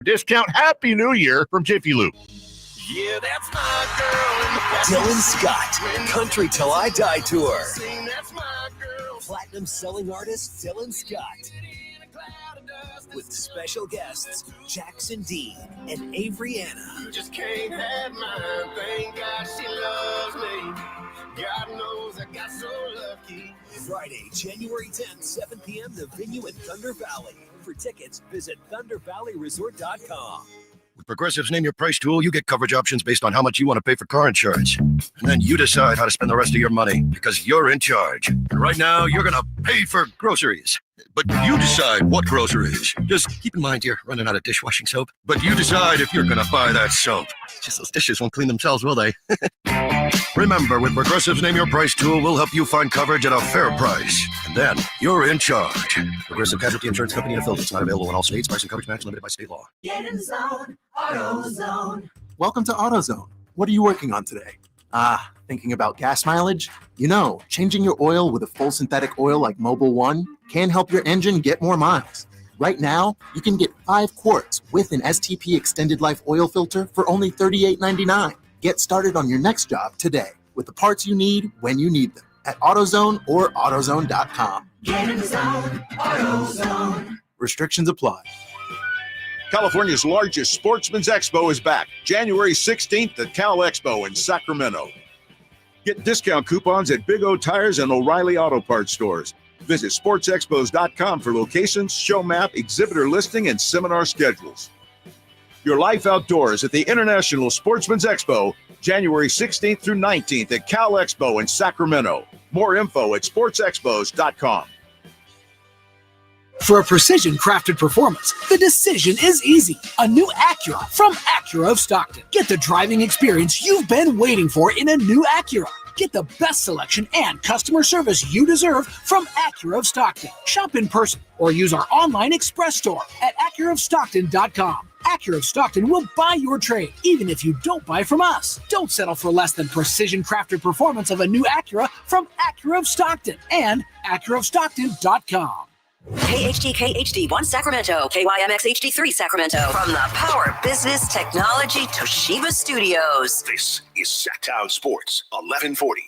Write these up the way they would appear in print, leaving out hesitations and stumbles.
Discount Happy New Year from Jiffy Lube. Yeah, that's my girl. Dylan Scott, Country Till I Die Tour. Platinum selling artist Dylan Scott. With special guests Jackson Dean and Avery Anna. You just can't have mine. Thank God she loves me. God knows I got so lucky. Friday, January 10th, 7 p.m. The venue in Thunder Valley. For tickets, visit ThunderValleyResort.com. With Progressive's Name Your Price tool, you get coverage options based on how much you want to pay for car insurance. And then you decide how to spend the rest of your money because you're in charge. And right now, you're going to pay for groceries. But you decide what groceries. Just keep in mind you're running out of dishwashing soap. But you decide if you're going to buy that soap. Just those dishes won't clean themselves, will they? Remember, with Progressive's Name Your Price tool, we'll help you find coverage at a fair price. And then you're in charge. Progressive Casualty Insurance Company and affiliates. Not available in all states. Price and coverage match limited by state law. Get in the zone. AutoZone. Welcome to AutoZone. What are you working on today? Thinking about gas mileage? You know, changing your oil with a full synthetic oil like Mobil 1 can help your engine get more miles. Right now, you can get 5 quarts with an STP Extended Life oil filter for only $38.99. Get started on your next job today with the parts you need when you need them at AutoZone or AutoZone.com. Get in the zone. AutoZone. Restrictions apply. California's largest sportsman's expo is back, January 16th at Cal Expo in Sacramento. Get discount coupons at Big O Tires and O'Reilly Auto Parts stores. Visit sportsexpos.com for locations, show map, exhibitor listing, and seminar schedules. Your life outdoors at the International Sportsman's Expo, January 16th through 19th at Cal Expo in Sacramento. More info at sportsexpos.com. For a precision-crafted performance, the decision is easy. A new Acura from Acura of Stockton. Get the driving experience you've been waiting for in a new Acura. Get the best selection and customer service you deserve from Acura of Stockton. Shop in person or use our online express store at AcuraofStockton.com. Acura of Stockton will buy your trade, even if you don't buy from us. Don't settle for less than precision-crafted performance of a new Acura from Acura of Stockton and AcuraofStockton.com. KHD1 Sacramento, KYMX HD3 Sacramento. From the Power Business Technology Toshiba Studios. This is Sacktown Sports 1140.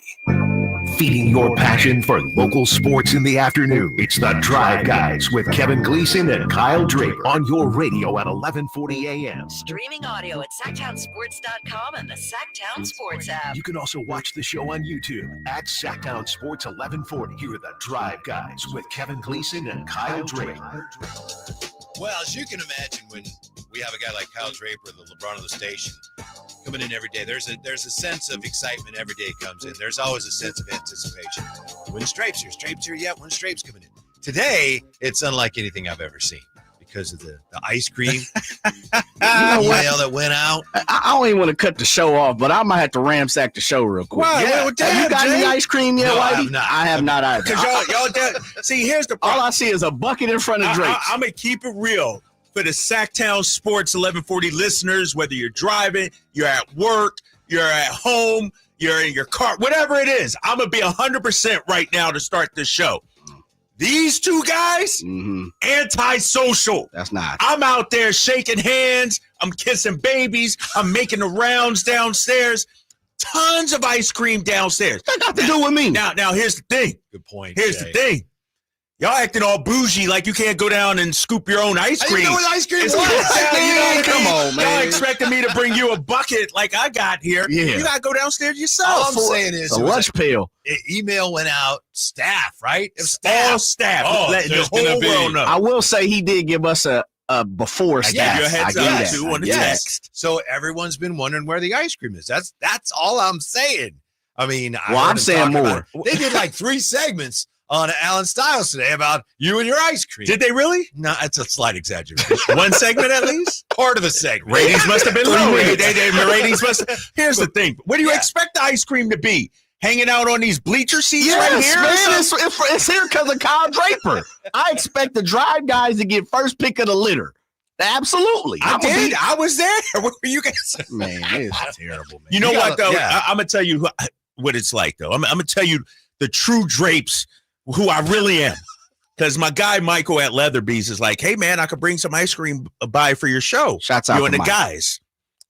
Feeding your passion for local sports in the afternoon. It's the Drive Guys with Kevin Gleason and Kyle Draper on your radio at 1140 a.m. Streaming audio at SacktownSports.com and the Sacktown Sports app. You can also watch the show on YouTube at Sacktown Sports 1140. Here are the Drive Guys with Kevin Gleason and Kyle Draper. Well, as you can imagine, when we have a guy like Kyle Draper, the LeBron of the station, coming in every day, there's a sense of excitement every day he comes in. There's always a sense of anticipation. When Strape's here, yeah, when Strape's coming in. Today, it's unlike anything I've ever seen because of the ice cream email that went out. I don't even want to cut the show off, but I might have to ransack the show real quick. Wow, yeah. Have you got any ice cream yet, No, Whitey? I have not either. Because y'all see, here's the problem. All I see is a bucket in front of Drake's. I'm going to keep it real. For the Sacktown Sports 1140 listeners, whether you're driving, you're at work, you're at home, you're in your car, whatever it is, I'm going to be 100% right now to start this show. These two guys, antisocial. That's not. I'm out there shaking hands. I'm kissing babies. I'm making the rounds downstairs. Tons of ice cream downstairs. That got to do with me. Now, here's the thing. Good point. Here's the thing. Y'all acting all bougie like you can't go down and scoop your own ice cream. I didn't know what ice cream was. Come on, man. Y'all expecting me to bring you a bucket like I got here. Yeah. You got to go downstairs yourself. All I'm saying is a lunch pail. Email went out, staff, right? It was all staff. Letting the whole world know. I will say he did give us a before staff. Give you a heads up too on the text. So everyone's been wondering where the ice cream is. That's all I'm saying. I mean, I'm saying more. They did like 3 segments on Alan Stiles today about you and your ice cream. Did they really? No, it's a slight exaggeration. 1 segment at least? Part of the segment. Ratings must have been low. Ratings must have. Here's the thing. What do you expect the ice cream to be? Hanging out on these bleacher seats right here? Man, it's here because of Kyle Draper. I expect the Drive Guys to get first pick of the litter. Absolutely. I was there. Where were you guys? Man, it's terrible, man. You know what, though? Yeah. I'm going to tell you what it's like, though. I'm going to tell you the true drapes, who I really am. Because my guy Michael at Leatherby's is like, hey, man, I could bring some ice cream by for your show. Shouts out you to and the Mike. guys.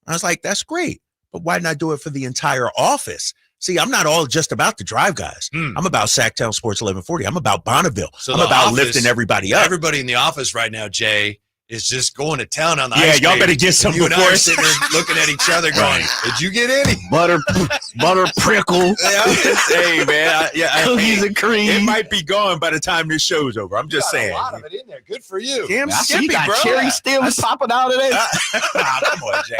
I was like, that's great. But why not do it for the entire office? See, I'm not all just about the drive guys. I'm about Sacktown Sports 1140. I'm about Bonneville. So I'm the about office, lifting everybody up. Everybody in the office right now, Jay, is just going to town on the ice Yeah, y'all cream. better get some You and I before are sitting there looking at each other going, did you get any? Butter prickle. Hey, man. Cookies and cream. It might be gone by the time this show's over. I'm just saying. A lot of it in there. Good for you. Damn I see skippy, you got bro. cherry stems popping out of this. Come on, Jay.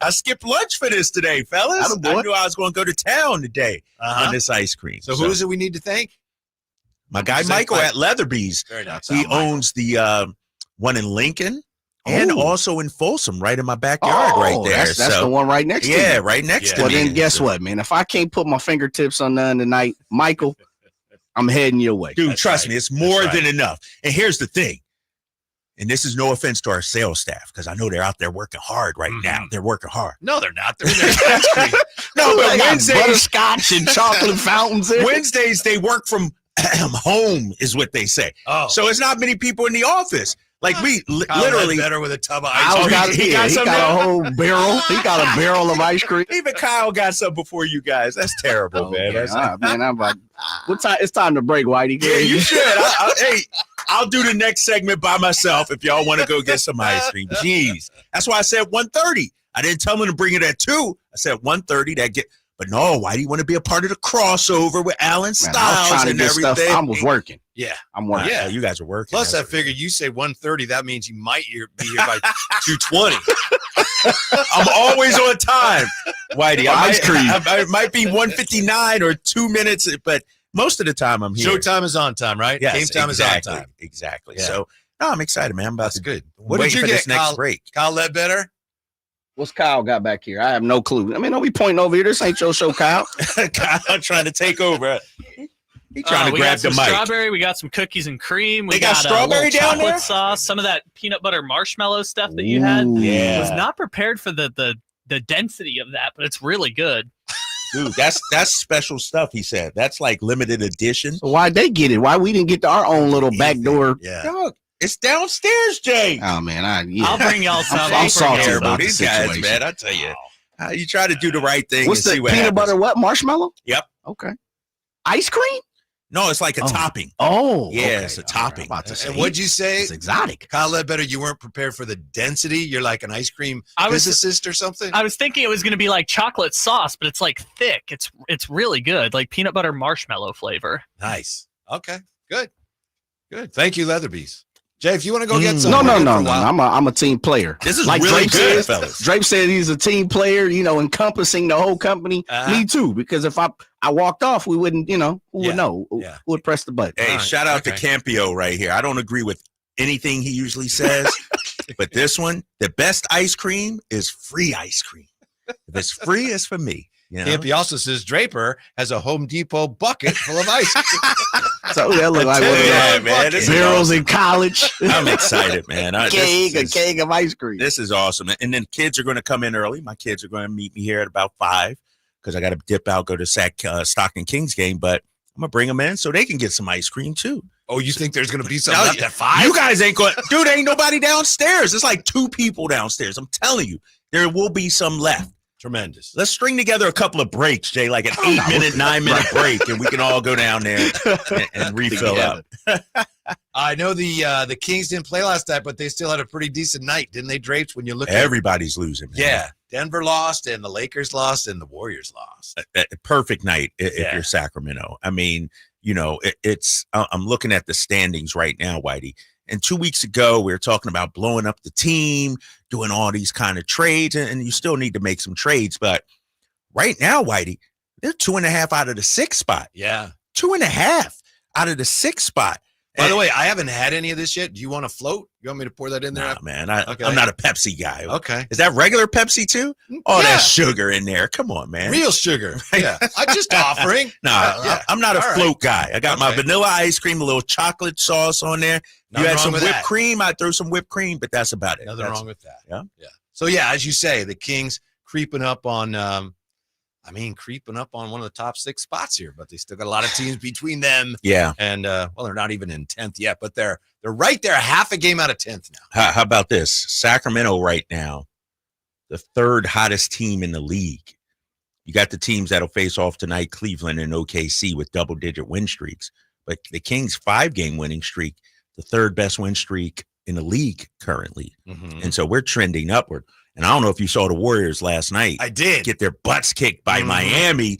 I skipped lunch for this today, fellas. Attaboy. I knew I was going to go to town today on this ice cream. So who is it we need to thank? My guy Michael at Leatherby's. Very nice. He owns the one in Lincoln and also in Folsom, right in my backyard right there. That's the one right next to you. Yeah, right next to Well, me. then guess what, man? If I can't put my fingertips on none tonight, Michael, I'm heading your way. Dude, trust me, it's more than enough. And here's the thing. And this is no offense to our sales staff, because I know they're out there working hard right now. They're working hard. No, they're not. They're in their ice cream. No, but They got Wednesdays, butterscotch and chocolate fountains in it. Wednesdays they work from home, is what they say. Oh. So it's not many people in the office. Like we literally better with a tub of Kyle ice got, cream. he got a whole barrel. He got a barrel of ice cream. Even Kyle got some before you guys. That's terrible, man. That's Man, I'm like, what time? It's time to break, Whitey. yeah, you should. Hey, I'll do the next segment by myself if y'all want to go get some ice cream. Jeez, that's why I said 1:30. I didn't tell them to bring it at 2. I said 1:30. That get. But no, why do you want to be a part of the crossover with Alan Man, I was Styles trying to and get everything? stuff. I was working. Yeah. I'm working. Yeah. You guys are working. Plus, I figured you say 1:30. That means you might be here by 2:20. I'm always on time, Whitey. Ice cream. I might be 1:59 or 2 minutes, but most of the time I'm here. Showtime is on time, right? Yes, Game time is on time. Exactly. Yeah. So, no, I'm excited, man. I'm about That's to good. What What did did you for get, this next Kyle? break? Kyle Ledbetter? What's Kyle got back here? I have no clue. I mean, don't be pointing over here. This ain't your show, Kyle. Kyle trying to take over. He trying to we grab got some the mic. strawberry. We got some cookies and cream. We They got a strawberry little down chocolate there? sauce. Some of that peanut butter marshmallow stuff that you had. Yeah. Was not prepared for the density of that, but it's really good. Dude, that's special stuff, he said. That's like limited edition. So why'd they get it? Why we didn't get our own little backdoor? Yeah. Dog, it's downstairs, Jay. Oh man, I'll bring y'all some. I'm salty Terrible. about the These guys, situation. man. I tell you, you try to do the right thing What's and the see what peanut happens. butter? What marshmallow? Yep. Okay. Ice cream? No, it's like a topping. Oh, Yeah, okay. it's a topping. About to say, And what'd you say? it's exotic. Kyle Ledbetter, you weren't prepared for the density. You're like an ice cream physicist or something? I was thinking it was going to be like chocolate sauce, but it's like thick. It's really good, like peanut butter marshmallow flavor. Nice. Okay. Good. Good. Thank you, Leatherby's. Jay, if you want to go get some. No. we're good for a while. I'm a team player. This is like really Drake good, says, fellas. Drake said he's a team player, encompassing the whole company. Me too, because if I walked off, we wouldn't, who would know? Who would press the button? Hey, shout out to Campio right here. I don't agree with anything he usually says, but this one, the best ice cream is free ice cream. If it's free, it's for me. You know? Campy also says Draper has a Home Depot bucket full of ice cream. So that look like one of Yeah, those man, this is barrels awesome. in college. I'm excited, man. A keg of ice cream. This is awesome. And then kids are going to come in early. My kids are going to meet me here at about 5 because I got to dip out, go to Stockton Kings game. But I'm going to bring them in so they can get some ice cream too. Oh, you think there's going to be some No, left at 5? You guys ain't going. Dude, ain't nobody downstairs. It's like 2 people downstairs. I'm telling you, there will be some left. Tremendous. Let's string together a couple of breaks, Jay, like an 8-minute, 9-minute break, and we can all go down there and refill up. I know the Kings didn't play last night, but they still had a pretty decent night, didn't they, Drapes? When you look Everybody's losing, man. Yeah. Denver lost, and the Lakers lost, and the Warriors lost. A perfect night if you're Sacramento. I mean, it's I'm looking at the standings right now, Whitey. And 2 weeks ago, we were talking about blowing up the team, doing all these kind of trades, and you still need to make some trades. But right now, Whitey, they're 2.5 out of the 6th spot. Yeah. 2.5 out of the 6th spot. By the way, I haven't had any of this yet. Do you want to float? You want me to pour that in there? Nah, man, I'm not a Pepsi guy. Okay. Is that regular Pepsi too? Oh, Yeah. that's sugar in there. Come on, man. Real sugar. Yeah. I'm just offering. Nah, I'm not a All float guy. I got my Okay. vanilla ice cream, a little chocolate sauce on there. Nothing You had wrong some with whipped that. cream, I'd throw some whipped cream, but that's about it. Nothing wrong with that. Yeah. Yeah. So, yeah, as you say, the Kings creeping up on I mean, creeping up on one of the top 6 spots here, but they still got a lot of teams between them. Yeah. And, they're not even in 10th yet, but they're right there, half a game out of 10th now. How about this? Sacramento right now, the 3rd hottest team in the league. You got the teams that'll face off tonight, Cleveland and OKC with double-digit win streaks. But the Kings' 5-game winning streak, the 3rd best win streak in the league currently. Mm-hmm. And so we're trending upward. And I don't know if you saw the Warriors last night. I did. Get their butts kicked by Miami.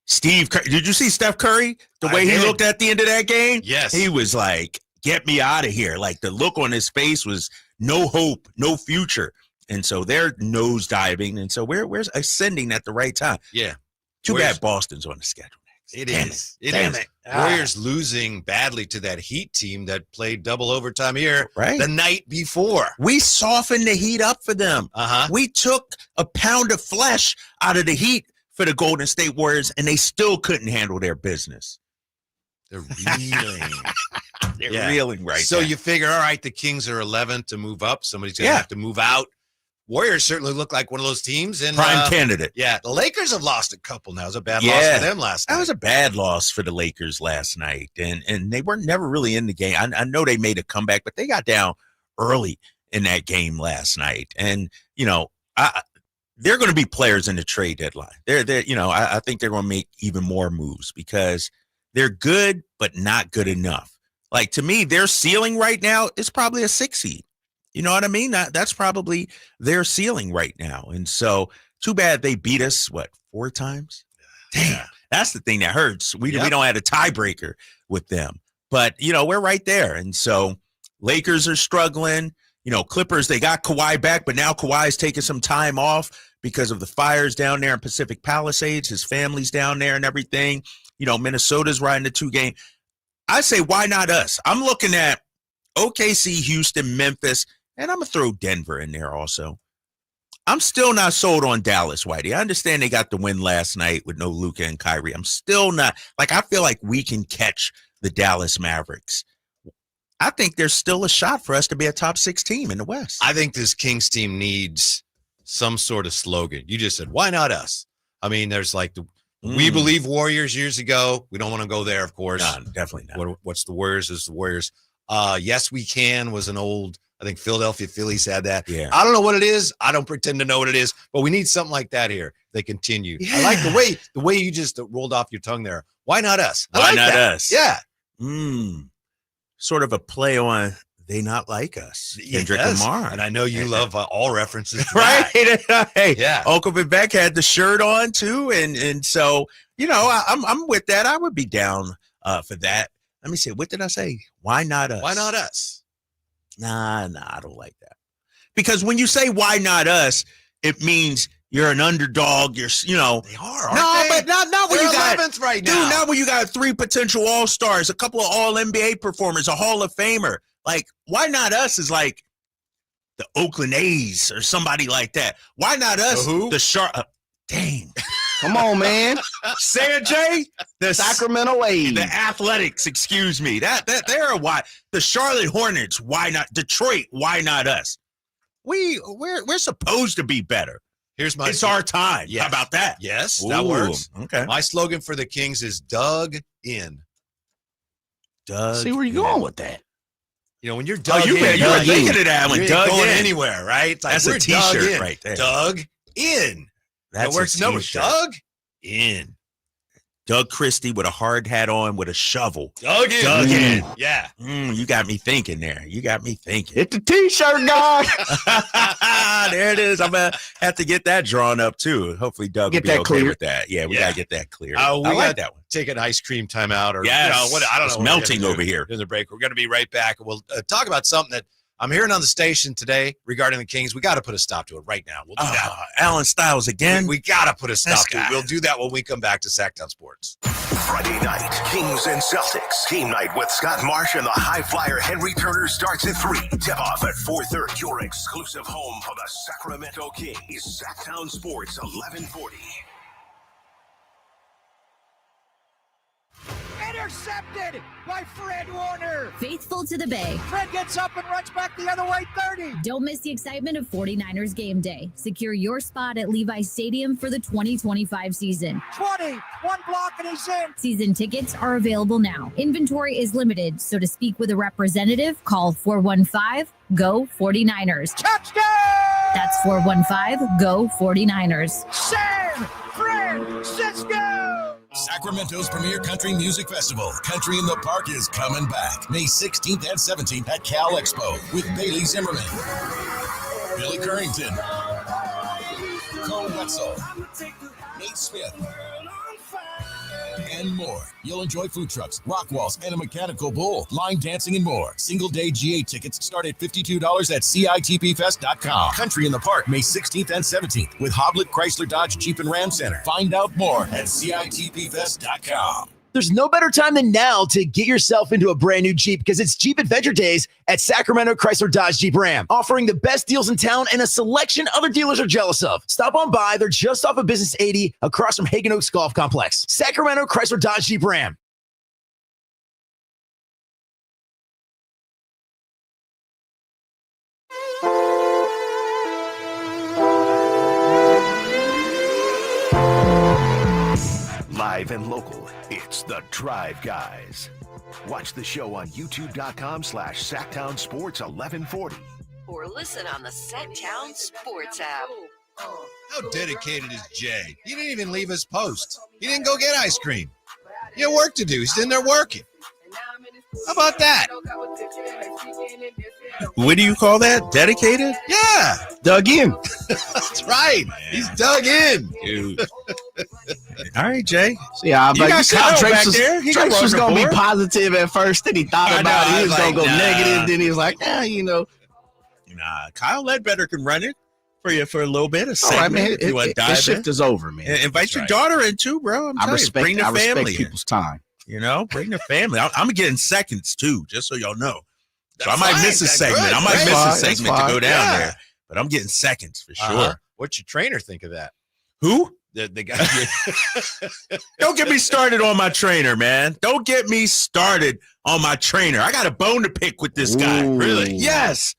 Steve Curry. Did you see Steph Curry? The way he looked at the end of that game? Yes. He was like, get me out of here. Like the look on his face was no hope, no future. And so they're nosediving. And so we're ascending at the right time. Yeah. Too bad Boston's on the schedule. It Damn is. it. It Damn is. it. Warriors losing badly to that Heat team that played double overtime here Right. the night before. We softened the Heat up for them. Uh-huh. We took a pound of flesh out of the Heat for the Golden State Warriors, and they still couldn't handle their business. They're reeling. They're reeling right So now. you figure, all right, the Kings are 11th to move up. Somebody's going to have to move out. Warriors certainly look like one of those teams. And Prime candidate. Yeah, the Lakers have lost a couple now. It was a bad loss for them last night. That was a bad loss for the Lakers last night, and they were never really in the game. I know they made a comeback, but they got down early in that game last night. And, you know, they're going to be players in the trade deadline. I think they're going to make even more moves because they're good, but not good enough. Like, to me, their ceiling right now is probably a 6 seed. You know what I mean? That's probably their ceiling right now. And so too bad they beat us, 4 times? Damn, that's the thing that hurts. We don't have a tiebreaker with them. But, we're right there. And so Lakers are struggling. Clippers, they got Kawhi back, but now Kawhi's taking some time off because of the fires down there in Pacific Palisades. His family's down there and everything. Minnesota's riding the 2-game. I say, why not us? I'm looking at OKC, Houston, Memphis, and I'm going to throw Denver in there also. I'm still not sold on Dallas, Whitey. I understand they got the win last night with no Luka and Kyrie. I'm still not. I feel like we can catch the Dallas Mavericks. I think there's still a shot for us to be a top 6 team in the West. I think this Kings team needs some sort of slogan. You just said, why not us? I mean, there's we believe Warriors years ago. We don't want to go there, of course. No, definitely not. What's the Warriors is the Warriors. Yes, we can was an old, I think Philadelphia Phillies had that. Yeah. I don't know what it is. I don't pretend to know what it is, but we need something like that here. They continue. Yeah. I like the way you just rolled off your tongue there. Why not us? Why not us? Yeah. Sort of a play on they not like us. Kendrick Lamar. And I know you love all references to right? that. Hey, yeah. Uncle Vivek had the shirt on too. And so, I'm with that. I would be down for that. Let me see. What did I say? Why not us? Why not us? Nah, I don't like that. Because when you say why not us, it means you're an underdog. You're, They are, but not when They're you got 11th right dude, now. not when you got 3 potential all-stars, a couple of all-NBA performers, a Hall of Famer. Like, why not us is like the Oakland A's or somebody like that. Why not us? Who? The Sharp. Dang. Come on, man. Say it, Jay. The Sacramento Kings. The Athletics, excuse me. That they're why. The Charlotte Hornets, why not? Detroit, why not us? We're supposed to be better. It's our time. Yes. How about that? Yes, Ooh, that works. Okay. My slogan for the Kings is Dug in. Doug. See where you going with that? When you're dug you in, you were thinking of that one. you Dug ain't going in. anywhere, right? It's like, That's a we're dug t-shirt in. right there. Dug in. That's That works. a No, t-shirt. Dug in. Doug Christie with a hard hat on with a shovel. Dug in. Dug in. Yeah. You got me thinking there. You got me thinking. Hit the t-shirt, dog. There it is. I'm going to have to get that drawn up, too. Hopefully, Doug will Get be that okay clear. with that. Yeah, we got to get that clear. We I like got that one. Take an ice cream timeout or Yes. I don't It's know. what we're melting gonna do over here. In the break. We're going to be right back. We'll talk about something that I'm hearing on the station today regarding the Kings. We got to put a stop to it right now. We'll do that. Alan Styles again. We got to put a stop This to it. guy. We'll do that when we come back to Sacktown Sports. Friday night, Kings and Celtics. Game night with Scott Marsh and the high flyer Henry Turner starts at 3. Tip off at 4:30. Your exclusive home for the Sacramento Kings. Sacktown Sports 1140. Intercepted by Fred Warner. Faithful to the Bay. Fred gets up and runs back the other way, 30. Don't miss the excitement of 49ers game day. Secure your spot at Levi's Stadium for the 2025 season. 20, one block and he's in. Season tickets are available now. Inventory is limited, so to speak with a representative, call 415-GO-49ers. Touchdown! That's 415-GO-49ers. San Francisco! Sacramento's premier country music festival, Country in the Park, is coming back May 16th and 17th at Cal Expo with Bailey Zimmerman, Billy Currington, Cole Wetzel, Nate Smith, and more. You'll enjoy food trucks, rock walls, and a mechanical bull, line dancing, and more. Single-day GA tickets start at $52 at CITPFest.com. Country in the Park, May 16th and 17th with Hoblit Chrysler Dodge Jeep and Ram Center. Find out more at CITPFest.com. There's no better time than now to get yourself into a brand new Jeep because it's Jeep Adventure Days at Sacramento Chrysler Dodge Jeep Ram, offering the best deals in town and a selection other dealers are jealous of. Stop on by. They're just off of Business 80 across from Hagen Oaks Golf Complex. Sacramento Chrysler Dodge Jeep Ram. Live and local, it's The Drive Guys. Watch the show on youtube.com/Sacktown Sports 1140. Or listen on the Sacktown Sports app. How dedicated is Jay? He didn't even leave his post. He didn't go get ice cream. He had work to do. He's in there working. How about that? What do you call that? Dedicated? Yeah. Dug in. That's right. He's dug in. Dude. All right, Jay. See, I You got Kyle back there. He can Drapes run was the going to be board. positive at first. Then he thought I about know, it. He was I going to was go like, negative. nah. Then he was like, Nah, Kyle Ledbetter can run it for you for a little bit. A all segment. right, man. if you want to dive His shift in. is over, man. And invite your right. daughter in too, bro. I'm I telling respect, you, bring the I respect family in. people's time. You know, bring the family. I'm getting seconds too, just so y'all know. So That's I might fine. miss a That's segment. good. I might That's miss a fine. segment That's to go down fine. there, but I'm getting seconds for sure. Uh-huh. What's your trainer think of that? Who? The guy. Don't get me started on my trainer, man. Don't get me started on my trainer. I got a bone to pick with this guy. Ooh. Really? Yes.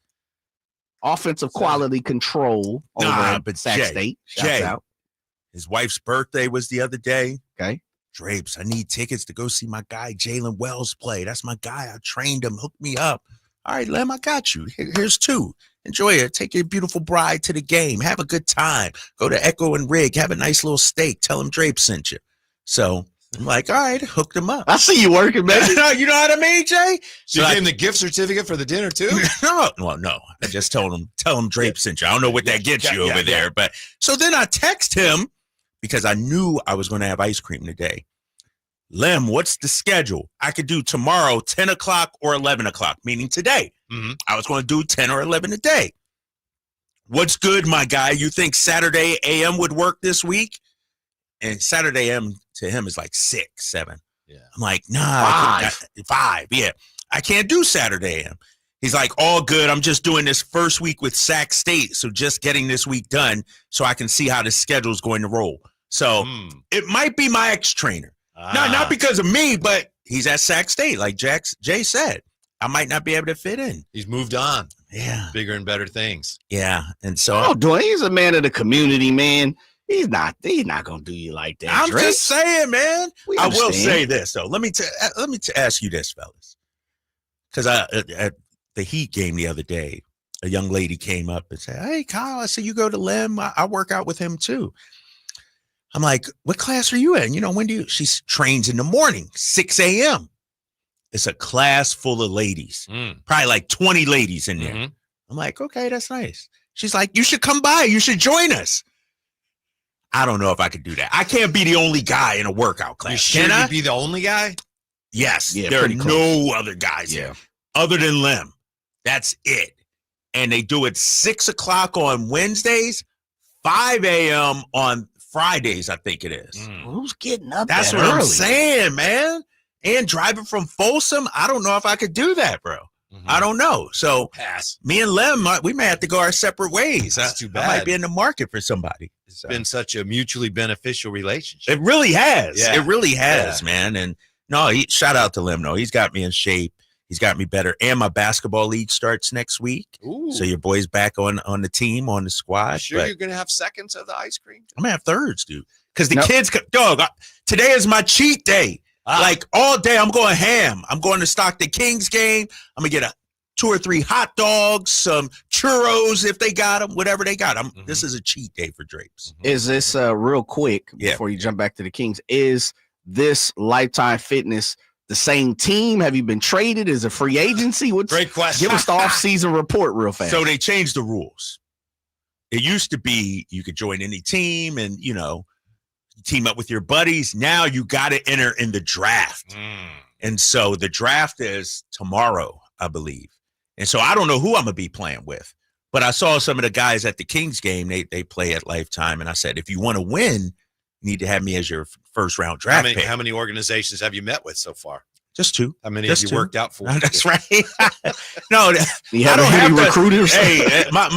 Offensive quality control over at but Sac Jay, State. Shouts Jay, out. his wife's birthday was the other day. Okay. Drapes, I need tickets to go see my guy Jalen Wells play. That's my guy. I trained him. Hook me up. All right, Lem, I got you. Here's two. Enjoy it. Take your beautiful bride to the game. Have a good time. Go to Echo and Rig. Have a nice little steak. Tell him Drape sent you. So I'm like, all right, hooked him up. I see you working, man. You know what I mean, Jay? So you gave him the gift certificate for the dinner too? No. Well, no. I just told him, tell him Drape sent you. I don't know what that gets you over there. But so then I text him because I knew I was going to have ice cream today. Lem, what's the schedule? I could do tomorrow, 10 o'clock or 11 o'clock, meaning today. Mm-hmm. I was going to do 10 or 11 a day. What's good, my guy? You think Saturday AM would work this week? And Saturday AM to him is like 6, 7. Yeah. I'm like, nah. 5. Yeah. I can't do Saturday AM. He's like, all good. I'm just doing this first week with Sac State. So just getting this week done so I can see how the schedule is going to roll. So it might be my ex-trainer. Not because of me, but he's at Sac State, like Jay said. I might not be able to fit in. He's moved on. Yeah. Bigger and better things. Yeah. And so Oh, Dwayne, he's a man of the community, man. He's not gonna do you like that. I'm Drake. just saying, man. We I will understand. say this though. Let me ask you this, fellas, because at the Heat game the other day, a young lady came up and said, "Hey, Kyle, I see you go to Lem. I work out with him too." I'm like, "What class are you in? You know, when do you?" She trains in the morning, 6 a.m. It's a class full of ladies, probably like 20 ladies in there. Mm-hmm. I'm like, okay, that's nice. She's like, you should come by. You should join us. I don't know if I could do that. I can't be the only guy in a workout class. You sure Can I? you'd be the only guy? Yes. Yeah, there are pretty close. no other guys here other than Lem. That's it. And they do it 6 o'clock on Wednesdays, 5 a.m. on Fridays, I think it is. Who's getting up? That's that what I'm early? saying, man. And driving from Folsom, I don't know if I could do that, bro. I don't know. So Pass. me and Lem, we may have to go our separate ways. That's too I might bad. be in the market for somebody. It's been such a mutually beneficial relationship. It really has. Yeah. It really has, man. And No, shout out to Lim. No, he's got me in shape. He's got me better. And my basketball league starts next week. Ooh. So your boy's back on the team, on the squad. Sure, you're going to have seconds of the ice cream? I'm going to have thirds, dude. Because the kids, today is my cheat day. Like all day, I'm going ham. I'm going to Stockton Kings game. I'm going to get 2 or 3 hot dogs, some churros if they got them, whatever they got. This is a cheat day for Drapes. Is this real quick before you jump back to the Kings? Is this Lifetime Fitness the same team? Have you been traded? Is it free agency? Great question. Give us the off-season report real fast. So they changed the rules. It used to be you could join any team and, team up with your buddies. Now you got to enter in the draft. And so the draft is tomorrow, I believe. And so I don't know who I'm going to be playing with. But I saw some of the guys at the Kings game. They play at Lifetime. And I said, if you want to win, you need to have me as your first round draft pick. How many organizations have you met with so far? Just 2. How many have you worked out for? That's right. No, you haven't any recruiters. Hey, my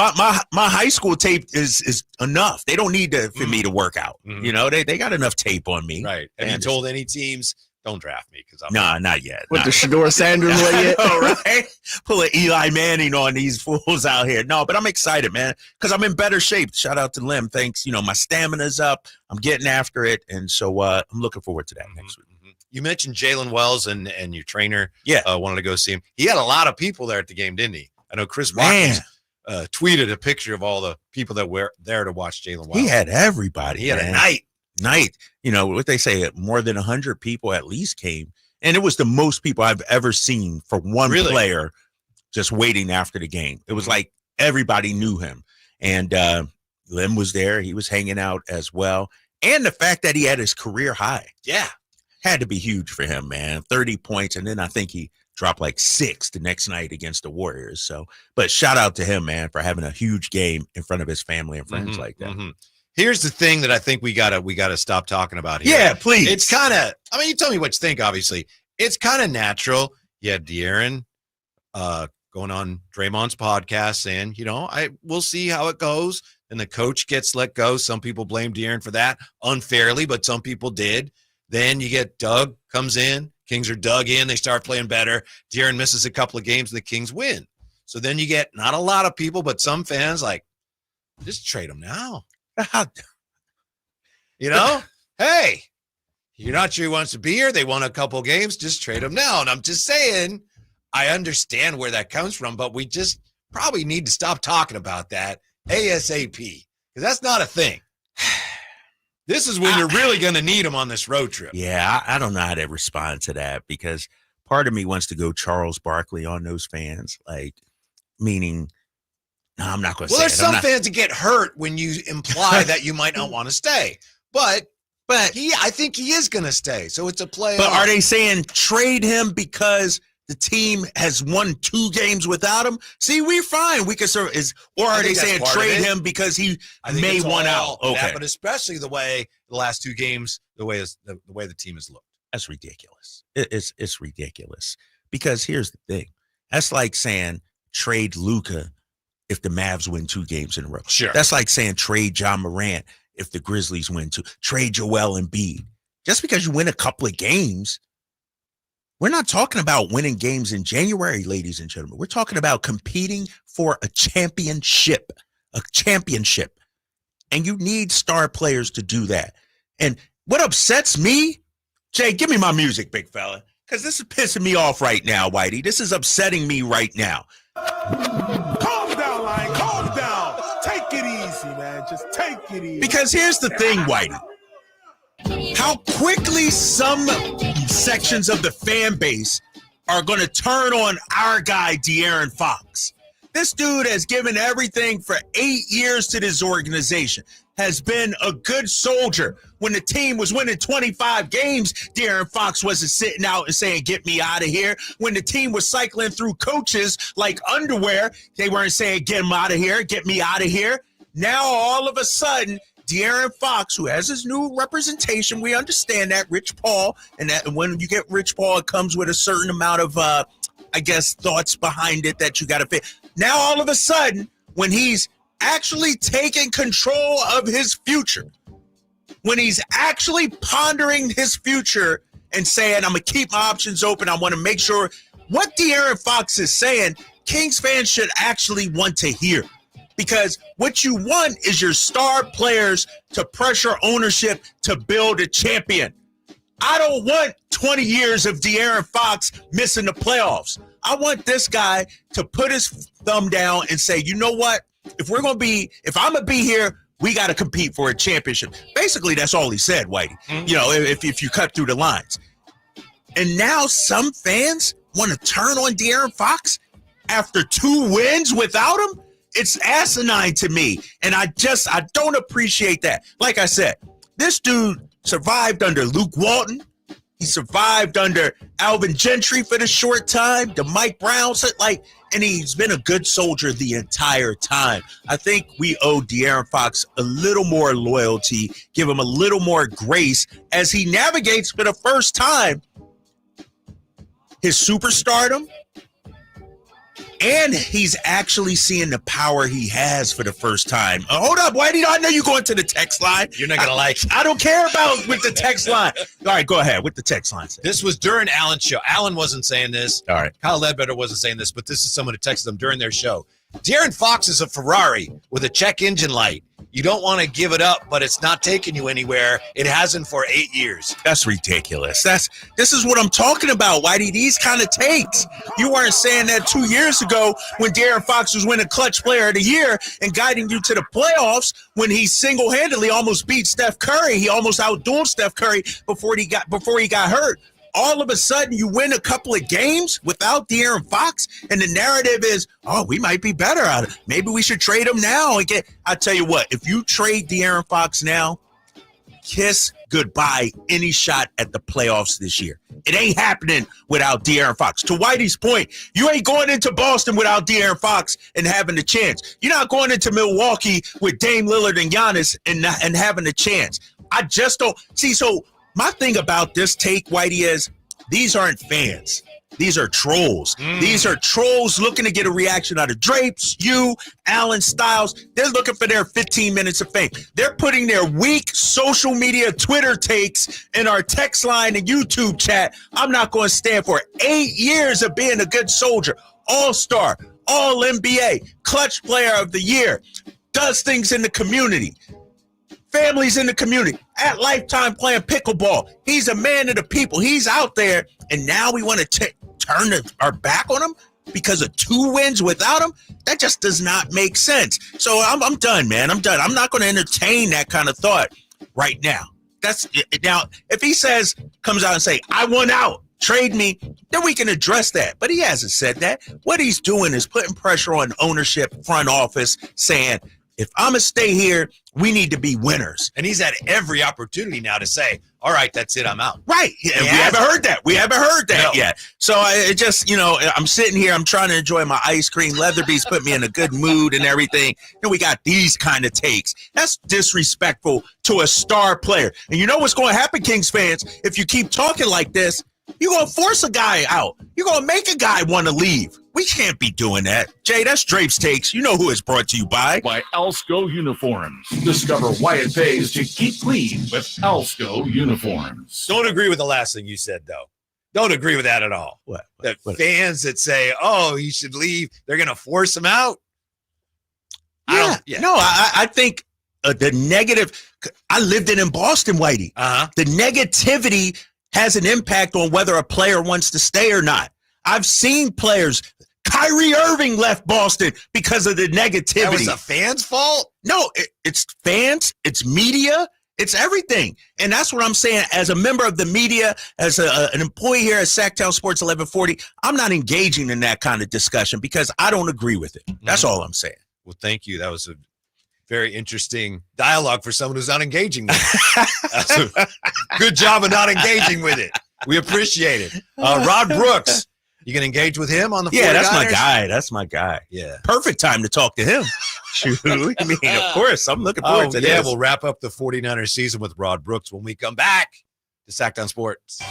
high school tape is enough. They don't need for me to work out. They got enough tape on me. Right. Have you told any teams, don't draft me? Because not yet. With the Shedeur Sanders way yet? Right? Pull an Eli Manning on these fools out here. No, but I'm excited, man, because I'm in better shape. Shout out to Lim. Thanks. My stamina's up. I'm getting after it. And so I'm looking forward to that next week. You mentioned Jalen Wells and your trainer. Yeah. Wanted to go see him. He had a lot of people there at the game, didn't he? I know Chris Watkins tweeted a picture of all the people that were there to watch Jalen Wells. He had everybody. He had a night. What they say, more than 100 people at least came. And it was the most people I've ever seen for one player just waiting after the game. It was like everybody knew him. And Lim was there. He was hanging out as well. And the fact that he had his career high. Yeah. Had to be huge for him, man. 30 points. And then I think he dropped like 6 the next night against the Warriors. So, but shout out to him, man, for having a huge game in front of his family and friends like that. Here's the thing that I think we gotta stop talking about here. Yeah, please. It's kind of, you tell me what you think, obviously. It's kind of natural. You had De'Aaron going on Draymond's podcast saying, we'll see how it goes. And the coach gets let go. Some people blame De'Aaron for that unfairly, but some people did. Then you get Doug comes in. Kings are dug in. They start playing better. De'Aaron misses a couple of games, and the Kings win. So then you get not a lot of people, but some fans like, just trade him now. Hey, you're not sure he wants to be here. They won a couple games. Just trade him now. And I'm just saying, I understand where that comes from, but we just probably need to stop talking about that ASAP because that's not a thing. This is when you're really going to need him on this road trip. Yeah, I don't know how to respond to that because part of me wants to go Charles Barkley on those fans, meaning, no, I'm not going to say it. Well, there's some fans that get hurt when you imply that you might not want to stay. But I think he is going to stay. So it's a play. But are they saying trade him because the team has won 2 games without him? See, we're fine. We can serve. Or are they saying trade him because he may want out? Okay, that, but especially the last 2 games, the way the team has looked. That's ridiculous. It's ridiculous because here's the thing. That's like saying trade Luka if the Mavs win 2 games in a row. Sure. That's like saying trade John Morant if the Grizzlies win 2. Trade Joel Embiid. Just because you win a couple of games. We're not talking about winning games in January, ladies and gentlemen. We're talking about competing for a championship. And you need star players to do that. And what upsets me, Jay, give me my music, big fella, because this is pissing me off right now, Whitey. This is upsetting me right now. Calm down, Lion. Calm down. Take it easy, man. Just take it easy. Because here's the thing, Whitey. How quickly some sections of the fan base are going to turn on our guy, De'Aaron Fox. This dude has given everything for 8 years to this organization, has been a good soldier. When the team was winning 25 games, De'Aaron Fox wasn't sitting out and saying, get me out of here. When the team was cycling through coaches like underwear, they weren't saying, get him out of here, get me out of here. Now, all of a sudden, De'Aaron Fox, who has his new representation, we understand that, Rich Paul, and that when you get Rich Paul, it comes with a certain amount of, thoughts behind it that you got to fit. Now, all of a sudden, when he's actually taking control of his future, when he's actually pondering his future and saying, I'm going to keep my options open. I want to make sure what De'Aaron Fox is saying, Kings fans should actually want to hear. Because what you want is your star players to pressure ownership to build a champion. I don't want 20 years of De'Aaron Fox missing the playoffs. I want this guy to put his thumb down and say, you know what? If I'm going to be here, we got to compete for a championship. Basically, that's all he said, Whitey. You know, if you cut through the lines. And now some fans want to turn on De'Aaron Fox after 2 wins without him? It's asinine to me, and I don't appreciate that. Like I said, this dude survived under Luke Walton. He survived under Alvin Gentry for the short time, the Mike Browns, and he's been a good soldier the entire time. I think we owe De'Aaron Fox a little more loyalty, give him a little more grace as he navigates for the first time his superstardom. And he's actually seeing the power he has for the first time. Hold up, Whitey. I know you're going to the text line. You're not going to like it. I don't care about with the text line. All right, go ahead with the text line. This was during Alan's show. Alan wasn't saying this. All right. Kyle Ledbetter wasn't saying this, but this is someone who texted them during their show. De'Aaron Fox is a Ferrari with a check engine light. You don't want to give it up, but it's not taking you anywhere. It hasn't for 8 years. That's ridiculous. This is what I'm talking about, Whitey. These kind of takes. You weren't saying that 2 years ago when De'Aaron Fox was winning Clutch Player of the Year and guiding you to the playoffs when he single-handedly almost beat Steph Curry. He almost outdueled Steph Curry before he got hurt. All of a sudden, you win a couple of games without De'Aaron Fox, and the narrative is, oh, we might be better at it. Maybe we should trade him now. I tell you what, if you trade De'Aaron Fox now, kiss goodbye any shot at the playoffs this year. It ain't happening without De'Aaron Fox. To Whitey's point, you ain't going into Boston without De'Aaron Fox and having a chance. You're not going into Milwaukee with Dame Lillard and Giannis and having a chance. I just don't see. So my thing about this take, Whitey, is these aren't fans. These are trolls. These are trolls looking to get a reaction out of Drapes, you, Alan Styles. They're looking for their 15 minutes of fame. They're putting their weak social media Twitter takes in our text line and YouTube chat. I'm not going to stand for 8 years of being a good soldier, all-star, all-NBA, clutch player of the year, does things in the community. Families in the community, at Lifetime playing pickleball. He's a man of the people. He's out there, and now we want to turn our back on him because of 2 wins without him? That just does not make sense. So I'm done, man. I'm done. I'm not going to entertain that kind of thought right now. Now, if he comes out and say, I want out, trade me, then we can address that. But he hasn't said that. What he's doing is putting pressure on ownership, front office, saying, if I'm going to stay here, we need to be winners. And he's had every opportunity now to say, all right, that's it, I'm out. Right. We haven't heard that. We haven't heard that yet. So I'm sitting here, I'm trying to enjoy my ice cream. Leatherby's put me in a good mood and everything. And we got these kind of takes. That's disrespectful to a star player. And you know what's going to happen, Kings fans? If you keep talking like this, you're going to force a guy out. You're going to make a guy want to leave. We can't be doing that. Jay, that's Drapes Takes. You know who it's brought to you by Alsco Uniforms. Discover why it pays to keep clean with Alsco Uniforms. Don't agree with the last thing you said, though. Don't agree with that at all. What? Fans that say, oh, he should leave, they're going to force him out. No, I think the negative, I lived it in Boston, Whitey. The negativity has an impact on whether a player wants to stay or not. I've seen players, Kyrie Irving left Boston because of the negativity. That was a fan's fault? No, it's fans, it's media, it's everything. And that's what I'm saying. As a member of the media, as an employee here at Sactown Sports 1140, I'm not engaging in that kind of discussion because I don't agree with it. That's all I'm saying. Well, thank you. That was a very interesting dialogue for someone who's not engaging with it. That's a good job of not engaging with it. We appreciate it. Rod Brooks. You can engage with him on the 49ers? Yeah, that's my guy. That's my guy. Yeah. Perfect time to talk to him. Shoot. I mean, of course. I'm looking forward to this. Yeah, we'll wrap up the 49ers season with Rod Brooks when we come back to Sactown Sports.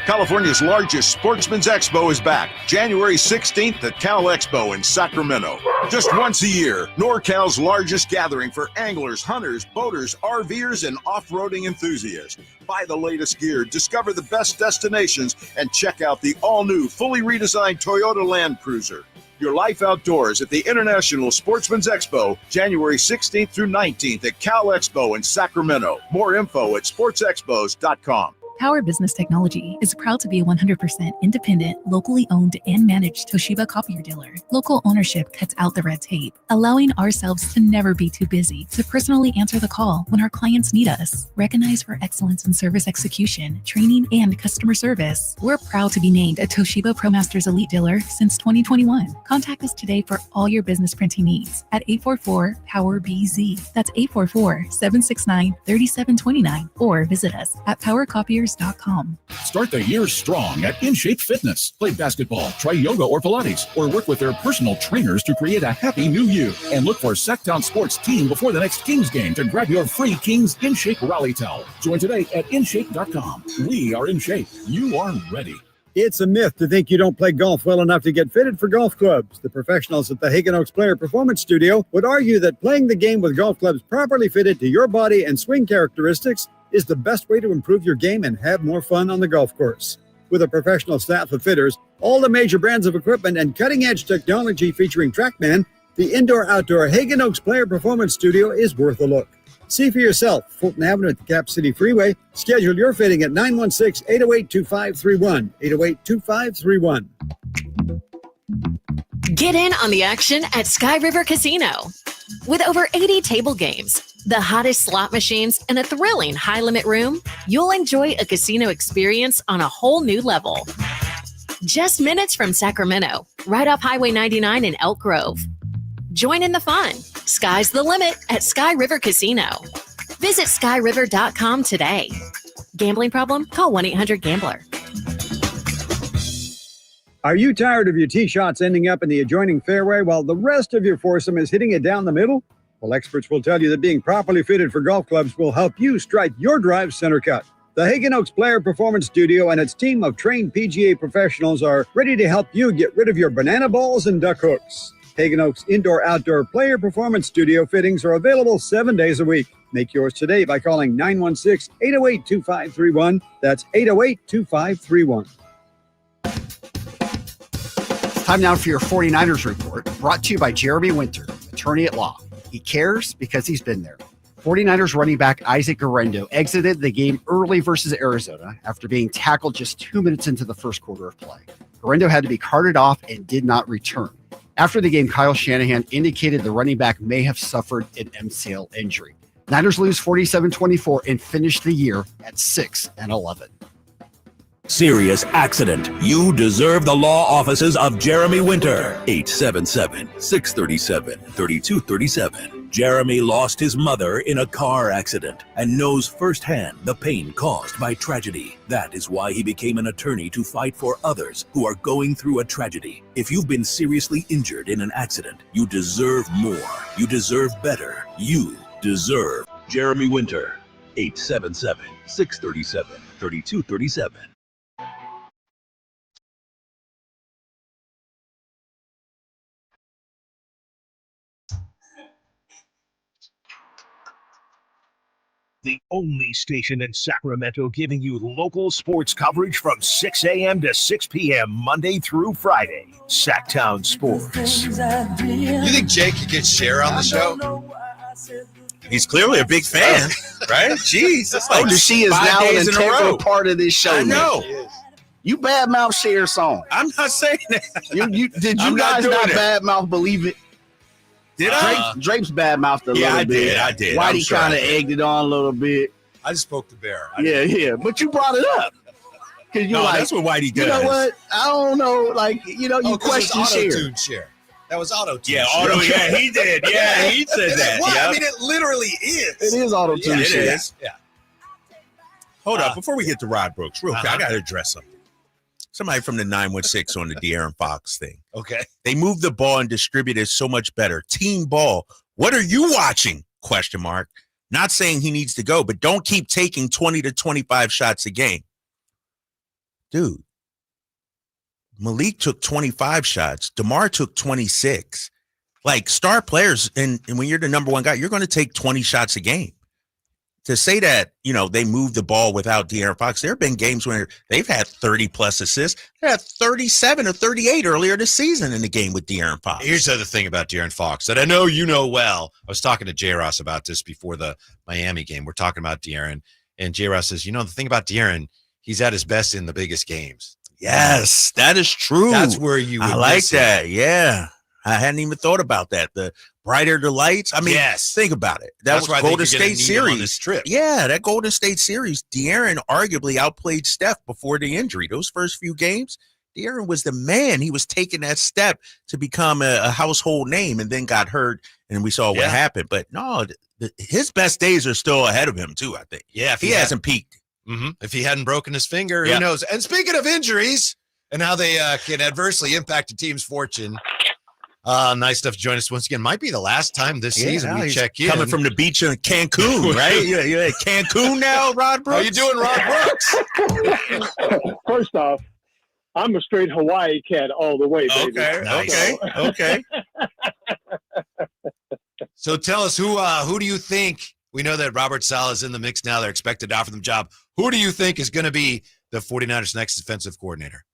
California's largest sportsman's expo is back, January 16th at Cal Expo in Sacramento. Just once a year, NorCal's largest gathering for anglers, hunters, boaters, RVers, and off-roading enthusiasts. Buy the latest gear, discover the best destinations, and check out the all-new, fully redesigned Toyota Land Cruiser. Your life outdoors at the International Sportsman's Expo, January 16th through 19th at Cal Expo in Sacramento. More info at sportsexpos.com. Power Business Technology is proud to be a 100% independent, locally owned and managed Toshiba copier dealer. Local ownership cuts out the red tape, allowing ourselves to never be too busy to personally answer the call when our clients need us. Recognized for excellence in service execution, training, and customer service, we're proud to be named a Toshiba ProMasters Elite dealer since 2021. Contact us today for all your business printing needs at 844-POWER-BZ. That's 844-769-3729, or visit us at PowerCopiers.com. Start the year strong at InShape Fitness. Play basketball, try yoga or Pilates, or work with their personal trainers to create a happy new you. And look for Sacktown Sports Team before the next Kings game to grab your free Kings InShape Rally Towel. Join today at InShape.com. We are in shape. You are ready. It's a myth to think you don't play golf well enough to get fitted for golf clubs. The professionals at the Hagen Oaks Player Performance Studio would argue that playing the game with golf clubs properly fitted to your body and swing characteristics is the best way to improve your game and have more fun on the golf course. With a professional staff of fitters, all the major brands of equipment, and cutting-edge technology featuring TrackMan, the indoor-outdoor Hagen Oaks Player Performance Studio is worth a look. See for yourself, Fulton Avenue at the Cap City Freeway. Schedule your fitting at 916-808-2531, 808-2531. Get in on the action at Sky River Casino. With over 80 table games, the hottest slot machines, and a thrilling high-limit room, you'll enjoy a casino experience on a whole new level. Just minutes from Sacramento, right off Highway 99 in Elk Grove. Join in the fun. Sky's the limit at Sky River Casino. Visit skyriver.com today. Gambling problem? Call 1-800-GAMBLER. Are you tired of your tee shots ending up in the adjoining fairway while the rest of your foursome is hitting it down the middle? Well, experts will tell you that being properly fitted for golf clubs will help you strike your drive center cut. The Hagen Oaks Player Performance Studio and its team of trained PGA professionals are ready to help you get rid of your banana balls and duck hooks. Hagen Oaks Indoor-Outdoor Player Performance Studio fittings are available 7 days a week. Make yours today by calling 916-808-2531. That's 808-2531. Time now for your 49ers report, brought to you by Jeremy Winter, attorney at law. He cares because he's been there. 49ers running back Isaac Guerrero exited the game early versus Arizona after being tackled just 2 minutes into the first quarter of play. Guerrero had to be carted off and did not return. After the game, Kyle Shanahan indicated the running back may have suffered an MCL injury. Niners lose 47-24 and finish the year at 6-11. Serious accident. You deserve the law offices of Jeremy Winter. 877-637-3237. Jeremy lost his mother in a car accident and knows firsthand the pain caused by tragedy. That is why he became an attorney to fight for others who are going through a tragedy. If you've been seriously injured in an accident, you deserve more. You deserve better. You deserve Jeremy Winter. 877-637-3237. The only station in Sacramento giving you local sports coverage from 6 a.m. to 6 p.m. Monday through Friday. Sacktown Sports. You think Jake could get Cher on the show? He's clearly a big fan, right? Jeez, that's like she is 5 now an days in a row. integral part of this show. I know. Man. You badmouth Cher song. I'm not saying that. Did you I'm guys not not doing it. badmouth Believe It? Did I? Drape's badmouthed a little bit. I did. Whitey kind of egged it on a little bit. I just spoke to Bear. Yeah. But you brought it up. Cause you that's what Whitey does. You know what? I don't know. You question auto-tune Cher. That was auto-tune. Yeah, yeah, he did. Yeah, he said that. What? Yep. I mean, it literally is. It is auto-tune. Yeah, it Cher. is. Yeah. Hold up. Before we get to Rod Brooks, real quick, I got to address something. Somebody from the 916 on the De'Aaron Fox thing. Okay. They moved the ball and distributed so much better. Team ball. What are you watching? ? Not saying he needs to go, but don't keep taking 20 to 25 shots a game. dude, Malik took 25 shots. DeMar took 26. Like star players, and when you're the number one guy, you're going to take 20 shots a game. To say that, they moved the ball without De'Aaron Fox, there have been games where they've had 30-plus assists. They had 37 or 38 earlier this season in the game with De'Aaron Fox. Here's the other thing about De'Aaron Fox that I know you know well. I was talking to J. Ross about this before the Miami game. We're talking about De'Aaron, and J. Ross says, the thing about De'Aaron, he's at his best in the biggest games. Yes, that is true. That's where you would I like that, yeah. I hadn't even thought about that. The brighter the lights. I mean, think about it. That was Golden State series. On this trip. Yeah, that Golden State series. De'Aaron arguably outplayed Steph before the injury. Those first few games, De'Aaron was the man. He was taking that step to become a household name, and then got hurt, and we saw what happened. But no, his best days are still ahead of him too, I think. Yeah, if he hasn't peaked. Mm-hmm. If he hadn't broken his finger, who knows? And speaking of injuries and how they can adversely impact a team's fortune. Nice stuff to join us once again. Might be the last time this season we check in. Coming from the beach in Cancun, right? You're at Cancun now, Rod Brooks? How you doing, Rod Brooks? First off, I'm a straight Hawaii cat all the way, baby. Okay. So tell us, who do you think, we know that Robert Saleh is in the mix now. They're expected to offer them a job. Who do you think is going to be the 49ers' next defensive coordinator?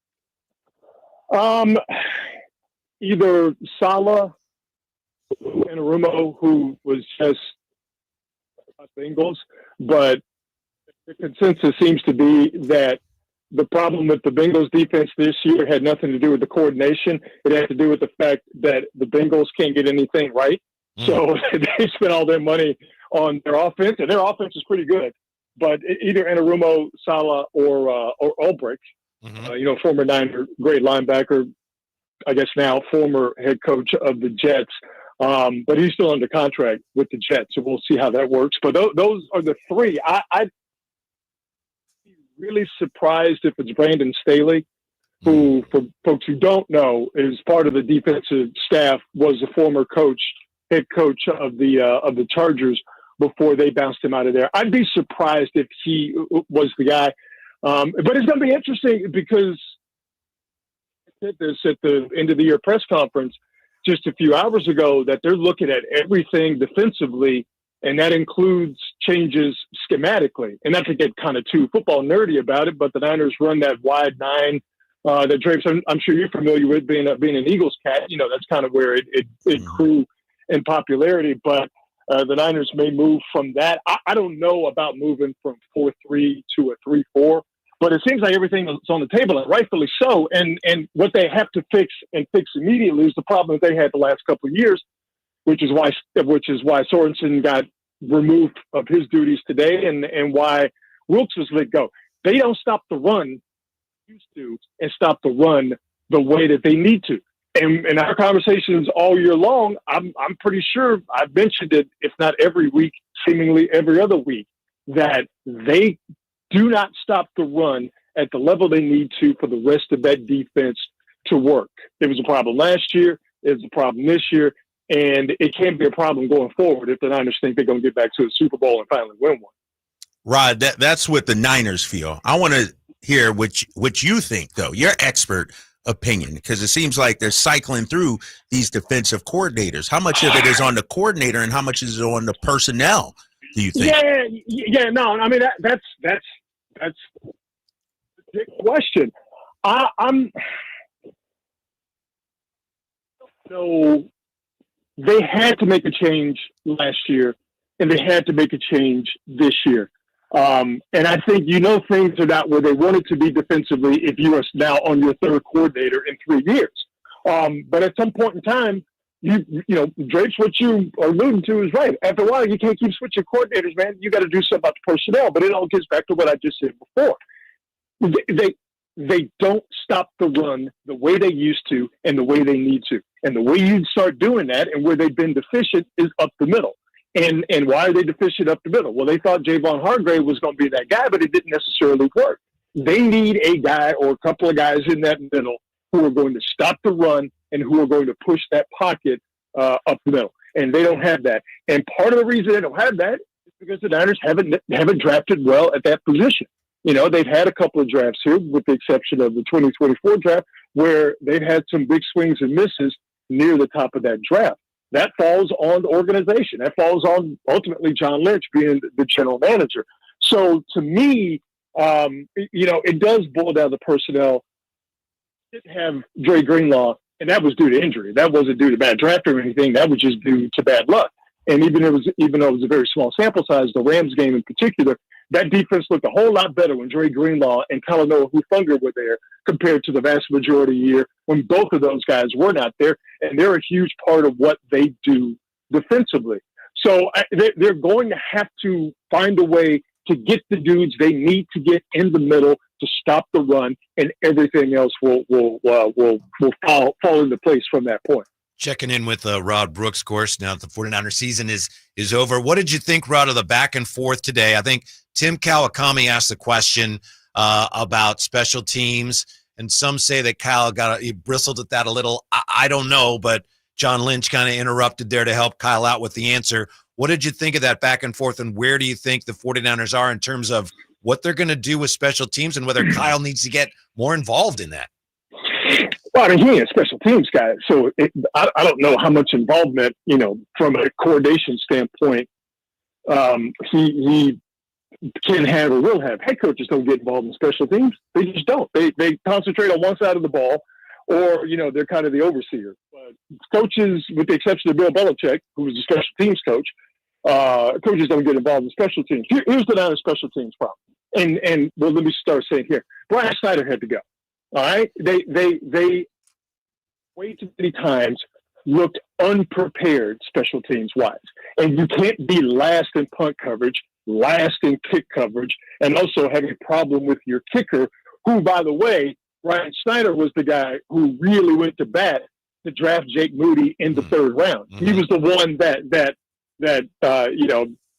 Either Saleh and Arumo, who was just Bengals, but the consensus seems to be that the problem with the Bengals defense this year had nothing to do with the coordination. It had to do with the fact that the Bengals can't get anything right. So they spent all their money on their offense, and their offense is pretty good. But either Anarumo, Saleh, or Ulbrich, former Niner, great linebacker, I guess now former head coach of the Jets, but he's still under contract with the Jets, so we'll see how that works. But those are the three. I'd be really surprised if it's Brandon Staley, who, for folks who don't know, is part of the defensive staff, was the former head coach of the Chargers before they bounced him out of there. I'd be surprised if he was the guy. But it's going to be interesting because this at the end of the year press conference just a few hours ago that they're looking at everything defensively, and that includes changes schematically. And not to get kind of too football nerdy about it, but the Niners run that wide nine that drapes. I'm sure you're familiar with being an Eagles cat. That's kind of where it grew in popularity. But the Niners may move from that. I don't know about moving from 4-3 to a 3-4. But it seems like everything is on the table, and rightfully so. And what they have to fix immediately is the problem that they had the last couple of years, which is why Sorensen got removed of his duties today, and why Wilkes was let go. They don't stop the run used to, and stop the run the way that they need to. And in our conversations all year long, I'm pretty sure I've mentioned it, if not every week, seemingly every other week, that they do not stop the run at the level they need to for the rest of that defense to work. It was a problem last year. It's a problem this year. And it can't be a problem going forward if the Niners think they're going to get back to a Super Bowl and finally win one. Rod, that's what the Niners feel. I want to hear what you think, though, your expert opinion, because it seems like they're cycling through these defensive coordinators. How much of it is on the coordinator and how much is on the personnel, do you think? No, I mean, that's a big question. So they had to make a change last year, and they had to make a change this year. And I think things are not where they wanted to be defensively if you are now on your third coordinator in 3 years. But at some point in time, Drapes, what you are alluding to is right. After a while, you can't keep switching coordinators, man. You got to do something about the personnel. But it all gets back to what I just said before. They don't stop the run the way they used to and the way they need to. And the way you start doing that and where they've been deficient is up the middle. And why are they deficient up the middle? Well, they thought Javon Hargrave was going to be that guy, but it didn't necessarily work. They need a guy or a couple of guys in that middle who are going to stop the run and who are going to push that pocket up the middle. And they don't have that. And part of the reason they don't have that is because the Niners haven't drafted well at that position. They've had a couple of drafts here, with the exception of the 2024 draft, where they've had some big swings and misses near the top of that draft. That falls on the organization. That falls on, ultimately, John Lynch being the general manager. So to me, it does boil down to personnel. Didn't have Dre Greenlaw, and that was due to injury. That wasn't due to bad drafting or anything. That was just due to bad luck. And even though it was a very small sample size, the Rams game in particular, that defense looked a whole lot better when Dre Greenlaw and Kalanoa Hufanga were there compared to the vast majority of the year when both of those guys were not there. And they're a huge part of what they do defensively. So they're going to have to find a way to get the dudes they need to get in the middle to stop the run, and everything else will fall into place from that point. Checking in with Rod Brooks, of course, now that the 49er season is over. What did you think, Rod, of the back and forth today? I think Tim Kawakami asked the question about special teams, and some say that Kyle he bristled at that a little. I don't know, but John Lynch kind of interrupted there to help Kyle out with the answer. What did you think of that back and forth, and where do you think the 49ers are in terms of what they're going to do with special teams and whether Kyle needs to get more involved in that? Well, I mean, he ain't a special teams guy, so I don't know how much involvement, from a coordination standpoint, he can have or will have. Head coaches don't get involved in special teams. They just don't. They concentrate on one side of the ball, or, they're kind of the overseer. But coaches, with the exception of Bill Belichick, who was a special teams coach, coaches don't get involved in special teams. Here's the Niners special teams problem. And well, let me start saying here. Brian Snyder had to go. All right? They way too many times looked unprepared special teams wise. And you can't be last in punt coverage, last in kick coverage, and also have a problem with your kicker, who, by the way, Brian Snyder was the guy who really went to bat to draft Jake Moody in the third round. He was the one that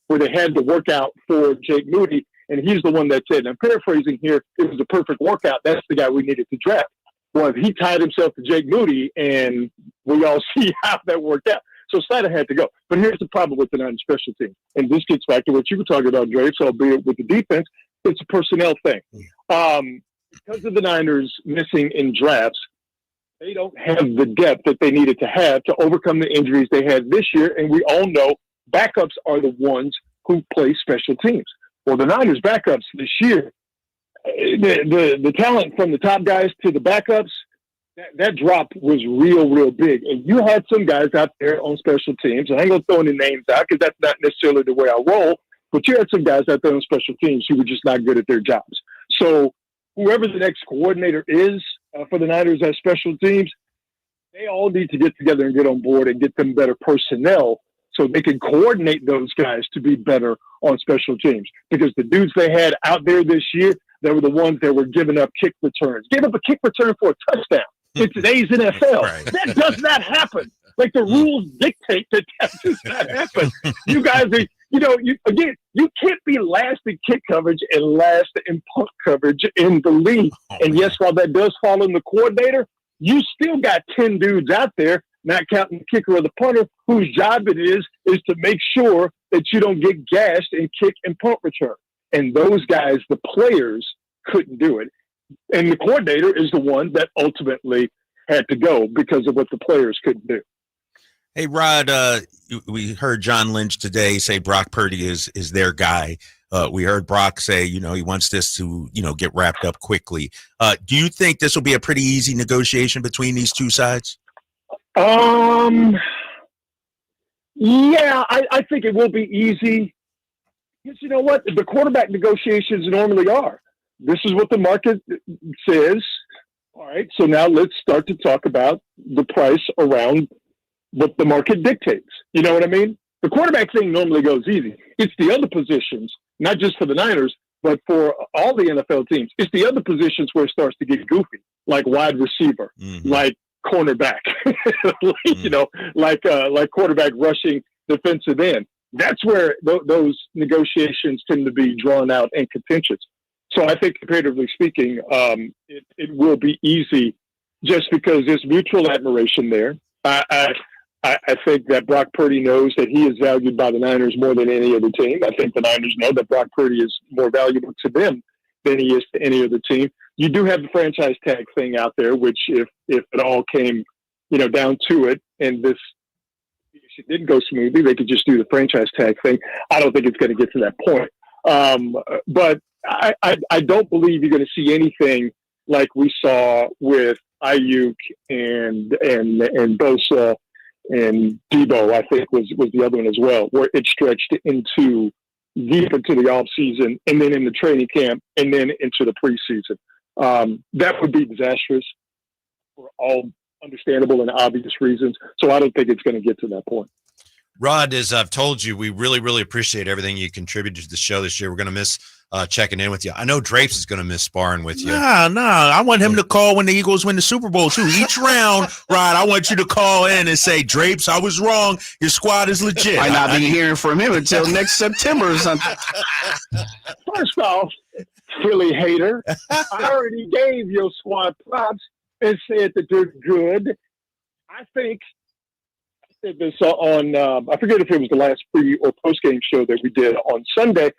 where they had to work out for Jake Moody, and he's the one that said, and I'm paraphrasing here, it was a perfect workout. That's the guy we needed to draft. Well, he tied himself to Jake Moody, and we all see how that worked out. So Snyder had to go. But here's the problem with the Niners special team, and this gets back to what you were talking about, Dre, so albeit with the defense, it's a personnel thing. Because of the Niners missing in drafts, they don't have the depth that they needed to have to overcome the injuries they had this year. And we all know backups are the ones who play special teams. Well, the Niners backups this year, the talent from the top guys to the backups, that drop was real big. And you had some guys out there on special teams, and I ain't going to throw any names out because that's not necessarily the way I roll, but you had some guys out there on special teams who were just not good at their jobs. So whoever the next coordinator is for the Niners as special teams, they all need to get together and get on board and get them better personnel so they can coordinate those guys to be better on special teams. Because the dudes they had out there this year, they were the ones that were giving up kick returns. Gave up a kick return for a touchdown in today's NFL. Right. That does not happen. Like the rules dictate that does not happen. You guys are, you can't be last in kick coverage and last in punt coverage in the league. And yes, while that does fall on the coordinator, you still got 10 dudes out there, not counting the kicker or the punter, whose job it is to make sure that you don't get gashed in kick and punt return. And those guys, the players, couldn't do it. And the coordinator is the one that ultimately had to go because of what the players couldn't do. Hey, Rod, we heard John Lynch today say Brock Purdy is their guy. We heard Brock say, he wants this to, get wrapped up quickly. Do you think this will be a pretty easy negotiation between these two sides? Yeah, I think it will be easy. Because you know what? The quarterback negotiations normally are. This is what the market says. All right, so now let's start to talk about the price around what the market dictates. You know what I mean? The quarterback thing normally goes easy. It's the other positions, not just for the Niners, but for all the NFL teams. It's the other positions where it starts to get goofy, like wide receiver, like cornerback, like quarterback rushing defensive end. That's where those negotiations tend to be drawn out and contentious. So I think, comparatively speaking, it will be easy just because there's mutual admiration there. I think that Brock Purdy knows that he is valued by the Niners more than any other team. I think the Niners know that Brock Purdy is more valuable to them than he is to any other team. You do have the franchise tag thing out there, which if it all came, down to it, and this it didn't go smoothly, they could just do the franchise tag thing. I don't think it's going to get to that point. But I don't believe you're going to see anything like we saw with Ayuk and Bosa and Debo, I think was the other one as well, where it stretched into deep into the off season and then in the training camp and then into the preseason. That would be disastrous for all understandable and obvious reasons. So I don't think it's going to get to that point. Rod, as I've told you, we really, really appreciate everything you contributed to the show this year. We're going to miss checking in with you. I know Drapes is going to miss sparring with you. No. I want him to call when the Eagles win the Super Bowl, too. Each round, Rod, I want you to call in and say, Drapes, I was wrong. Your squad is legit. Might not be hearing from him until next September or something. First off, Philly hater, I already gave your squad props and said that they're good. I think I said this on, I forget if it was the last pre or post game show that we did on Sunday.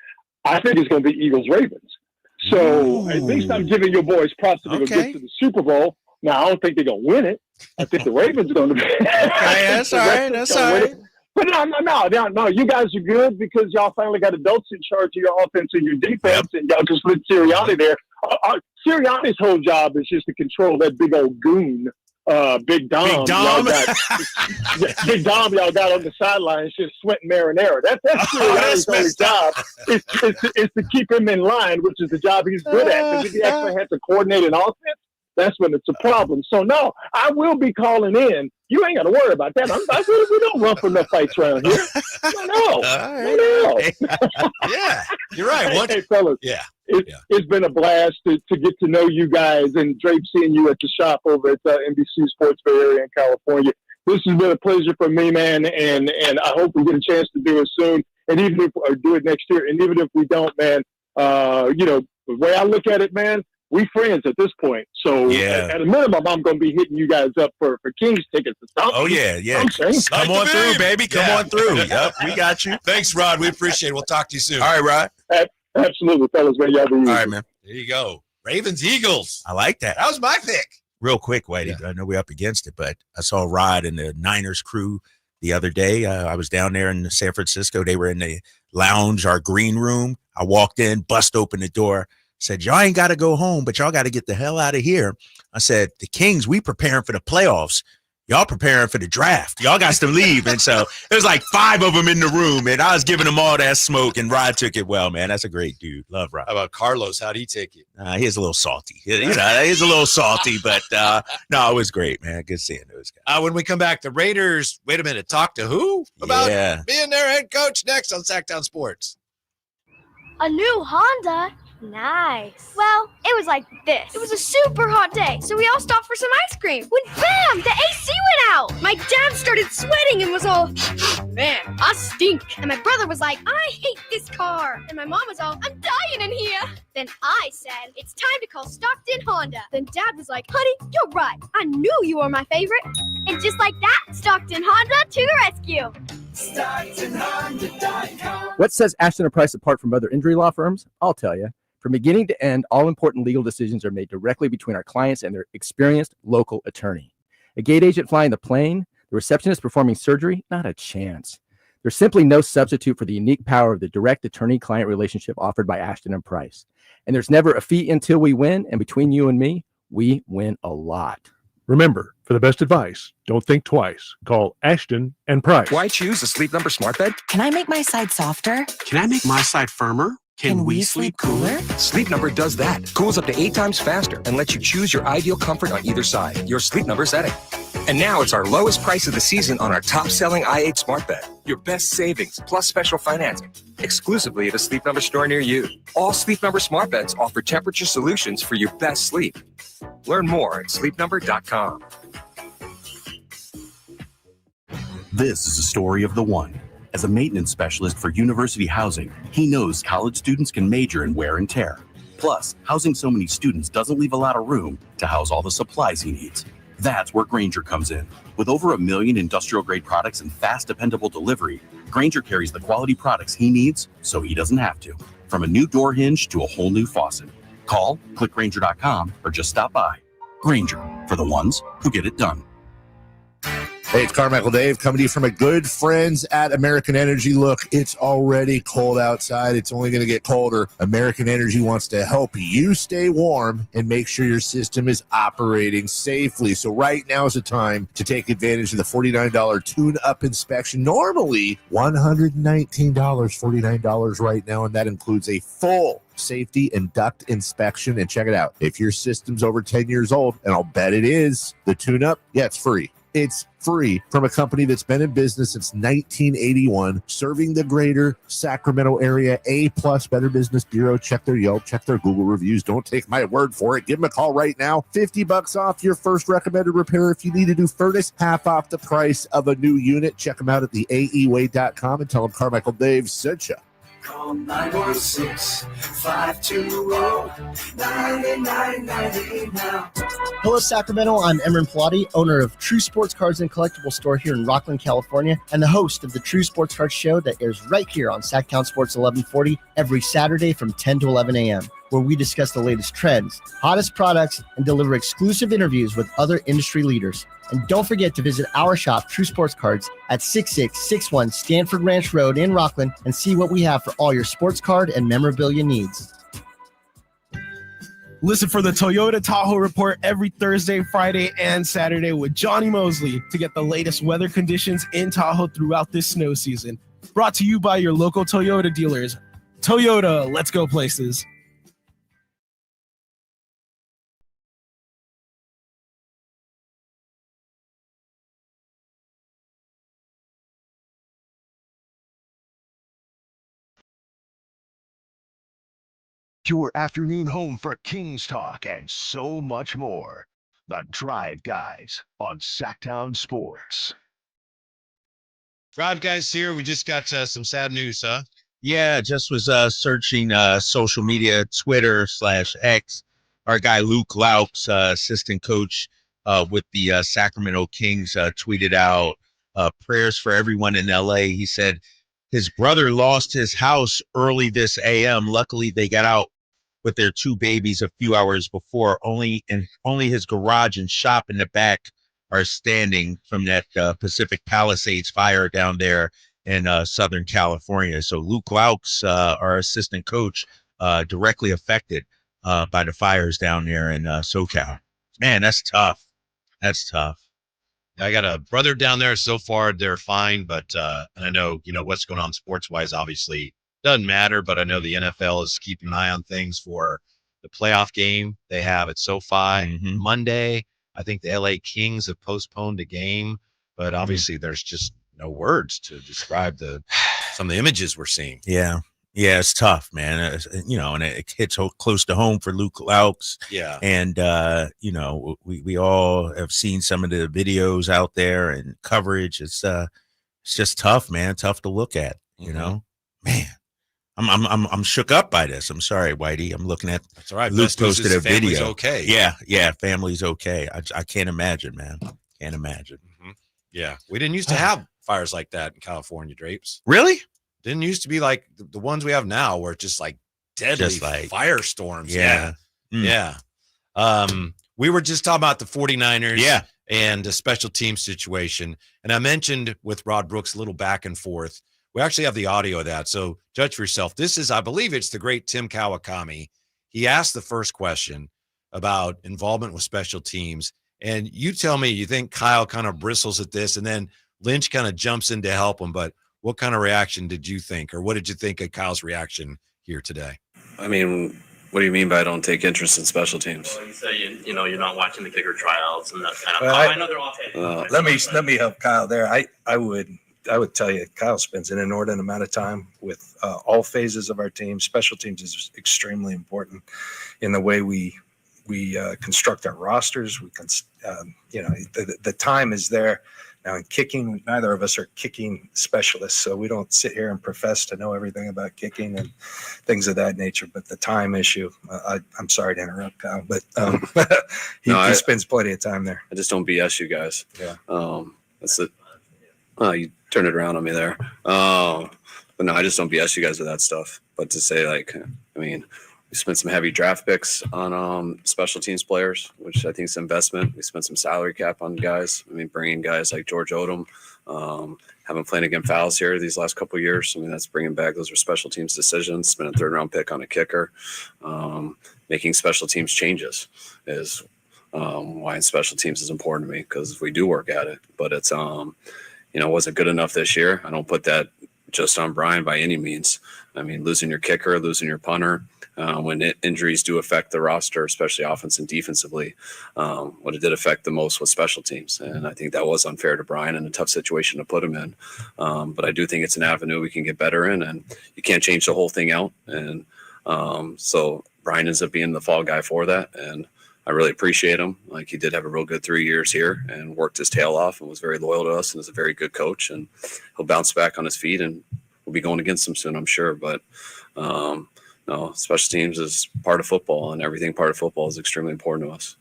I think it's going to be Eagles-Ravens. So at least I'm giving your boys props to go get to the Super Bowl. Now, I don't think they're going to win it. I think the Ravens are going to be. Okay, that's all right. That's all right. But no. You guys are good because y'all finally got adults in charge of your offense and your defense, and y'all just let Sirianni there. Sirianni's whole job is just to control that big old goon, Big Dom. Big Dom? Big Dom y'all got on the sidelines just sweating marinara. That's Sirianni's only job is to keep him in line, which is the job he's good at. Because if he actually has to coordinate an offense, that's when it's a problem. So, no, I will be calling in. You ain't got to worry about that. We don't run from no fights around here. No. Yeah, you're right. Hey, fellas. Yeah. It's been a blast to get to know you guys, and Drake seeing you at the shop over at NBC Sports Bay Area in California. This has been a pleasure for me, man, and I hope we get a chance to do it soon, and even if or do it next year. And even if we don't, man, the way I look at it, man, we friends at this point. So at a minimum, I'm going to be hitting you guys up for Kings tickets. Oh, yeah. Come on through, baby. Come on through. Yep, we got you. Thanks, Rod. We appreciate it. We'll talk to you soon. All right, Rod. Absolutely, fellas. Man, y'all be easy. All right, man. There you go. Ravens, Eagles. I like that. That was my pick. Real quick, Whitey. Yeah. I know we're up against it, but I saw Rod and the Niners crew the other day. I was down there in San Francisco. They were in the lounge, our green room. I walked in, bust open the door. Said, y'all ain't got to go home, but y'all got to get the hell out of here. I said, the Kings, we preparing for the playoffs. Y'all preparing for the draft. Y'all got to leave. And so there's like 5 of them in the room, and I was giving them all that smoke, and Rod took it well, man. That's a great dude. Love Rod. How about Carlos? How'd he take it? He's a little salty. He's a little salty, but no, it was great, man. Good seeing those guys. When we come back, the Raiders, wait a minute, talk to who about being their head coach next on Sacktown Sports. A new Honda? Nice. Well, it was like this. It was a super hot day, so we all stopped for some ice cream. When bam, the AC went out. My dad started sweating and was all, man, I stink. And my brother was like, I hate this car. And my mom was all, I'm dying in here. Then I said, it's time to call Stockton Honda. Then Dad was like, honey, you're right. I knew you were my favorite. And just like that, Stockton Honda to the rescue. StocktonHonda.com. What sets Ashton & Price apart from other injury law firms? I'll tell you. From beginning to end, all important legal decisions are made directly between our clients and their experienced local attorney. A gate agent flying the plane, the receptionist performing surgery, not a chance. There's simply no substitute for the unique power of the direct attorney-client relationship offered by Ashton & Price. And there's never a fee until we win, and between you and me, we win a lot. Remember, for the best advice, don't think twice. Call Ashton & Price. Why choose a Sleep Number smart bed? Can I make my side softer? Can I make my side firmer? Can we sleep cooler? Sleep Number does that. Cools up to 8 times faster and lets you choose your ideal comfort on either side, your Sleep Number setting. And now it's our lowest price of the season on our top-selling i8 smart bed. Your best savings plus special financing. Exclusively at a Sleep Number store near you. All Sleep Number smart beds offer temperature solutions for your best sleep. Learn more at sleepnumber.com. This is a story of the one. As a maintenance specialist for university housing, he knows college students can major in wear and tear. Plus, housing so many students doesn't leave a lot of room to house all the supplies he needs. That's where Grainger comes in. With over 1 million industrial-grade products and fast, dependable delivery, Grainger carries the quality products he needs so he doesn't have to. From a new door hinge to a whole new faucet, Call, click Grainger.com, or just stop by. Grainger, for the ones who get it done. Hey, it's Carmichael Dave coming to you from my good friends at American Energy. Look, it's already cold outside. It's only going to get colder. American Energy wants to help you stay warm and make sure your system is operating safely. So right now is the time to take advantage of the $49 tune-up inspection. Normally, $119, $49 right now, and that includes a full safety and duct inspection. And check it out. If your system's over 10 years old, and I'll bet it is, the tune-up, yeah, it's free. It's free from a company that's been in business since 1981, serving the greater Sacramento area. A+ Better Business Bureau. Check their Yelp, check their Google reviews. Don't take my word for it. Give them a call right now. $50 off your first recommended repair. If you need a new furnace, half off the price of a new unit. Check them out at theaeway.com and tell them Carmichael Dave sent you. Call 916-520-9990 now. Hello, Sacramento. I'm Emran Pilati, owner of True Sports Cards and Collectible Store here in Rockland, California, and the host of the True Sports Cards Show that airs right here on Sacktown Sports 1140 every Saturday from 10 to 11 a.m., where we discuss the latest trends, hottest products, and deliver exclusive interviews with other industry leaders. And don't forget to visit our shop, True Sports Cards, at 6661 Stanford Ranch Road in Rockland and see what we have for all your sports card and memorabilia needs. Listen for the Toyota Tahoe Report every Thursday, Friday, and Saturday with Johnny Mosley to get the latest weather conditions in Tahoe throughout this snow season. Brought to you by your local Toyota dealers. Toyota, let's go places. Your afternoon home for Kings talk and so much more. The Drive Guys on Sacktown Sports. Drive Guys here. We just got some sad news, huh? Yeah, just was searching social media, Twitter/X. Our guy Luke Laux, assistant coach with the Sacramento Kings, tweeted out prayers for everyone in LA. He said his brother lost his house early this AM. Luckily, they got out with their two babies a few hours before. Only his garage and shop in the back are standing from that Pacific Palisades fire down there in Southern California. So Luke Laux, our assistant coach, directly affected by the fires down there in SoCal. Man, that's tough. That's tough. I got a brother down there. So far, they're fine, but and I know what's going on sports-wise. Obviously, doesn't matter. But I know the NFL is keeping an eye on things for the playoff game they have at SoFi Monday. I think the LA Kings have postponed a game, but obviously there's just no words to describe some of the images we're seeing. Yeah, it's tough, man. And it hits close to home for Luke Laux. Yeah, and we all have seen some of the videos out there and coverage. It's just tough, man. Tough to look at. Man. I'm shook up by this. I'm sorry, Whitey. I'm looking at. That's all right. Luke posted a family's video. Okay. Yeah. Family's okay. I can't imagine, man. Can't imagine. Yeah, we didn't used to have fires like that in California, Drapes. Really? Didn't used to be like the ones we have now, where it's just like deadly firestorms. Yeah. Yeah. We were just talking about the 49ers. Yeah. And the special team situation. And I mentioned with Rod Brooks a little back and forth. We actually have the audio of that. So judge for yourself. This is, I believe it's the great Tim Kawakami. He asked the first question about involvement with special teams. And you tell me, you think Kyle kind of bristles at this, and then Lynch kind of jumps in to help him. But what kind of reaction did you think, or what did you think of Kyle's reaction here today? I mean, what do you mean by I don't take interest in special teams? Well, you say you're not watching the kicker tryouts and that kind of. Well, I know they're off. Let me help Kyle there. I would tell you, Kyle spends an inordinate amount of time with all phases of our team. Special teams is extremely important in the way we construct our rosters. The time is there. Now in kicking, neither of us are kicking specialists, so we don't sit here and profess to know everything about kicking and things of that nature. But the time issue, I'm sorry to interrupt, Kyle, but he spends plenty of time there. I just don't BS you guys. Yeah. That's it. You turned it around on me there. But no, I just don't BS you guys with that stuff. But to say, We spent some heavy draft picks on special teams players, which I think is investment. We spent some salary cap on guys. I mean, bringing guys like George Odom, having Flanagan fouls here these last couple of years. I mean, that's bringing back. Those are special teams decisions. Spent a 3rd-round pick on a kicker. Making special teams changes is why special teams is important to me, because we do work at it. But it's, wasn't good enough this year. I don't put that just on Brian by any means. I mean, losing your kicker, losing your punter, when injuries do affect the roster, especially offense and defensively, what it did affect the most was special teams. And I think that was unfair to Brian and a tough situation to put him in. But I do think it's an avenue we can get better in, and you can't change the whole thing out. And so Brian ends up being the fall guy for that. And I really appreciate him. Like, he did have a real good 3 years here and worked his tail off and was very loyal to us and is a very good coach. And he'll bounce back on his feet, and we'll be going against him soon, I'm sure. But no, special teams is part of football, and everything part of football is extremely important to us.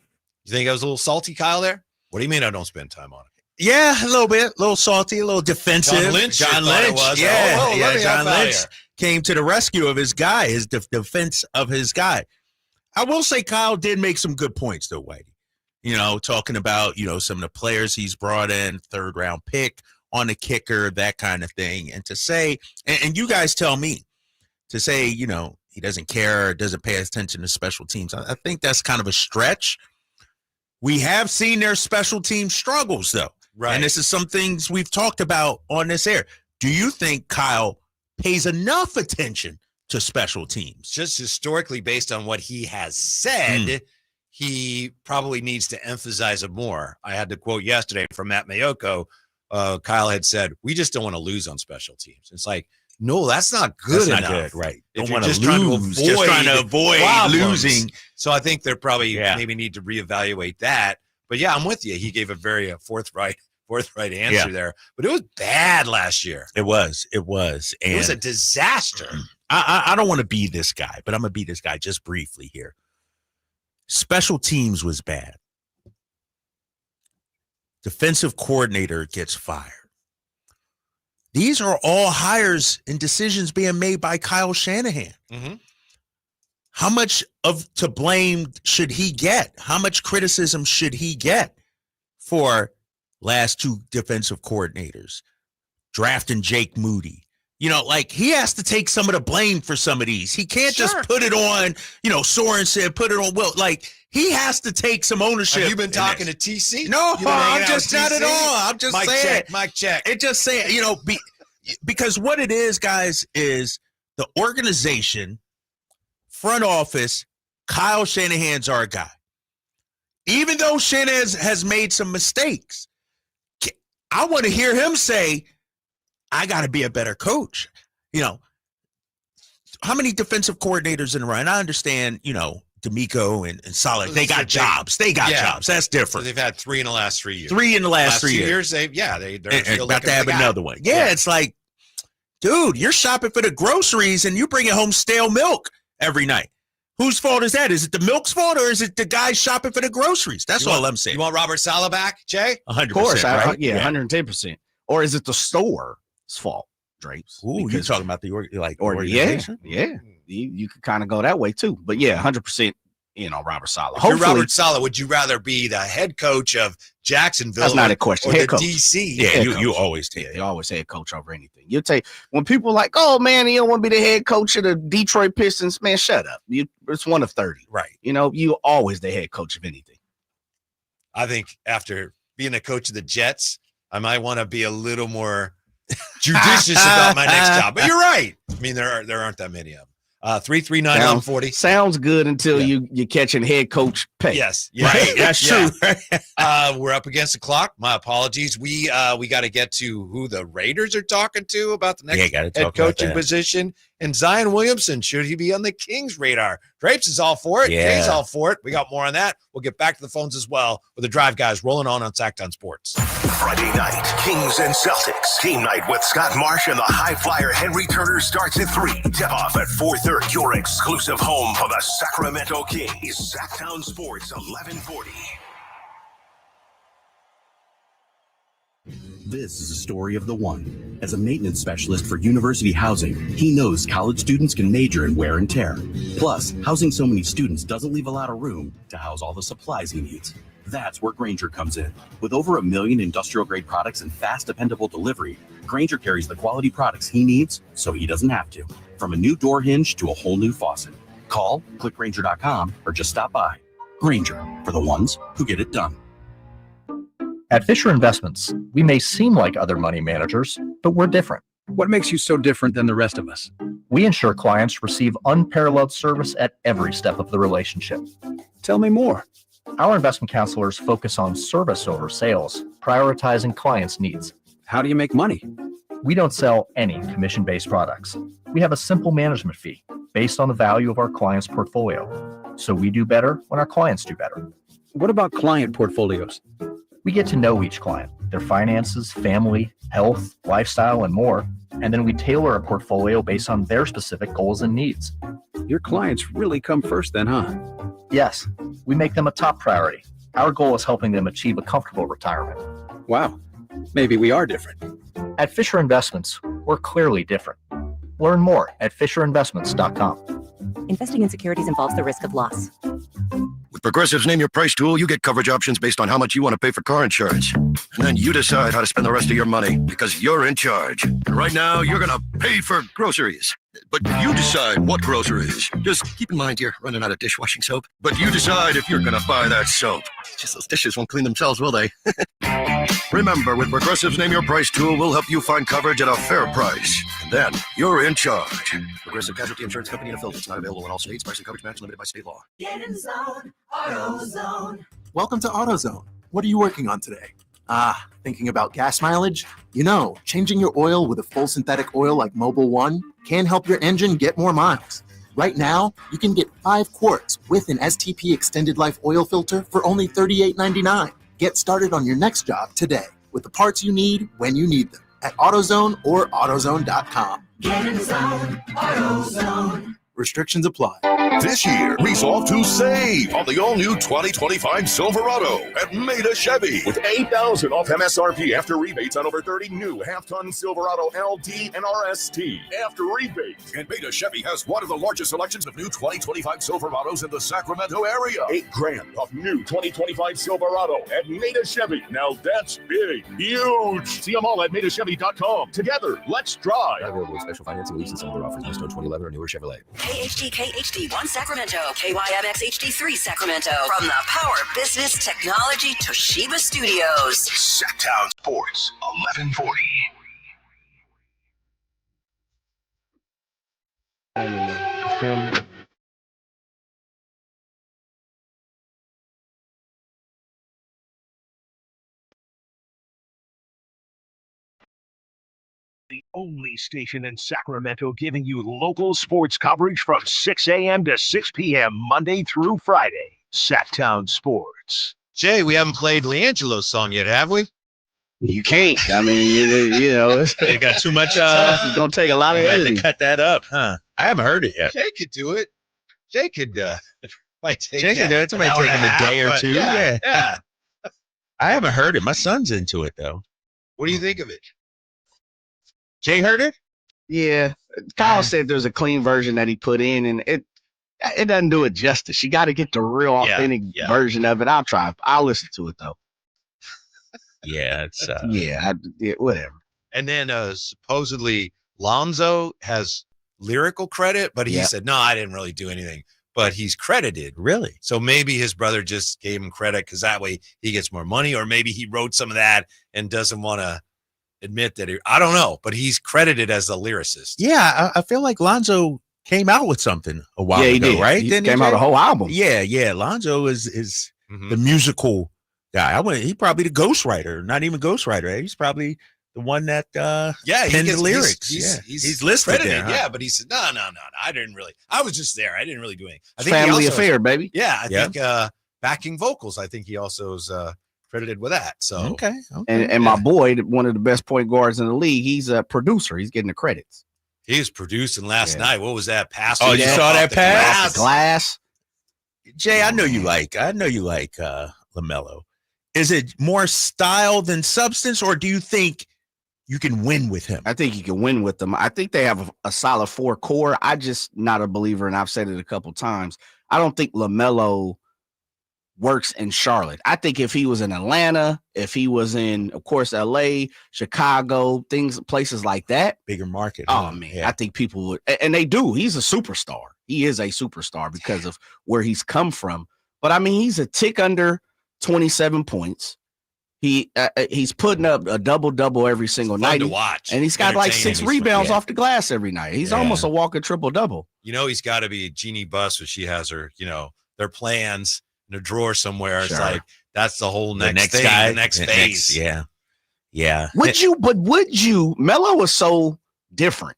You think I was a little salty, Kyle, there? What do you mean I don't spend time on it? Yeah, a little bit, a little salty, a little defensive. John Lynch. John Lynch came to the rescue of his guy, his defense of his guy. I will say Kyle did make some good points, though, Whitey. Talking about, some of the players he's brought in, 3rd-round pick on the kicker, that kind of thing. And to say, and you guys tell me, to say, he doesn't care or doesn't pay attention to special teams, I think that's kind of a stretch. We have seen their special team struggles, though. Right. And this is some things we've talked about on this air. Do you think Kyle pays enough attention to special teams? Just historically, based on what he has said, he probably needs to emphasize it more. I had the quote yesterday from Matt Mayoko. Kyle had said, we just don't want to lose on special teams. It's like, no, that's not good enough. Not good, right? If Don't you're want just to lose, trying to avoid problems. losing. So I think they're probably maybe need to reevaluate that. But yeah, I'm with you. He gave a very forthright answer there. But it was bad last year. It was. And it was a disaster. I don't want to be this guy, but I'm going to be this guy just briefly here. Special teams was bad. Defensive coordinator gets fired. These are all hires and decisions being made by Kyle Shanahan. Mm-hmm. How much to blame should he get? How much criticism should he get for last 2 defensive coordinators? Drafting Jake Moody. He has to take some of the blame for some of these. He can't just put it on, Sorensen, put it on Will. He has to take some ownership. Have you been talking to TC? No, I'm just not at all. I'm just saying. Mike check. It just saying, because what it is, guys, is the organization, front office, Kyle Shanahan's our guy. Even though Shanahan has made some mistakes, I want to hear him say, I got to be a better coach. How many defensive coordinators in a row? And I understand, D'Amico and Saleh, they got jobs. They got jobs. That's different. So they've had 3 in the last 3 years. 3 in the last 3 years. They're about to have another one. Yeah, it's like, dude, you're shopping for the groceries and you bringing home stale milk every night. Whose fault is that? Is it the milk's fault or is it the guy shopping for the groceries? That's all I'm saying. You want Robert Saleh back, Jay? 100%. Of course, right? 110%. Or is it the store's fault, Drapes? Ooh, you're talking about the organization? Yeah. You could kind of go that way too. But yeah, 100%, Robert Saleh. If you're Robert Saleh, would you rather be the head coach of Jacksonville? That's not a question. Or Head the coach. DC? Yeah, you always take it. You always head coach over anything. You take when people are like, oh man, you don't want to be the head coach of the Detroit Pistons. Man, shut up. It's one of 30. Right. You always the head coach of anything. I think after being the coach of the Jets, I might want to be a little more judicious about my next job. But you're right. I mean, there aren't that many of them. 339-1140. Sounds good until you're catching head coach pay. Yes. Right. That's true. We're up against the clock. My apologies. We got to get to who the Raiders are talking to about the next head coaching position. And Zion Williamson, should he be on the Kings radar? Drapes is all for it. Yeah. Jay's all for it. We got more on that. We'll get back to the phones as well with the Drive Guys rolling on Sacktown Sports. Friday night, Kings and Celtics. Game night with Scott Marsh and the high flyer Henry Turner starts at 3. Tip off at 4:30. Your exclusive home for the Sacramento Kings. Sacktown Sports 1140. This is a story of the one. As a maintenance specialist for university housing, he knows college students can major in wear and tear. Plus, housing so many students doesn't leave a lot of room to house all the supplies he needs. That's where Grainger comes in. With over 1 million industrial-grade products and fast, dependable delivery, Grainger carries the quality products he needs so he doesn't have to. From a new door hinge to a whole new faucet. Call, click Grainger.com, or just stop by. Grainger, for the ones who get it done. At Fisher Investments, we may seem like other money managers, but we're different. What makes you so different than the rest of us? We ensure clients receive unparalleled service at every step of the relationship. Tell me more. Our investment counselors focus on service over sales, prioritizing clients' needs. How do you make money? We don't sell any commission-based products. We have a simple management fee based on the value of our client's portfolio. So we do better when our clients do better. What about client portfolios? We get to know each client, their finances, family, health, lifestyle, and more, and then we tailor a portfolio based on their specific goals and needs. Your clients really come first then, huh? Yes, we make them a top priority. Our goal is helping them achieve a comfortable retirement. Wow, maybe we are different. At Fisher Investments, we're clearly different. Learn more at FisherInvestments.com. Investing in securities involves the risk of loss. With Progressive's Name Your Price tool, you get coverage options based on how much you want to pay for car insurance. And then you decide how to spend the rest of your money because you're in charge. And right now, you're going to pay for groceries. But you decide what groceries. Just keep in mind you're running out of dishwashing soap. But you decide if you're going to buy that soap. Just those dishes won't clean themselves, will they? Remember, with Progressive's Name Your Price tool, we'll help you find coverage at a fair price. And then you're in charge. Progressive Casualty Insurance Company and affiliates. Not available in all states. Price and coverage match limited by state law. Get in the zone, AutoZone. Welcome to AutoZone. What are you working on today? Thinking about gas mileage? Changing your oil with a full synthetic oil like Mobil 1 can help your engine get more miles. Right now, you can get 5 quarts with an STP extended life oil filter for only $38.99. Get started on your next job today with the parts you need when you need them at AutoZone or AutoZone.com. Get in the zone, AutoZone. Restrictions apply. This year, resolve to save on the all-new 2025 Silverado at Maida Chevy with $8,000 off MSRP after rebates on over 30 new half-ton Silverado LT and RST after rebates. And Maida Chevy has one of the largest selections of new 2025 Silverados in the Sacramento area. $8,000 off new 2025 Silverado at Maida Chevy. Now that's big, huge. See them all at MaidaChevy.com. Together, let's drive. Available with special financing, lease, and some other offers. Used on 2011 or newer Chevrolet. KHD1 Sacramento, KYMX HD3 Sacramento. From the Power Business Technology Toshiba Studios. Sacktown Sports 1140. The only station in Sacramento giving you local sports coverage from 6 a.m. to 6 p.m. Monday through Friday. Sacktown Sports. Jay, we haven't played LiAngelo's song yet, have we? You can't. I mean, you know, They got too much. it's gonna take a lot of I had editing. to cut that up, huh? I haven't heard it yet. Jay could do it. Jay could might take Jay could do it. It might an hour take and him a day or half, two. but Yeah. I haven't heard it. My son's into it though. What do you think of it? Jay heard it? Yeah, Kyle said there's a clean version that he put in, and it doesn't do it justice. You got to get the real authentic version of it. I'll listen to it though. Yeah, it's whatever. And then supposedly Lonzo has lyrical credit, but he said, no, I didn't really do anything. But he's credited. Really? So maybe his brother just gave him credit because that way he gets more money, or maybe he wrote some of that and doesn't want to admit that I don't know, but he's credited as a lyricist. Yeah, I feel like Lonzo came out with something a while he ago, did. right? He Didn't came out a whole album. Yeah. Lonzo is the musical guy. He probably the ghostwriter, not even ghostwriter. He's probably the one that penned the lyrics. He's listed credited, there. Huh? Yeah, but he said, no, I didn't really. I was just there. I didn't really do anything. I Family affair, baby. Yeah, I think backing vocals. I think he also is credited with that. So okay. And my boy, one of the best point guards in the league, he's a producer. He's getting the credits. he was producing last night. What was that pass? Oh, you saw that pass? Glass. Jay, I know you like Lamelo. Is it more style than substance, or do you think you can win with him? I think you can win with them. I think they have a solid 4 core. I just not a believer, and I've said it a couple times. I don't think LaMelo works in Charlotte. I think if he was in Atlanta, if he was in, of course, LA, Chicago, places like that, bigger market. Oh man, I think people would, and they do. He's a superstar. He is a superstar because of where he's come from. But I mean, he's a tick under 27 points. He's putting up a double every single night to watch, and he's got like 6 rebounds off the glass every night. He's almost a walking triple-double. You know, he's got to be Jeannie Buss when she has her, their plans in a drawer somewhere. It's like that's the whole next thing, guy, the next phase. Yeah. Would you? Melo was so different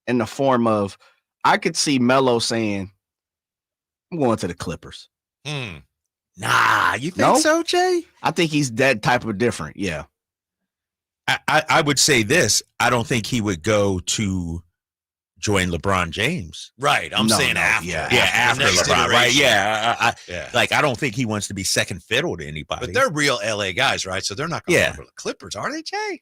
in the form of, I could see Melo saying, "I'm going to the Clippers." Nah, you think so, Jay? I think he's that type of different. Yeah. I would say this. I don't think he would go to join LeBron James. Right. I'm saying after. After LeBron. Right. Yeah. Like, I don't think he wants to be second fiddle to anybody. But they're real LA guys, right? So they're not going to go to the Clippers, are they, Jay?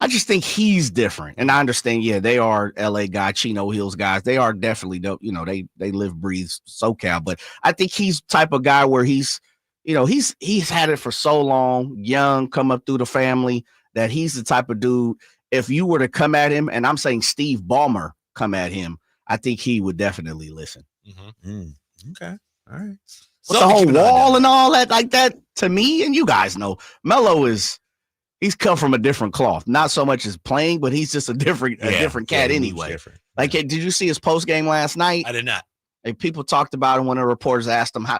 I just think he's different. And I understand, they are LA guys, Chino Hills guys. They are definitely, they live, breathe SoCal. But I think he's the type of guy where he's had it for so long, young, come up through the family, that he's the type of dude, if you were to come at him, and I'm saying Steve Ballmer come at him, I think he would definitely listen. Okay. All right. With the whole wall and all that, like that, to me, and you guys know, Melo he's come from a different cloth. Not so much as playing, but he's just a different cat anyway. Different. Like, did you see his post game last night? I did not. Like, people talked about him when the reporters asked him how,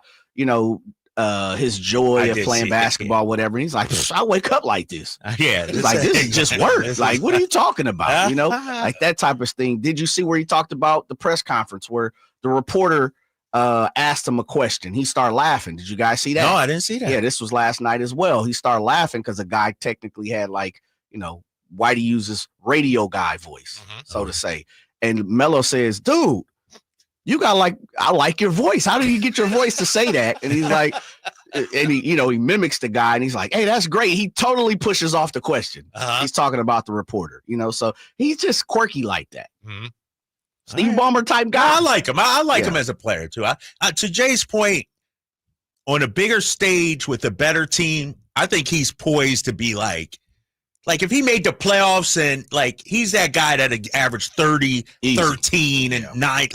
his joy of playing basketball, whatever. And he's like, I wake up like this. He's like, this is just work. Like, what are you talking about? Like that type of thing. Did you see where he talked about the press conference where the reporter asked him a question? He started laughing. Did you guys see that? No, I didn't see that. Yeah, this was last night as well. He started laughing because the guy technically had Whitey uses radio guy voice, so to say. And Melo says, dude, you got I like your voice. How did you get your voice to say that? And he's like, and he mimics the guy and he's like, hey, that's great. He totally pushes off the question. He's talking about the reporter, so he's just quirky like that. Steve Ballmer type guy. I like him. I like him as a player too. To Jay's point, on a bigger stage with a better team, I think he's poised to be like if he made the playoffs and he's that guy that averaged 30, 13 and 9,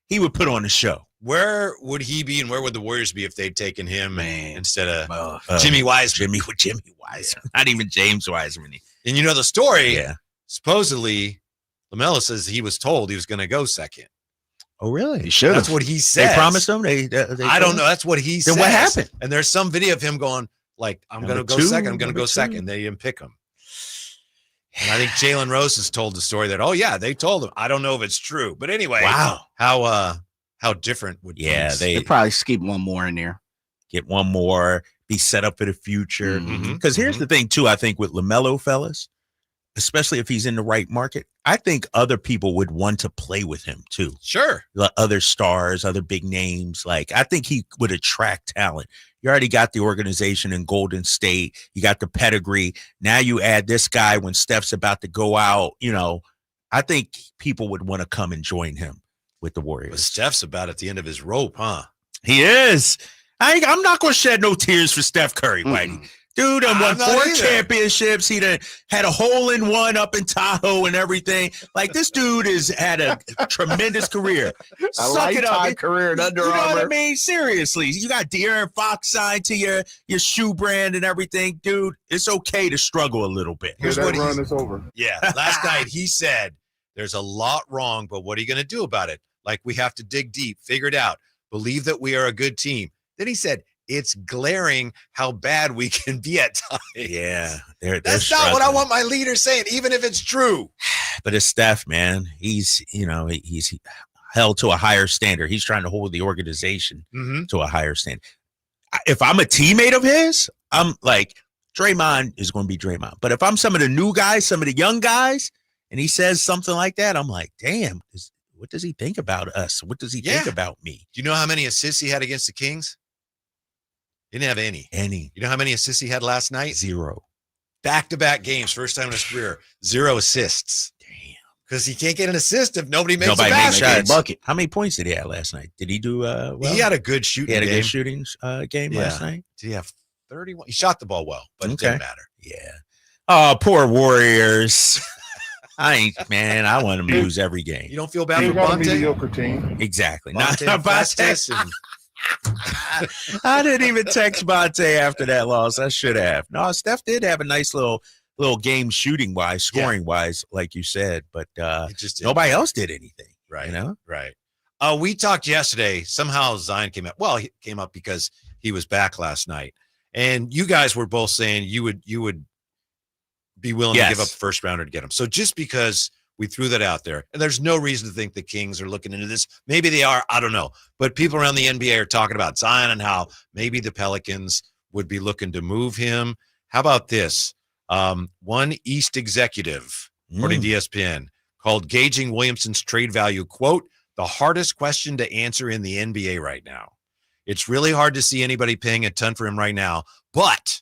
he would put on a show. Where would he be and where would the Warriors be if they'd taken him instead of Jimmy Wiseman? Jimmy Wiseman. Not even James Wiseman. And the story, supposedly, LaMelo says he was told he was going to go second. Oh, really? He should. That's what he said. They promised him? They I don't know. That's what he said. Then what happened? And there's some video of him going, I'm going to go second. I'm going to go second. They didn't pick him. And I think Jalen Rose has told the story that, they told him. I don't know if it's true. But anyway, wow. How different would they probably keep one more in there. Get one more, be set up for the future. Because here's the thing, too, I think with LaMelo, fellas, especially if he's in the right market, I think other people would want to play with him, too. Sure. Other stars, other big names. I think he would attract talent. You already got the organization in Golden State. You got the pedigree. Now you add this guy when Steph's about to go out. I think people would want to come and join him with the Warriors. But Steph's about at the end of his rope, huh? He is. I'm not going to shed no tears for Steph Curry, Whitey. Dude, won 4 championships. He had a hole-in-one up in Tahoe and everything. This dude has had a tremendous career. Suck it up. Career at Under Armour. You know what I mean? Seriously. You got De'Aaron Fox signed to your shoe brand and everything. Dude, it's okay to struggle a little bit. Here's what run is over. Yeah. Last night he said, there's a lot wrong, but what are you going to do about it? We have to dig deep, figure it out, believe that we are a good team. Then he said, it's glaring how bad we can be at times. Yeah. That's not what I want my leader saying, even if it's true. But it's Steph, man. He's held to a higher standard. He's trying to hold the organization to a higher standard. If I'm a teammate of his, I'm like, Draymond is going to be Draymond. But if I'm some of the new guys, some of the young guys, and he says something like that, I'm like, damn, what does he think about us? What does he think about me? Do you know how many assists he had against the Kings? He didn't have any. Any. You know how many assists he had last night? 0. Back-to-back games, first time in his career, 0 assists. Damn. Because he can't get an assist if nobody makes a basket. Bucket. How many points did he have last night? Did he do well? He had a good shooting game. He had a good shooting game last night? Did he have 31? He shot the ball well, but it didn't matter. Yeah. Oh, poor Warriors. I want them to lose every game. You don't feel bad for Bonte? Mediocre team. Exactly. Bonte Not Festus Bonte. I didn't even text Bonte after that loss. I should have. No, Steph did have a nice little game shooting wise, scoring wise, like you said, but nobody else did anything. Right. You know? Right. We talked yesterday. Somehow Zion came up. Well, he came up because he was back last night. And you guys were both saying you would be willing to give up first rounder to get him. So just because we threw that out there, and there's no reason to think the Kings are looking into this. Maybe they are. I don't know. But people around the NBA are talking about Zion and how maybe the Pelicans would be looking to move him. How about this? One East executive, according to ESPN, called gauging Williamson's trade value, quote, the hardest question to answer in the NBA right now. It's really hard to see anybody paying a ton for him right now, but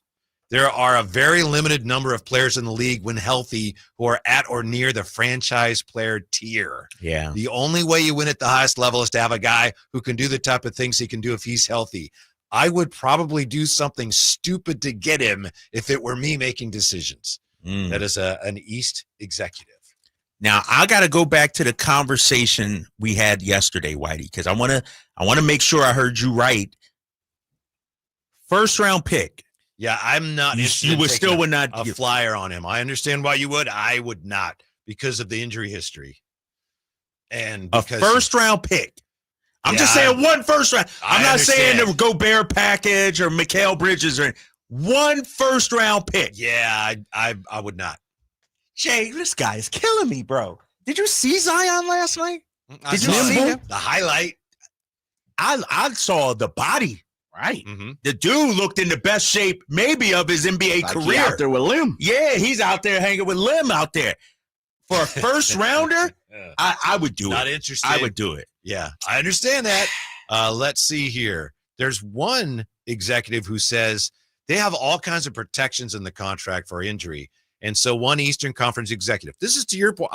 there are a very limited number of players in the league when healthy who are at or near the franchise player tier. Yeah. The only way you win at the highest level is to have a guy who can do the type of things he can do if he's healthy. I would probably do something stupid to get him if it were me making decisions. That is an East executive. Now, I got to go back to the conversation we had yesterday, Whitey, because I want to make sure I heard you right. First round pick. Yeah, I'm not interested. You would still would not a flyer on him. I understand why you would. I would not because of the injury history. And a first round pick. I'm just saying one first round. I'm not saying the Gobert package or Mikal Bridges or one first round pick. Yeah, I would not. Jay, this guy is killing me, bro. Did you see Zion last night? Did you see him? The highlight. I saw the body. Right. Mm-hmm. The dude looked in the best shape maybe of his NBA career. He's out there with Lim. Yeah, he's out there hanging with Lim out there. For a first rounder, I would do it. Not interested. I would do it. Yeah, I understand that. Let's see here. There's one executive who says they have all kinds of protections in the contract for injury. And so one Eastern Conference executive, this is to your point.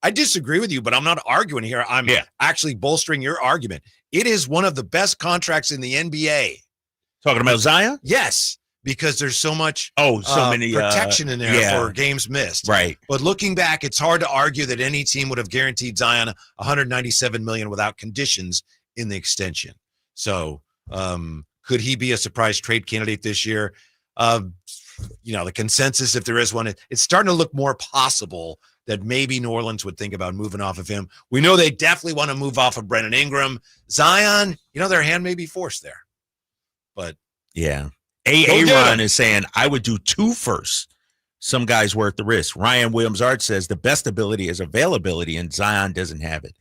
I disagree with you, but I'm not arguing here. I'm actually bolstering your argument. It is one of the best contracts in the NBA. Talking about Zion? Yes, because there's so much many protection in there for games missed. Right. But looking back, it's hard to argue that any team would have guaranteed Zion $197 million without conditions in the extension. So could he be a surprise trade candidate this year? The consensus, if there is one, it's starting to look more possible that maybe New Orleans would think about moving off of him. We know they definitely want to move off of Brandon Ingram. Zion, their hand may be forced there. But yeah. Aaron is saying, I would do 2 firsts. Some guys worth the risk. Ryan Williams-Art says the best ability is availability, and Zion doesn't have it.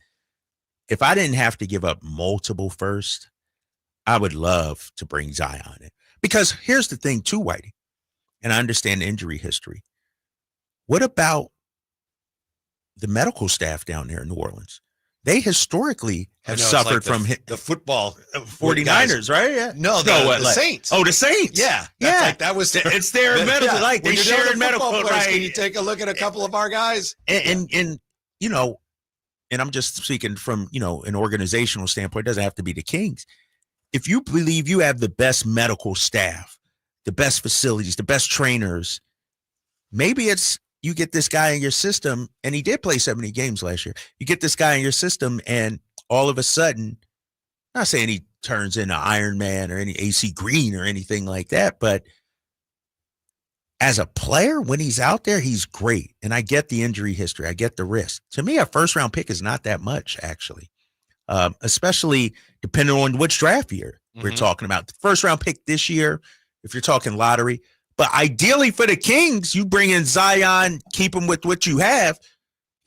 If I didn't have to give up multiple firsts, I would love to bring Zion in. Because here's the thing too, Whitey, and I understand the injury history. What about the medical staff down there in New Orleans? They historically have suffered from the football 49ers, right? Yeah. No, the Saints. Oh, the Saints. Yeah. It's their medical. Like they share medical. Right. Can you take a look at a couple of our guys? And I'm just speaking from, an organizational standpoint. It doesn't have to be the Kings. If you believe you have the best medical staff, the best facilities, the best trainers, maybe it's you get this guy in your system, and he did play 70 games last year. You get this guy in your system, and all of a sudden, I'm not saying he turns into Iron Man or any AC Green or anything like that, but as a player, when he's out there, he's great. And I get the injury history. I get the risk. To me, a first-round pick is not that much, actually, especially depending on which draft year we're talking about. The first-round pick this year, if you're talking lottery. But ideally for the Kings, you bring in Zion, keep him with what you have.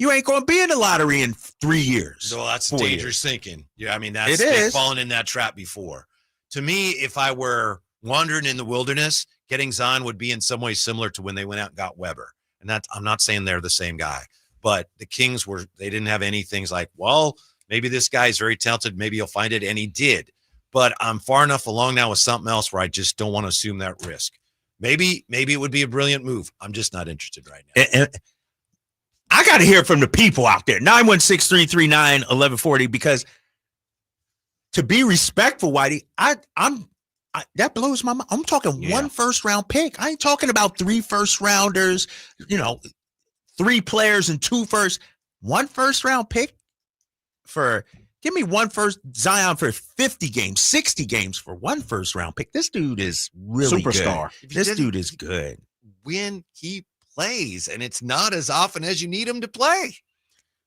You ain't going to be in the lottery in 3 years. Well, that's dangerous thinking. Yeah, I mean, they've fallen in that trap before. To me, if I were wandering in the wilderness, getting Zion would be in some way similar to when they went out and got Weber. And I'm not saying they're the same guy, but the Kings they didn't have any things like, well, maybe this guy's very talented, maybe he'll find it, and he did. but I'm far enough along now with something else where I just don't want to assume that risk. Maybe it would be a brilliant move. I'm just not interested right now. And I got to hear from the people out there. 916-339-1140, because to be respectful, Whitey, I'm that blows my mind. I'm talking 1 first-round pick. I ain't talking about 3 first-rounders, 3 players and 2 first. 1 first-round pick give me 1 first Zion for 50 games, 60 games for 1 first-round pick. This dude is really Superstar. good. This dude is good. When he plays, and it's not as often as you need him to play.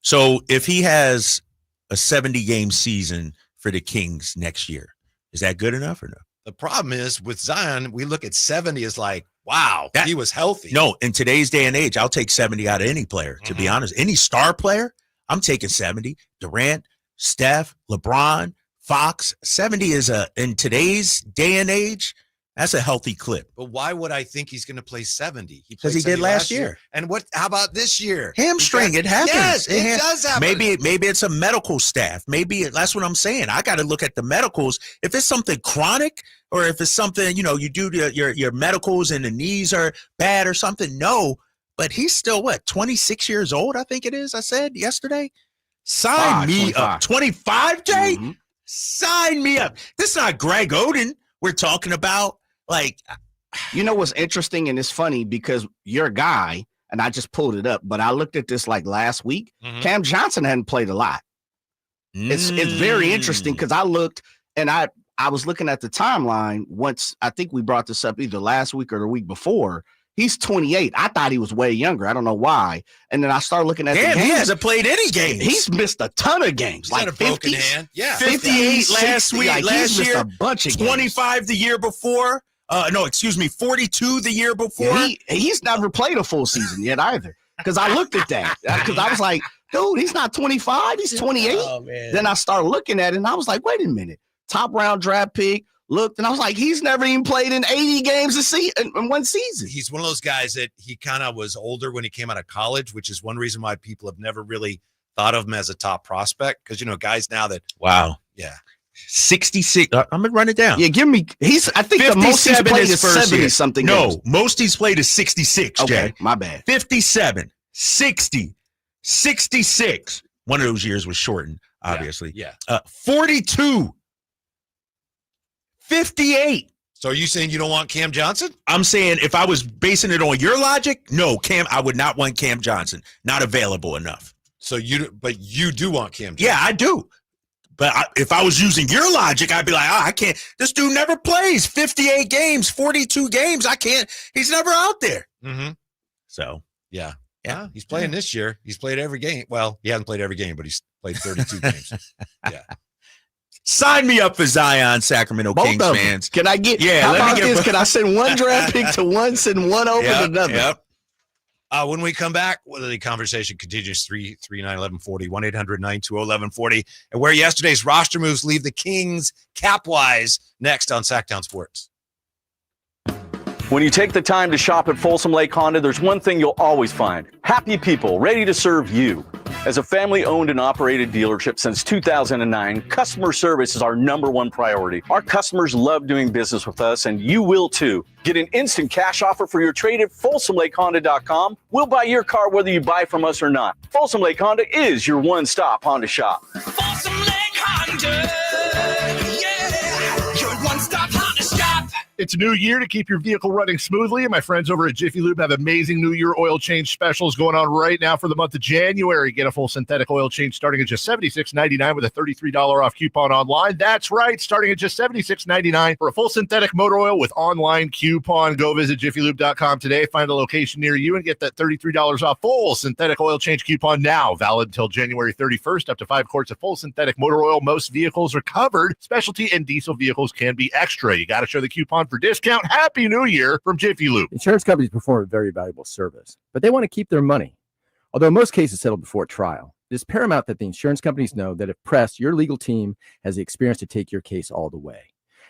So if he has a 70-game season for the Kings next year, is that good enough or no? The problem is with Zion, we look at 70 as like, wow, he was healthy. No, in today's day and age, I'll take 70 out of any player, to be honest. Any star player, I'm taking 70. Durant, Steph, LeBron, Fox. 70 is in today's day and age, that's a healthy clip. But why would I think he's going to play 70? Because he did last year. And how about this year? Hamstring, it happens. Yes, it does happen. Maybe it's a medical staff. Maybe that's what I'm saying. I got to look at the medicals. If it's something chronic, or if it's something, you do your medicals and the knees are bad or something, no. But he's still, 26 years old, I think it is, I said yesterday. Sign me up. 25, Jay? Mm-hmm. Sign me up. This is not Greg Oden we're talking about. You know what's interesting, and it's funny because your guy, and I just pulled it up, but I looked at this like last week. Cam Johnson hadn't played a lot. It's very interesting because I looked and I was looking at the timeline once. I think we brought this up either last week or the week before. He's 28. I thought he was way younger. I don't know why. And then I started looking at the games. He hasn't played any games. He's missed a ton of games. He's like had a broken hand. Yeah. 58 last week. Last year, a bunch of 25 games. the year before. 42 the year before. Yeah, he's never played a full season yet either. Because I looked at that. Because I was like, dude, he's not 25. He's 28. Oh, man. Then I started looking at it, and I was like, wait a minute. Top round draft pick. Looked, and I was like, he's never even played in 80 games in one season. He's one of those guys that he kind of was older when he came out of college, which is one reason why people have never really thought of him as a top prospect. Because, guys now that. Wow. Yeah. 66. I'm going to run it down. Yeah, give me. I think the most he's played is 70 something. No, games. Most he's played is 66. Okay, Jay. my bad. 57, 60, 66. One of those years was shortened, obviously. Yeah. 42. 58. So are you saying you don't want Cam Johnson? I'm saying if I was basing it on your logic, no, I would not want Cam Johnson. Not available enough. So you do want Cam Johnson? Yeah, I do. But if I was using your logic, I'd be like, I can't. This dude never plays 58 games, 42 games. I can't. He's never out there. Mm-hmm. So, yeah. He's playing this year. He's played every game. Well, he hasn't played every game, but he's played 32 games. Yeah. Sign me up for Zion, Sacramento Kings fans. Can I get? Yeah. How about this? Can I send one draft pick to one, send one over to another? Yep. When we come back, the conversation continues. 339-1140, 1-800-920-1140, and where yesterday's roster moves leave the Kings cap-wise. Next on Sacktown Sports. When you take the time to shop at Folsom Lake Honda, there's one thing you'll always find: happy people ready to serve you. As a family-owned and operated dealership since 2009, customer service is our #1 priority. Our customers love doing business with us, and you will too. Get an instant cash offer for your trade at FolsomLakeHonda.com. We'll buy your car whether you buy from us or not. Folsom Lake Honda is your one-stop Honda shop. Folsom Lake Honda, yeah, your one-stop Honda shop. It's a new year to keep your vehicle running smoothly, and my friends over at Jiffy Lube have amazing New Year oil change specials going on right now for the month of January. Get a full synthetic oil change starting at just $76.99 with a $33 off coupon online. That's right, starting at just $76.99 for a full synthetic motor oil with online coupon. Go visit jiffylube.com today, find a location near you, and get that $33 off full synthetic oil change coupon now. Valid until January 31st, up to 5 quarts of full synthetic motor oil. Most vehicles are covered. Specialty and diesel vehicles can be extra. You got to show the coupon for discount. Happy New Year from Jiffy Lube. Insurance companies perform a very valuable service, but they want to keep their money. Although most cases settle before trial, it is paramount that the insurance companies know that if pressed, your legal team has the experience to take your case all the way.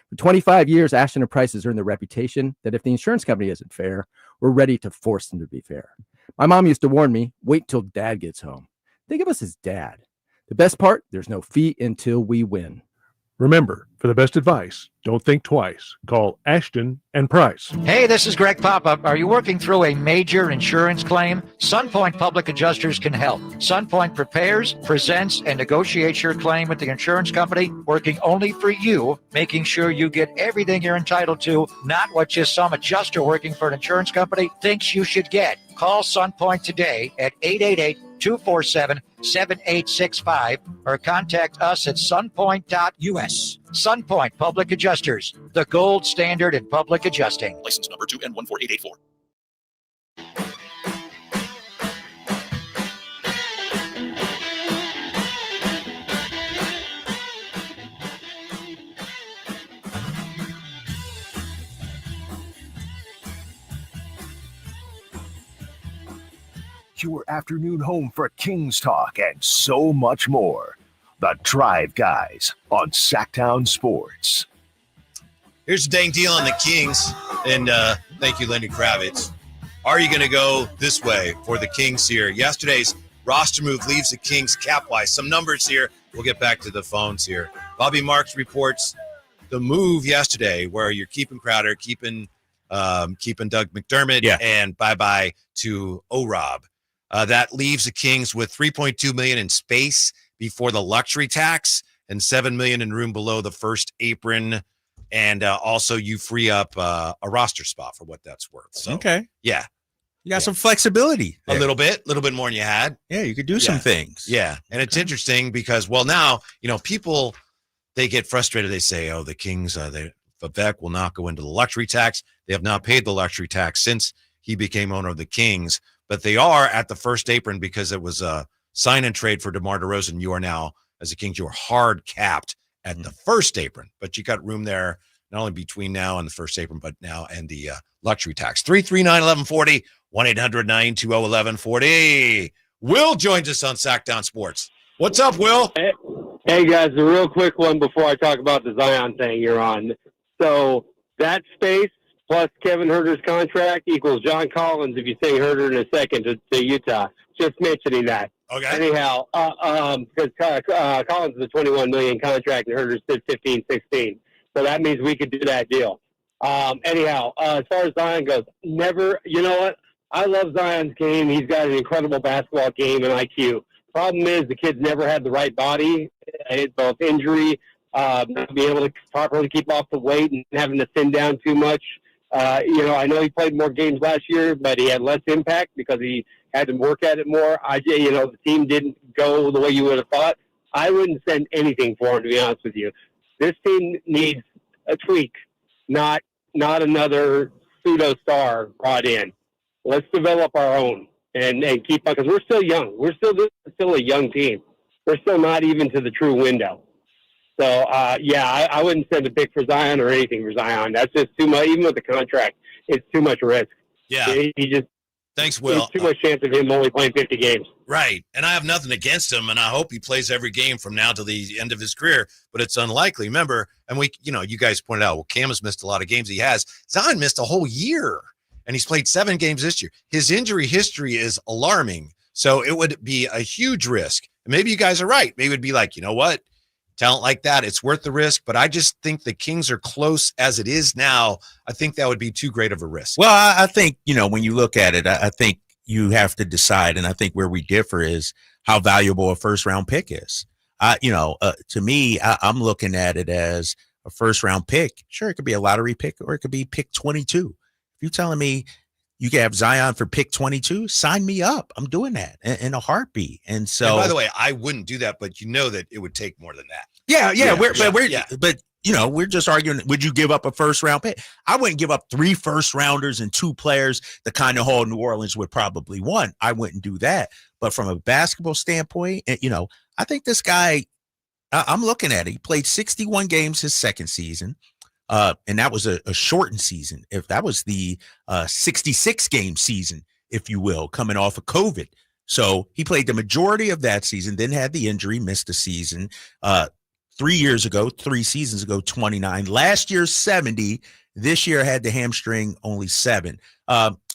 For 25 years, Ashton & Price has earned the reputation that if the insurance company isn't fair, we're ready to force them to be fair. My mom used to warn me, wait till dad gets home. Think of us as dad. The best part, there's no fee until we win. Remember, for the best advice, don't think twice. Call Ashton and Price. Hey, this is Greg Papa. Are you working through a major insurance claim? Sunpoint Public Adjusters can help. Sunpoint prepares, presents, and negotiates your claim with the insurance company, working only for you, making sure you get everything you're entitled to, not what just some adjuster working for an insurance company thinks you should get. Call Sunpoint today at 888-247-7865 or contact us at sunpoint.us. Sunpoint Public Adjusters, the gold standard in public adjusting. License number 2N14884. Your afternoon home for Kings talk and so much more. The Drive Guys on Sacktown Sports. Here's the dang deal on the Kings, and thank you, Lenny Kravitz. Are you going to go this way for the Kings here? Yesterday's roster move leaves the Kings cap-wise. Some numbers here. We'll get back to the phones here. Bobby Marks reports the move yesterday where you're keeping Crowder, keeping Doug McDermott, and bye-bye to O-Rob. That leaves the Kings with $3.2 million in space before the luxury tax and $7 million in room below the first apron. And also you free up a roster spot for what that's worth. So, okay. Yeah. You got some flexibility there. A little bit more than you had. Yeah, you could do some things. Yeah. And it's interesting because, well, now, people, they get frustrated. They say, oh, the Kings, Vivek will not go into the luxury tax. They have not paid the luxury tax since he became owner of the Kings. But they are at the first apron because it was a sign and trade for DeMar DeRozan. You are now, as the Kings, you are hard capped at the first apron. But you got room there, not only between now and the first apron, but now and the luxury tax. 339-1140, 1-800-920-1140. Will joins us on Sacktown Sports. What's up, Will? Hey, guys, a real quick one before I talk about the Zion thing you're on. So that space plus Kevin Huerter's contract equals John Collins, if you say Huerter in a second, to Utah. Just mentioning that. Okay. Anyhow, because Collins is a $21 million contract and Huerter's 15, 16. So that means we could do that deal. Anyhow, as far as Zion goes, never, you know what? I love Zion's game. He's got an incredible basketball game and IQ. Problem is the kid's never had the right body. It's both injury, not being able to properly keep off the weight and having to thin down too much. I know he played more games last year, but he had less impact because he had to work at it more. The team didn't go the way you would have thought. I wouldn't send anything for him, to be honest with you. This team needs a tweak, not another pseudo star brought in. Let's develop our own and keep on, because we're still young. We're still a young team. We're still not even to the true window. So, I wouldn't send a pick for Zion or anything for Zion. That's just too much. Even with the contract, it's too much risk. Yeah. Thanks, Will. There's too much chance of him only playing 50 games. Right. And I have nothing against him, and I hope he plays every game from now to the end of his career, but it's unlikely. Remember, and you guys pointed out, well, Cam has missed a lot of games. He has. Zion missed a whole year, and he's played 7 games this year. His injury history is alarming, so it would be a huge risk. And maybe you guys are right. Maybe it would be like, you know what? Talent like that, it's worth the risk, but I just think the Kings are close as it is now. I think that would be too great of a risk. Well, I think, when you look at it, I think you have to decide, and I think where we differ is how valuable a first-round pick is. To me, I'm looking at it as a first-round pick. Sure, it could be a lottery pick, or it could be pick 22. If you're telling me you can have Zion for pick 22, sign me up. I'm doing that in a heartbeat. And so, and by the way, I wouldn't do that, but that it would take more than that. But we're just arguing, would you give up a first round pick? I wouldn't give up 3 first rounders and 2 players, the kind of haul New Orleans would probably want. I wouldn't do that. But from a basketball standpoint, I think this guy, I'm looking at it. He played 61 games his second season. And that was a shortened season. If that was the 66 game season, if you will, coming off of COVID. So he played the majority of that season, then had the injury, missed a season. 3 seasons ago, 29. Last year, 70. This year had the hamstring, only 7.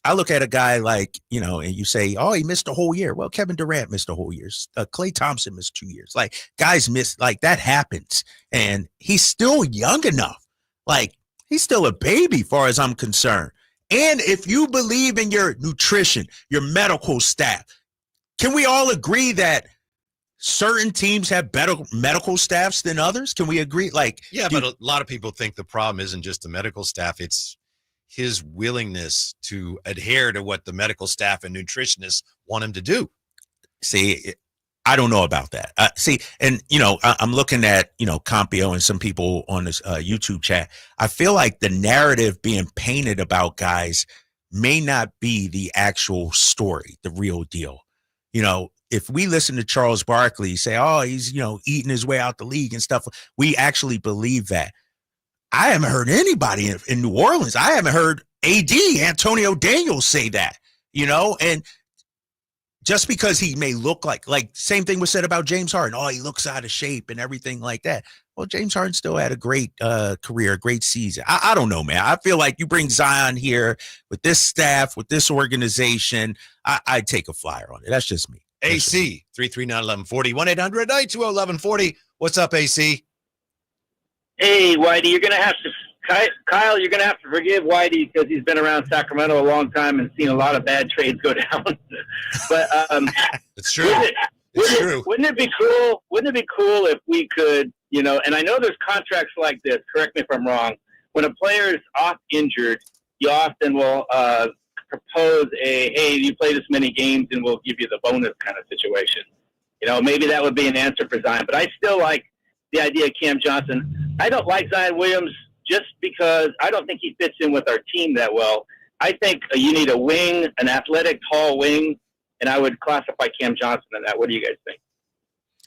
I look at a guy like, and you say, oh, he missed a whole year. Well, Kevin Durant missed a whole year. Klay Thompson missed 2 years. Like, guys miss, like, that happens. And he's still young enough. Like, he's still a baby, far as I'm concerned. And if you believe in your nutrition, your medical staff, can we all agree that certain teams have better medical staffs than others? Can we agree? Like, yeah, but a lot of people think the problem isn't just the medical staff. It's his willingness to adhere to what the medical staff and nutritionists want him to do. See, I don't know about that. And, I'm looking at, Compio and some people on this YouTube chat. I feel like the narrative being painted about guys may not be the actual story, the real deal. If we listen to Charles Barkley say, oh, he's, eating his way out the league and stuff, we actually believe that. I haven't heard anybody in New Orleans. I haven't heard AD, Antonio Daniels, say that, and just because he may look like same thing was said about James Harden. Oh, he looks out of shape and everything like that. Well, James Harden still had a great career, a great season. I don't know, man. I feel like you bring Zion here with this staff, with this organization, I'd take a flyer on it. That's just me. AC 339-1140, 1-800-920-1140. What's up, AC? Hey, Whitey, you're gonna have to, Kyle. You're gonna have to forgive Whitey because he's been around Sacramento a long time and seen a lot of bad trades go down. But it's true. Wouldn't it be cool? Wouldn't it be cool if we could, And I know there's contracts like this. Correct me if I'm wrong. When a player is off injured, you often will propose hey, you play this many games and we'll give you the bonus kind of situation. Maybe that would be an answer for Zion. But I still like the idea of Cam Johnson. I don't like Zion Williams just because I don't think he fits in with our team that well. I think you need a wing, an athletic, tall wing, and I would classify Cam Johnson in that. What do you guys think?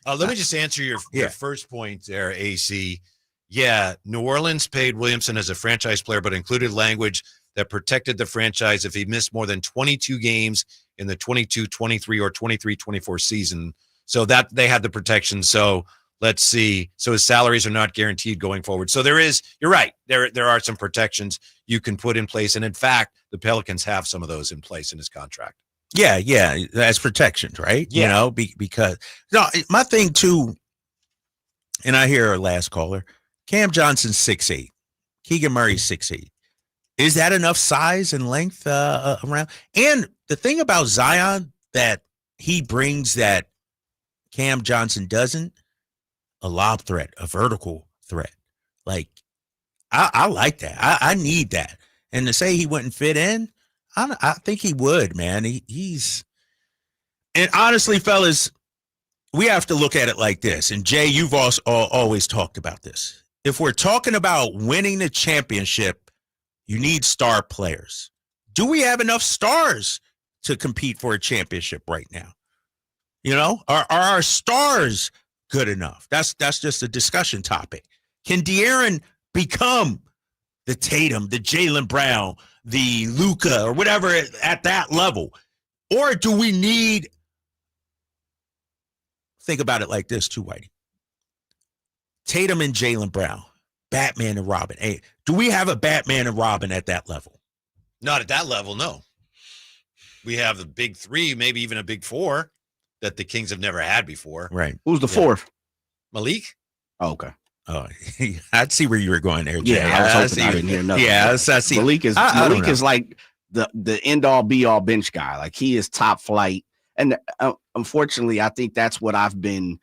Let me just answer your first point there, AC. Yeah, New Orleans paid Williamson as a franchise player, but included language that protected the franchise if he missed more than 22 games in the 22-23 or 23-24 season. So that they had the protection. So let's see. So his salaries are not guaranteed going forward. So you're right. There are some protections you can put in place. And in fact, the Pelicans have some of those in place in his contract. Yeah. That's protections, right? Yeah. Because my thing too, and I hear our last caller, Cam Johnson's 6'8", Keegan Murray's 6'8". Is that enough size and length around? And the thing about Zion that he brings that Cam Johnson doesn't, a lob threat, a vertical threat. Like, I like that. I need that. And to say he wouldn't fit in, I think he would, man. He's – and honestly, fellas, we have to look at it like this. And, Jay, you've also always talked about this. If we're talking about winning the championship, you need star players. Do we have enough stars to compete for a championship right now? Are our stars good enough? That's just a discussion topic. Can De'Aaron become the Tatum, the Jaylen Brown, the Luka, or whatever at that level? Or do we need – think about it like this too, Whitey. Tatum and Jaylen Brown, Batman and Robin. Hey, do we have a Batman and Robin at that level? Not at that level, no. We have the big three, maybe even a big four that the Kings have never had before. Right. Who's the fourth? Malik? Oh, okay. Oh, I'd see where you were going there, Jay. Yeah, I was hoping I didn't hear nothing. Yeah, I see. Malik is like the end all be all bench guy. Like, he is top flight, and unfortunately, I think that's what I've been,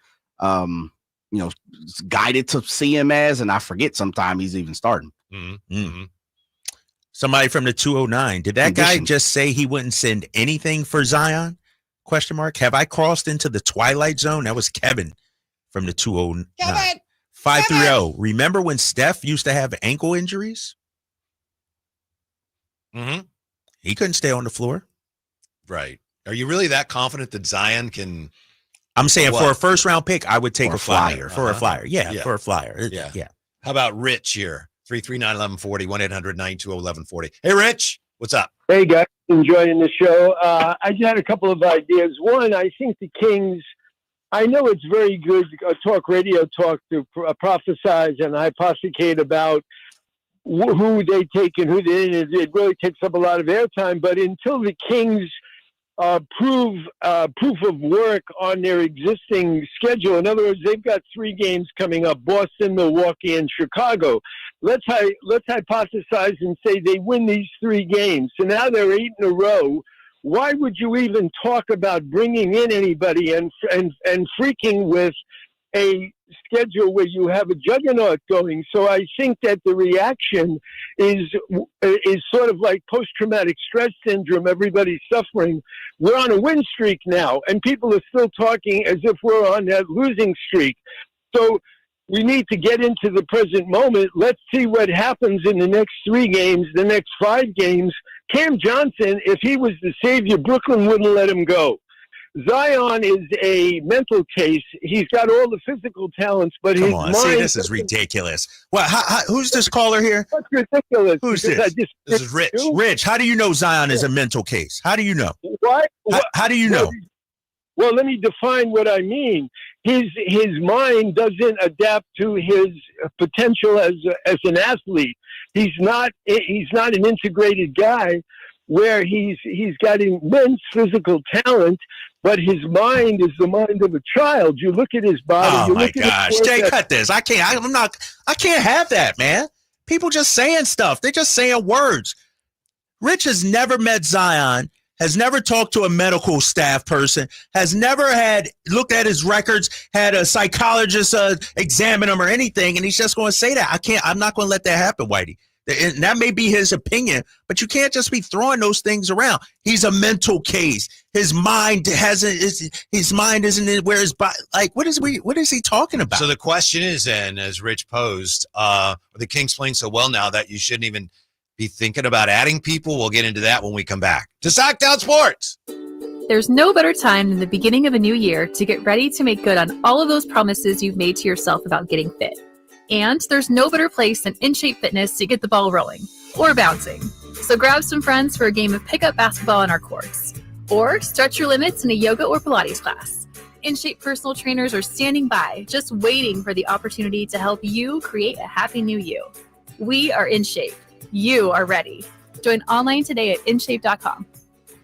guided to see him as, and I forget sometimes he's even starting. Mm-hmm. Somebody from the 209. Did that guy just say he wouldn't send anything for Zion? ? Have I crossed into the twilight zone? That was Kevin from the 209. Kevin! 530. Remember when Steph used to have ankle injuries? Mm-hmm. He couldn't stay on the floor. Right. Are you really that confident that Zion can? I'm saying for a first round pick, I would take a flyer. For a flyer. Yeah, for a flyer. Yeah. How about Rich here? 339-1140, 1-800-920-1140. Hey, Rich, what's up? Hey, guys, enjoying the show. I just had a couple of ideas. One, I think the Kings, I know it's very good radio talk to prophesize and hypothecate about who they take and who they didn't. It really takes up a lot of airtime. But until the Kings proof of work on their existing schedule, in other words, they've got 3 games coming up: Boston, Milwaukee, and Chicago. Let's hypothesize and say they win these 3 games. So now they're 8 in a row. Why would you even talk about bringing in anybody and freaking with a schedule where you have a juggernaut going? So I think that the reaction is sort of like post-traumatic stress syndrome. Everybody's suffering. We're on a win streak now, and people are still talking as if we're on that losing streak. So we need to get into the present moment. Let's see what happens in the next 3 games, the next 5 games. Cam Johnson, if he was the savior, Brooklyn wouldn't let him go. Zion is a mental case. He's got all the physical talents, but his mind... See, this is ridiculous. Well, who's this caller here? That's ridiculous. Who's this? This is Rich. Rich, how do you know Zion is a mental case? How do you know? What? How do you know? Well, let me define what I mean. His mind doesn't adapt to his potential as an athlete. He's not an integrated guy where he's got immense physical talent, but his mind is the mind of a child. You look at his body. Oh my gosh, Jay, cut this! I can't have that, man. People just saying stuff. They're just saying words. Rich has never met Zion, has never talked to a medical staff person, has never looked at his records, had a psychologist examine him or anything, and he's just going to say that. I'm not going to let that happen, Whitey. And that may be his opinion, but you can't just be throwing those things around. He's a mental case. His mind isn't in where his body. Like, what is he talking about? So the question is, then, as Rich posed, are the Kings playing so well now that you shouldn't even be thinking about adding people? We'll get into that when we come back to Sacktown Sports. There's no better time than the beginning of a new year to get ready to make good on all of those promises you've made to yourself about getting fit. And there's no better place than In Shape Fitness to get the ball rolling or bouncing. So grab some friends for a game of pickup basketball on our courts. Or stretch your limits in a yoga or Pilates class. In Shape personal trainers are standing by, just waiting for the opportunity to help you create a happy new you. We are In Shape. You are ready. Join online today at InShape.com.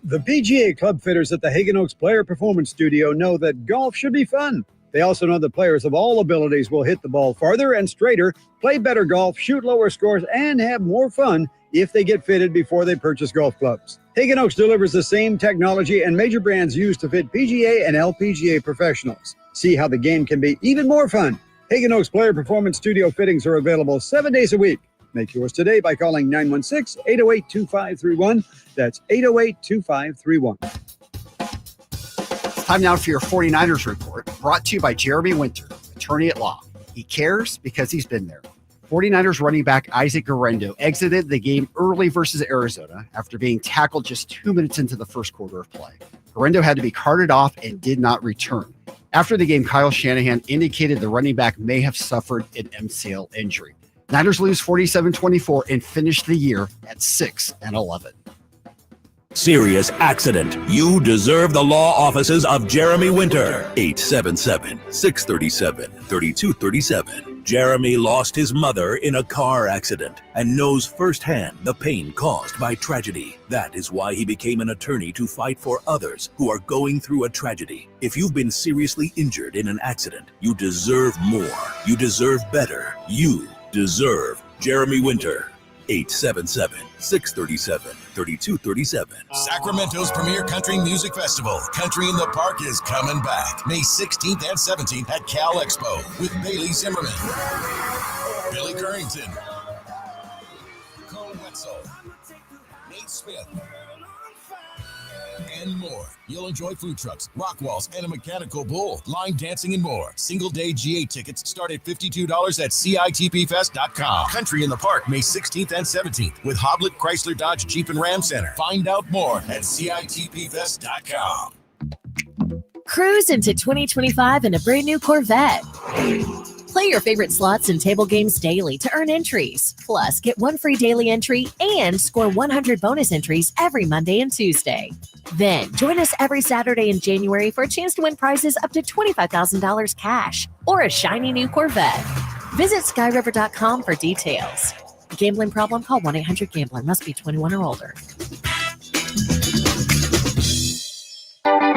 The PGA Club fitters at the Hagen Oaks Player Performance Studio know that golf should be fun. They also know that players of all abilities will hit the ball farther and straighter, play better golf, shoot lower scores, and have more fun if they get fitted before they purchase golf clubs. Hagen Oaks delivers the same technology and major brands used to fit PGA and LPGA professionals. See how the game can be even more fun. Hagen Oaks Player Performance Studio fittings are available 7 days a week. Make yours today by calling 916-808-2531. That's 808-2531. Time now for your 49ers report, brought to you by Jeremy Winter, attorney at law. He cares because he's been there. 49ers running back Isaac Guerrero exited the game early versus Arizona after being tackled just 2 minutes into the first quarter of play. Guerrero had to be carted off and did not return. After the game, Kyle Shanahan indicated the running back may have suffered an MCL injury. Niners lose 47-24 and finish the year at 6-11. Serious accident. You deserve the law offices of Jeremy Winter. 877-637-3237. Jeremy lost his mother in a car accident and knows firsthand the pain caused by tragedy. That is why he became an attorney to fight for others who are going through a tragedy. If you've been seriously injured in an accident, you deserve more. You deserve better. You deserve Jeremy Winter. 877-637-3237. Sacramento's premier country music festival, Country in the Park, is coming back May 16th and 17th at Cal Expo with Bailey Zimmerman, Billy Currington, Cole Wetzel, Nate Smith, and more. You'll enjoy food trucks, rock walls, and a mechanical bull, line dancing, and more. Single-day GA tickets start at $52 at CITPFest.com. Country in the Park, May 16th and 17th with Hoblit Chrysler Dodge Jeep and Ram Center. Find out more at CITPFest.com. Cruise into 2025 in a brand new Corvette. Play your favorite slots and table games daily to earn entries. Plus, get 1 free daily entry and score 100 bonus entries every Monday and Tuesday. Then, join us every Saturday in January for a chance to win prizes up to $25,000 cash or a shiny new Corvette. Visit skyriver.com for details. Gambling problem? Call 1-800-GAMBLER. Must be 21 or older.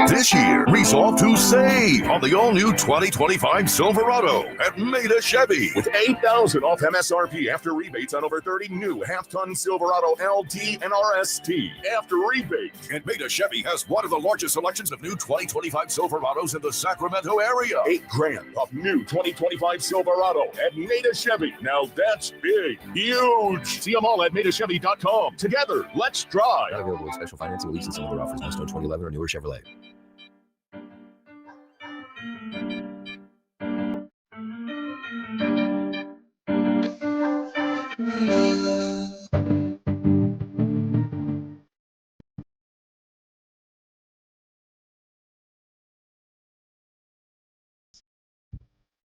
This year, resolve to save on the all-new 2025 Silverado at Maida Chevy with $8,000 off MSRP after rebates on over 30 new half-ton Silverado LT and RST after rebate. And Maida Chevy has one of the largest selections of new 2025 Silverados in the Sacramento area. $8,000 off new 2025 Silverado at Maida Chevy. Now that's big, huge. See them all at MaidaChevy.com. Together, let's drive. Not available with special financing, lease, and some other offers. Must own 2011 or newer Chevrolet.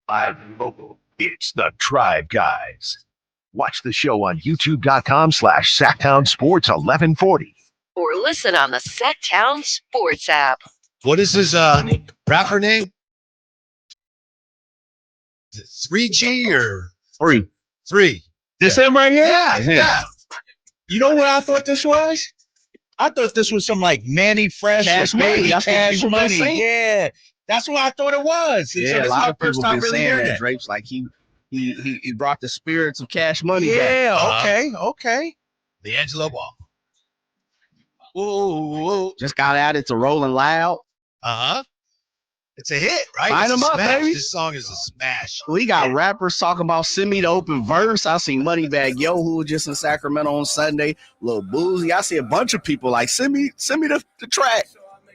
Live and local. It's the Tribe Guys. Watch the show on youtube.com/SacktownSports1140. Or listen on the Sacktown Sports app. What is his rapper name? Is it 3G or 3? This him right here? Yeah. You know what I thought this was? I thought this was some like Manny Fresh Cash Money, Money. That's what Cash people been Money. saying. Yeah, that's what I thought it was. Yeah, a lot of people been saying that. Drake's like he brought the spirits of Cash Money back. Yeah, okay. Lamelo Ball. Whoa. Just got added to Rolling Loud. It's a hit, right? Sign It's them a up, smash. baby. This song is a smash. We got rappers talking about send me the open verse. I seen Moneybag Yo, who was just in Sacramento on Sunday. Lil Boozy. I see a bunch of people like send me the track.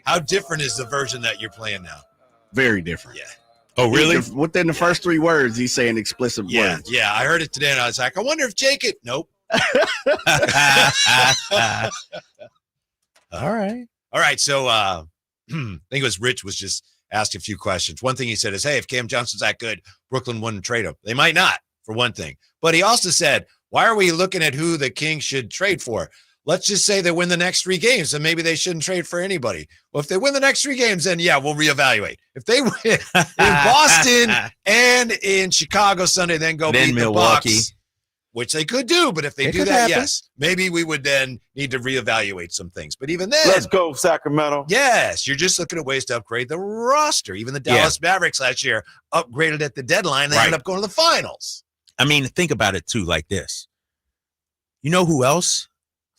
How different is the version that you're playing now? Very different. Yeah. Oh, really? Within the first 3 words, he's saying explicit words. Yeah. I heard it today, and I was like, I wonder if Jake it. Nope. All right. So I think it was Rich was just asked a few questions. One thing he said is, hey, if Cam Johnson's that good, Brooklyn wouldn't trade him. They might not, for one thing. But he also said, why are we looking at who the Kings should trade for? Let's just say they win the next 3 games, and maybe they shouldn't trade for anybody. Well, if they win the next 3 games, then yeah, we'll reevaluate. If they win in Boston and in Chicago Sunday, then beat Milwaukee. the Bucks, which they could do. But if they do that, yes, maybe we would then need to reevaluate some things. But even then, let's go Sacramento. Yes, you're just looking at ways to upgrade the roster. Even the Dallas Mavericks last year upgraded at the deadline. They ended up going to the finals. I mean, think about it too, like this. You know who else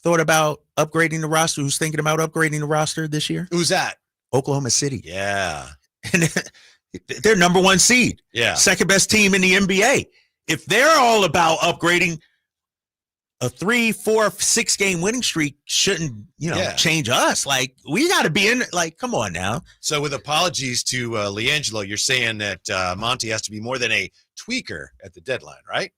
thought about upgrading the roster? Who's thinking about upgrading the roster this year? Who's that? Oklahoma City. Yeah. And they're number 1 seed. Yeah. Second best team in the NBA. If they're all about upgrading, a 3, 4, 6 game winning streak shouldn't, change us. Like, we got to be in, like, come on now. So with apologies to LiAngelo, you're saying that Monty has to be more than a tweaker at the deadline, right?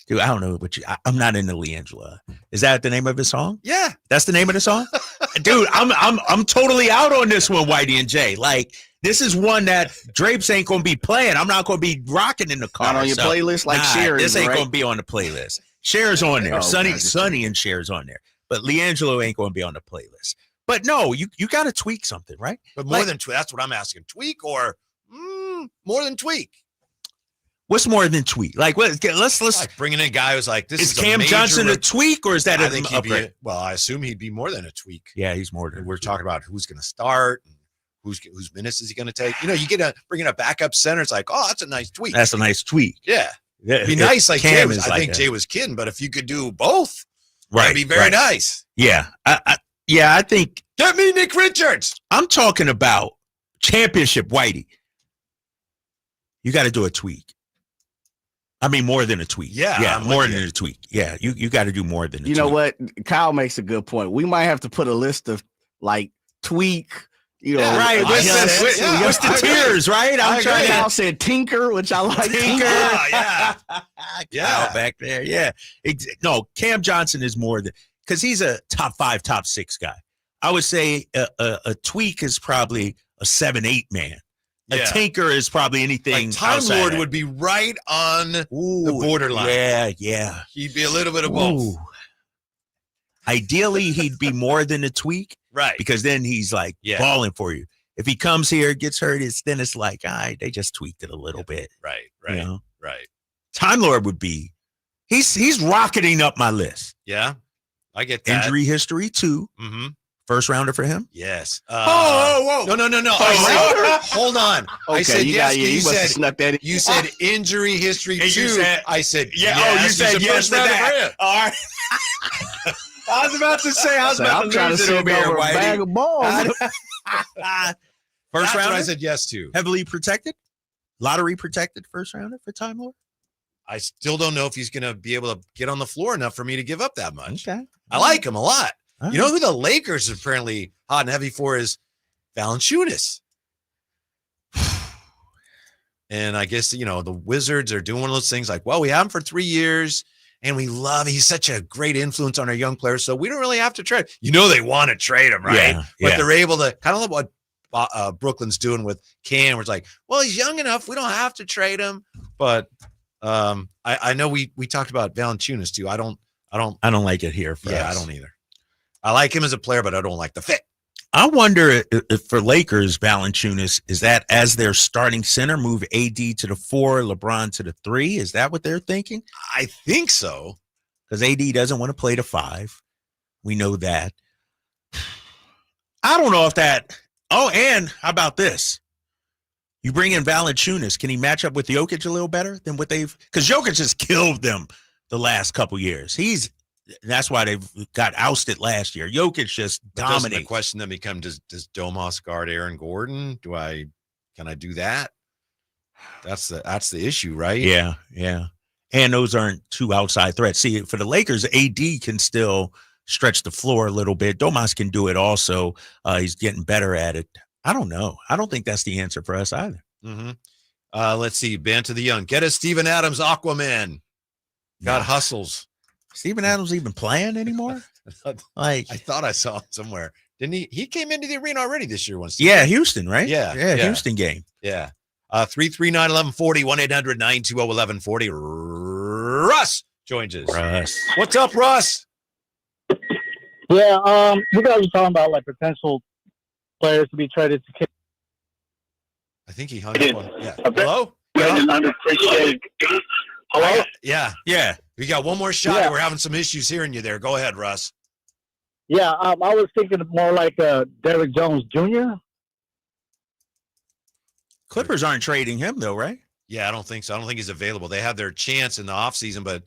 Dude, I don't know, but I'm not into LiAngelo. Is that the name of his song? Yeah. That's the name of the song? Dude, I'm totally out on this one, Whitey and Jay. Like, this is one that Drapes ain't going to be playing. I'm not going to be rocking in the car. Not on your playlist like Cher. This ain't right? going to be on the playlist. Cher's on there. Sonny and Cher's on there. But LiAngelo ain't going to be on the playlist. But no, you got to tweak something, right? But more than tweak, that's what I'm asking. Tweak or more than tweak? What's more than tweak? Like, let's like bringing in a guy who's like, this is Cam Johnson a tweak, or is that I think he'd be I assume he'd be more than a tweak. Yeah, he's more than. We're talking about who's going to start and whose minutes is he going to take. You get bringing a backup center. It's like, oh, that's a nice tweak. That's a nice tweak. Yeah. It'd be nice. Like Cam I think Jay was kidding, but if you could do both, that'd be very nice. Yeah. I think. Get me Nick Richards. I'm talking about championship Whitey. You got to do a tweak. I mean, more than a tweak. Yeah, more than a tweak. Yeah, you got to do more than a tweak. You know what? Kyle makes a good point. We might have to put a list of like tweak. Right. What's the tiers, right? I'm trying. Kyle said tinker, which I like. Tinker. Yeah. Back there. Yeah. No, Cam Johnson is more than, because he's a top 5, top 6 guy. I would say a tweak is probably a 7, 8 man. A tinker is probably anything. Like Time Lord would be right on the borderline. Yeah. He'd be a little bit of both. Ideally, he'd be more than a tweak. Right. Because then he's like balling for you. If he comes here, gets hurt, then it's like, all right, they just tweaked it a little bit. Right. You know? Right. Time Lord would be, He's rocketing up my list. Yeah, I get that. Injury history, 2. Mm-hmm. First rounder for him? Yes. Whoa. No. I said, hold on. Okay, I said yes. you must have snuck that in. You said injury history And you 2. said- I said Yeah. yes. You said He's a yes first to rounder that. for him. All right. I was about to say, I was So about I'm to trying to lose it send over here, over a bag Whitey. of balls. First That's rounder? what I said yes to. Heavily protected? Lottery protected first rounder for Time Lord? I still don't know if he's going to be able to get on the floor enough for me to give up that much. Okay. I like him a lot. All You know who the Lakers are apparently hot and heavy for is Valanciunas. And I guess, the Wizards are doing one of those things like, well, we have him for 3 years and we love him. He's such a great influence on our young players. So we don't really have to trade. They want to trade him, right? Yeah, But yeah. they're able to kind of like what Brooklyn's doing with Cam, where it's like, well, he's young enough. We don't have to trade him. But I know we talked about Valanciunas too. I don't like it here for us. I don't either. I like him as a player, but I don't like the fit. I wonder if for Lakers, Valanciunas, is that as their starting center, move AD to the 4, LeBron to the 3? Is that what they're thinking? I think so. Because AD doesn't want to play the 5. We know that. I don't know if that. Oh, and how about this? You bring in Valanciunas. Can he match up with Jokic a little better than what they've? Because Jokic has killed them the last couple years. That's why they've got ousted last year. Jokic just Doesn't the dominates. question then become, does Domas guard Aaron Gordon? Can I do that? That's the issue, right? Yeah. And those aren't 2 outside threats. See, for the Lakers, AD can still stretch the floor a little bit. Domas can do it also. He's getting better at it. I don't know. I don't think that's the answer for us either. Mm-hmm. Let's see. Banter the Young. Get us Steven Adams, Aquaman. Got hustles. Steven Adams even playing anymore? I thought I saw him somewhere. Didn't he? He came into the arena already this year once. Yeah, Houston, right? Yeah. Houston game. Yeah. 339-1140, 1-800-920-1140. Russ joins us. Russ. What's up, Russ? Yeah, you guys are talking about like potential players to be traded to. I think he hung up on. Yeah. Hello? Unappreciated. Hello? Yeah. We got one more shot. Yeah. We're having some issues hearing you there. Go ahead, Russ. Yeah, I was thinking more like Derrick Jones Jr. Clippers aren't trading him though, right? Yeah, I don't think so. I don't think he's available. They had their chance in the offseason, but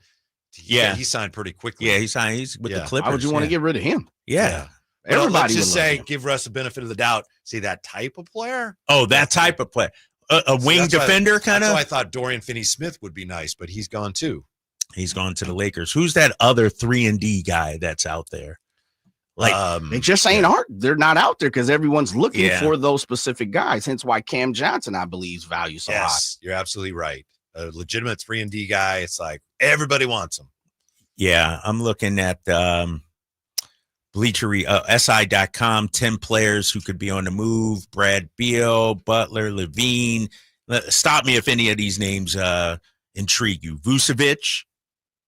he signed pretty quickly. Yeah, he signed. He's with the Clippers. Why would you want to get rid of him? Yeah. But Everybody let's would just love say, him. give Russ the benefit of the doubt. See that type of player? Oh, that type of play. A wing That's why- defender kind That's of? why I thought Dorian Finney-Smith would be nice, but he's gone too. He's gone to the Lakers. Who's that other 3-and-D guy that's out there? Like They just ain't hard. They're not out there because everyone's looking Yeah. for those specific guys. Hence why Cam Johnson, I believe, is valued so high. Yes, you're absolutely right. A legitimate 3-and-D guy. It's like everybody wants him. Yeah, I'm looking at SI.com, 10 players who could be on the move. Brad Beal, Butler, Levine. Stop me if any of these names intrigue you. Vucevic,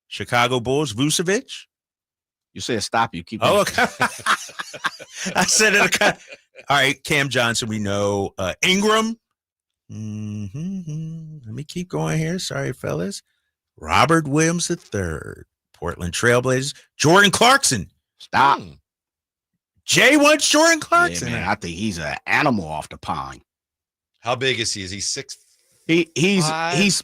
Chicago Bulls, Vucevic. You said stop you. Keep Oh, okay. I said it. Okay. All right, Cam Johnson, we know. Ingram. Let me keep going here. Sorry, fellas. Robert Williams III, Portland Trailblazers. Jordan Clarkson. Stop. Jay wants Jordan Clarkson. Yeah, man, I think he's an animal off the pond. How big is he? Is he 6'?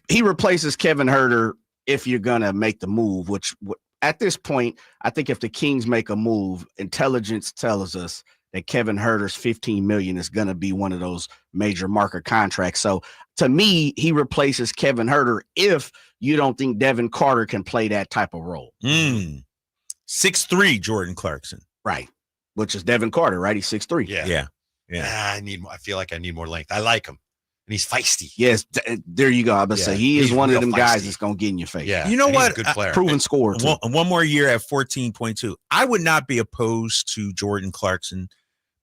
He replaces Kevin Huerter if you're gonna make the move. Which at this point, I think if the Kings make a move, intelligence tells us that Kevin Huerter's $15 million is gonna be one of those major marker contracts. So to me, he replaces Kevin Huerter if you don't think Devin Carter can play that type of role. 6'3", Jordan Clarkson. Right. Which is Devin Carter, right? He's 6'3". Yeah. I feel like I need more length. I like him. And he's feisty. Yes, there you go. I was say he is he's one of real them guys feisty. that's gonna get in your face. Yeah. You know and he's what? a good player. Proven scorer too. One more year at 14.2. I would not be opposed to Jordan Clarkson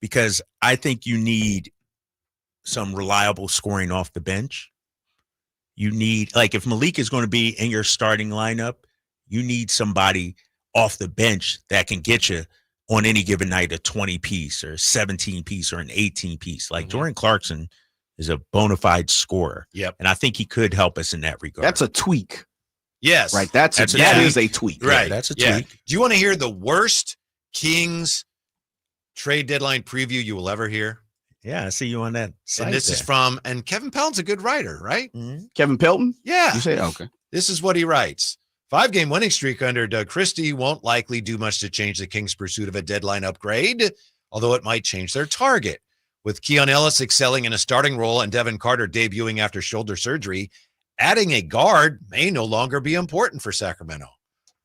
because I think you need some reliable scoring off the bench. You need, like, if Malik is going to be in your starting lineup, you need somebody off the bench that can get you on any given night a 20-piece or 17-piece or an 18-piece. Like Jordan Clarkson is a bona fide scorer. Yep. And I think he could help us in that regard. That's a tweak. Yes. Right. That is a tweak. Right. That's a Yeah. tweak. Do you want to hear the worst Kings trade deadline preview you will ever hear? Yeah, I see you on that site. And this is from, and Kevin Pelton's a good writer, right? Mm-hmm. Kevin Pelton? Yeah. You say, okay. This is what he writes. 5-game winning streak under Doug Christie won't likely do much to change the Kings' pursuit of a deadline upgrade, although it might change their target. With Keon Ellis excelling in a starting role and Devin Carter debuting after shoulder surgery, adding a guard may no longer be important for Sacramento.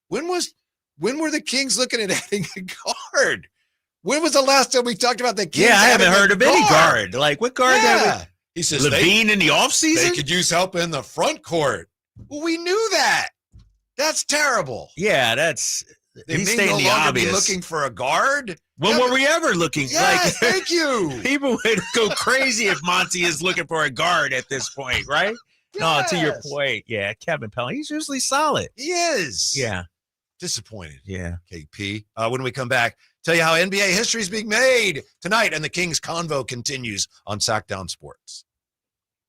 When were the Kings looking at adding a guard? When was the last time we talked about the Kings? Yeah, I haven't heard of any guard. Like, what guard? Yeah. He says Levine in the offseason? They could use help in the front court. Well, we knew that. That's terrible. Yeah, that's They he's may stating no the longer obvious. be looking for a guard. When were we ever looking? Yes, thank you. People would go crazy if Monty is looking for a guard at this point, right? Yes. No, to your point. Yeah, Kevin Pelton, he's usually solid. He is. Yeah. Disappointed. Yeah. KP. When we come back, tell you how NBA history is being made tonight, and the Kings convo continues on Sacktown Sports.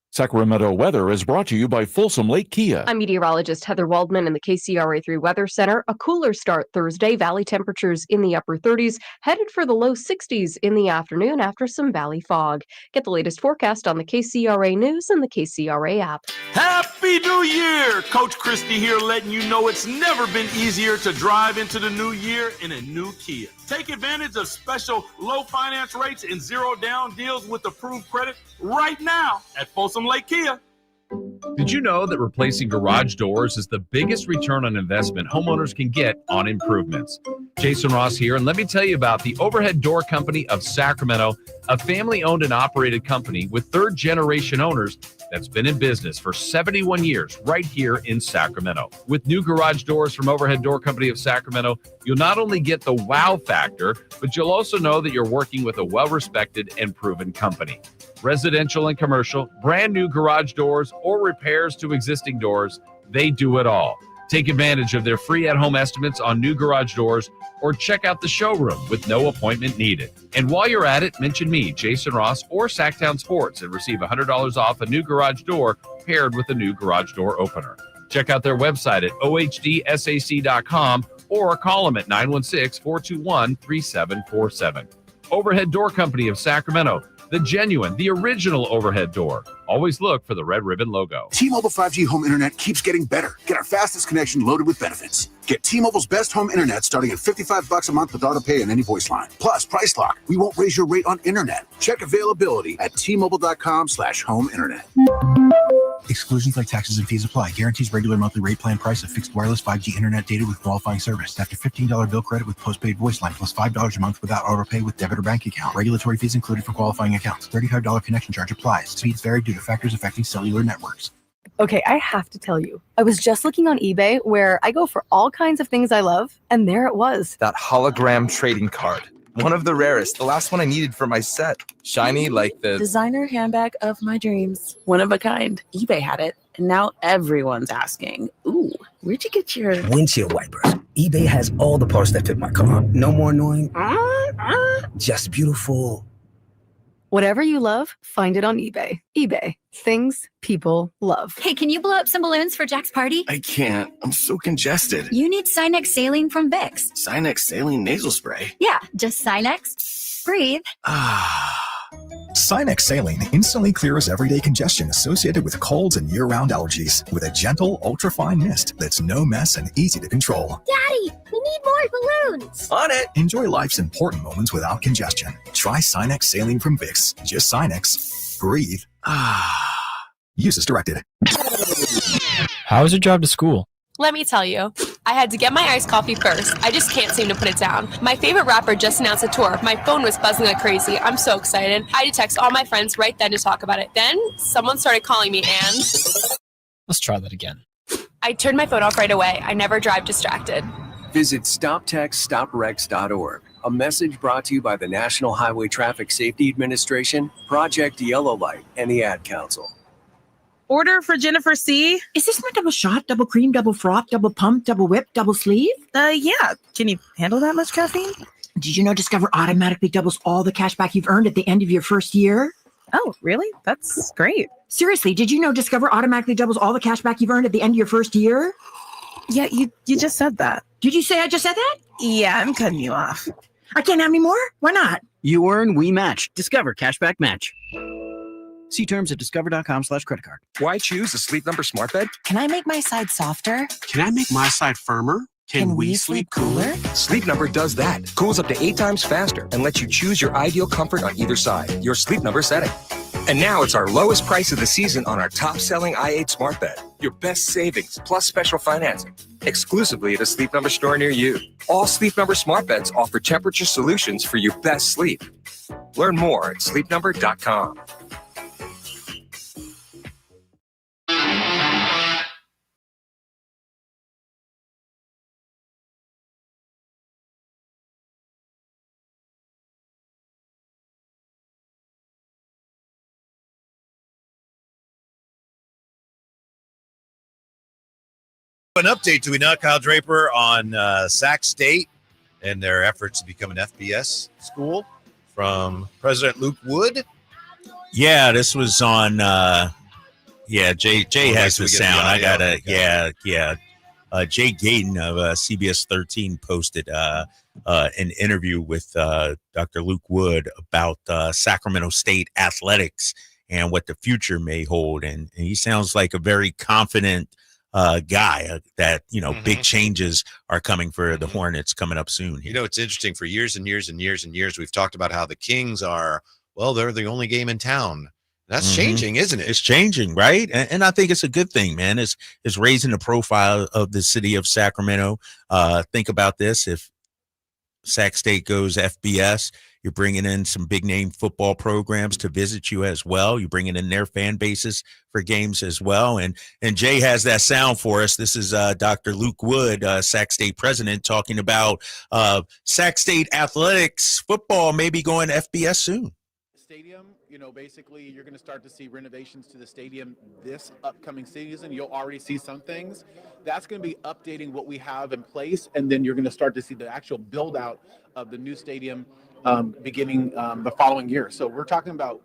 Sacramento weather is brought to you by Folsom Lake Kia. I'm meteorologist Heather Waldman in the KCRA3 Weather Center. A cooler start Thursday. Valley temperatures in the upper 30s, headed for the low 60s in the afternoon after some valley fog. Get the latest forecast on the KCRA News and the KCRA app. Happy New Year! Coach Christie here letting you know it's never been easier to drive into the new year in a new Kia. Take advantage of special low finance rates and zero down deals with approved credit right now at Folsom Lake Kia. Did you know that replacing garage doors is the biggest return on investment homeowners can get on improvements? Jason Ross here, and let me tell you about the Overhead Door Company of Sacramento, a family-owned and operated company with third-generation owners that's been in business for 71 years right here in Sacramento. With new garage doors from Overhead Door Company of Sacramento, you'll not only get the wow factor, but you'll also know that you're working with a well-respected and proven company. Residential and commercial, brand new garage doors, or repairs to existing doors, they do it all. Take advantage of their free at-home estimates on new garage doors or check out the showroom with no appointment needed. And while you're at it, mention me, Jason Ross, or Sacktown Sports and receive $100 off a new garage door paired with a new garage door opener. Check out their website at ohdsac.com or call them at 916-421-3747. Overhead Door Company of Sacramento, the genuine, the original overhead door. Always look for the red ribbon logo. T-Mobile 5G home internet keeps getting better. Get our fastest connection loaded with benefits. Get T-Mobile's best home internet starting at $55 a month with auto pay and any voice line. Plus, Price Lock. We won't raise your rate on internet. Check availability at T-Mobile.com/home internet. Exclusions like taxes and fees apply. Guarantees regular monthly rate plan price of fixed wireless 5G internet data with qualifying service. After $15 bill credit with postpaid voice line plus $5 a month without auto pay with debit or bank account. Regulatory fees included for qualifying accounts. $35 connection charge applies. Speeds vary due to factors affecting cellular networks. Okay, I have to tell you, I was just looking on eBay where I go for all kinds of things I love, and there it was. That hologram trading card. One of the rarest. The last one I needed for my set. Shiny like the designer handbag of my dreams. One of a kind. eBay had it, and now everyone's asking, ooh, where'd you get your windshield wipers? eBay has all the parts that fit my car. No more annoying, just beautiful. Whatever you love, find it on eBay. eBay. Things people love. Hey, can you blow up some balloons for Jack's party? I can't. I'm so congested. You need Sinex Saline from Vicks. Sinex Saline Nasal Spray? Yeah, just Sinex. Breathe. Sinex Saline instantly clears everyday congestion associated with colds and year-round allergies with a gentle, ultra-fine mist that's no mess and easy to control. Daddy, we need more balloons. On it! Enjoy life's important moments without congestion. Try Sinex Saline from Vicks. Just Sinex. Breathe. Use as directed. How was your drive to school? Let me tell you, I had to get my iced coffee first. I just can't seem to put it down. My favorite rapper just announced a tour. My phone was buzzing like crazy. I'm so excited. I had to text all my friends right then to talk about it. Then someone started calling me and... Let's try that again. I turned my phone off right away. I never drive distracted. Visit StopTextStopWrecks.org. A message brought to you by the National Highway Traffic Safety Administration, Project Yellow Light, and the Ad Council. Order for Jennifer C. Is this my double shot, double cream, double froth, double pump, double whip, double sleeve? Yeah. Can you handle that much caffeine? Did you know Discover automatically doubles all the cash back you've earned at the end of your first year? Oh, really? That's great. Seriously, did you know Discover automatically doubles all the cash back you've earned at the end of your first year? Yeah, you just said that. Did you say I just said that? Yeah, I'm cutting you off. I can't have any more? Why not? You earn, we match. Discover Cashback Match. See terms at discover.com/credit card. Why choose a Sleep Number smart bed? Can I make my side softer? Can I make my side firmer? Can we sleep cooler? Sleep Number does that. Cools up to 8 times faster and lets you choose your ideal comfort on either side, your Sleep Number setting. And now it's our lowest price of the season on our top-selling i8 smart bed. Your best savings plus special financing. Exclusively at a Sleep Number store near you. All Sleep Number smart beds offer temperature solutions for your best sleep. Learn more at sleepnumber.com. An update, do we not, Kyle Draper, on Sac State and their efforts to become an FBS school from President Luke Wood? Yeah, this was on. Jay has the sound. I gotta. Okay. Yeah. Jay Gayton of CBS 13 posted an interview with Dr. Luke Wood about Sacramento State athletics and what the future may hold, and he sounds like a very confident guy that, big changes are coming for the Hornets coming up soon. It's interesting. For years and years and years and years, we've talked about how the Kings are, they're the only game in town. That's changing, isn't it? It's changing, right? And I think it's a good thing, man. It's raising the profile of the city of Sacramento. Think about this. If Sac State goes FBS, you're bringing in some big name football programs to visit you as well. You're bringing in their fan bases for games as well. And Jay has that sound for us. This is Dr. Luke Wood, Sac State president, talking about Sac State athletics football maybe going FBS soon. Stadium, basically you're going to start to see renovations to the stadium this upcoming season. You'll already see some things. That's going to be updating what we have in place, and then you're going to start to see the actual build out of the new stadium beginning the following year. So we're talking about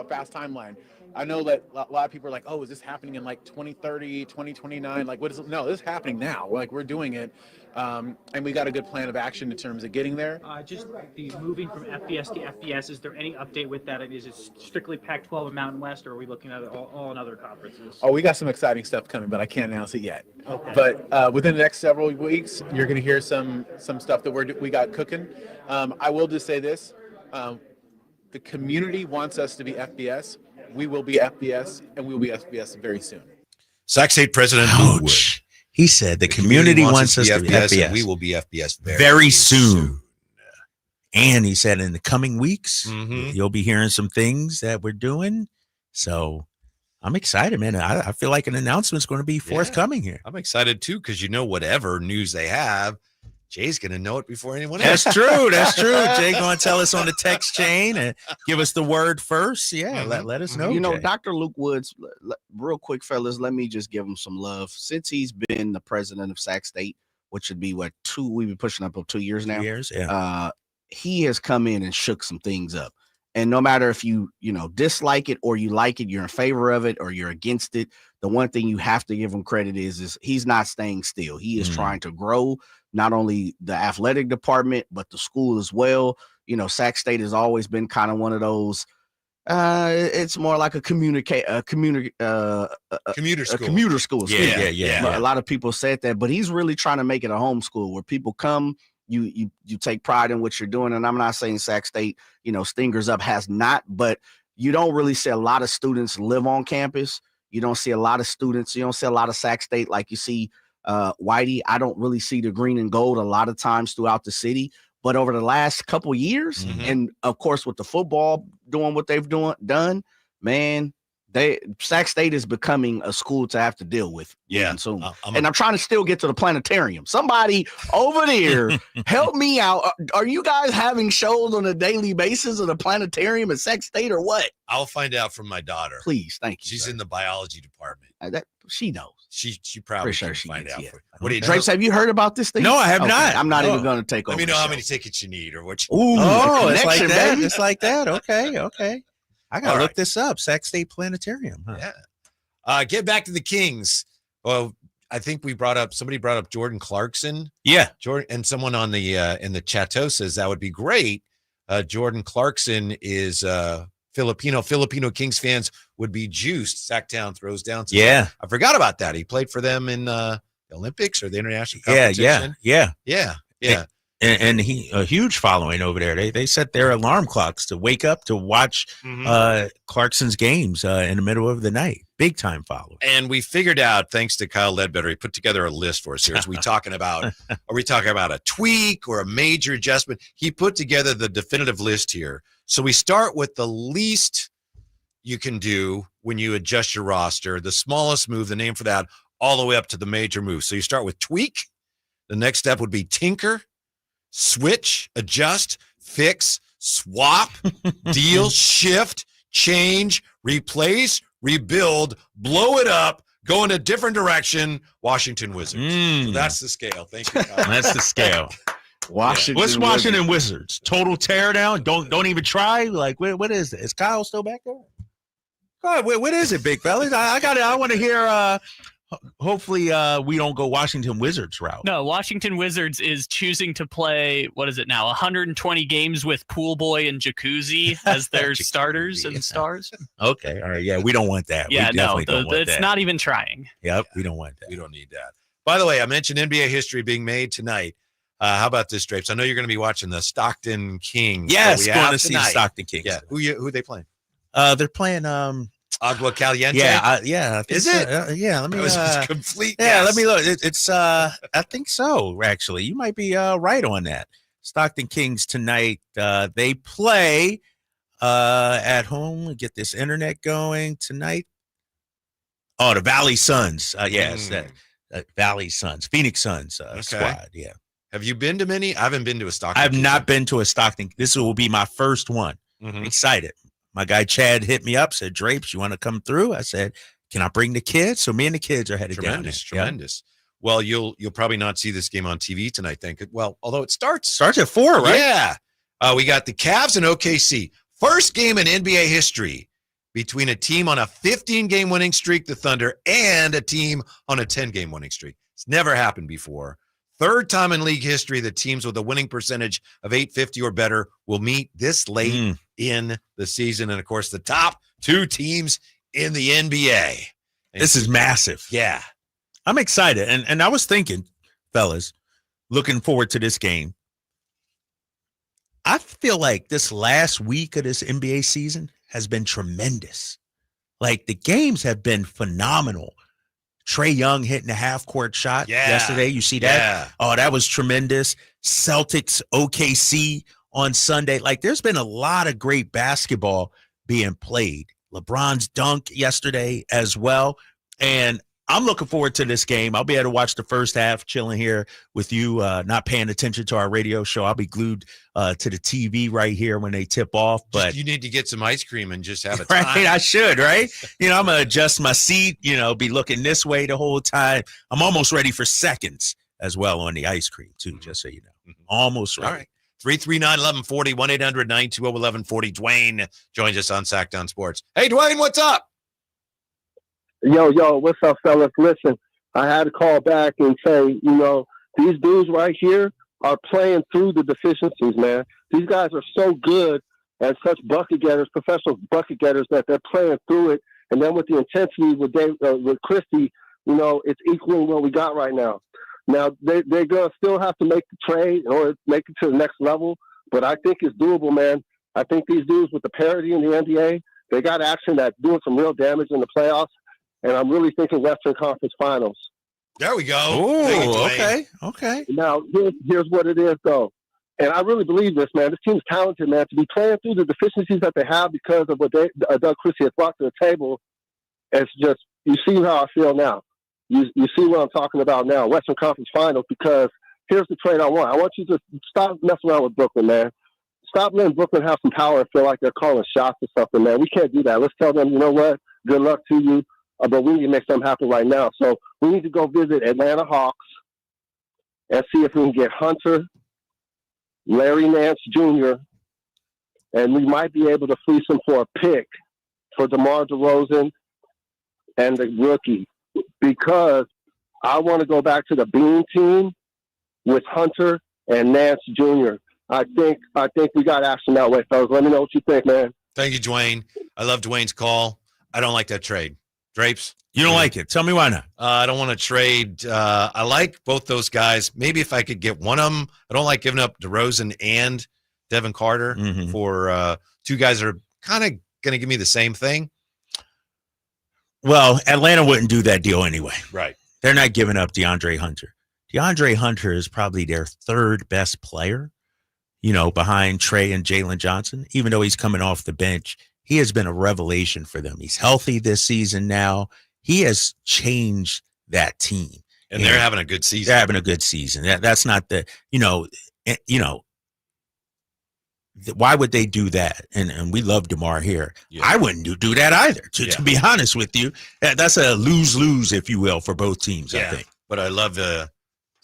fast timeline. I know that a lot of people are like, oh, is this happening in like 2030, 2029? Like, what is it? No, this is happening now. We're doing it. And we got a good plan of action in terms of getting there. Just the moving from FBS to FBS, is there any update with that? Is it strictly Pac-12 and Mountain West, or are we looking at it all in other conferences? Oh, we got some exciting stuff coming, but I can't announce it yet. Okay. But within the next several weeks, you're going to hear some stuff that we got cooking. I will just say this. The community wants us to be FBS. We will be FBS, and we will be FBS very soon. Sac State President Luke Wood. He said the community wants us to be FBS. And we will be FBS very soon. And he said in the coming weeks, you'll be hearing some things that we're doing. So I'm excited, man. I feel like an announcement's going to be forthcoming here. I'm excited, too, because whatever news they have, Jay's going to know it before anyone else. That's true. That's true. Jay going to tell us on the text chain and give us the word first. Yeah, let us know. Jay. Dr. Luke Woods, real quick, fellas, let me just give him some love. Since he's been the president of Sac State, which would be we've been pushing up 2 years now. 2 years, yeah. He has come in and shook some things up. And no matter if you dislike it or you like it, you're in favor of it or you're against it, the one thing you have to give him credit is he's not staying still. He is trying to grow not only the athletic department, but the school as well. Sac State has always been kind of one of those, it's more like a commuter school. Yeah. A lot of people said that, but he's really trying to make it a home school where people come, you take pride in what you're doing. And I'm not saying Sac State, Stingers Up has not, but you don't really see a lot of students live on campus. You don't see a lot of students. You don't see a lot of Sac State like you see Whitey. I don't really see the green and gold a lot of times throughout the city, but over the last couple years, and of course with the football doing what they've done, man, Sac State is becoming a school to have to deal with. Yeah. Soon. I'm trying to still get to the planetarium. Somebody over there, help me out. Are you guys having shows on a daily basis of the planetarium at Sac State or what? I'll find out from my daughter. Please, thank you. She's in the biology department. She knows. She probably sure can she find gets, out. yeah. What do you Drapes, have you heard about this thing? No, I have not. I'm not even going to take over. Let me know how many tickets you need or what you it's like that. It's like that. Okay. I got to look this up. Sac State Planetarium. Huh? Yeah. Get back to the Kings. Well, I think somebody brought up Jordan Clarkson. Yeah. Jordan, and someone on the in the chateau says that would be great. Jordan Clarkson is Filipino. Filipino Kings fans would be juiced. Sacktown throws down. Yeah. I forgot about that. He played for them in the Olympics or the international competition. Yeah. And he a huge following over there. They set their alarm clocks to wake up to watch Clarkson's games in the middle of the night. Big time following. And we figured out, thanks to Kyle Ledbetter, he put together a list for us here. Are we talking about a tweak or a major adjustment? He put together the definitive list here. So we start with the least you can do when you adjust your roster, the smallest move, the name for that, all the way up to the major move. So you start with tweak. The next step would be tinker, switch, adjust, fix, swap, deal, shift, change, replace, rebuild, blow it up, go in a different direction, Washington Wizards. So that's the scale. Thank you, Kyle. That's the scale. Washington. What's Washington Wizards? Total teardown? Don't even try? Like, what is it? Is Kyle still back there? God, what is it, big fellas? I want to hear hopefully we don't go Washington Wizards route. No, Washington Wizards is choosing to play, what is it now, 120 games with Pool Boy and Jacuzzi as their starters and stars. Okay, all right, yeah, we don't want that. Yeah, we definitely don't want it's that. not even trying. Yep, we don't want that. We don't need that. By the way, I mentioned NBA history being made tonight. How about this, Drapes? I know you're going to be watching the Stockton Kings. Yes, going to see the Stockton Kings. Yeah, who are they playing? They're playing Agua Caliente. Yeah. Is it? Yeah. Let me. That was just complete. Yeah. Guess. Let me look. It's. I think so. Actually, you might be right on that. Stockton Kings tonight. They play at home. Get this internet going tonight. Oh, the Valley Suns. Yes, Valley Suns, Phoenix Suns squad. Yeah. Have you been to many? I haven't been to a Stockton. I've not been to a Stockton. This will be my first one. I'm excited. My guy Chad hit me up, said, Drapes, you want to come through? I said, can I bring the kids? So me and the kids are headed down there. Tremendous. Well, you'll probably not see this game on TV tonight then. Well, although it starts at 4, right? Yeah. We got the Cavs and OKC. First game in NBA history between a team on a 15-game winning streak, the Thunder, and a team on a 10-game winning streak. It's never happened before. Third time in league history that teams with a winning percentage of .850 or better will meet this late in the season. And, of course, the top two teams in the NBA. This is massive. Yeah. I'm excited. And I was thinking, fellas, looking forward to this game. I feel like this last week of this NBA season has been tremendous. Like, the games have been phenomenal. Trae Young hitting a half-court shot yesterday. You see that? Yeah. Oh, that was tremendous. Celtics, OKC on Sunday. Like, there's been a lot of great basketball being played. LeBron's dunk yesterday as well. And I'm looking forward to this game. I'll be able to watch the first half, chilling here with you, not paying attention to our radio show. I'll be glued to the TV right here when they tip off. But you need to get some ice cream and just have a time. Right, I should, right? I'm going to adjust my seat, be looking this way the whole time. I'm almost ready for seconds as well on the ice cream, too, just so you know. Almost ready. All right. 339-1140, 1-800-920-1140. Dwayne joins us on Sackdown Sports. Hey, Dwayne, what's up? Yo, what's up, fellas? Listen, I had to call back and say, these dudes right here are playing through the deficiencies, man. These guys are so good and such bucket getters, professional bucket getters, that they're playing through it. And then with the intensity with Christie, it's equaling what we got right now. Now, they're going to still have to make the trade or make it to the next level, but I think it's doable, man. I think these dudes with the parity in the NBA, they got action that's doing some real damage in the playoffs. And I'm really thinking Western Conference Finals. There we go. Oh, okay. Now, here's what it is, though. And I really believe this, man. This team's talented, man. To be playing through the deficiencies that they have because of what Doug Christie has brought to the table, it's just, you see how I feel now. You see what I'm talking about now, Western Conference Finals, because here's the trade I want. I want you to stop messing around with Brooklyn, man. Stop letting Brooklyn have some power and feel like they're calling shots or something, man. We can't do that. Let's tell them, you know what? Good luck to you. But we need to make something happen right now. So we need to go visit Atlanta Hawks and see if we can get Hunter, Larry Nance Jr., and we might be able to fleece him for a pick for DeMar DeRozan and the rookie, because I want to go back to the Bean team with Hunter and Nance Jr. I think we got action that way, fellas. Let me know what you think, man. Thank you, Dwayne. I love Dwayne's call. I don't like that trade. Drapes? You don't like it. Tell me why not. I don't want to trade. I like both those guys. Maybe if I could get one of them. I don't like giving up DeRozan and Devin Carter for two guys that are kind of going to give me the same thing. Well, Atlanta wouldn't do that deal anyway. Right. They're not giving up DeAndre Hunter. DeAndre Hunter is probably their third best player, behind Trey and Jalen Johnson. Even though he's coming off the bench, he has been a revelation for them. He's healthy this season now. He has changed that team. And they're having a good season. They're having a good season. That's not the, why would they do that? And we love DeMar here. Yeah. I wouldn't do that either, to be honest with you. That's a lose-lose, if you will, for both teams, I think. But I love that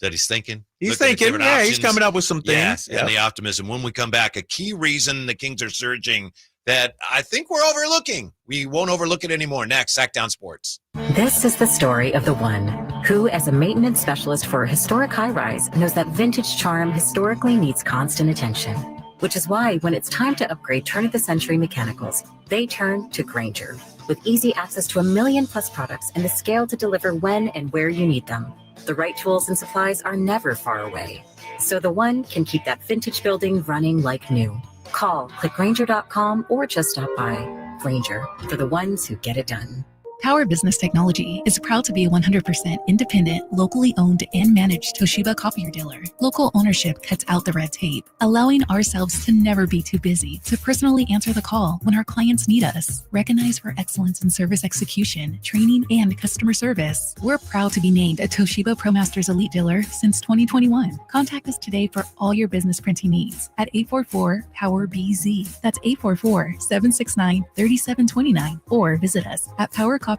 he's thinking. He's thinking, he's coming up with some things. And the optimism. When we come back, a key reason the Kings are surging that I think we're overlooking. We won't overlook it anymore. Next, Sackdown Sports. This is the story of the one who, as a maintenance specialist for a historic high-rise, knows that vintage charm historically needs constant attention. Which is why when it's time to upgrade turn-of-the-century mechanicals, they turn to Grainger. With easy access to 1 million+ products and the scale to deliver when and where you need them. The right tools and supplies are never far away. So the one can keep that vintage building running like new. Call, click Grainger.com, or just stop by. Grainger, for the ones who get it done. Power Business Technology is proud to be a 100% independent, locally owned and managed Toshiba copier dealer. Local ownership cuts out the red tape, allowing ourselves to never be too busy to personally answer the call when our clients need us. Recognized for excellence in service execution, training, and customer service, we're proud to be named a Toshiba ProMasters Elite Dealer since 2021. Contact us today for all your business printing needs at 844-POWER-BZ. That's 844-769-3729. Or visit us at PowerCopiers.com.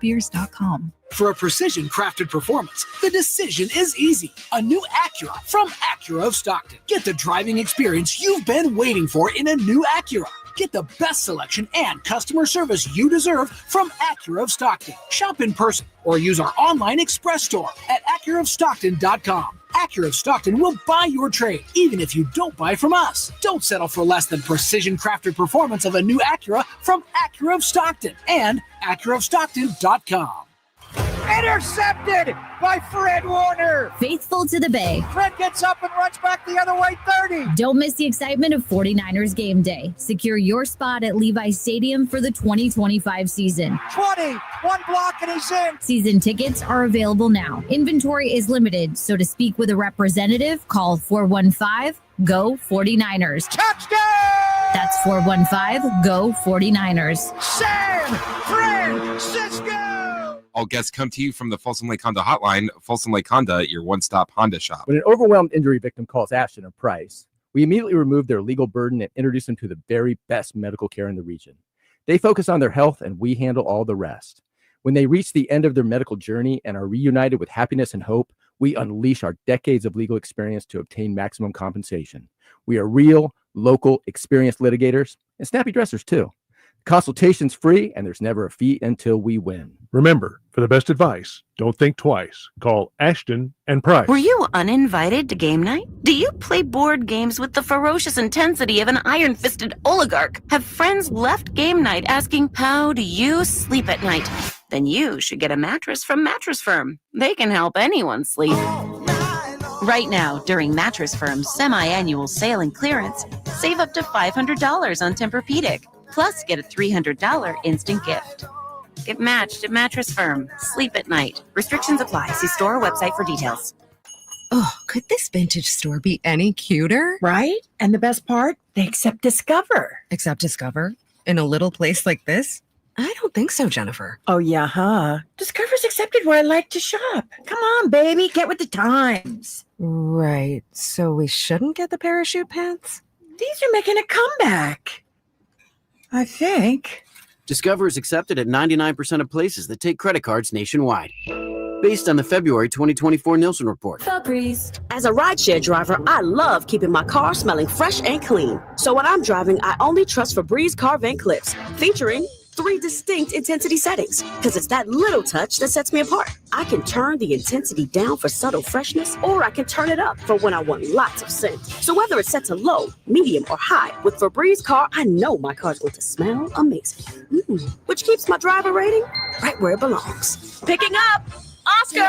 For a precision-crafted performance, the decision is easy. A new Acura from Acura of Stockton. Get the driving experience you've been waiting for in a new Acura. Get the best selection and customer service you deserve from Acura of Stockton. Shop in person or use our online express store at AcuraofStockton.com. Acura of Stockton will buy your trade, even if you don't buy from us. Don't settle for less than precision-crafted performance of a new Acura from Acura of Stockton and AcuraofStockton.com. Intercepted by Fred Warner. Faithful to the Bay. Fred gets up and runs back the other way, 30. Don't miss the excitement of 49ers game day. Secure your spot at Levi's Stadium for the 2025 season. 20, one block and he's in. Season tickets are available now. Inventory is limited, so to speak with a representative, call 415-GO-49ers. Touchdown! That's 415-GO-49ers. San Francisco! All guests come to you from the Folsom Lake Honda hotline. Folsom Lake Honda, your one-stop Honda shop. When an overwhelmed injury victim calls Ashton or Price, we immediately remove their legal burden and introduce them to the very best medical care in the region. They focus on their health, and we handle all the rest. When they reach the end of their medical journey and are reunited with happiness and hope, we unleash our decades of legal experience to obtain maximum compensation. We are real, local, experienced litigators and snappy dressers, too. Consultation's free, and there's never a fee until we win. Remember, for the best advice, don't think twice. Call Ashton and Price. Were you uninvited to game night? Do you play board games with the ferocious intensity of an iron-fisted oligarch? Have friends left game night asking, how do you sleep at night? Then you should get a mattress from Mattress Firm. They can help anyone sleep. Right now, during Mattress Firm's semi-annual sale and clearance, save up to $500 on Tempur-Pedic. Plus, get a $300 instant gift. Get matched at Mattress Firm. Sleep at night. Restrictions apply. See store or website for details. Oh, could this vintage store be any cuter? Right? And the best part? They accept Discover. Accept Discover? In a little place like this? I don't think so, Jennifer. Oh, yeah, huh? Discover's accepted where I like to shop. Come on, baby. Get with the times. Right. So we shouldn't get the parachute pants? These are making a comeback. I think. Discover is accepted at 99% of places that take credit cards nationwide. Based on the February 2024 Nielsen report. Febreze. As a rideshare driver, I love keeping my car smelling fresh and clean. So when I'm driving, I only trust Febreze car vent clips, featuring 3 distinct intensity settings, because it's that little touch that sets me apart. I can turn the intensity down for subtle freshness, or I can turn it up for when I want lots of scent. So whether it's set to low, medium, or high, with Febreze Car, I know my car's going to smell amazing. Which keeps my driver rating right where it belongs. Picking up, Oscar!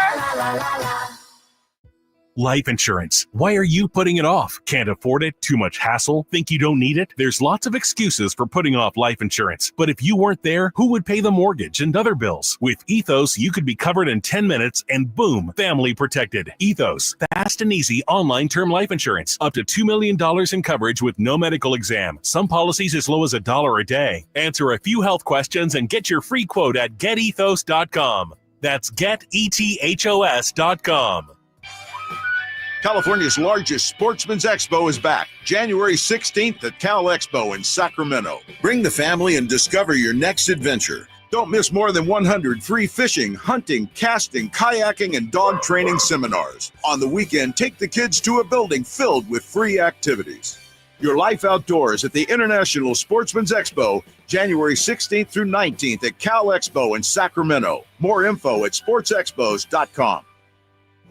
Life insurance. Why are you putting it off? Can't afford it? Too much hassle? Think you don't need it? There's lots of excuses for putting off life insurance. But if you weren't there, who would pay the mortgage and other bills? With Ethos, you could be covered in 10 minutes and boom, family protected. Ethos, fast and easy online term life insurance. Up to $2 million in coverage with no medical exam. Some policies as low as $1 a day. Answer a few health questions and get your free quote at getethos.com. That's getethos.com. California's largest sportsman's expo is back, January 16th at Cal Expo in Sacramento. Bring the family and discover your next adventure. Don't miss more than 100 free fishing, hunting, casting, kayaking, and dog training seminars. On the weekend, take the kids to a building filled with free activities. Your life outdoors at the International Sportsman's Expo, January 16th through 19th at Cal Expo in Sacramento. More info at sportsexpos.com.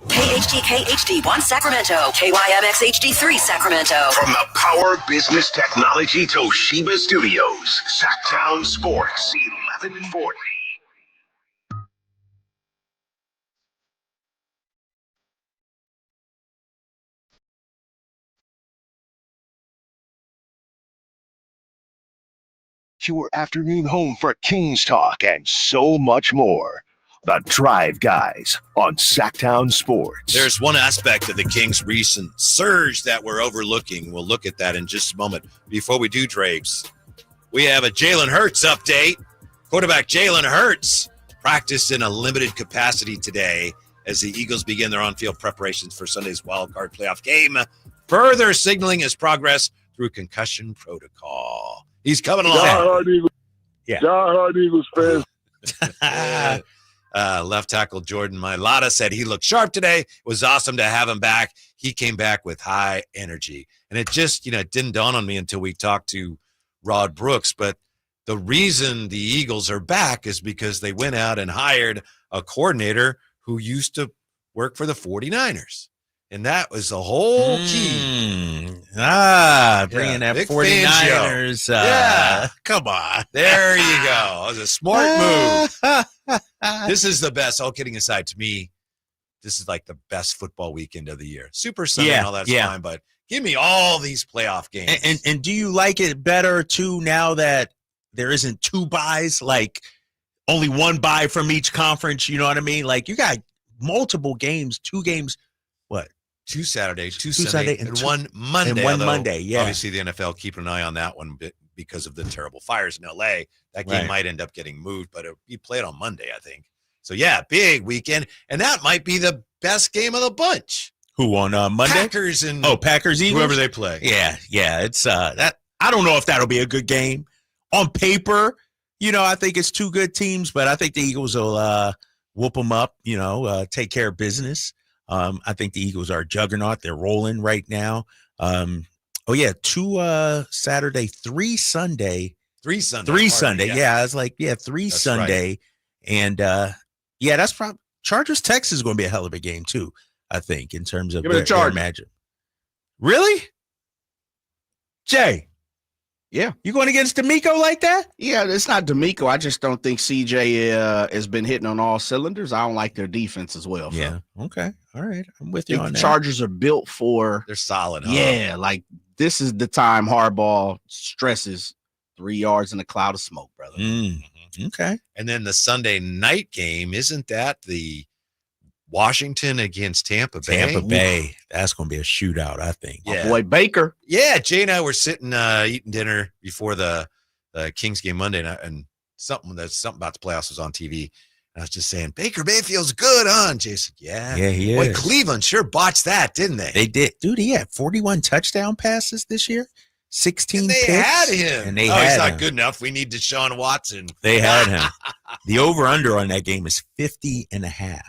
KHD1 Sacramento, KYMX HD3 Sacramento. From the Power Business Technology Toshiba Studios, Sacktown Sports, 1140. Your afternoon home for Kings talk and so much more. The Drive Guys on Sacktown Sports. There's one aspect of the Kings' recent surge that we're overlooking. We'll look at that in just a moment. Before we do, Drapes, we have a Jalen Hurts update. Quarterback Jalen Hurts practiced in a limited capacity today as the Eagles begin their on-field preparations for Sunday's wildcard playoff game, further signaling his progress through concussion protocol. He's coming along. Hard Eagles fans. Left tackle Jordan Mailata said he looked sharp today. It was awesome to have him back. He came back with high energy. And it just, it didn't dawn on me until we talked to Rod Brooks. But the reason the Eagles are back is because they went out and hired a coordinator who used to work for the 49ers. And that was the whole key. Bringing that Vic 49ers. Yeah, come on. There you go. It was a smart move. This is the best. All kidding aside, to me, this is like the best football weekend of the year. Super Sunday and all that's fine, but give me all these playoff games. And do you like it better, too, now that there isn't 2 buys, like only 1 buy from each conference? You know what I mean? Like, you got multiple games, 2 games, what? 2 Saturdays, 2 Sunday, and 1 Monday. And 1 Monday, yeah. Obviously, the NFL keeping an eye on that one because of the terrible fires in L.A. That game might end up getting moved, but you play it on Monday, I think. So, yeah, big weekend. And that might be the best game of the bunch. Who on Monday? Packers and Packers Eagles? Whoever they play. Yeah. It's that. I don't know if that'll be a good game. On paper, I think it's 2 good teams, but I think the Eagles will whoop them up, take care of business. I think the Eagles are a juggernaut. They're rolling right now. 2 Saturday, 3 Sunday. 3 Sunday. 3 Sunday. Yeah, I was like, 3 That's Sunday. Right. And, that's probably Chargers Texas is going to be a hell of a game, too, I think, in terms of Give me the Chargers. matchup. Really? Jay? Yeah. You going against D'Amico like that? Yeah, it's not D'Amico. I just don't think CJ has been hitting on all cylinders. I don't like their defense as well. Yeah. Okay. All right. I'm with you on The that. Chargers are built for. They're solid. Huh? Yeah, like this is the time Harbaugh stresses 3 yards in a cloud of smoke, brother. Okay. And then the Sunday night game, isn't that the Washington against Tampa Bay? Tampa Bay. That's going to be a shootout, I think. My boy Baker. Yeah, Jay and I were sitting eating dinner before the Kings game Monday night, and something about the playoffs was on TV. And I was just saying, Baker Mayfield's good, huh? And Jay said, yeah. Yeah, he Boy, is. Cleveland sure botched that, didn't they? They did. Dude, he had 41 touchdown passes this year. 16 They picks. had him. And they he's had not him. good enough. We need Deshaun Watson. They had him. The over-under on that game is 50.5.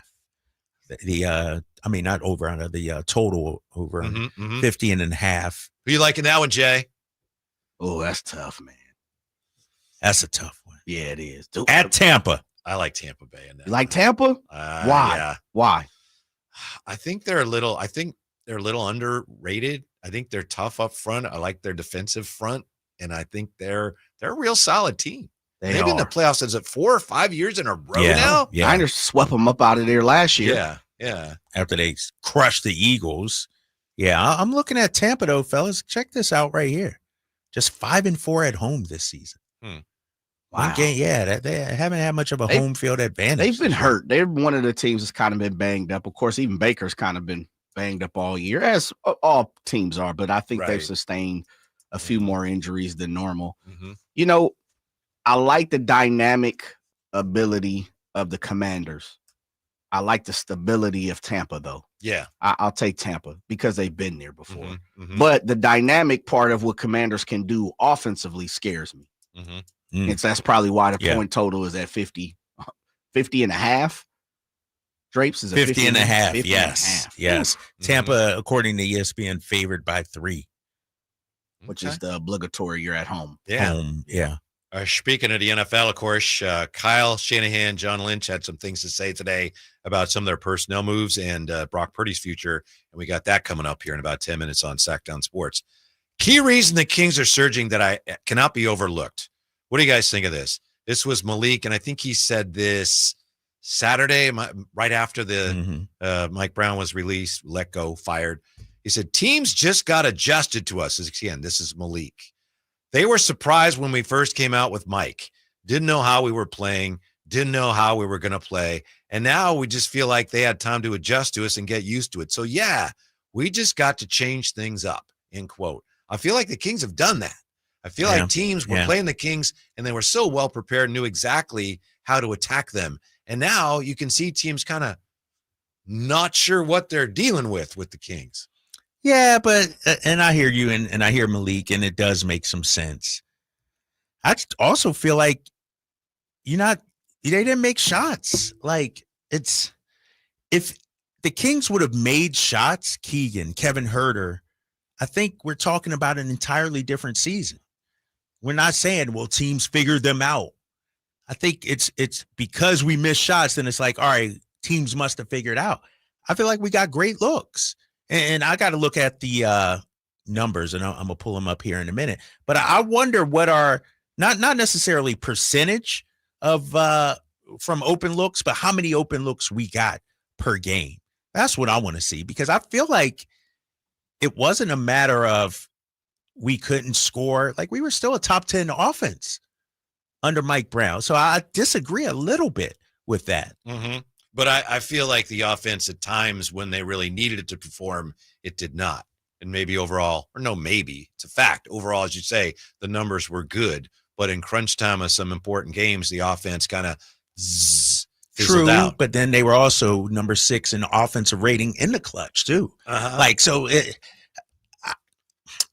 Not over-under, the total over 50.5. Who you liking that one, Jay? Oh, that's tough, man. That's a tough one. Yeah, it is. Dude, At Tampa. I like Tampa Bay in that. you like Tampa? Why? Yeah. Why? I think they're a little underrated. I think they're tough up front. I like their defensive front, and I think they're a real solid team. They've been in the playoffs is it 4 or 5 years in a row now? Yeah. Niners swept them up out of there last year. Yeah. After they crushed the Eagles. Yeah, I'm looking at Tampa though, fellas. Check this out right here. Just 5-4 at home this season. Wow. One game, they haven't had much of a home field advantage. They've been hurt. They're one of the teams that's kind of been banged up. Of course, even Baker's kind of been banged up all year, as all teams are. But I think they've sustained a few more injuries than normal. You know, I like the dynamic ability of the Commanders. I like the stability of Tampa, though. Yeah. I'll take Tampa because they've been there before. But the dynamic part of what Commanders can do offensively scares me. That's probably why the point total is at 50 and a half. Drapes is 50 and a half. 50 Yes. and a half. Yes. Tampa, according to ESPN, favored by 3. Which is the obligatory you're at home. Yeah. Home. Yeah. Speaking of the NFL, of course, Kyle Shanahan, John Lynch had some things to say today about some of their personnel moves and Brock Purdy's future. And we got that coming up here in about 10 minutes on Sackdown Sports. Key reason the Kings are surging that I cannot be overlooked. What do you guys think of this? This was Malik, and I think he said this Saturday, right after the Mike Brown was released, let go, fired. He said, teams just got adjusted to us. Again, this is Malik. They were surprised when we first came out with Mike. Didn't know how we were playing, didn't know how we were going to play. And now we just feel like they had time to adjust to us and get used to it. So, yeah, we just got to change things up, end quote. I feel like the Kings have done that. I feel like teams were playing the Kings and they were so well prepared, knew exactly how to attack them. And now you can see teams kind of not sure what they're dealing with the Kings. Yeah, but and I hear you and I hear Malik, and it does make some sense. I also feel like they didn't make shots. Like if the Kings would have made shots, Keegan, Kevin Huerter, I think we're talking about an entirely different season. We're not saying, well, teams figured them out. I think it's because we missed shots, then it's like, all right, teams must have figured out. I feel like we got great looks. And I got to look at the numbers, and I'm going to pull them up here in a minute. But I wonder what our, not necessarily percentage of from open looks, but how many open looks we got per game. That's what I want to see, because I feel like it wasn't a matter of we couldn't score. Like, we were still a top 10 offense under Mike Brown. So I disagree a little bit with that. But I feel like the offense at times when they really needed it to perform, it did not. And maybe overall, or no, maybe it's a fact. Overall, as you say, the numbers were good. But in crunch time of some important games, the offense kind of fizzled out. But then they were also number 6 in offensive rating in the clutch too. Like, so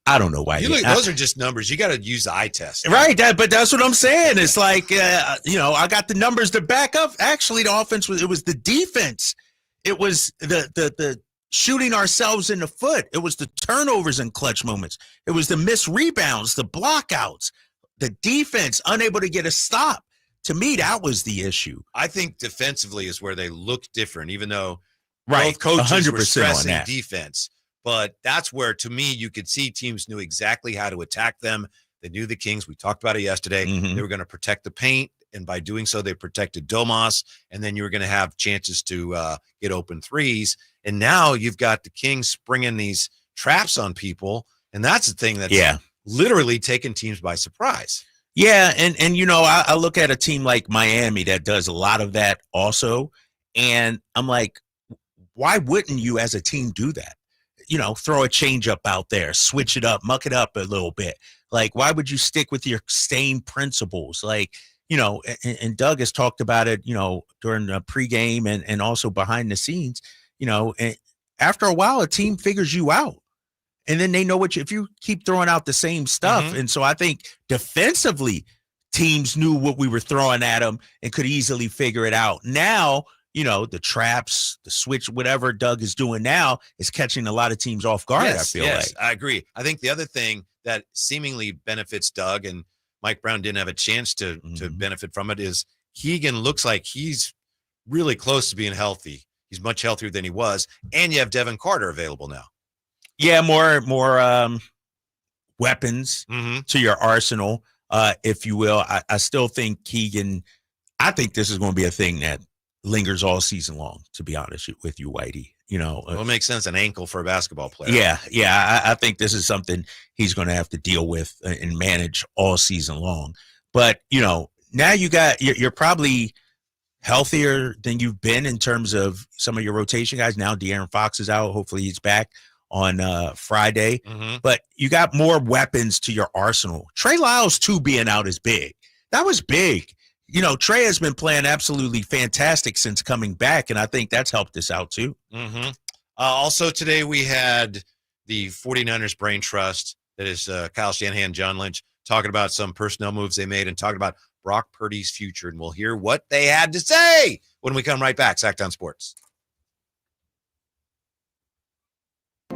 I don't know why. Those are just numbers. You got to use the eye test. Right. But that's what I'm saying. It's like, I got the numbers to back up. Actually, the offense it was the defense. It was the shooting ourselves in the foot. It was the turnovers in clutch moments. It was the missed rebounds, the blockouts, the defense unable to get a stop. To me, that was the issue. I think defensively is where they look different, even though both coaches 100% were stressing on that. defense. But that's where, to me, you could see teams knew exactly how to attack them. They knew the Kings. We talked about it yesterday. They were going to protect the paint, and by doing so, they protected Domas, and then you were going to have chances to get open threes. And now you've got the Kings springing these traps on people, and that's the thing that's literally taken teams by surprise. Yeah, and I look at a team like Miami that does a lot of that also, and I'm like, why wouldn't you as a team do that? Throw a change up out there, switch it up, muck it up a little bit. Like, why would you stick with your same principles? Like, and Doug has talked about it, during the pregame and also behind the scenes, and after a while, a team figures you out. And then they know if you keep throwing out the same stuff. And so I think defensively, teams knew what we were throwing at them and could easily figure it out. Now, the traps, the switch, whatever Doug is doing now is catching a lot of teams off guard, I feel like. I agree. I think the other thing that seemingly benefits Doug, and Mike Brown didn't have a chance to benefit from it, is Keegan looks like he's really close to being healthy. He's much healthier than he was. And you have Devin Carter available now. Yeah, more weapons to your arsenal, if you will. I still think Keegan, I think this is going to be a thing that lingers all season long, to be honest with you, Whitey. Well, it makes sense, an ankle for a basketball player. Yeah. I think this is something he's going to have to deal with and manage all season long. But, now you're probably healthier than you've been in terms of some of your rotation guys. Now De'Aaron Fox is out. Hopefully he's back on Friday. But you got more weapons to your arsenal. Trey Lyles, too, being out is big. That was big. Trey has been playing absolutely fantastic since coming back, and I think that's helped us out, too. Also today we had the 49ers Brain Trust, that is Kyle Shanahan, John Lynch, talking about some personnel moves they made and talking about Brock Purdy's future. And we'll hear what they had to say when we come right back. Sacktown Sports.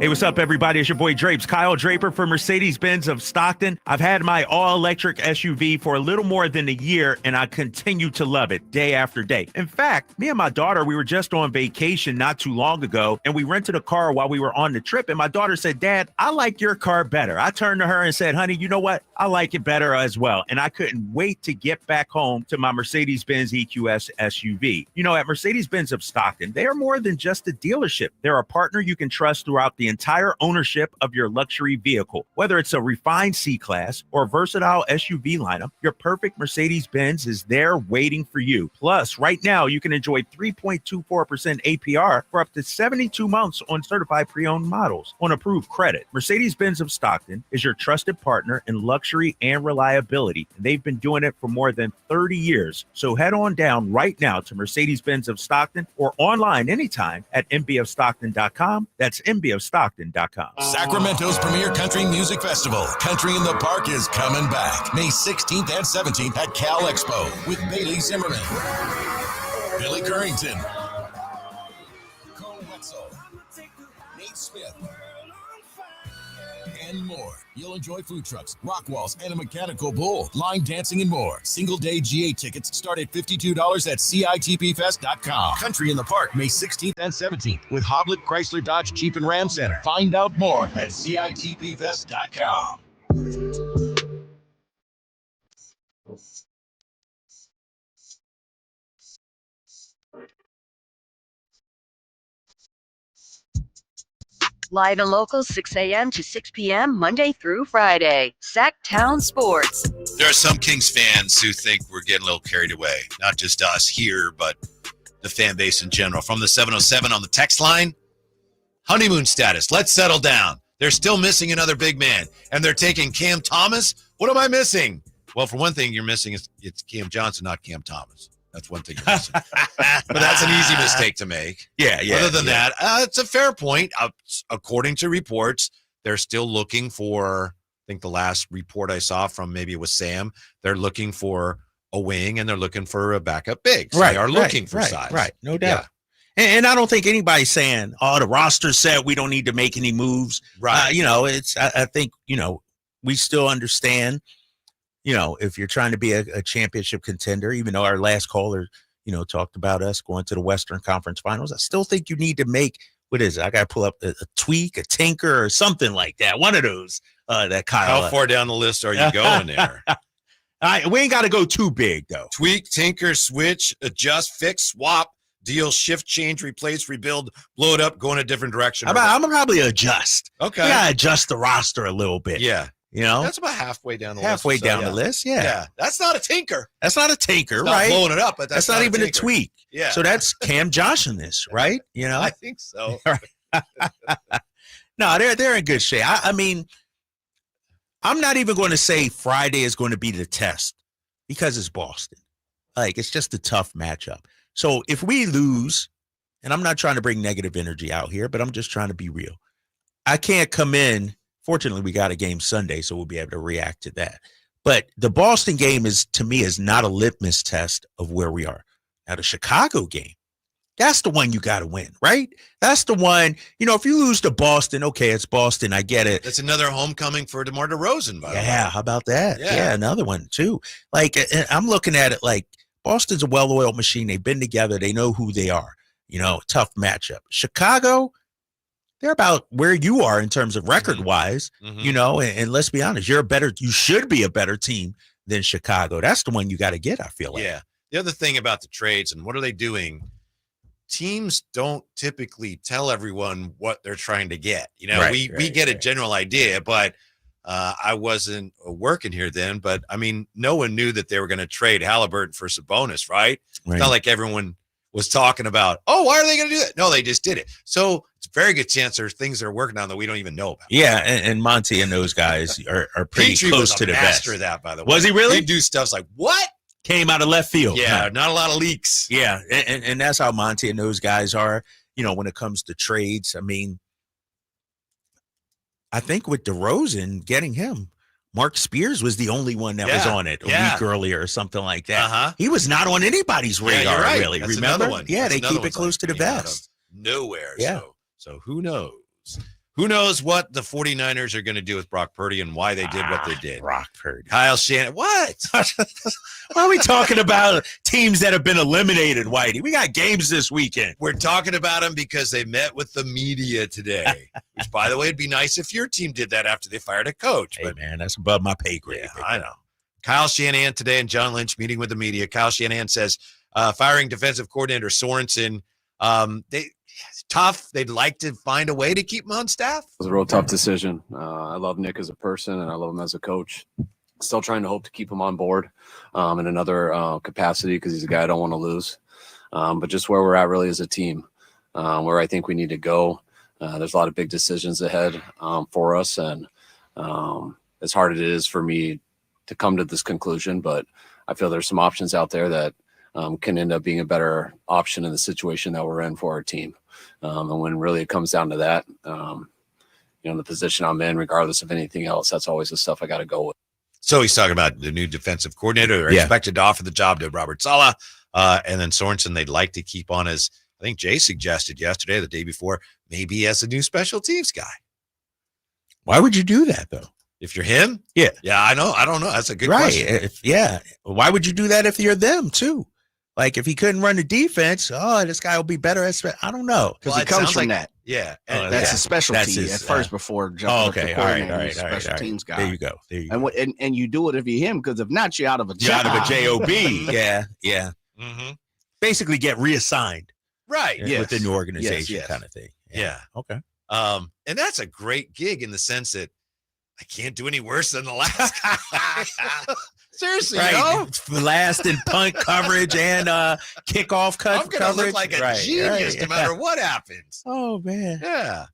Hey, what's up, everybody? It's your boy Drapes, Kyle Draper for Mercedes-Benz of Stockton. I've had my all-electric SUV for a little more than a year, and I continue to love it day after day. In fact, me and my daughter, we were just on vacation not too long ago, and we rented a car while we were on the trip, and my daughter said, Dad, I like your car better. I turned to her and said, honey, you know what? I like it better as well, and I couldn't wait to get back home to my Mercedes-Benz EQS SUV. At Mercedes-Benz of Stockton, they are more than just a dealership. They're a partner you can trust throughout the entire ownership of your luxury vehicle. Whether it's a refined C-Class or a versatile SUV lineup, your perfect Mercedes-Benz is there waiting for you. Plus, right now, you can enjoy 3.24% APR for up to 72 months on certified pre-owned models on approved credit. Mercedes-Benz of Stockton is your trusted partner in luxury and reliability. They've been doing it for more than 30 years. So head on down right now to Mercedes-Benz of Stockton or online anytime at mbofstockton.com. That's mbofstockton.com. Sacramento's premier country music festival, Country in the Park, is coming back May 16th and 17th at Cal Expo with Bailey Zimmerman, Billy Currington, Cole Wetzel, Nate Smith, and more. You'll enjoy food trucks, rock walls, and a mechanical bull, line dancing, and more. Single-day GA tickets start at $52 at CITPFest.com. Country in the Park, May 16th and 17th with Hoblit Chrysler Dodge Jeep and Ram Center. Find out more at CITPFest.com. Live and local, 6 a.m. to 6 p.m., Monday through Friday. Sacktown Sports. There are some Kings fans who think we're getting a little carried away. Not just us here, but the fan base in general. From the 707 on the text line, honeymoon status. Let's settle down. They're still missing another big man, and they're taking Cam Thomas. What am I missing? Well, for one thing, you're missing it's Cam Johnson, not Cam Thomas. That's one thing you're missing. But that's an easy mistake to make. Yeah. Other than that, it's a fair point. According to reports, they're still looking for, I think the last report I saw from maybe it was Sam, they're looking for a wing and they're looking for a backup big. So they are looking for size. Right, no doubt. Yeah. And I don't think anybody's saying, the roster said we don't need to make any moves. Right. I think, we still understand, if you're trying to be a championship contender, even though our last caller, talked about us going to the Western Conference Finals, I still think you need to make, what is it? I got to pull up a tweak, a tinker, or something like that. One of those that Kyle. How far down the list are you going there? We ain't got to go too big, though. Tweak, tinker, switch, adjust, fix, swap, deal, shift, change, replace, rebuild, blow it up, go in a different direction. I'm going to probably adjust. Okay. You got to adjust the roster a little bit. Yeah. That's about halfway down the list. Halfway down the list, yeah. That's not a tinker. That's not a tinker, It's right? not blowing it up, but that's not even a tinker. tweak. Yeah. So that's Cam Johnson-ness, right? I think so. No, they're in good shape. I mean, I'm not even going to say Friday is going to be the test because it's Boston. It's just a tough matchup. So if we lose, and I'm not trying to bring negative energy out here, but I'm just trying to be real. I can't come in. Fortunately, we got a game Sunday, so we'll be able to react to that. But the Boston game to me, is not a litmus test of where we are. Now, the Chicago game, That's the one you got to win, right? That's the one, if you lose to Boston, okay, it's Boston. I get it. That's another homecoming for DeMar DeRozan, by the way. Yeah, how about that? Yeah. Yeah, another one, too. Like, I'm looking at it like Boston's a well-oiled machine. They've been together. They know who they are. Tough matchup. Chicago, they're about where you are in terms of record-wise, and let's be honest, you should be a better team than Chicago. That's the one you got to get, I feel like. Yeah. The other thing about the trades and what are they doing? Teams don't typically tell everyone what they're trying to get. We get a general idea, but I wasn't working here then. But I mean, no one knew that they were going to trade Halliburton for Sabonis, right? It's not like everyone was talking about, why are they going to do that? No, they just did it. So it's a very good chance there's things they're working on that we don't even know about. Yeah, and Monty and those guys are pretty Petrie close was to a the master best. of that, by the way. Was he really? He'd do stuff like, what? Came out of left field. Yeah, not a lot of leaks. Yeah, and that's how Monty and those guys are, when it comes to trades. I mean, I think with DeRozan, getting him, Mark Spears was the only one that was on it a week earlier or something like that. He was not on anybody's radar, right. really. That's Remember? one. Yeah, That's they keep it close to the vest. Nowhere. Yeah. So who knows? Who knows what the 49ers are going to do with Brock Purdy and why they did what they did. Brock Purdy. Kyle Shanahan. What? Why are we talking about teams that have been eliminated, Whitey? We got games this weekend. We're talking about them because they met with the media today, which, by the way, it'd be nice if your team did that after they fired a coach. Hey, man, that's above my pay grade. Yeah, I know. Kyle Shanahan today and John Lynch meeting with the media. Kyle Shanahan says firing defensive coordinator Sorensen, tough. They'd like to find a way to keep him on staff. It was a real tough decision. I love Nick as a person, and I love him as a coach. Still trying to hope to keep him on board in another capacity because he's a guy I don't want to lose. But just where we're at really as a team, where I think we need to go. There's a lot of big decisions ahead for us, and as hard as it is for me to come to this conclusion, but I feel there's some options out there that can end up being a better option in the situation that we're in for our team. And when really it comes down to that, the position I'm in, regardless of anything else, that's always the stuff I got to go with. So he's talking about the new defensive coordinator. They're expected to offer the job to Robert Saleh. And then Sorensen, they'd like to keep on as, I think Jay suggested yesterday, the day before, maybe as a new special teams guy. Why would you do that, though? If you're him? Yeah. Yeah, I know. I don't know. That's a good question. Why would you do that if you're them, too? Like, if he couldn't run the defense, this guy will be better at I don't know. Because he comes from that. Yeah. That's his specialty at first before jumping to coordinator, special teams guy. There you go. And you do it if you're him, because if not, you're out of a job. You're out of a job. Yeah. Mm-hmm. Basically get reassigned. Right. Within the organization kind of thing. Yeah. Okay. And that's a great gig in the sense that I can't do any worse than the last guy. Seriously, last in punt coverage and kickoff I'm gonna coverage. look like a genius no matter what happens. Oh man. Yeah.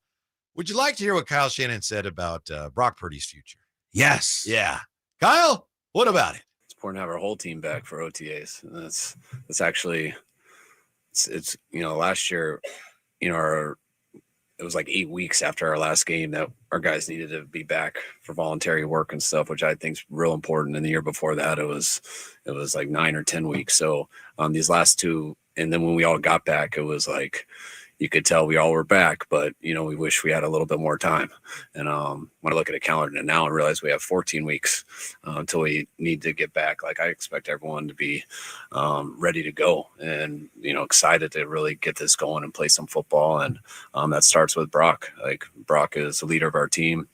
Would you like to hear what Kyle Shanahan said about Brock Purdy's future? Yes. Yeah. Kyle, what about it? It's important to have our whole team back for OTAs. And that's actually it's last year, it was like 8 weeks after our last game that our guys needed to be back for voluntary work and stuff, which I think is real important. And the year before that, it was like 9 or 10 weeks. So these last two, and then when we all got back, it was like, you could tell we all were back, but we wish we had a little bit more time. And when I look at a calendar now and realize we have 14 weeks until we need to get back, like I expect everyone to be ready to go and, excited to really get this going and play some football. And that starts with Brock. Like Brock is the leader of our team.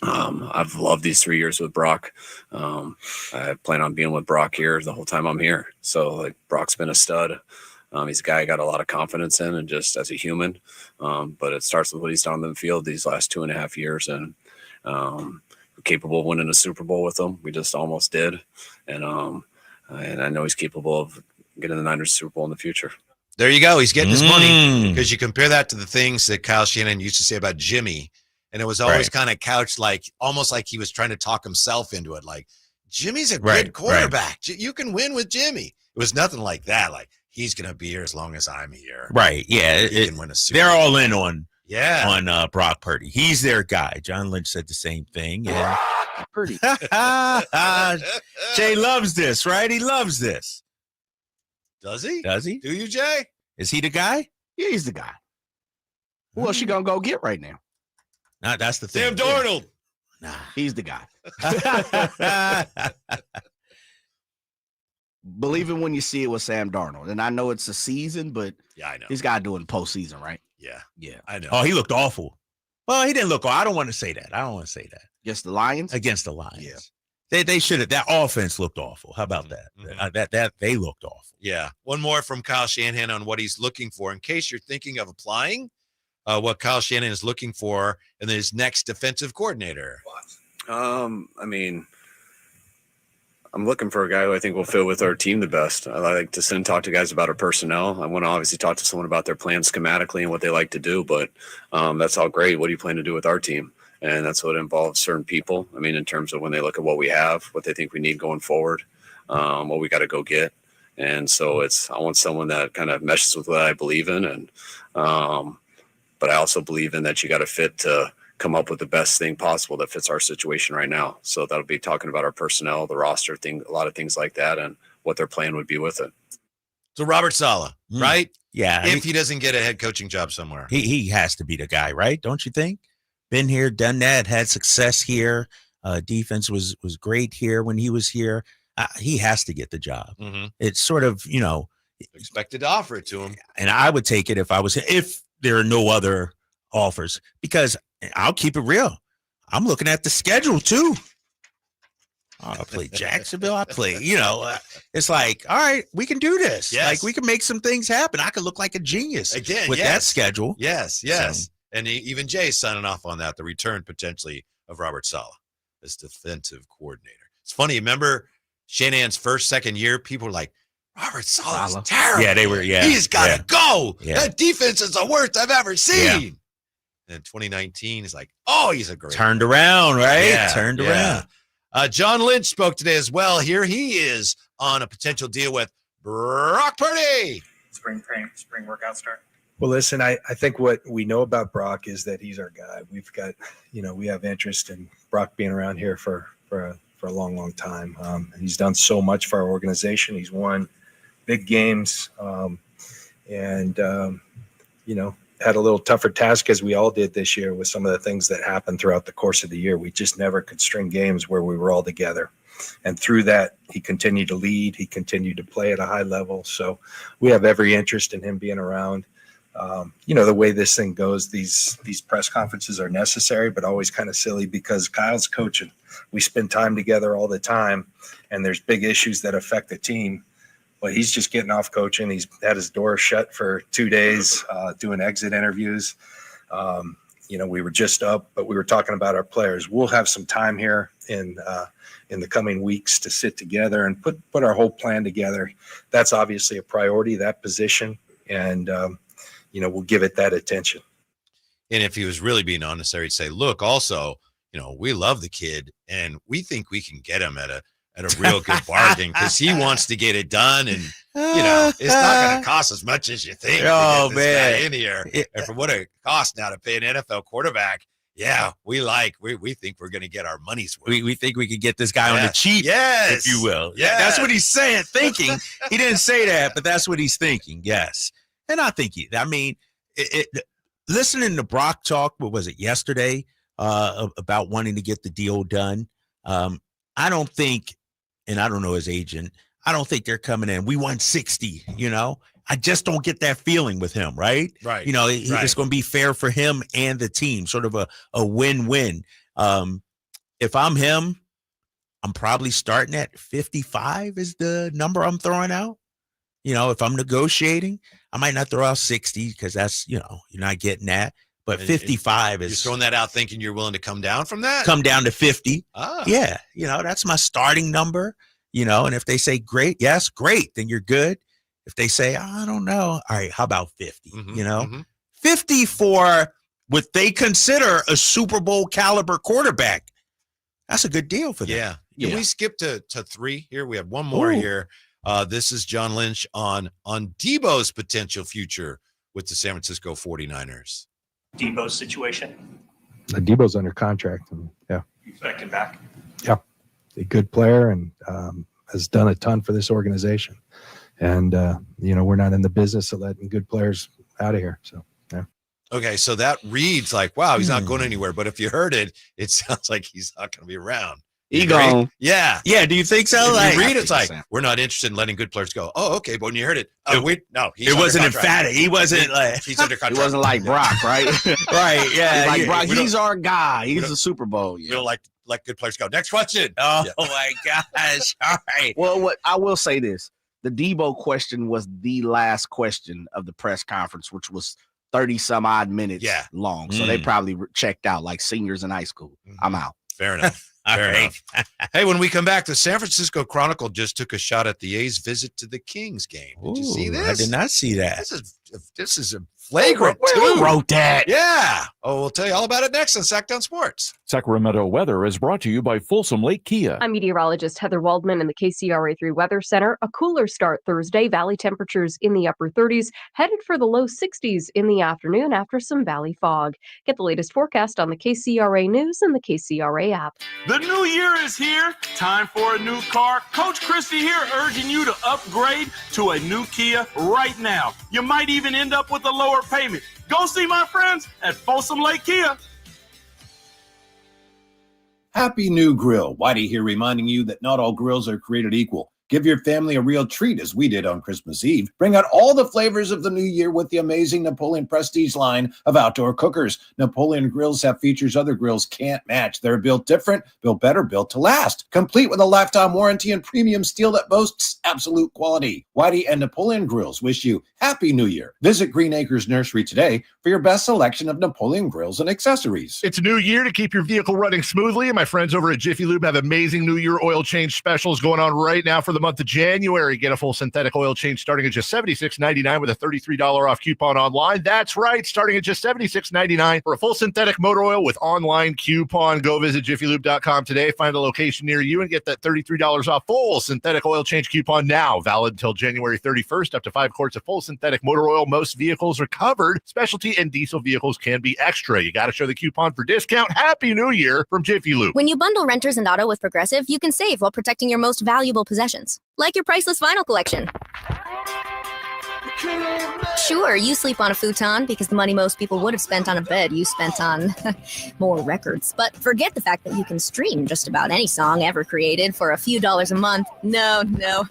I've loved these 3 years with Brock. I plan on being with Brock here the whole time I'm here. So like Brock's been a stud. He's a guy I got a lot of confidence in and just as a human. But it starts with what he's done on the field these last 2.5 years. And we're capable of winning a Super Bowl with him. We just almost did. And I know he's capable of getting the Niners Super Bowl in the future. There you go. He's getting his money, because you compare that to the things that Kyle Shanahan used to say about Jimmy. And it was always kind of couched almost like he was trying to talk himself into it. Like, Jimmy's a good quarterback. You can win with Jimmy. It was nothing like that. Like, he's going to be here as long as I'm here. Right. Yeah. He can win a Super They're Bowl. all in on Brock Purdy. He's their guy. John Lynch said the same thing. And Purdy. Jay loves this, right? He loves this. Does he? Does he? Do you, Jay? Is he the guy? Yeah, he's the guy. Who else you gonna go get right now? Nah, that's the thing. Sam Darnold. Nah, he's the guy. Believe it when you see it with Sam Darnold. And I know it's a season, but yeah, I know. He's got to do it in postseason, right? Yeah. Yeah. I know. Oh, he looked awful. Well, he didn't look. I don't want to say that. Against the Lions? Against the Lions. Yeah. They should have. That offense looked awful. How about that? That they looked awful. Yeah. One more from Kyle Shanahan on what he's looking for. In case you're thinking of applying, what Kyle Shanahan is looking for in his next defensive coordinator. I mean, I'm looking for a guy who I think will fit with our team the best. I like to sit and talk to guys about our personnel. I want to obviously talk to someone about their plans schematically and what they like to do, but that's all great. What do you plan to do with our team? And that's what involves certain people. I mean, in terms of when they look at what we have, what they think we need going forward, what we got to go get. And so I want someone that kind of meshes with what I believe in. And, but I also believe in that you got to fit to come up with the best thing possible that fits our situation right now. So that'll be talking about our personnel, the roster thing, a lot of things like that, and what their plan would be with it. So Robert Saleh, right? Yeah. If he doesn't get a head coaching job somewhere. He has to be the guy, right? Don't you think? Been here, done that, had success here. Defense was great here when he was here. He has to get the job. Mm-hmm. It's sort of, expected to offer it to him. And I would take it if there are no other offers, because I'll keep it real. I'm looking at the schedule too. I play Jacksonville. I play, it's like, all right, we can do this. Yes. Like we can make some things happen. I could look like a genius again with that schedule. Yes. So, and even Jay's signing off on that, the return potentially of Robert Saleh as defensive coordinator. It's funny. Remember Shanahan's second year, people were like, Robert Saleh's terrible. Yeah, they were. Yeah. He's got to go. Yeah. That defense is the worst I've ever seen. Yeah. And 2019 is like, he's a great turned around, right? Yeah, turned around. John Lynch spoke today as well. Here he is on a potential deal with Brock Purdy. Spring workout start. Well, listen, I think what we know about Brock is that he's our guy. We've got, we have interest in Brock being around here for a long, long time. He's done so much for our organization. He's won big games, had a little tougher task as we all did this year with some of the things that happened throughout the course of the year. We just never could string games where we were all together. And through that, he continued to lead. He continued to play at a high level. So we have every interest in him being around. The way this thing goes, these press conferences are necessary, but always kind of silly because Kyle's coaching. We spend time together all the time, and there's big issues that affect the team. But he's just getting off coaching. He's had his door shut for 2 days, doing exit interviews. We were just up, but we were talking about our players. We'll have some time here in the coming weeks to sit together and put our whole plan together. That's obviously a priority, that position, and we'll give it that attention. And if he was really being honest there, he'd say, look, also, we love the kid and we think we can get him at a real good bargain because he wants to get it done. And, it's not going to cost as much as you think. Oh, to get this man. guy in here. And for what it costs now to pay an NFL quarterback, we think we're going to get our money's worth. We think we could get this guy on the cheap, if you will. Yes. That's what he's thinking. He didn't say that, but that's what he's thinking. Yes. And I think listening to Brock talk, what was it, yesterday, about wanting to get the deal done. I don't think, and I don't know his agent, I don't think they're coming in. We won 60, I just don't get that feeling with him, right? Right. It's going to be fair for him and the team, sort of a win-win. If I'm him, I'm probably starting at 55 is the number I'm throwing out. If I'm negotiating, I might not throw out 60 because that's, you're not getting that. But 55 is. You're throwing that out thinking you're willing to come down from that? Come down to 50. Ah. Yeah. That's my starting number, and if they say great, yes, great, then you're good. If they say, I don't know. All right, how about 50? 50 for what they consider a Super Bowl caliber quarterback. That's a good deal for them. Yeah. Can we skip to 3 here? We have one more here. This is John Lynch on Debo's potential future with the San Francisco 49ers. Debo's situation. Debo's under contract. And, You expect him back? Yeah. A good player and has done a ton for this organization. And, we're not in the business of letting good players out of here. So, yeah. Okay, so that reads like, wow, he's not going anywhere. But if you heard it, it sounds like he's not going to be around. He gone. Yeah. Yeah, do you think so? If Like, you read it's like, we're not interested in letting good players go. Oh, okay. But when you heard it, he's it wasn't under contract. emphatic. He wasn't like He's under contract. It wasn't like Brock, right? right. Yeah. Like Brock, he's our guy. He's the Super Bowl. We don't like let good players go. Next question. Oh my gosh. All right. Well, what I will say this. The Debo question was the last question of the press conference, which was 30 some odd minutes long. So they probably checked out like seniors in high school. I'm out. Fair enough. Fair enough. Hey, when we come back, the San Francisco Chronicle just took a shot at the A's visit to the Kings game. Did you see this? I did not see that. This is a flagrant Who wrote that? Yeah. Oh, we'll tell you all about it next on Sacktown Sports. Sacramento weather is brought to you by Folsom Lake Kia. I'm meteorologist Heather Waldman in the KCRA3 Weather Center. A cooler start Thursday. Valley temperatures in the upper 30s, headed for the low 60s in the afternoon after some valley fog. Get the latest forecast on the KCRA News and the KCRA app. The new year is here. Time for a new car. Coach Christie here urging you to upgrade to a new Kia right now. You might even end up with a lower payment. Go see my friends at Folsom Lake Kia. Happy New Grill. Whitey here reminding you that not all grills are created equal. Give your family a real treat as we did on Christmas Eve. Bring out all the flavors of the new year with the amazing Napoleon Prestige line of outdoor cookers. Napoleon grills have features other grills can't match. They're built different, built better, built to last. Complete with a lifetime warranty and premium steel that boasts absolute quality. Whitey and Napoleon Grills wish you Happy New Year. Visit Green Acres Nursery today for your best selection of Napoleon grills and accessories. It's a new year to keep your vehicle running smoothly, and my friends over at Jiffy Lube have amazing New Year oil change specials going on right now for the month of January. Get a full synthetic oil change starting at just $76.99 with a $33 off coupon online. That's right, starting at just $76.99 for a full synthetic motor oil with online coupon. Go visit jiffylube.com today, find a location near you, and get that $33 off full synthetic oil change coupon now. Valid until January 31st, up to 5 quarts of full synthetic motor oil. Most vehicles are covered. Specialty and diesel vehicles can be extra. You got to show the coupon for discount. Happy New Year from Jiffy Lube. When you bundle renters and auto with Progressive, you can save while protecting your most valuable possessions, like your priceless vinyl collection. Sure, you sleep on a futon because the money most people would have spent on a bed you spent on more records. But forget the fact that you can stream just about any song ever created for a few dollars a month. No,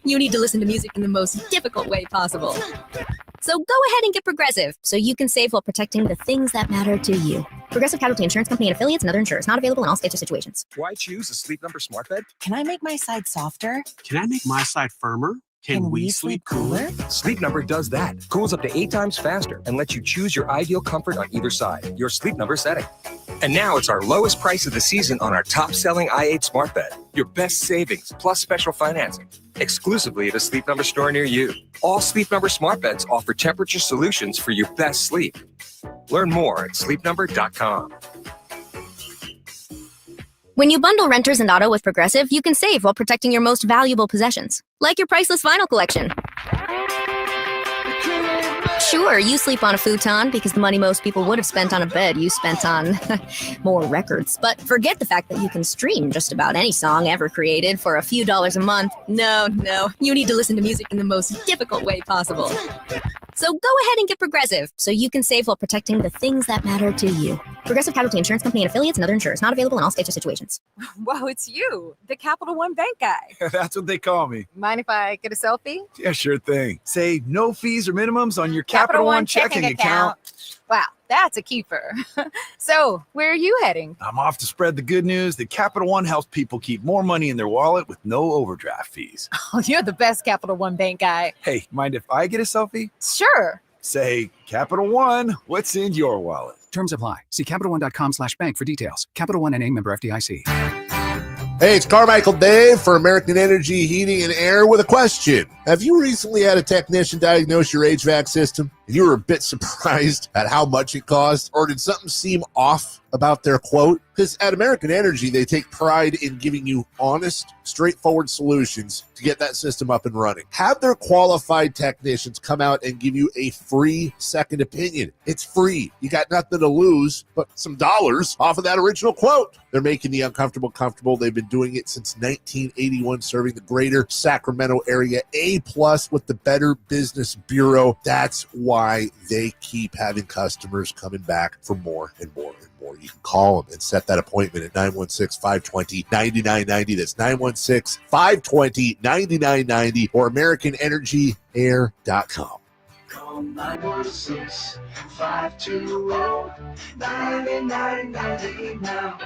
you need to listen to music in the most difficult way possible. So go ahead and get Progressive so you can save while protecting the things that matter to you. Progressive Casualty Insurance Company and affiliates and other insurers. Not available in all states or situations. Why choose a Sleep Number smart bed? Can I make my side softer? Can I make my side firmer? Can we sleep cooler? Sleep Number does that. Cools up to 8 times faster and lets you choose your ideal comfort on either side, your Sleep Number setting. And now it's our lowest price of the season on our top-selling i8 smart bed. Your best savings plus special financing. Exclusively at a Sleep Number store near you. All Sleep Number smart beds offer temperature solutions for your best sleep. Learn more at sleepnumber.com. When you bundle renters and auto with Progressive, you can save while protecting your most valuable possessions, like your priceless vinyl collection. Sure, you sleep on a futon because the money most people would have spent on a bed you spent on more records. But forget the fact that you can stream just about any song ever created for a few dollars a month. No, you need to listen to music in the most difficult way possible. So go ahead and get Progressive so you can save while protecting the things that matter to you. Progressive Casualty Insurance Company and affiliates and other insurers. Not available in all states or situations. Whoa, it's you, the Capital One Bank guy. That's what they call me. Mind if I get a selfie? Yeah, sure thing. Say no fees or minimums on your Capital One checking account. Wow, that's a keeper. So, where are you heading? I'm off to spread the good news that Capital One helps people keep more money in their wallet with no overdraft fees. Oh, you're the best Capital One Bank guy. Hey, mind if I get a selfie? Sure. Say, Capital One, what's in your wallet? Terms apply. See CapitalOne.com/bank for details. Capital One NA, member FDIC. Hey, it's Carmichael Dave for American Energy Heating and Air with a question. Have you recently had a technician diagnose your HVAC system? and you were a bit surprised at how much it cost, or did something seem off about their quote? Because at American Energy, they take pride in giving you honest, straightforward solutions to get that system up and running. Have their qualified technicians come out and give you a free second opinion. It's free. You got nothing to lose but some dollars off of that original quote. They're making the uncomfortable comfortable. They've been doing it since 1981, serving the greater Sacramento area. A+ with the Better Business Bureau. That's why they keep having customers coming back for more and more and more. You can call them and set that appointment at 916-520-9990. That's 916-520-9990 or AmericanEnergyAir.com. Call 916-520-9990 now.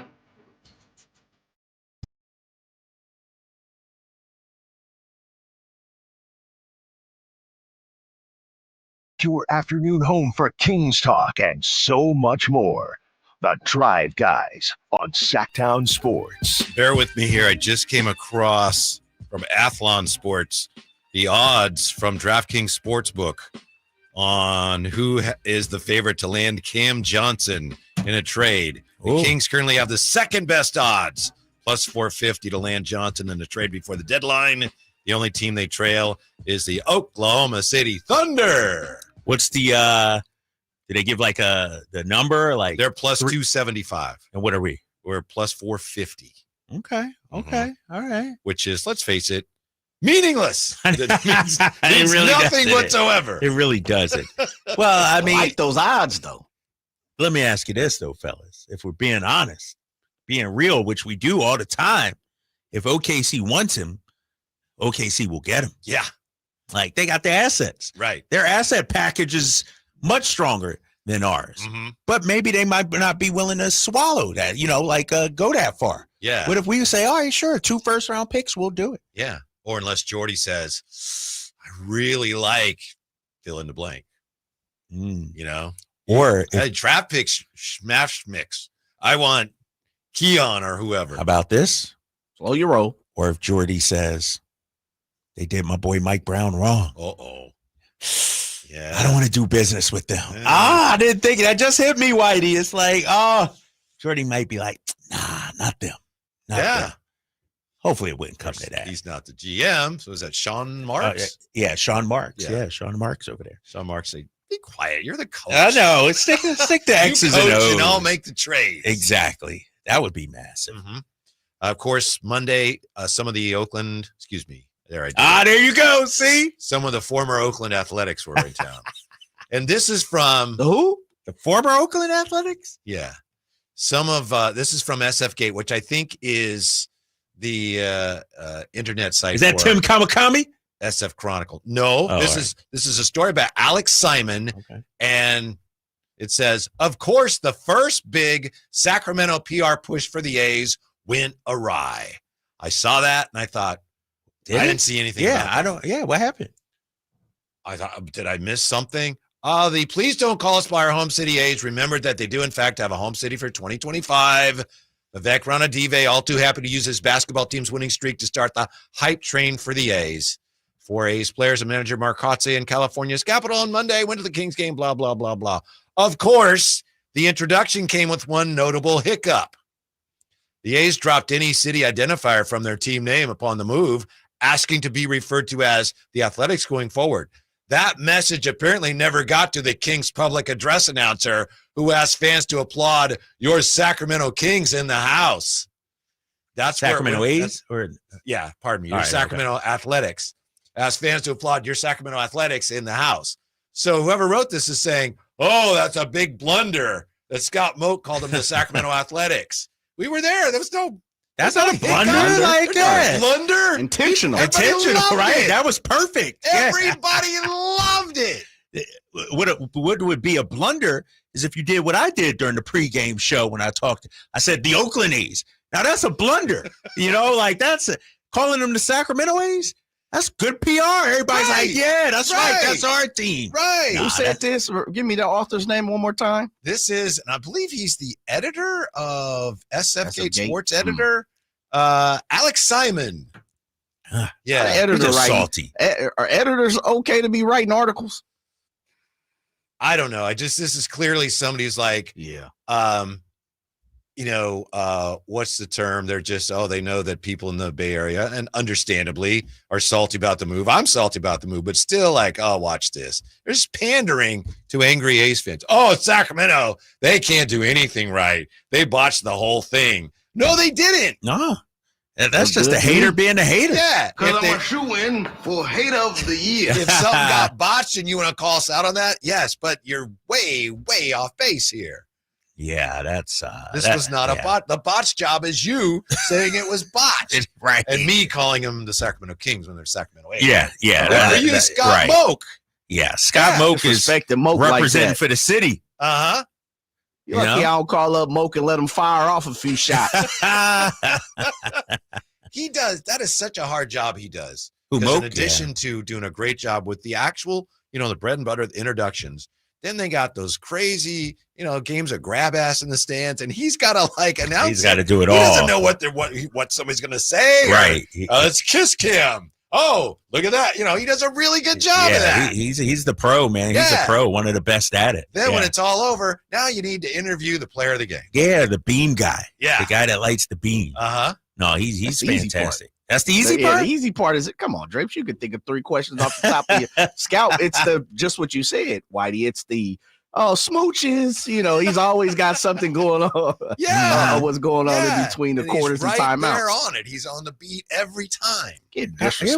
Your afternoon home for Kings talk and so much more. The Drive Guys on Sacktown Sports. Bear with me here. I just came across from Athlon Sports the odds from DraftKings Sportsbook on who is the favorite to land Cam Johnson in a trade. The Kings currently have the second best odds, plus 450 to land Johnson in a trade before the deadline. The only team they trail is the Oklahoma City Thunder. What's the did they give like the number? Like they're plus 275. And what are we? We're plus 450. Okay. All right. Which is, let's face it, meaningless. It means It really nothing doesn't. whatsoever. It really doesn't. Well, I mean, I like those odds though. Let me ask you this though, fellas. If we're being honest, being real, which we do all the time, if OKC wants him, OKC will get him. Yeah. Like they got the assets. Right. Their asset package is much stronger than ours. But maybe they might not be willing to swallow that, go that far. Yeah. What if we say, all right, sure, 2 first-round picks, we'll do it. Yeah. Or unless Jordy says, I really like fill in the blank. Or hey, draft picks, smash mix. I want Keon or whoever. How about this? Slow your roll. Or if Jordy says, they did my boy Mike Brown wrong. Uh-oh. Yeah. I don't want to do business with them. I didn't think it. That just hit me, Whitey. It's like, Jordy might be like, nah, not them. Not them. Hopefully it wouldn't come to that. He's not the GM. So is that Sean Marks? Yeah, Sean Marks. Yeah, Sean Marks over there. Sean Marks say, be quiet. You're the coach. I know. Stick to X's and O's. And I'll make the trade. Exactly. That would be massive. Of course, Monday, some of the Oakland, there I did. There you go. See? Some of the former Oakland Athletics were in town. And this is from who? The former Oakland Athletics? Yeah. Some of this is from SF Gate, which I think is the internet site. Is that for Tim Kamakami? SF Chronicle. No, this is a story about Alex Simon, and it says, of course, the first big Sacramento PR push for the A's went awry. I saw that and I thought, I didn't see anything. What happened? I thought, did I miss something? The Please Don't Call Us by Our Home City A's remembered that they do, in fact, have a home city for 2025. Vivek Ranadive, all too happy to use his basketball team's winning streak to start the hype train for the A's. 4 A's players and manager Mark Hotze in California's capital on Monday went to the Kings game, blah, blah, blah, blah. Of course, the introduction came with one notable hiccup. The A's dropped any city identifier from their team name upon the move, asking to be referred to as the Athletics going forward. That message apparently never got to the Kings public address announcer, who asked fans to applaud your Sacramento Kings in the house. That's Sacramento A's? Yeah, pardon me. Your All right, Sacramento Athletics. Asked fans to applaud your Sacramento Athletics in the house. So whoever wrote this is saying, oh, that's a big blunder that Scott Moak called them the Sacramento Athletics. We were there. There was no... That's not a blunder like that. Blunder. Intentional. Right? It. That was perfect. Everybody loved it. What would be a blunder is if you did what I did during the pregame show when I talked. I said the Oakland A's. Now that's a blunder. That's calling them the Sacramento A's. That's good PR. Everybody's like, yeah, that's right. That's our team. Right. Who said this? Give me the author's name one more time. This is, and I believe he's the editor of SF Gate Sports editor, Alex Simon. Editor writing. salty. Are editors okay to be writing articles? I don't know. This is clearly somebody who's like, what's the term? They're just, they know that people in the Bay Area, and understandably, are salty about the move. I'm salty about the move, but still like, watch this. They're just pandering to angry A's fans. Oh, it's Sacramento. They can't do anything right. They botched the whole thing. No, they didn't. No. That's just a hater being a hater. Yeah. Because I'm a shoe-in for Hater of the Year. If something got botched and you want to call us out on that, yes, but you're way, way off base here. Yeah, that's this was not a bot. The botch job is you saying it was botched, right? And me calling them the Sacramento Kings when they're Sacramento Kings. Yeah. You Scott Moak. Yeah, Scott Moak is representing for the city. You're lucky I don't call up Moak and let him fire off a few shots. He does. That is such a hard job he does. Who, Because Moak? in addition to doing a great job with the actual, the bread and butter, the introductions, then they got those crazy, games of grab ass in the stands, and he's got to announce. He's got to do it he all. He doesn't know what somebody's going to say. Right. Let's kiss Kim. Oh, look at that. He does a really good job of that. He's the pro, man. He's a pro, one of the best at it. Then when it's all over, now you need to interview the player of the game. Yeah, the beam guy. Yeah. The guy that lights the beam. No, he's fantastic. That's the easy part? Yeah, the easy part is, come on, Drapes, you could think of 3 questions off the top of your scout. It's just what you said, Whitey. It's the smooches. He's always got something going on. Yeah. What's going on in between the quarters and timeouts. They're on it. He's on the beat every time.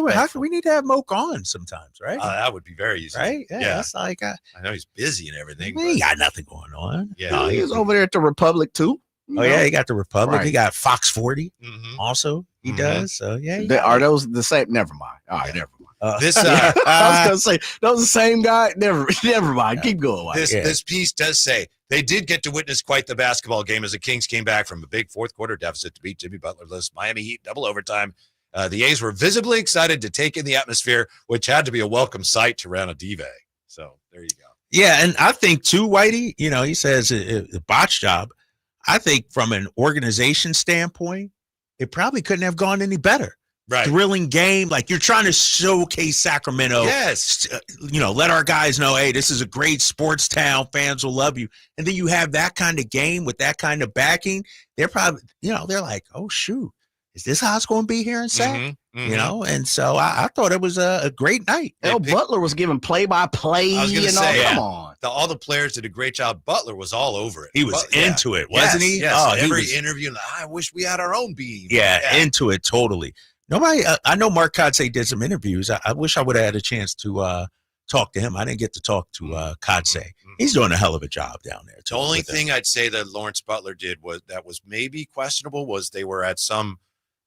How can we need to have Moak on sometimes, right? That would be very easy. Right? Yeah. It's like I know he's busy and everything. He got nothing going on. Yeah. He was over there at the Republic too. Yeah, he got the Republic. Right. He got Fox 40 also. He does. So Are those the same? Never mind. All right, never mind. I was gonna say those the same guy. Never mind. Keep going. Whitey. This piece does say they did get to witness quite the basketball game as the Kings came back from a big fourth quarter deficit to beat Jimmy Butlerless Miami Heat double overtime. The A's were visibly excited to take in the atmosphere, which had to be a welcome sight to Rana Dive. So there you go. Yeah, and I think too, Whitey, he says the botch job. I think from an organization standpoint, it probably couldn't have gone any better. Right. Thrilling game. Like you're trying to showcase Sacramento. Yes. Let our guys know, hey, this is a great sports town. Fans will love you. And then you have that kind of game with that kind of backing. They're probably, they're like, oh, shoot. Is this how it's going to be here in Sac? And so I thought it was a great night. Butler was giving play-by-play. I was going to say, come on. All the players did a great job. Butler was all over it. He was into it, wasn't he? Yes. Oh, every interview, I wish we had our own beam. Yeah, into it totally. Nobody. I know Mark Kodsay did some interviews. I wish I would have had a chance to talk to him. I didn't get to talk to Kodsay. He's doing a hell of a job down there. The only thing I'd say that Lawrence Butler did was maybe questionable was they were at some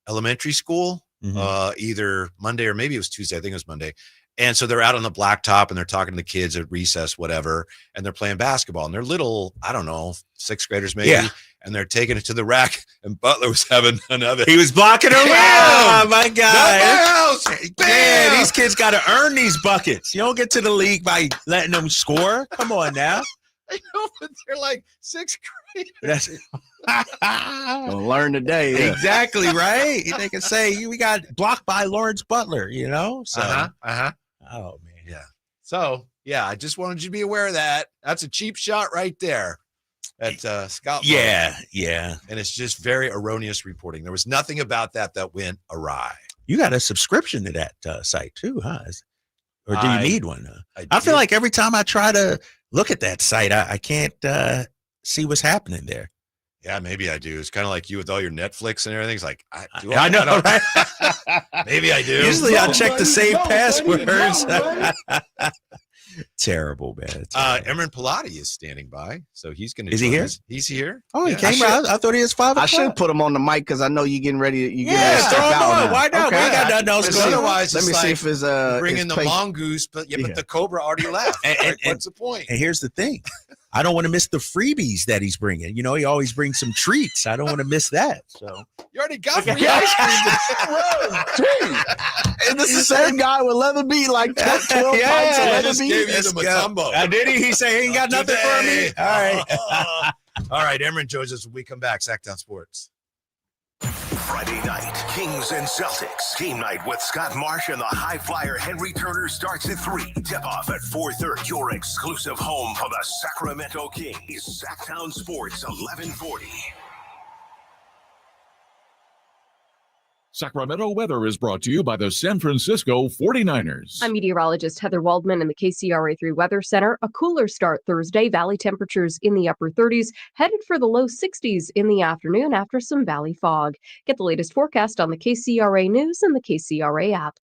elementary school, either Monday or maybe it was Tuesday. I think it was Monday. And so they're out on the blacktop and they're talking to the kids at recess, whatever, and they're playing basketball. And they're little, I don't know, 6th graders maybe. Yeah. And they're taking it to the rack, and Butler was having none of it. He was blocking around. Oh, my God. Bam! These kids got to earn these buckets. You don't get to the league by letting them score. Come on now. I know, but they're like 6th graders. Gonna learn today. Yeah. Exactly, right? They can say, we got blocked by Lawrence Butler, So, Oh, man. Yeah. So, yeah, I just wanted you to be aware of that. That's a cheap shot right there at Scott. Yeah. And it's just very erroneous reporting. There was nothing about that went awry. You got a subscription to that site too, huh? Or do you need one? I feel like every time I try to look at that site, I can't see what's happening there. Yeah, maybe I do. It's kind of like you with all your Netflix and everything. It's like, I know, right? Maybe I do. Usually I check the same passwords. Terrible, man. Emran Pilati is standing by, so he's going to. Is he here? He's here. Oh, he came out. I thought he was 5 o'clock. I should put him on the mic because I know you're getting ready. Throw him on. Why not? Okay. We ain't got nothing else going on. Otherwise, let me see if it's bring in the mongoose, but the cobra already left. What's the point? And here's the thing. I don't want to miss the freebies that he's bringing. He always brings some treats. I don't want to miss that. So you already got free ice cream. And this is the same guy with leather beat, like 12 pints of leather beat. Gave you the Matumbo. Did he? He said he ain't got nothing for me. All right. All right. Emran joins us when we come back. Sacktown Sports. Friday night, Kings and Celtics. Game night with Scott Marsh and the high flyer Henry Turner starts at 3. Tip-off at 4:30. Your exclusive home for the Sacramento Kings. Sacktown Sports 1140. Sacramento weather is brought to you by the San Francisco 49ers. I'm meteorologist Heather Waldman in the KCRA3 Weather Center. A cooler start Thursday. Valley temperatures in the upper 30s, headed for the low 60s in the afternoon after some valley fog. Get the latest forecast on the KCRA News and the KCRA app.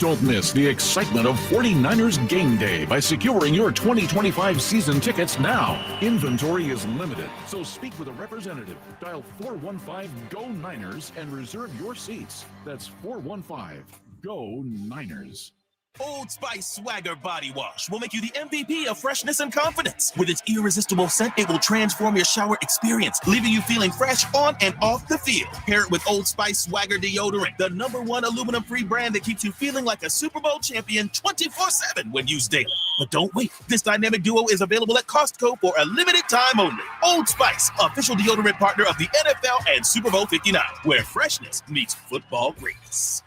Don't miss the excitement of 49ers Game Day by securing your 2025 season tickets now. Inventory is limited, so speak with a representative. Dial 415-GO-NINERS and reserve your seats. That's 415-GO-NINERS. Old Spice Swagger Body Wash will make you the MVP of freshness and confidence. With its irresistible scent, it will transform your shower experience, leaving you feeling fresh on and off the field. Pair it with Old Spice Swagger Deodorant, the #1 aluminum-free brand that keeps you feeling like a Super Bowl champion 24/7 when used daily. But don't wait. This dynamic duo is available at Costco for a limited time only. Old Spice, official deodorant partner of the NFL and Super Bowl 59, where freshness meets football greatness.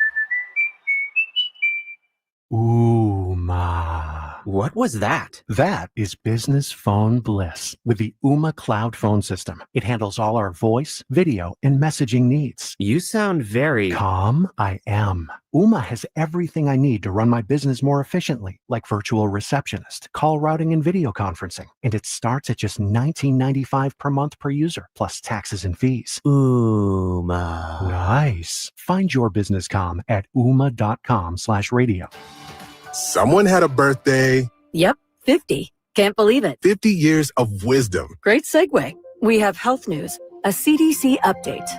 Ooma. What was that? That is business phone bliss with the Ooma Cloud phone system. It handles all our voice, video, and messaging needs. You sound very calm. I am. Ooma has everything I need to run my business more efficiently, like virtual receptionist, call routing, and video conferencing. And it starts at just $19.95 per month per user, plus taxes and fees. Ooma. Nice. Find your business comm at ooma.com/radio. Someone had a birthday. Yep, 50. Can't believe it. 50 years of wisdom. Great segue. We have health news, a CDC update.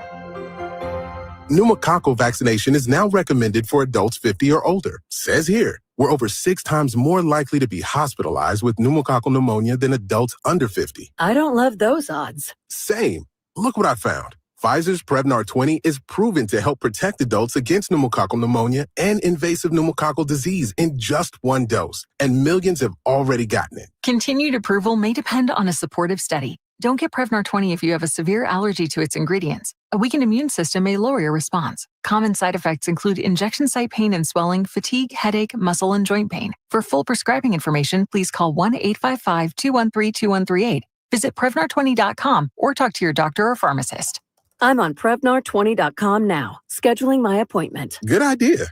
Pneumococcal vaccination is now recommended for adults 50 or older. Says here, we're over 6 times more likely to be hospitalized with pneumococcal pneumonia than adults under 50. I don't love those odds. Same. Look what I found. Pfizer's Prevnar 20 is proven to help protect adults against pneumococcal pneumonia and invasive pneumococcal disease in just 1 dose, and millions have already gotten it. Continued approval may depend on a supportive study. Don't get Prevnar 20 if you have a severe allergy to its ingredients. A weakened immune system may lower your response. Common side effects include injection site pain and swelling, fatigue, headache, muscle, and joint pain. For full prescribing information, please call 1-855-213-2138. Visit Prevnar20.com or talk to your doctor or pharmacist. I'm on Prevnar20.com now, scheduling my appointment. Good idea.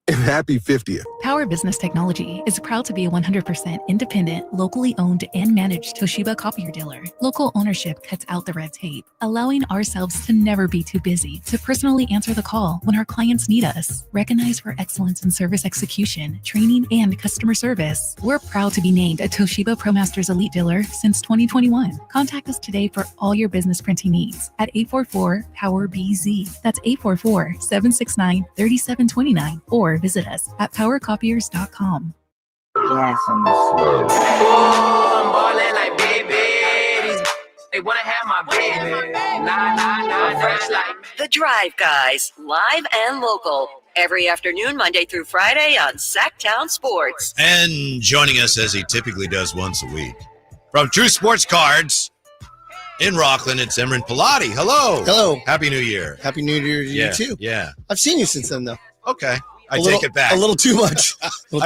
And happy 50th. Power Business Technology is proud to be a 100% independent, locally owned and managed Toshiba copier dealer. Local ownership cuts out the red tape, allowing ourselves to never be too busy to personally answer the call when our clients need us. Recognized for excellence in service execution, training, and customer service, we're proud to be named a Toshiba ProMasters Elite Dealer since 2021. Contact us today for all your business printing needs at 844-POWER-BZ. That's 844-769-3729 or visit us at powercopiers.com. Yes, I'm slow. I'm ballin' like baby. They wanna have my baby. Nah, fresh like The Drive Guys, live and local, every afternoon, Monday through Friday on Sacktown Sports. And joining us as he typically does once a week, from True Sports Cards in Rockland, it's Emran Pilati. Hello. Hello. Happy New Year. Happy New Year to you too. Yeah. I've seen you since then, though. Okay. I take it back. A little too much. I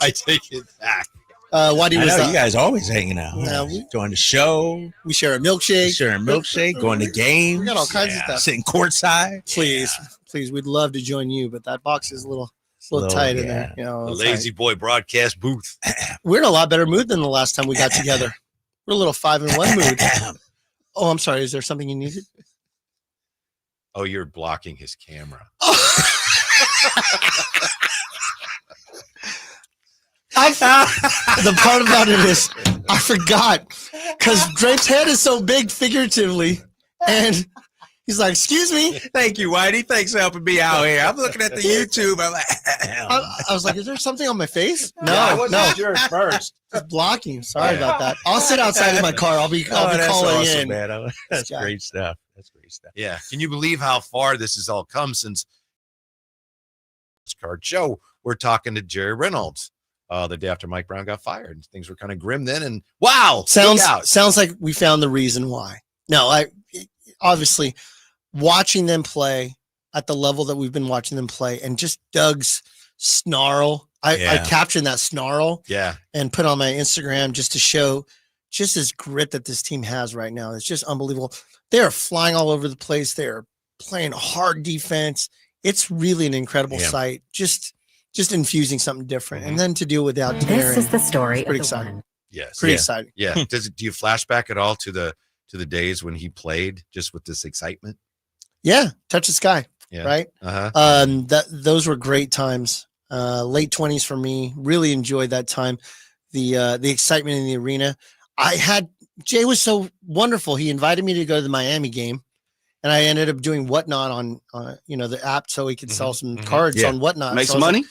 take it back. Waddy was you guys always hanging out. Doing the show. We share a milkshake. Going to games. We got all kinds of stuff. Sitting courtside. Please, we'd love to join you, but that box is a little tight in there. You know, the Lazy Boy broadcast booth. We're in a lot better mood than the last time we got together. We're a little 5-1 mood. Oh, I'm sorry. Is there something you needed? Oh, you're blocking his camera. The part about it is I forgot because Drape's head is so big figuratively And he's like, excuse me. Thank you, Whitey. Thanks for helping me out here. I'm looking at the YouTube. I'm like, I was like, is there something on my face? No, I wasn't no. sure at first. Just blocking. Sorry about that. I'll sit outside in my car. I'll be calling awesome, in. man. That's great stuff. That's great stuff. Yeah. Can you believe how far this has all come since this card show? We're talking to Jerry Reynolds the day after Mike Brown got fired. Things were kind of grim then. And wow. Sounds like we found the reason why. No, obviously watching them play at the level that we've been watching them play and just Doug's snarl. I captioned that snarl and put on my Instagram just to show just this grit that this team has right now. It's just unbelievable. They are flying all over the place. They're playing hard defense. It's really an incredible sight. Just infusing something different. And then to deal without Darren. This is the story Pretty of the exciting. one. Yes. Pretty exciting. Yeah. Do you flashback at all to the days when he played just with this excitement? Yeah. Touch the sky. Yeah. Right. Those were great times. Late 20s for me. Really enjoyed that time. The excitement in the arena. Jay was so wonderful. He invited me to go to the Miami game, and I ended up doing Whatnot on the app so he could sell some cards on Whatnot. Make So some money?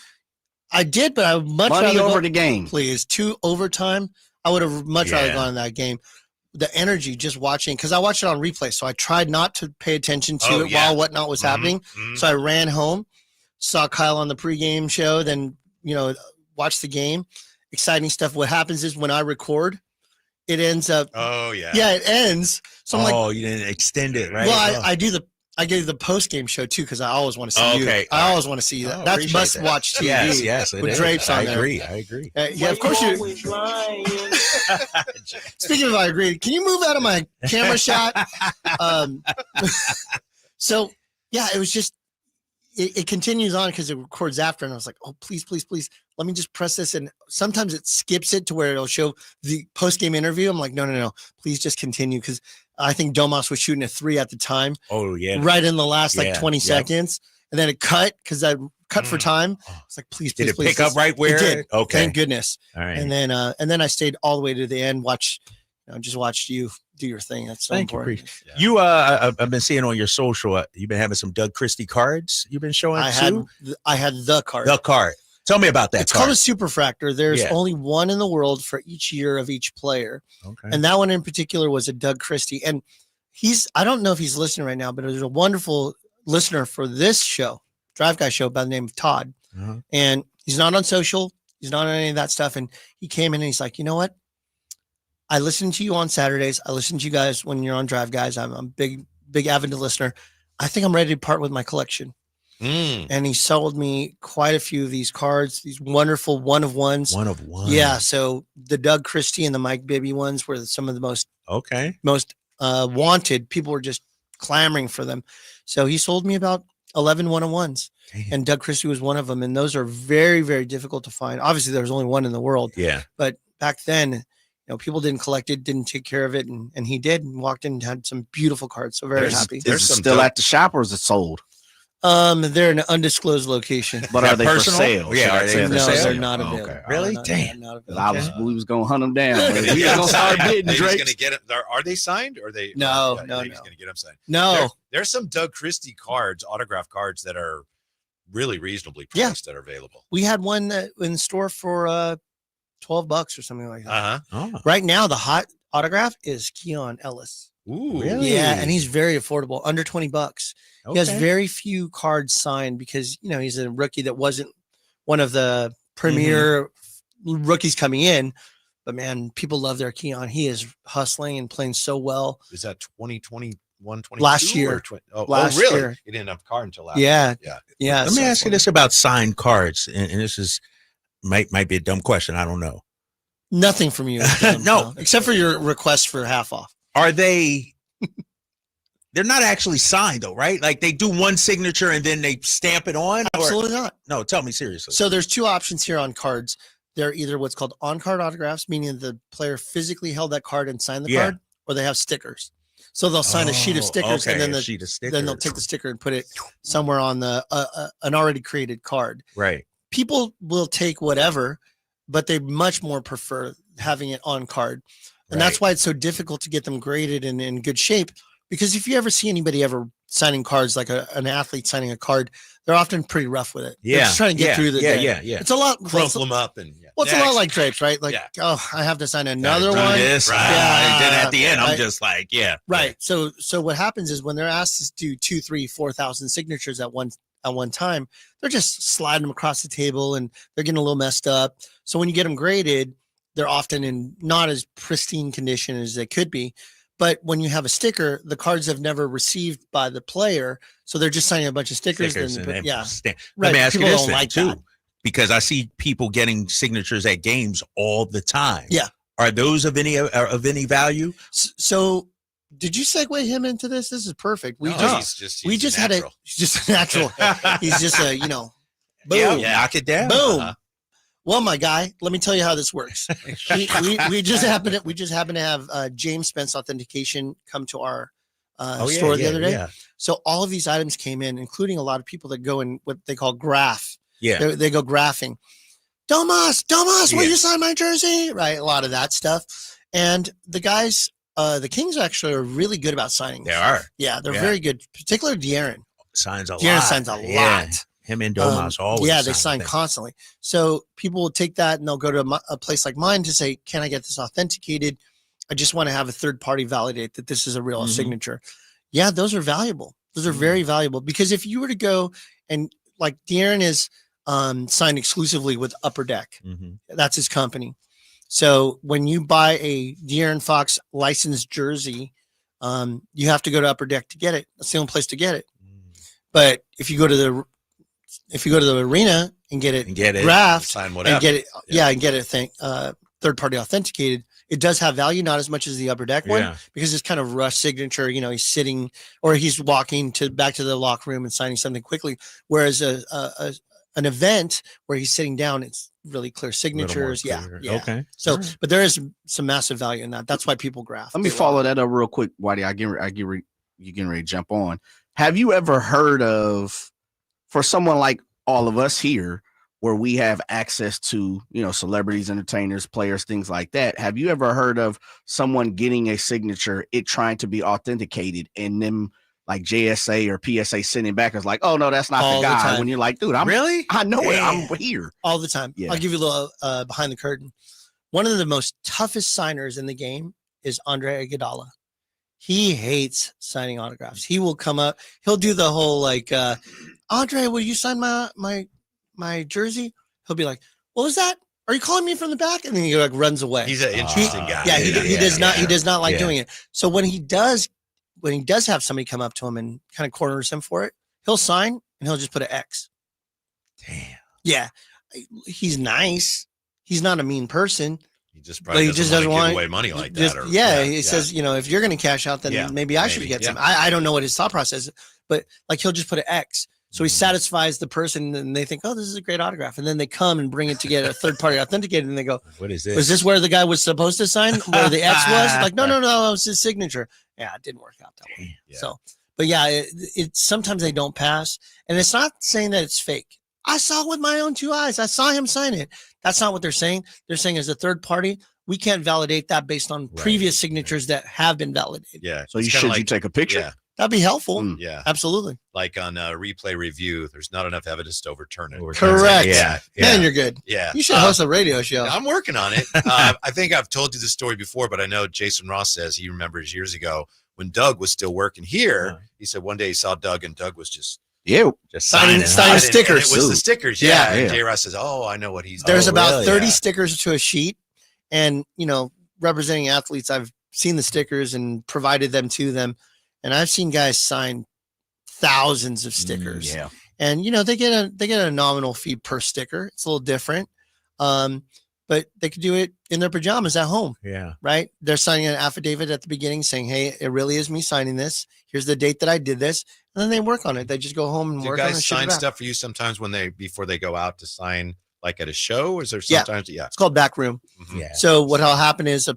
I did, but I would much Money rather over go, the game. Please, 2 overtime. I would have much rather gone in that game. The energy just watching, because I watched it on replay, so I tried not to pay attention to it while Whatnot was happening. So I ran home, saw Kyle on the pregame show, then watched the game. Exciting stuff. What happens is when I record, it ends up. Oh yeah. Yeah, it ends. So I'm like, you didn't extend it, right? well, I do the post game show too because I always want to see you. I always want to see that. That's must watch TV. Yes, with Drapes on there. I agree. Yeah, of course you. Speaking of, I agree. Can you move out of my camera shot? So yeah, it was just. It continues on because it records after, and I was like, oh, please, let me just press this. And sometimes it skips it to where it'll show the post-game interview. I'm like, no, please just continue, because I think Domas was shooting a 3 at the time. Oh, yeah. Right in the last 20 seconds. And then it cut because I cut for time. It's like, please. Did it pick up right where? It did. Okay. Thank goodness. All right. And then I stayed all the way to the end, just watched you do your thing. That's so important. You, I've been seeing on your social, you've been having some Doug Christie cards you've been showing I too? had the card. The card. Tell me about that It's card. called a superfractor. There's only one in the world for each year of each player. Okay. And that one in particular was a Doug Christie. And I don't know if he's listening right now, but there's a wonderful listener for this show, Drive Guy show, by the name of Todd. And he's not on social. He's not on any of that stuff. And he came in and he's like, you know what? I listen to you on Saturdays. I listen to you guys when you're on Drive Guys. I'm a big avid listener. I think I'm ready to part with my collection. And he sold me quite a few of these cards, these wonderful one of ones. Yeah. So the Doug Christie and the Mike Bibby ones were some of the most wanted. People were just clamoring for them. So he sold me about 11 one-of-ones. And Doug Christie was one of them. And those are very, very difficult to find. Obviously, there's only one in the world. Yeah. But back then, people didn't collect it, didn't take care of it, and he did, and walked in and had some beautiful cards. So very happy. Is it still at the shop, or is it sold? They're in an undisclosed location. But are they personal? For sale? Yeah, are they for sale? They're not available. Okay. Really? Damn. We was gonna hunt them down. We was gonna start bidding. Gonna get it. Are they signed? Or are they? No. He's gonna get them signed. No. There's some Doug Christie cards, autograph cards that are really reasonably priced that are available. We had one in the store for $12 or something like that. Oh. Right now, the hot autograph is Keon Ellis. Ooh, really? Yeah, and he's very affordable, under $20. Okay. He has very few cards signed because he's a rookie that wasn't one of the premier rookies coming in. But man, people love their Keon. He is hustling and playing so well. Is that 2021, 22? Last year. Last really? Year. He didn't have a card until last year. Yeah. Let me ask you this about signed cards, and this is might be a dumb question. I don't know. Nothing from you. No, except for your request for half off. Are they? They're not actually signed though, right? Like they do one signature and then they stamp it on? Absolutely not. No, tell me seriously. So there's 2 options here on cards. They're either what's called on-card autographs, meaning the player physically held that card and signed the card, or they have stickers. So they'll sign a sheet of stickers, and then then they'll take the sticker and put it somewhere on the an already created card. Right. People will take whatever, but they much more prefer having it on card. And that's why it's so difficult to get them graded and in good shape. Because if you ever see anybody ever signing cards, like an athlete signing a card, they're often pretty rough with it. They're just trying to get through the day. Yeah. It's a lot. Crumple them up and Well, it's a lot like drapes, right? Like, oh, I have to sign another one. This, Yeah. and then at the end, I'm Right. just like, Right. So what happens is when they're asked to do 2,000, 3,000, 4,000 signatures at one time, they're just sliding them across the table and they're getting a little messed up. So when you get them graded, they're often in not as pristine condition as they could be. But when you have a sticker, the cards have never received by the player, so they're just signing a bunch of stickers. Let me ask People you this don't then, like too, that. because I see people getting signatures at games all the time. Yeah. Are those of any value? So did you segue him into this? This is perfect. He's just natural. He's just a natural. He's just a, boom. Yeah, knock it down. Boom. Well, my guy, let me tell you how this works. we just happen to have James Spence Authentication come to our store the other day. Yeah. So all of these items came in, including a lot of people that go in what they call graph. Yeah. They go graphing. Domas, will you sign my jersey? Right. A lot of that stuff. And the guys, the Kings actually are really good about signing. They are. Yeah, they're very good. Particularly De'Aaron. Signs a lot. De'Aaron signs a lot. Him and Domas always. Yeah, they sign constantly. So people will take that and they'll go to a place like mine to say, can I get this authenticated? I just want to have a third party validate that this is a real signature. Yeah, those are valuable. Those are very valuable because if you were to go and like De'Aaron is signed exclusively with Upper Deck. That's his company. So when you buy a De'Aaron Fox licensed jersey, you have to go to Upper Deck to get it. That's the only place to get it. But if you go to the arena and get it graphed and get it, and get it third party authenticated, it does have value, not as much as the Upper Deck one, because it's kind of rush signature. He's sitting or he's walking back to the locker room and signing something quickly. Whereas an event where he's sitting down, it's really clear signatures. Yeah. Okay. So, but there is some massive value in that. That's why people graph. Let me follow that up real quick, Whitey. You getting ready to jump on. Have you ever heard of, for someone like all of us here, where we have access to, celebrities, entertainers, players, things like that. Have you ever heard of someone getting a signature, it trying to be authenticated, and them like JSA or PSA sending back is like, oh no, that's not All the the guy. time. When you're like, dude, I know it. I'm here All the time. Yeah. I'll give you a little behind the curtain. One of the most toughest signers in the game is Andre Iguodala. He hates signing autographs. He will come up. He'll do the whole like, Andre, will you sign my jersey? He'll be like, what was that? Are you calling me from the back? And then he like runs away. He's an interesting guy. Yeah, he does not. He does not like Yeah. doing it. So when he does have somebody come up to him and kind of corners him for it, he'll sign and he'll just put an X. Damn. Yeah, he's nice. He's not a mean person. He just probably doesn't want to give away money like that. He says, if you're going to cash out, then maybe I should get some. I don't know what his thought process is, but like he'll just put an X. So he satisfies the person and they think, oh, this is a great autograph. And then they come and bring it to get a third party authenticated. And they go, what is this? Was this where the guy was supposed to sign? Where the X was? Like, no, it was his signature. Yeah, it didn't work out that way. Yeah. So, but yeah, it sometimes they don't pass. And it's not saying that it's fake. I saw it with my own two eyes. I saw him sign it. That's not what they're saying. They're saying as a third party, we can't validate that based on previous signatures that have been validated. Yeah. So you take a picture? Yeah. That'd be helpful. Yeah. Absolutely. Like on replay review, there's not enough evidence to overturn it. Correct. Yeah. Man, you're good. Yeah. You should host a radio show. I'm working on it. I think I've told you the story before, but I know Jason Ross says he remembers years ago when Doug was still working here. He said one day he saw Doug and Doug was just signing stickers. And it was the stickers. Yeah. And J. Ross says, oh, I know what he's doing. There's about 30 stickers to a sheet. And, representing athletes, I've seen the stickers and provided them to them. And I've seen guys sign thousands of stickers. And they get a nominal fee per sticker. It's a little different. But they could do it in their pajamas at home. Yeah. Right. They're signing an affidavit at the beginning saying, hey, it really is me signing this. Here's the date that I did this. And then they work on it. They just go home and work on it. Do guys sign stuff for you sometimes before they go out to sign, like at a show? Or is there sometimes? Yeah. It's called back room. Mm-hmm. Yeah. So what'll happen is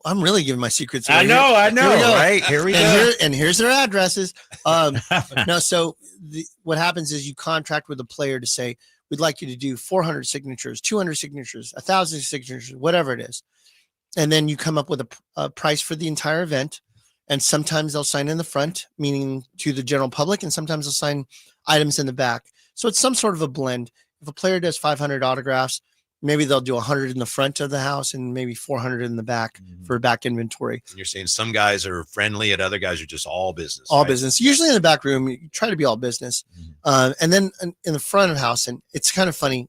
I'm really giving my secrets away. I know, right? Here we go. And here's their addresses. No, so what happens is you contract with a player to say, we'd like you to do 400 signatures, 200 signatures, 1,000 signatures, whatever it is. And then you come up with a price for the entire event. And sometimes they'll sign in the front, meaning to the general public, and sometimes they'll sign items in the back. So it's some sort of a blend. If a player does 500 autographs, maybe they'll do 100 in the front of the house and maybe 400 in the back for back inventory. And you're saying some guys are friendly and other guys are just all business. All right? business. Usually in the back room, you try to be all business. And then in the front of the house, and it's kind of funny,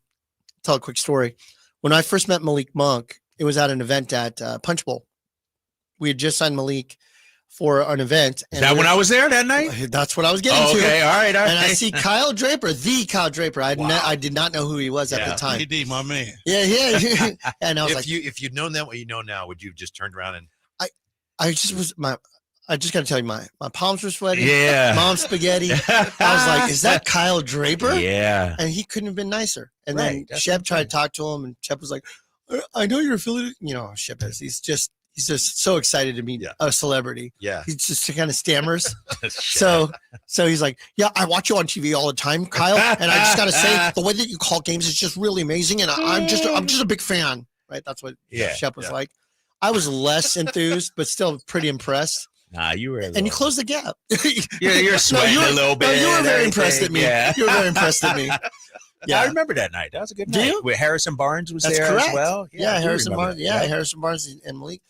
tell a quick story. When I first met Malik Monk, it was at an event at Punch Bowl. We had just signed Malik for an event. Is that when I was there that night? That's what I was getting to. Okay, all right. And I see Kyle Draper, the Kyle Draper. I did not know who he was at the time. KD, my man. Yeah. And I was if you'd known then what you know now, would you have just turned around and I just got to tell you, my palms were sweating. Yeah. Mom's spaghetti. I was like, is that Kyle Draper? Yeah. And he couldn't have been nicer. And Right, then Shep tried to talk to him, and Shep was like, I know you're affiliated. You know how Shep is. He's just so excited to meet a celebrity. Yeah. He just kind of stammers. so he's like, yeah, I watch you on TV all the time, Kyle. And I just got to say, the way that you call games is just really amazing. And I'm just a big fan. Right. That's what Shep was like. I was less enthused, but still pretty impressed. Nah, you were. And you closed the gap. You're sweating a little bit. No, you were very impressed at me. Yeah. You were very impressed at me. Yeah, I remember that night. That was a good Do night. you? Where Harrison Barnes was That's there correct. as well. Yeah, I do Harrison remember Barnes. that. Yeah, Harrison Barnes and Malik,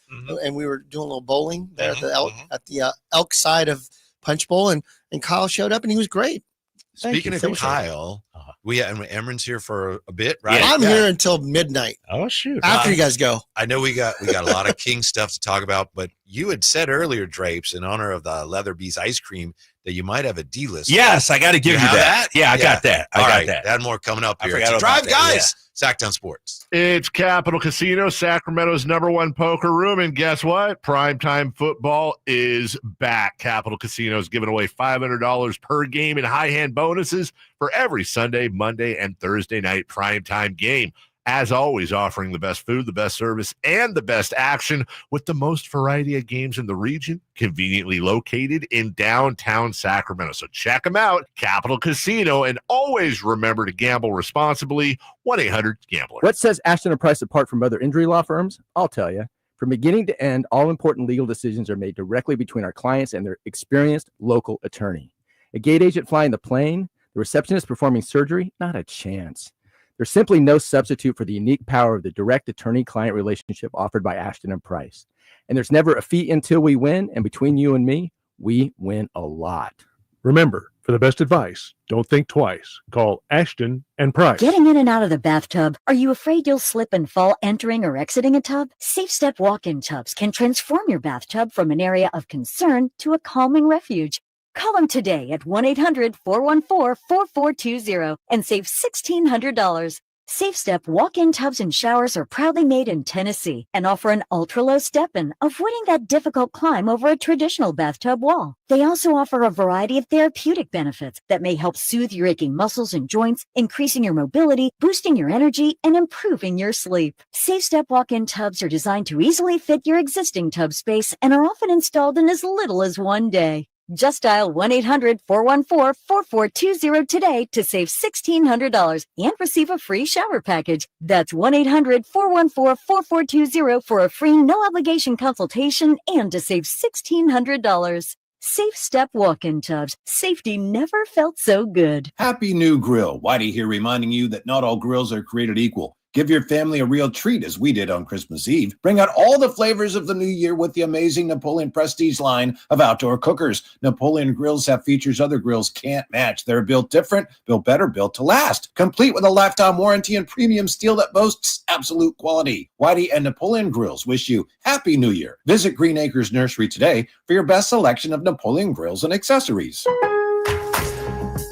and we were doing a little bowling there at the Elk side of Punch Bowl, and Kyle showed up, and he was great. Speaking of Kyle, Emron's here for a bit, right? I'm here until midnight. Oh shoot! After you guys go, I know we got a lot of King stuff to talk about, but you had said earlier, Drapes, in honor of the Leatherby's ice cream, that you might have a D list. Yes, I got to give you that. Yeah, I got that. I got that. That more coming up I here. forgot So about Drive that, Guys, Sacktown Sports. It's Capital Casino, Sacramento's #1 poker room. And guess what? Primetime football is back. Capital Casino is giving away $500 per game in high hand bonuses for every Sunday, Monday, and Thursday night primetime game. As always, offering the best food, the best service, and the best action with the most variety of games in the region, conveniently located in downtown Sacramento. So check them out, Capital Casino, and always remember to gamble responsibly. 1-800-GAMBLER. What sets Ashton & Price apart from other injury law firms? I'll tell you. From beginning to end, all important legal decisions are made directly between our clients and their experienced local attorney. A gate agent flying the plane, the receptionist performing surgery, not a chance. There's simply no substitute for the unique power of the direct attorney-client relationship offered by Ashton & Price. And there's never a fee until we win, and between you and me, we win a lot. Remember, for the best advice, don't think twice. Call Ashton & Price. Getting in and out of the bathtub? Are you afraid you'll slip and fall entering or exiting a tub? Safe Step walk-in tubs can transform your bathtub from an area of concern to a calming refuge. Call them today at 1-800-414-4420 and save $1,600. Safe Step walk-in tubs and showers are proudly made in Tennessee and offer an ultra-low step-in, avoiding that difficult climb over a traditional bathtub wall. They also offer a variety of therapeutic benefits that may help soothe your aching muscles and joints, increasing your mobility, boosting your energy, and improving your sleep. Safe Step walk-in tubs are designed to easily fit your existing tub space and are often installed in as little as 1 day. Just dial 1-800-414-4420 today to save $1,600 and receive a free shower package. That's 1-800-414-4420 for a free no-obligation consultation and to save $1,600. Safe Step walk-in tubs. Safety never felt so good. Happy New Grill. Whitey here reminding you that not all grills are created equal. Give your family a real treat as we did on Christmas Eve. Bring out all the flavors of the new year with the amazing Napoleon Prestige line of outdoor cookers. Napoleon grills have features other grills can't match. They're built different, built better, built to last. Complete with a lifetime warranty and premium steel that boasts absolute quality. Whitey and Napoleon Grills wish you Happy New Year. Visit Green Acres Nursery today for your best selection of Napoleon grills and accessories.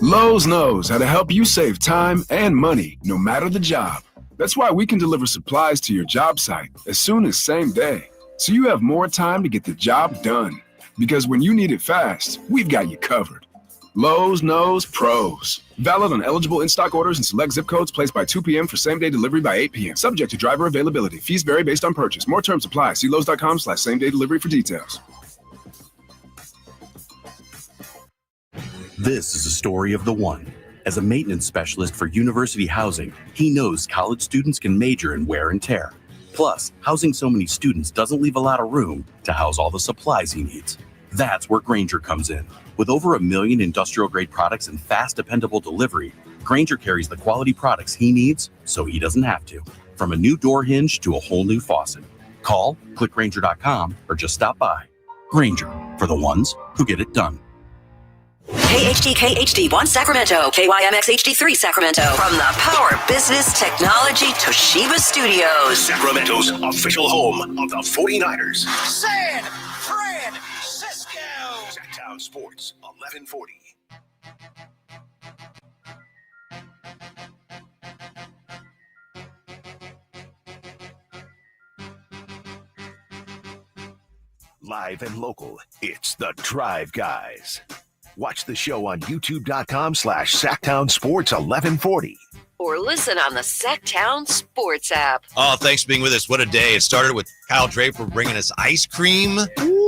Lowe's knows how to help you save time and money, no matter the job. That's why we can deliver supplies to your job site as soon as same day, so you have more time to get the job done. Because when you need it fast, we've got you covered. Lowe's knows pros. Valid on eligible in-stock orders and select zip codes placed by 2 p.m. for same-day delivery by 8 p.m. Subject to driver availability. Fees vary based on purchase. More terms apply. See Lowe's.com/same-day delivery for details. This is a story of the one. As a maintenance specialist for university housing, he knows college students can major in wear and tear. Plus, housing so many students doesn't leave a lot of room to house all the supplies he needs. That's where Grainger comes in. With over 1 million industrial-grade products and fast, dependable delivery, Grainger carries the quality products he needs so he doesn't have to. From a new door hinge to a whole new faucet. Call, click Grainger.com, or just stop by. Grainger, for the ones who get it done. KHD KHD1 Sacramento, KYMX HD3 Sacramento. From the Power Business Technology Toshiba Studios. Sacramento's official home of the 49ers. San Francisco. Sacktown Sports 1140. Live and local, it's the Drive Guys. Watch the show on youtube.com/Sacktown Sports 1140. Or listen on the Sacktown Sports app. Oh, thanks for being with us. What a day. It started with Kyle Draper bringing us ice cream.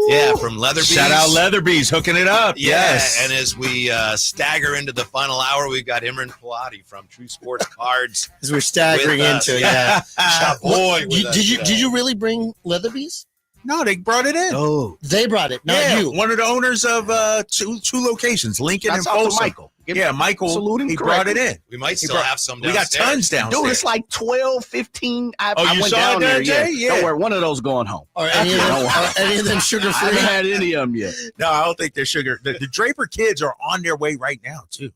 Yeah, from Leatherby's. Shout out Leatherby's hooking it up. Yeah, Yes. and as we stagger into the final hour, we've got Imran Pilati from True Sports Cards. As we're staggering with us. into it, yeah. Chaboy with us Did you today. really bring Leatherby's? No, they brought it in. Oh, they brought it, not you. One of the owners of two locations, Lincoln That's and out to Folsom. Michael. Yeah, Michael. Salute him He brought it correctly. in. We might He still have some We got downstairs. tons downstairs. Dude, it's like 12, 15. I you went saw down it there. Jay? Yeah. Don't worry, one of those going home. Are any of them, Don't worry. are any of them I sugar-free? haven't had any of them yet. No, I don't think they're sugar. The Draper kids are on their way right now, too.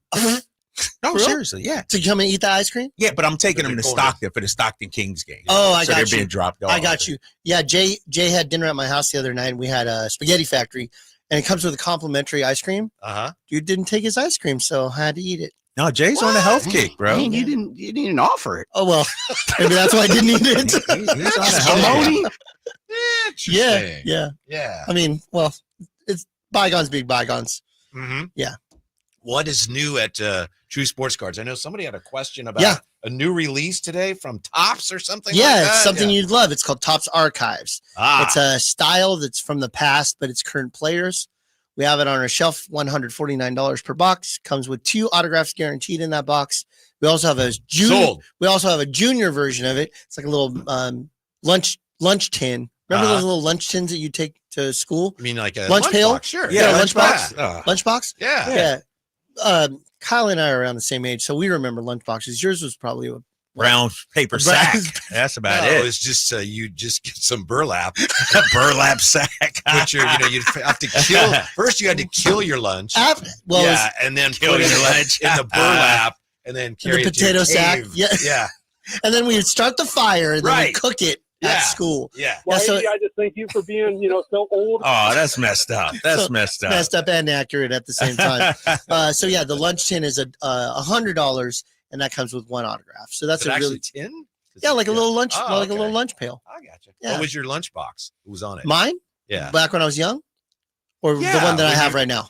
No, For real? seriously, yeah. To come and eat the ice cream? Yeah, but I'm taking them to cool. Stockton for the Stockton Kings game. Oh, I so got they're you. being dropped off. I got you. Yeah, Jay had dinner at my house the other night, and we had a spaghetti factory, and it comes with a complimentary ice cream. Uh-huh. Dude didn't take his ice cream, so I had to eat it. No, Jay's on a health kick, bro. Man, you didn't offer it. Oh, well, maybe that's why I didn't eat it. He's on a health kick. Yeah, yeah. Yeah. I mean, well, it's bygones being bygones. Mm-hmm. Yeah. What is new at True Sports Cards? I know somebody had a question about a new release today from Topps or something like that. It's something you'd love. It's called Topps Archives. Ah. It's a style that's from the past, but it's current players. We have it on our shelf, $149 per box. Comes with 2 autographs guaranteed in that box. We also have a junior. Sold. We also have a junior version of it. It's like a little lunch tin. Remember those little lunch tins that you take to school? You mean like a lunch pail? box? Sure. Yeah, lunch lunchbox. box. Lunchbox. Yeah. Yeah. Kyle and I are around the same age, so we remember lunchboxes. Yours was probably a Brown paper Brown- sack. That's about No, it. it's just you just get some burlap. Burlap sack. Put your, you have to kill. First, you had to kill your lunch. Well, yeah, and then kill put it your lunch. in the burlap, and then carry the it to your potato sack. cave. Yeah. Yeah. And then we would start the fire and then Right. we'd cook it Yeah. at school. Yeah. Yeah, so I just thank you for being, so old. Oh, that's messed up. That's So, messed up. messed up and accurate at the same time. So yeah, the lunch tin is $100, and that comes with 1 autograph. So that's Is it a actually really tin? yeah, like a little lunch, Oh, like a little lunch pail. I gotcha. Yeah. What was your lunch box? Who was on it? Mine? Yeah. Back when I was young, or the Yeah, one that I when have you- right now.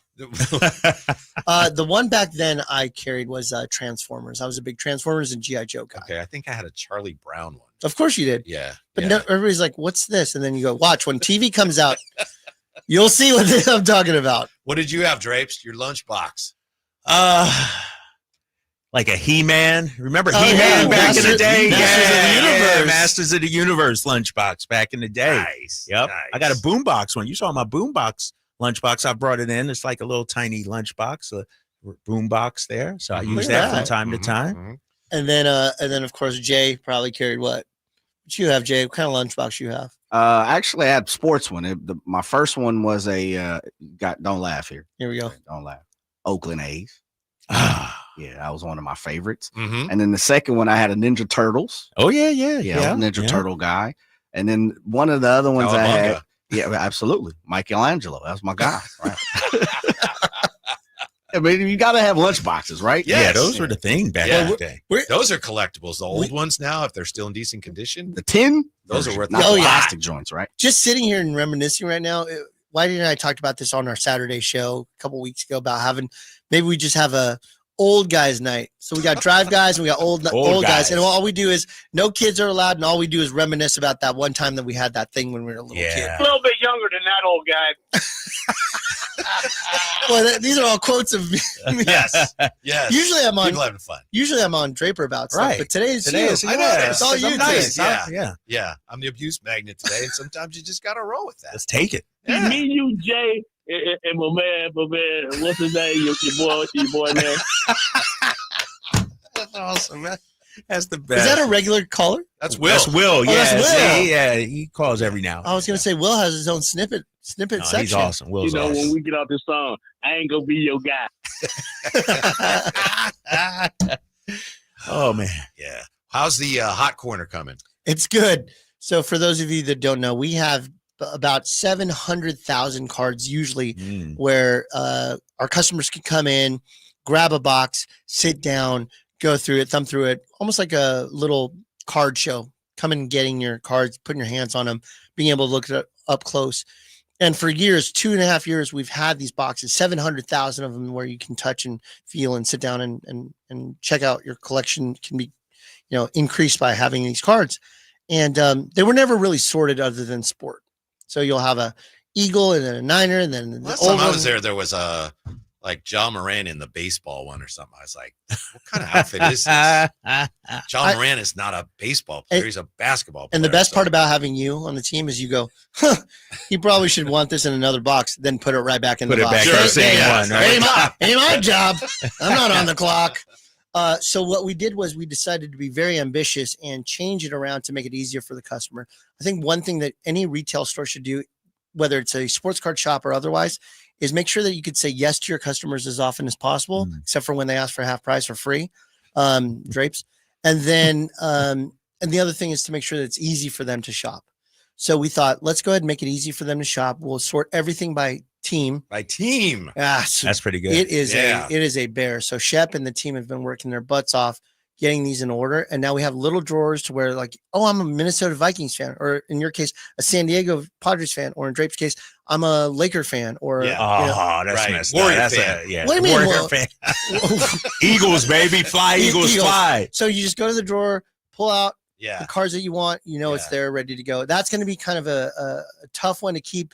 The one back then I carried was Transformers. I was a big Transformers and GI Joe guy. Okay, I think I had a Charlie Brown one. Of course you did. Yeah. But yeah. no, everybody's like, "What's this?" And then you go, "Watch when TV comes out, you'll see what I'm talking about." What did you have, Drapes? Your lunch box. Like a He-Man. Remember Oh, He-Man yeah. back in the day? Masters of the Universe. Masters of the Universe lunchbox back in the day. Nice. Yep. nice. I got a boombox one. You saw my boombox lunchbox. I brought it in. It's like a little tiny lunchbox, a boombox there. So I Mhm. use Look at that from that. time to Mhm, time. mhm. And then of course Jay probably carried what? What you have, Jay? What kind of lunchbox you have? Actually, I had sports one. My first one was a don't laugh here. Here we go. Don't laugh. Oakland A's. Yeah, that was one of my favorites. Mhm. And then the second one, I had a Ninja Turtles. Oh, yeah. Yeah, I was a Ninja Turtle guy. And then one of the other ones I had. Cowabunga. Yeah, absolutely. Michelangelo. That was my guy. Right. I mean, you got to have lunch boxes, right? Yes. Yeah, those were the thing back Yeah. in the day. Those are collectibles. The old ones now, if they're still in decent condition, The tin, those are worth not Oh, the yeah. plastic joints, right? Just sitting here and reminiscing right now. Why didn't I talk about this on our Saturday show a couple weeks ago about having maybe we just have a old guys night. So we got drive guys and we got old guys. guys. And all we do is no kids are allowed, and all we do is reminisce about that one time that we had that thing when we were a little kid. A little bit younger than that old guy. Well, these are all quotes of me. yes, yes. Usually I'm on. People having fun. Usually I'm on Draper about stuff, Right. but today is Today you. is- I know yeah, it's all you I'm today. nice. Yeah. Yeah. Yeah, I'm the abuse magnet today, and sometimes you just got to roll with that. Let's take it. Yeah. Me, you, Jay, and my man, what's his name? Your boy, man. That's awesome, man. That's the best. Is that a regular caller? That's Will. That's Will. Yeah, that's Will. Yeah, he calls every now. I was going to say Will has his own snippet section. He's awesome. Will's You know, awesome. when we get off this song, I ain't gonna be your guy. Oh man, yeah. How's the hot corner coming? It's good. So for those of you that don't know, we have about 700,000 cards usually where our customers can come in, grab a box, sit down, go through it, thumb through it, almost like a little card show. Come in, getting your cards, putting your hands on them, being able to look at it up close. And for years, 2.5 years, we've had these boxes, 700,000 of them, where you can touch and feel and sit down and check out. Your collection can be, increased by having these cards. And they were never really sorted other than sport. So you'll have a Eagle and then a Niner and then Last time I was there was a like John Moran in the baseball one or something. I was like, what kind of outfit is this? John Moran is not a baseball player. He's a basketball player. And the best part about having you on the team is you go, he probably should want this in another box, then put it right back in the box. Put it back in the same one. Right? Ain't my job. I'm not on the clock. So what we did was we decided to be very ambitious and change it around to make it easier for the customer. I think one thing that any retail store should do, whether it's a sports card shop or otherwise, is make sure that you could say yes to your customers as often as possible, except for when they ask for half price or free drapes. And then, and the other thing is to make sure that it's easy for them to shop. So we thought, let's go ahead and make it easy for them to shop. We'll sort everything by team. By team. So that's pretty good. It is a bear. So Shep and the team have been working their butts off getting these in order. And now we have little drawers to where, like, oh, I'm a Minnesota Vikings fan, or in your case, a San Diego Padres fan, or in Drape's case, I'm a Laker fan, or that's messed up. Warrior That's fan. What do you mean? Warrior fan. Eagles, baby, fly Eagles, fly. So you just go to the drawer, pull out the cards that you want. It's there, ready to go. That's going to be kind of a tough one to keep.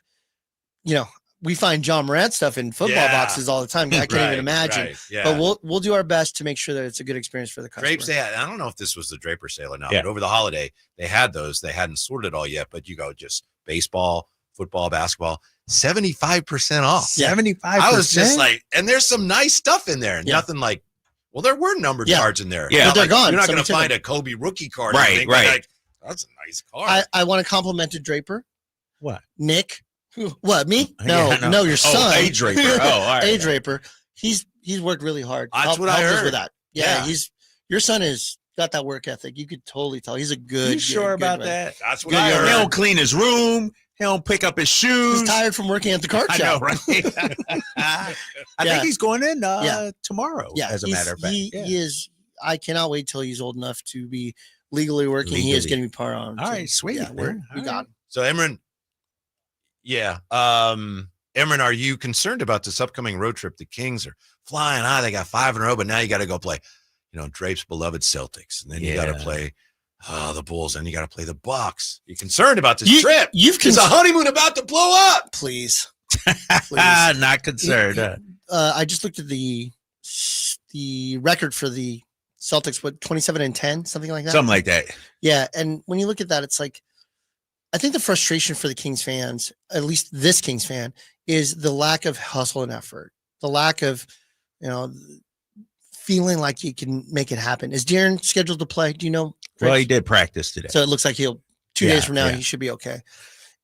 We find John Morant stuff in football boxes all the time. I can't even imagine. Right, yeah. But we'll do our best to make sure that it's a good experience for the customer. Drapes, I don't know if this was the Draper sale or not, but over the holiday, they had those. They hadn't sorted all yet, but you go just baseball, football, basketball, 75% off. 75%. I was just like, and there's some nice stuff in there. Nothing like, well, there were numbered cards in there. Yeah, but they're gone. You're not going to find a Kobe rookie card. Right. Like, that's a nice card. I want to compliment a Draper. What? Nick. What, me? No, your son. A Draper. Oh, all right. A Draper. He's worked really hard. That's what I heard. With that. Yeah, your son has got that work ethic. You could totally tell. He's a good. You sure about that? That's what I heard. He don't clean his room. He don't pick up his shoes. He's tired from working at the card shop. I know, right? I think he's going in tomorrow. Yeah, as a matter of fact, he is. I cannot wait till he's old enough to be legally working. He is going to be part on. All right, sweet. Yeah, we got him. So Emran. Yeah. Emran, are you concerned about this upcoming road trip? The Kings are flying high. They got 5 in a row, but now you got to go play, Drape's beloved Celtics. And then you got to play the Bulls, and you got to play the Bucks. You concerned about this trip? Is a honeymoon about to blow up? Please. Not concerned. I just looked at the record for the Celtics, 27-10, something like that? Something like that. Yeah. And when you look at that, it's like, I think the frustration for the Kings fans, at least this Kings fan, is the lack of hustle and effort, the lack of, feeling like you can make it happen. Is De'Aaron scheduled to play? Do you know? Well, he did practice today. So it looks like 2 days from now, he should be okay.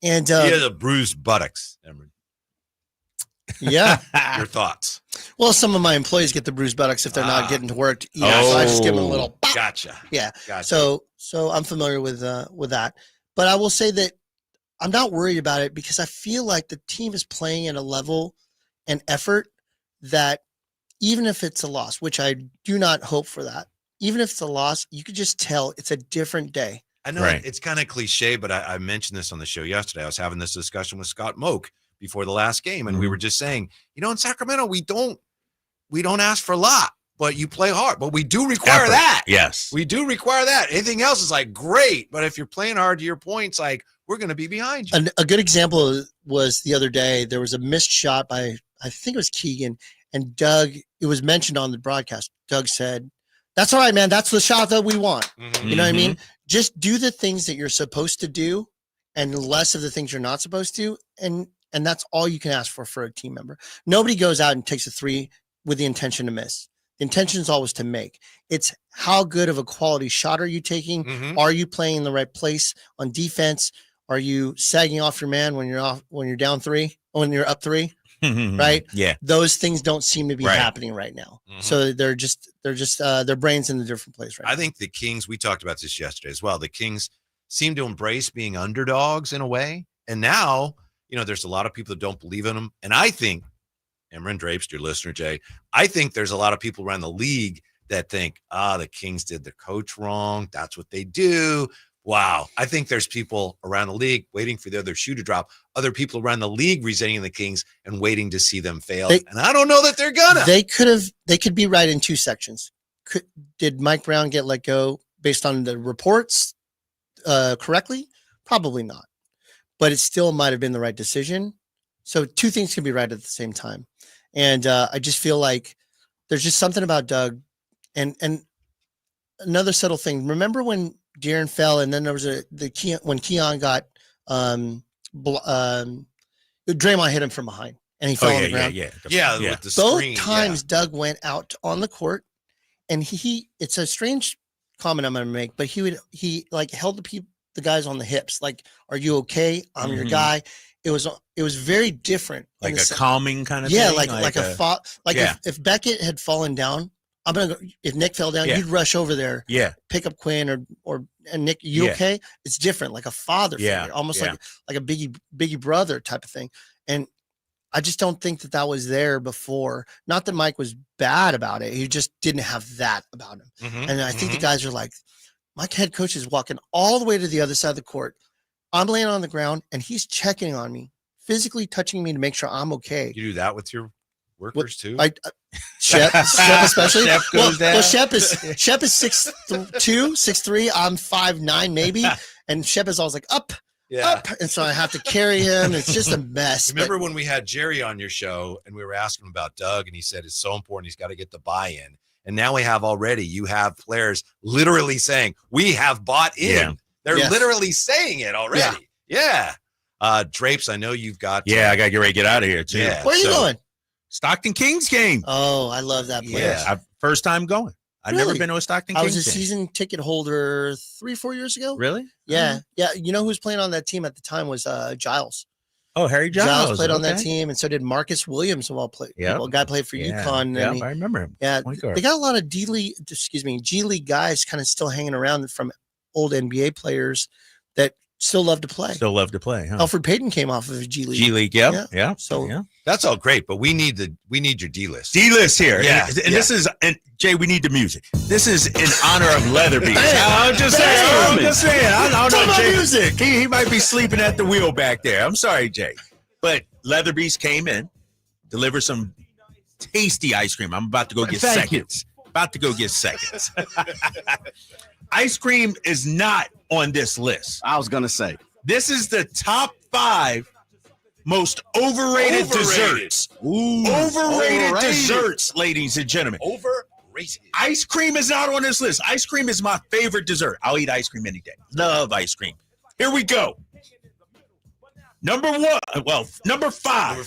And he has a bruised buttocks, Emran. Yeah. Your thoughts? Well, some of my employees get the bruised buttocks if they're not getting to work. So I just give them a little pop. Gotcha. Yeah. Gotcha. So I'm familiar with that. But I will say that I'm not worried about it because I feel like the team is playing at a level and effort that even if it's a loss, which I do not hope for that, even if it's a loss, you could just tell it's a different day. I know it's kind of cliche, but I mentioned this on the show yesterday. I was having this discussion with Scott Moak before the last game, and we were just saying, in Sacramento, we don't ask for a lot, but you play hard. But we do require that. Yes. We do require that. Anything else is like great, but if you're playing hard, to your point, it's like we're going to be behind you. A good example was the other day. There was a missed shot by, I think it was Keegan, and Doug, it was mentioned on the broadcast. Doug said, "That's all right, man. That's the shot that we want." Mm-hmm. You know what I mean? Just do the things that you're supposed to do and less of the things you're not supposed to. And And that's all you can ask for a team member. Nobody goes out and takes a 3 with the intention to miss. The intention is always to make. It's how good of a quality shot are you taking? Mm-hmm. Are you playing in the right place on defense? Are you sagging off your man when you're down 3, when you're up 3? Right? Yeah. Those things don't seem to be Right. happening right now. Mhm. So they're just their brains in a different place right now. I think the Kings, we talked about this yesterday as well. The Kings seem to embrace being underdogs in a way. And now, there's a lot of people that don't believe in them. And I think, Emran Drapes, your listener, Jay, I think there's a lot of people around the league that think, the Kings did their coach wrong. That's what they do. Wow. I think there's people around the league waiting for the other shoe to drop. Other people around the league resenting the Kings and waiting to see them fail. And I don't know that they're gonna. They could be right in 2 sections. Did Mike Brown get let go based on the reports correctly? Probably not. But it still might have been the right decision. So 2 things can be right at the same time. And I just feel like there's just something about Doug. And another subtle thing. Remember when De'Aaron fell, and then there was when Keon got Draymond hit him from behind, and he fell on the ground. With the Both screen, times Doug went out on the court, and it's a strange comment I'm going to make, but he like held the guys on the hips, like, "Are you okay? I'm your guy." It was very different, like a calming kind of thing. Yeah, like if Beckett had fallen down. I'm gonna go. If Nick fell down, you'd rush over there. Yeah, pick up Quinn and Nick. You okay? It's different, like a father figure, almost like a biggie brother type of thing. And I just don't think that was there before. Not that Mike was bad about it; he just didn't have that about him. Mm-hmm. And I think the guys are like, my head coach is walking all the way to the other side of the court. I'm laying on the ground, and he's checking on me, physically touching me to make sure I'm okay. You do that with your workers too? Shep especially. Shep goes down. Well, Shep is 6'2", 6'3". I'm 5'9", maybe, and Shep is always like up, and so I have to carry him. It's just a mess. Remember when we had Jerry on your show and we were asking him about Doug, and he said it's so important. He's got to get the buy-in. And now you have players literally saying, we have bought in. Yeah. They're literally saying it already. Yeah. Drapes, I know you've got. I got to get ready to get out of here too. Where are you going? Stockton Kings game. Oh, I love that place. Yeah, first time going. I've never been to a Stockton Kings game. I was a season ticket holder 3-4 years ago. Really? Yeah. Yeah. You know who was playing on that team at the time was Giles. Oh, Harry Giles. Giles played on that team, and so did Marcus Williams, who guy played for UConn. Yeah, and I remember him. Yeah, they got a lot of G League guys kind of still hanging around from old NBA players that still love to play. Huh? Alfred Payton came off of G League. G League, yeah. So that's all great, but we need your D list. D list here. Yeah. And this is, and Jay, we need the music. This is in honor of Leatherby. I'm just saying. I don't know, Jay. Music. He might be sleeping at the wheel back there. I'm sorry, Jay. But Leatherby's came in, delivered some tasty ice cream. I'm about to go get seconds. Ice cream is not on this list. I was going to say. This is the top 5 most overrated desserts. Overrated desserts, ladies and gentlemen. Overrated. Ice cream is not on this list. Ice cream is my favorite dessert. I'll eat ice cream any day. Love ice cream. Here we go. Number 5. Number 5.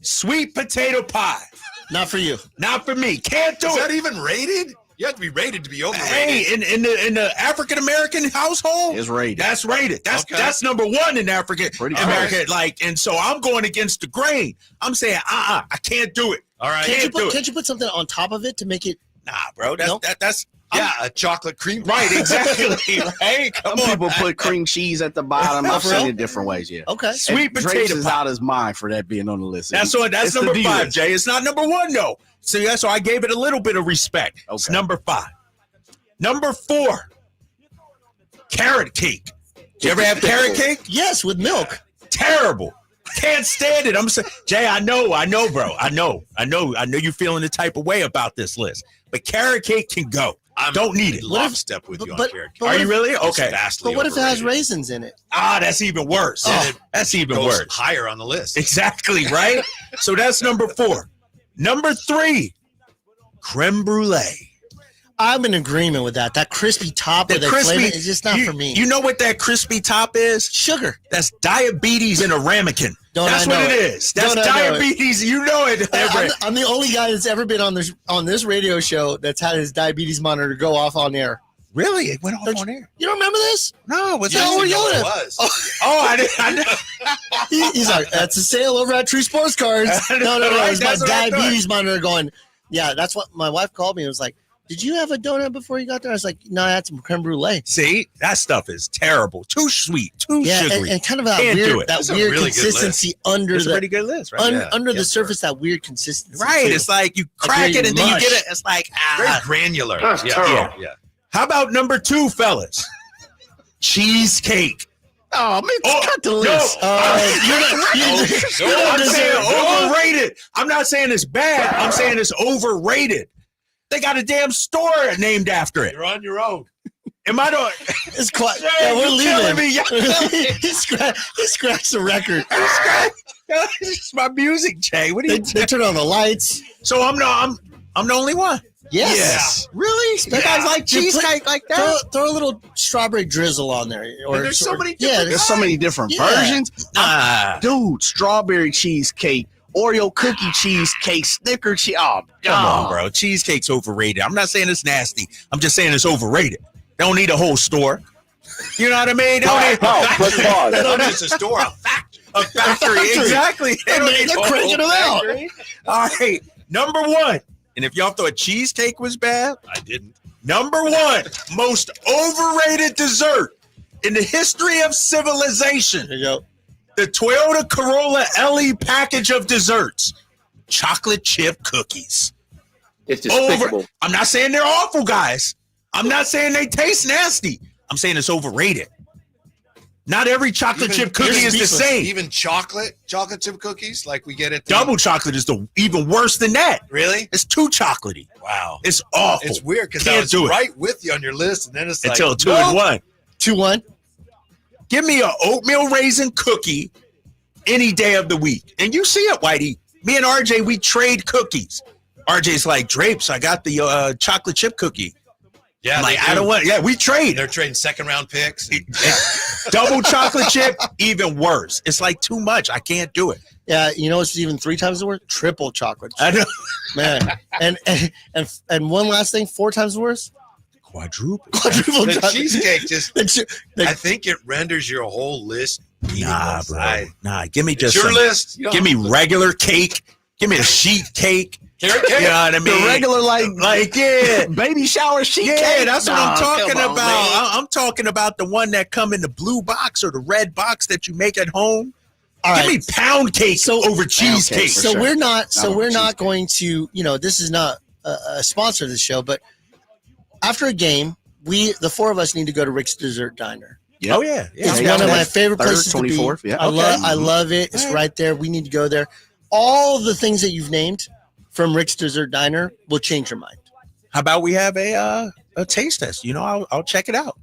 Sweet potato pie. Not for you. Not for me. Can't do it. Is that even rated? You have to be rated to be overrated. Hey, in the African American household, it's rated. That's rated. That's number 1 in African American. And so I'm going against the grain. I'm saying, I can't do it. All right, can't you put something on top of it to make it? Nah, bro. That's a chocolate cream. Right, exactly. Right. Some people put cream cheese at the bottom. I've seen it different ways. Yeah. Okay. Sweet potato Drapes is out his mind for that being on the list. That's number 5, Jay. It's not number 1 though. So I gave it a little bit of respect. Okay. It's number 5. Number 4, carrot cake. You ever have carrot cake? Yes, with milk. Terrible. Can't stand it. I'm saying, Jay, I know, bro. I know you're feeling the type of way about this list. But carrot cake can go. Don't need it. Lockstep with you on carrot cake. Are you really? Okay. But what if it has raisins in it? That's even worse. That's even worse. Higher on the list. Exactly, right? So that's number 4. Number 3, creme brulee. I'm in agreement with that. That crispy top The where they crispy- flavor it is just not you- for me. You know what that crispy top is? Sugar. That's diabetes in a ramekin. Don't That's I know what it it? is. That's Don't I know it? diabetes. You know it. I'm the only guy that's ever been on this radio show that's had his diabetes monitor go off on air. Really? It went off on air? You don't remember this? No. What's No, we're yelling at. I didn't. He's like, that's a sale over at True Sports Cards. No, Right, it was my that's what I thought. diabetes monitor going. Yeah, that's what my wife called me. It was like, did you have a donut before you got there? I was like, no, I had some creme brulee. See, that stuff is terrible. Too sweet. Too sugary. and kind of that Can't do weird, it. that That's a weird really good consistency list. under It's a the pretty good list, right? Yeah. under the Yes, surface. That weird consistency. Right. too. It's like you Like crack where it you and then you mush. get it. It's like Very granular. That's terrible. Yeah. How about number 2, fellas? Cheesecake. Oh, man, cut the list. I'm saying overrated. I'm not saying it's bad. I'm saying it's overrated. They got a damn store named after it. You're on your own. Am I doing? It's quite. Jay, Yeah, we're you killing leaving. me. You're killing me. he scratched the record. It's my music, Jay. What do you? They turn on the lights. So I'm the only one. Yes. Really? You guys like cheesecake like that? Throw a little strawberry drizzle on there. Or there's so many yeah, there's so many different versions. Dude, strawberry cheesecake, Oreo cookie cheesecake, Snicker cheese. Oh, Come on, bro. Cheesecake's overrated. I'm not saying it's nasty. I'm just saying it's overrated. They don't need a whole store. You know what I mean? They don't need They don't need a store. a factory. Exactly. They don't need They're a whole cranking them out. factory. All right. Number 1. And if y'all thought cheesecake was bad, I didn't. Number 1, most overrated dessert in the history of civilization. There you go. The Toyota Corolla LE package of desserts. Chocolate chip cookies. It's despicable. I'm not saying they're awful, guys. I'm not saying they taste nasty. I'm saying it's overrated. Not every chocolate chip cookie is the same. Even chocolate chip cookies, like we get it. Double chocolate is even worse than that. Really? It's too chocolatey. Wow. It's awful. It's weird because I Can't was do it. right with you on your list, and then it's like Until 2 and 1. 2-1. Give me an oatmeal raisin cookie any day of the week. And you see it, Whitey. Me and RJ, we trade cookies. RJ's like, Drapes, I got the chocolate chip cookie. Yeah, I'm like, they I don't do. want. Yeah, we trade. They're trading second-round picks. Double chocolate chip, even worse. It's like too much. I can't do it. Yeah, you know it's even 3 times the worse? Triple chocolate. I know. Man. And one last thing, 4 times the worse? Quadruple the chocolate. cheesecake just. I think it renders your whole list. Nah, bro. I- Nah, give me It's just your some- list. You don't Give me have to- regular cake. Give me a sheet cake. Carrot cake? You know what I mean? The regular yeah, baby shower sheet yeah, cake. that's what Nah, I'm talking come on, about. man. I'm talking about the one that come in the blue box or the red box that you make at home. All Give right. me pound cake over cheesecake. for So sure. we're not. Not over We're not cheesecake. going to. This is not a sponsor of the show, but after a game, the 4 of us need to go to Rick's Dessert Diner. Yep. Oh yeah, It's Yeah, one of my that's favorite 3rd, places to be. 24th, yeah. I love it. It's right there. We need to go there. All the things that you've named from Rick's Dessert Diner will change your mind. How about we have a taste test? You know, I'll check it out.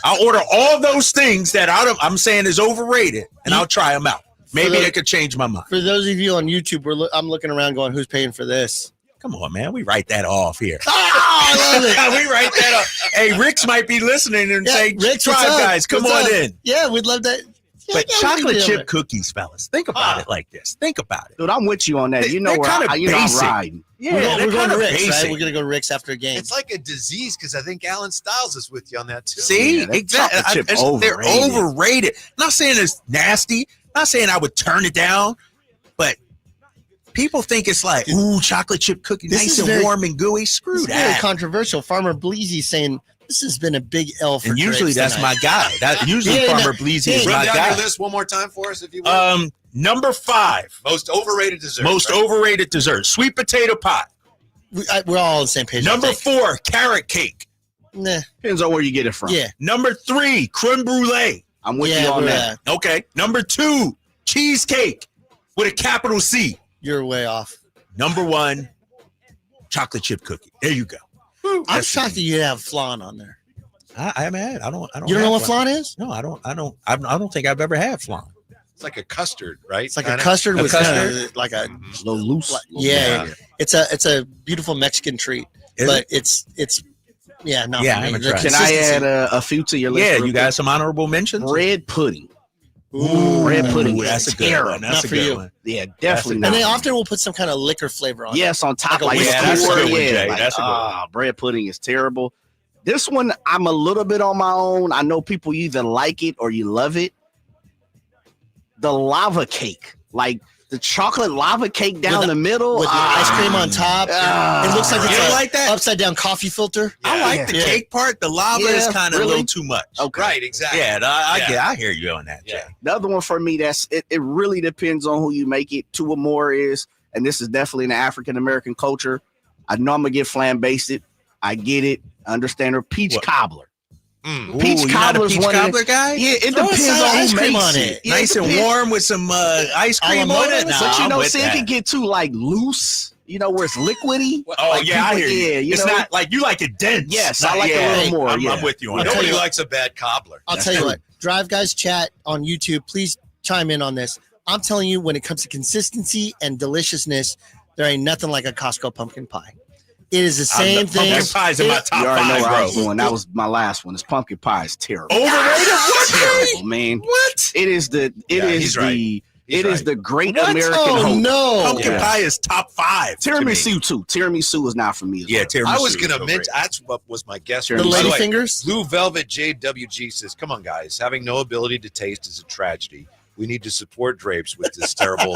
I'll order all those things that I'm saying is overrated, and I'll try them out. Maybe it could change my mind. For those of you on YouTube, I'm looking around going, "Who's paying for this?" Come on, man. We write that off here. I love it. We write that off. Hey, Rick's might be listening and say, Rick's, "Drive what's up? guys, come What's on up? in." Yeah, we'd love that. Yeah, But yeah, we chocolate need to chip do it. cookies, fellas. Think about it like this. Think about it. Dude, I'm with you on that. You know They're where kinda I'm basic. riding. Yeah, we're they're going to kinda Rick's, basic. right? We're going to go to Rick's after a game. It's like a disease because I think Alan Styles is with you on that too. See, Yeah, that exactly. chocolate chip They're overrated. overrated. Not saying it's nasty. Not saying I would turn it down, but people think it's like, ooh, chocolate chip cookie, This nice is and very- warm and gooey. Screw It's very that. controversial. Farmer Bleezy saying this has been a big L for And usually Drapes that's tonight. my guy. Usually Yeah, Farmer no, Bleezy yeah, is Run my down your guy. list one more time for us, if you will. Number 5, Most overrated dessert. most overrated dessert, sweet potato pie. We're all on the same page. I Number think. 4, carrot cake. Nah. Depends on where you get it from. Yeah. Number 3, creme brulee. I'm with Yeah, you on we're that. Okay. Number 2, cheesecake with a capital C. You're way off. Number 1, chocolate chip cookie. There you go. I'm That's shocked that you have flan on there. I'm mad. I don't. You don't know have what flan is? No, I don't. I don't think I've ever had flan. It's like a custard, right? It's like Kinda? a custard A with custard? kinda like a A little loose. yeah. It's a beautiful Mexican treat, Is but it's Yeah, no. Yeah, I haven't tried. Can I add a few to your list? Yeah, real you got some honorable mentions? Bread pudding. Bread pudding. That's a good one. That's Not a for good you. one. Yeah, definitely not. And they often will put some kind of liquor flavor on it. Yes, on top, like whiskey. that's a good one, yeah, Jay. like, That's a good one. bread pudding is terrible. This one, I'm a little bit on my own. I know people either like it or you love it. The lava cake, like the chocolate lava cake down the middle with the ice cream on top. It looks like You it's don't a like that? upside down coffee filter. I like the cake part. The lava is kind of a little too much. Okay. Right, exactly. Yeah, I hear you on that, Jay. The other one for me, it really depends on who you make it. Two or more is, and this is definitely in the African American culture. I know I'm gonna get flambasted. I get it. I understand her. Peach cobbler. Peach cobbler is one cobbler guy. Yeah, it Throw depends some on ice who cream makes on it. it. Yeah, Nice and depends. warm with some ice cream on it. But Nah, you I'm know, with see, it that. can get too like loose. You know, where it's liquidy. Oh Like, yeah, I people- hear you. Yeah, you It's know, not like you like it dense. Yes, I like it a little more. I'm with you on that. Nobody likes a bad cobbler. I'll tell you what, Drive Guys chat on YouTube, please chime in on this. I'm telling you, when it comes to consistency and deliciousness, there ain't nothing like a Costco pumpkin pie. It is the same thing. Pumpkin pie's in my top You already know 5, where I was bro. going. That was my last one. This pumpkin pie is terrible. Overrated? What? Terrible, man. What? It is the. he's right. It is the great What? American Oh, hope. no. Pumpkin pie is top 5. to me. Tiramisu too. Tiramisu is not for me. As Yeah, well. tiramisu. I was is gonna overrated. mention that's what was my guess. The By lady way, fingers? Blue Velvet JWG says, "Come on, guys, having no ability to taste is a tragedy. We need to support Drapes with this terrible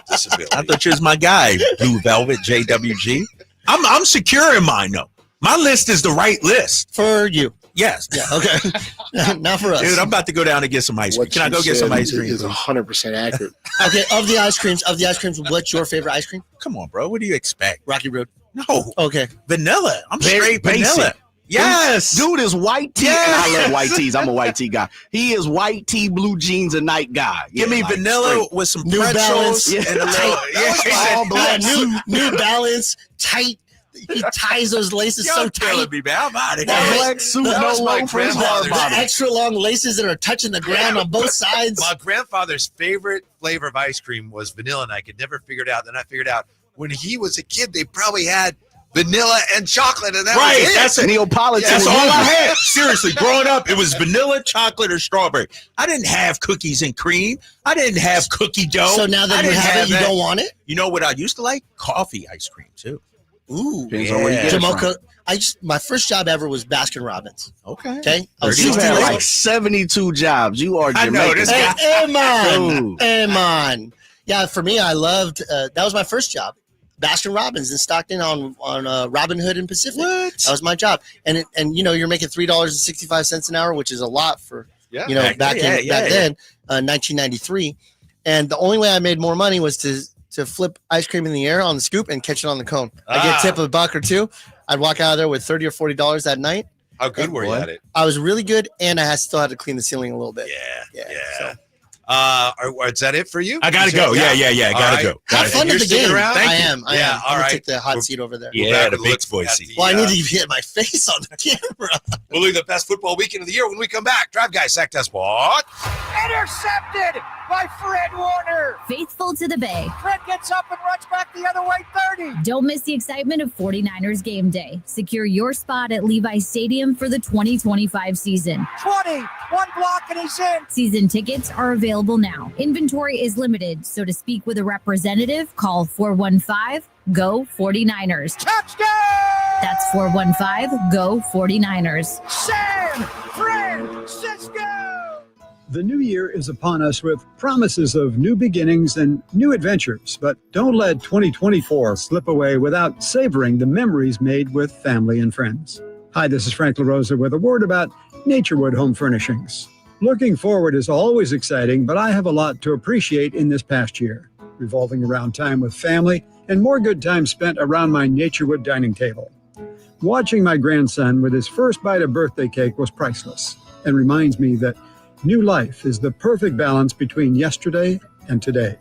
disability." I thought you was my guy, Blue Velvet JWG. I'm secure in mine though. My list is the right list For you. Yes. Yeah, okay. Not for us. Dude, I'm about to go down and get some ice cream. Can I go get some ice cream? Is 100% accurate. Okay, of the ice creams, what's your favorite ice cream? Come on, bro. What do you expect? Rocky Road. No. Okay. Vanilla. I'm Very straight basic. vanilla. Yes. Dude is white tea. Yes. And I love white teas. I'm a white tea guy. He is white tea, blue jeans, and night guy. Give me like, vanilla straight. with some New pretzels Balance. and a little. All black. New Balance. Tight. He ties those laces so Y'all killing tight. me, man. I'm out of That here. black suit, That no was my loafers, hard grandfather's. The bottom. extra long laces that are touching the ground on both sides. My grandfather's favorite flavor of ice cream was vanilla, and I could never figure it out. Then I figured out when he was a kid, they probably had vanilla and chocolate, and that Right, was it. that's it. Neapolitan. That's was all I it. had. Seriously, growing up, it was vanilla, chocolate, or strawberry. I didn't have cookies and cream. I didn't have cookie dough. So now I that you didn't have it, you that. don't want it? You know what I used to like? Coffee ice cream too. Ooh. Depends on where you get it Jamocha. from. My first job ever was Baskin Robbins. Okay. Okay. I was You 16 had years like old. 72 jobs. You are I Jamaican. know, this guy- Hey, man. Dude. Hey, man. Yeah, for me, I loved that was my first job. Baskin Robbins in Stockton on Robin Hood and Pacific. What? That was my job. And you're making $3.65 an hour, which is a lot for back then, 1993. And the only way I made more money was to flip ice cream in the air on the scoop and catch it on the cone. I get a tip of $1 or $2. I'd walk out of there with $30 or $40 that night. How good were you at it? I was really good, and I still had to clean the ceiling a little bit. Yeah. So. Is that it for you? I gotta go. Yeah. Gotta go. Have fun at the game. Around? I am. Yeah, all I'm gonna right. take the hot seat over there. Yeah, the big boy seat. Well, I need to get my face on the camera. We'll leave the best football weekend of the year when we come back. Drive Guys, Sack Test What? Intercepted by Fred Warner. Faithful to the Bay. Fred gets up and runs back the other way, 30. Don't miss the excitement of 49ers game day. Secure your spot at Levi's Stadium for the 2025 season. 20, one block and he's in. Season tickets are available now. Inventory is limited, so to speak with a representative, call 415-GO-49ers. Touchdown! That's 415-GO-49ers. San Francisco! The new year is upon us with promises of new beginnings and new adventures, but don't let 2024 slip away without savoring the memories made with family and friends. Hi, this is Frank LaRosa with a word about Naturewood Home Furnishings. Looking forward is always exciting, but I have a lot to appreciate in this past year, revolving around time with family and more good time spent around my Naturewood dining table. Watching my grandson with his first bite of birthday cake was priceless and reminds me that new life is the perfect balance between yesterday and today.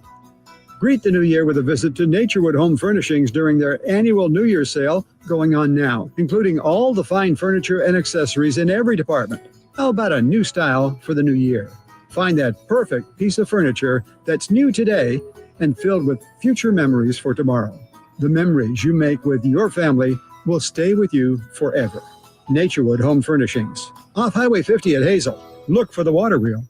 Greet the new year with a visit to Naturewood Home Furnishings during their annual New Year's sale going on now, including all the fine furniture and accessories in every department. How about a new style for the new year? Find that perfect piece of furniture that's new today and filled with future memories for tomorrow. The memories you make with your family will stay with you forever. Naturewood Home Furnishings. Off Highway 50 at Hazel. Look for the water wheel.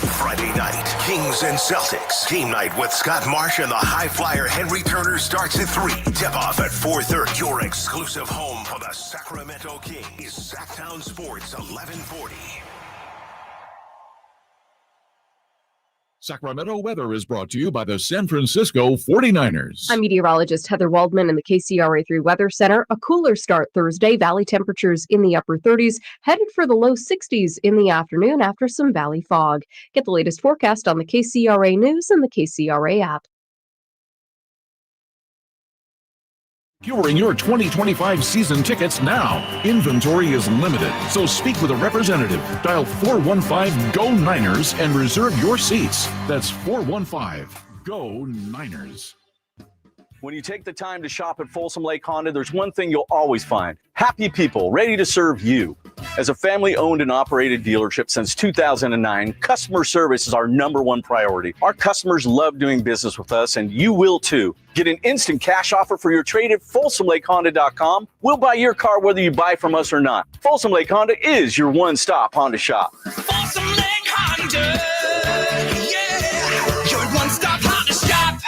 Friday night, Kings and Celtics. Team night with Scott Marsh and the high flyer Henry Turner starts at 3. Tip off at 4:30. Your exclusive home for the Sacramento Kings. Sacktown Sports 1140. Sacramento weather is brought to you by the San Francisco 49ers. I'm meteorologist Heather Waldman in the KCRA3 Weather Center. A cooler start Thursday. Valley temperatures in the upper 30s, headed for the low 60s in the afternoon after some valley fog. Get the latest forecast on the KCRA News and the KCRA app. Securing your 2025 season tickets now. Inventory is limited, so speak with a representative. Dial 415-GO-NINERS and reserve your seats. That's 415-GO-NINERS. When you take the time to shop at Folsom Lake Honda, there's one thing you'll always find. Happy people ready to serve you. As a family-owned and operated dealership since 2009, customer service is our #1 priority. Our customers love doing business with us, and you will too. Get an instant cash offer for your trade at FolsomLakeHonda.com. We'll buy your car whether you buy from us or not. Folsom Lake Honda is your one-stop Honda shop. Folsom Lake Honda, yeah, your one-stop Honda shop.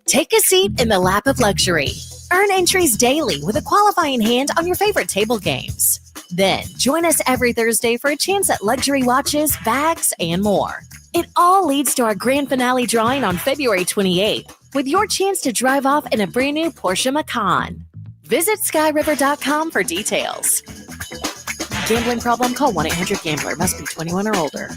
Take a seat in the lap of luxury. Earn entries daily with a qualifying hand on your favorite table games. Then join us every Thursday for a chance at luxury watches, bags, and more. It all leads to our grand finale drawing on February 28th with your chance to drive off in a brand new Porsche Macan. Visit skyriver.com for details. Gambling problem? Call 1-800-GAMBLER. Must be 21 or older.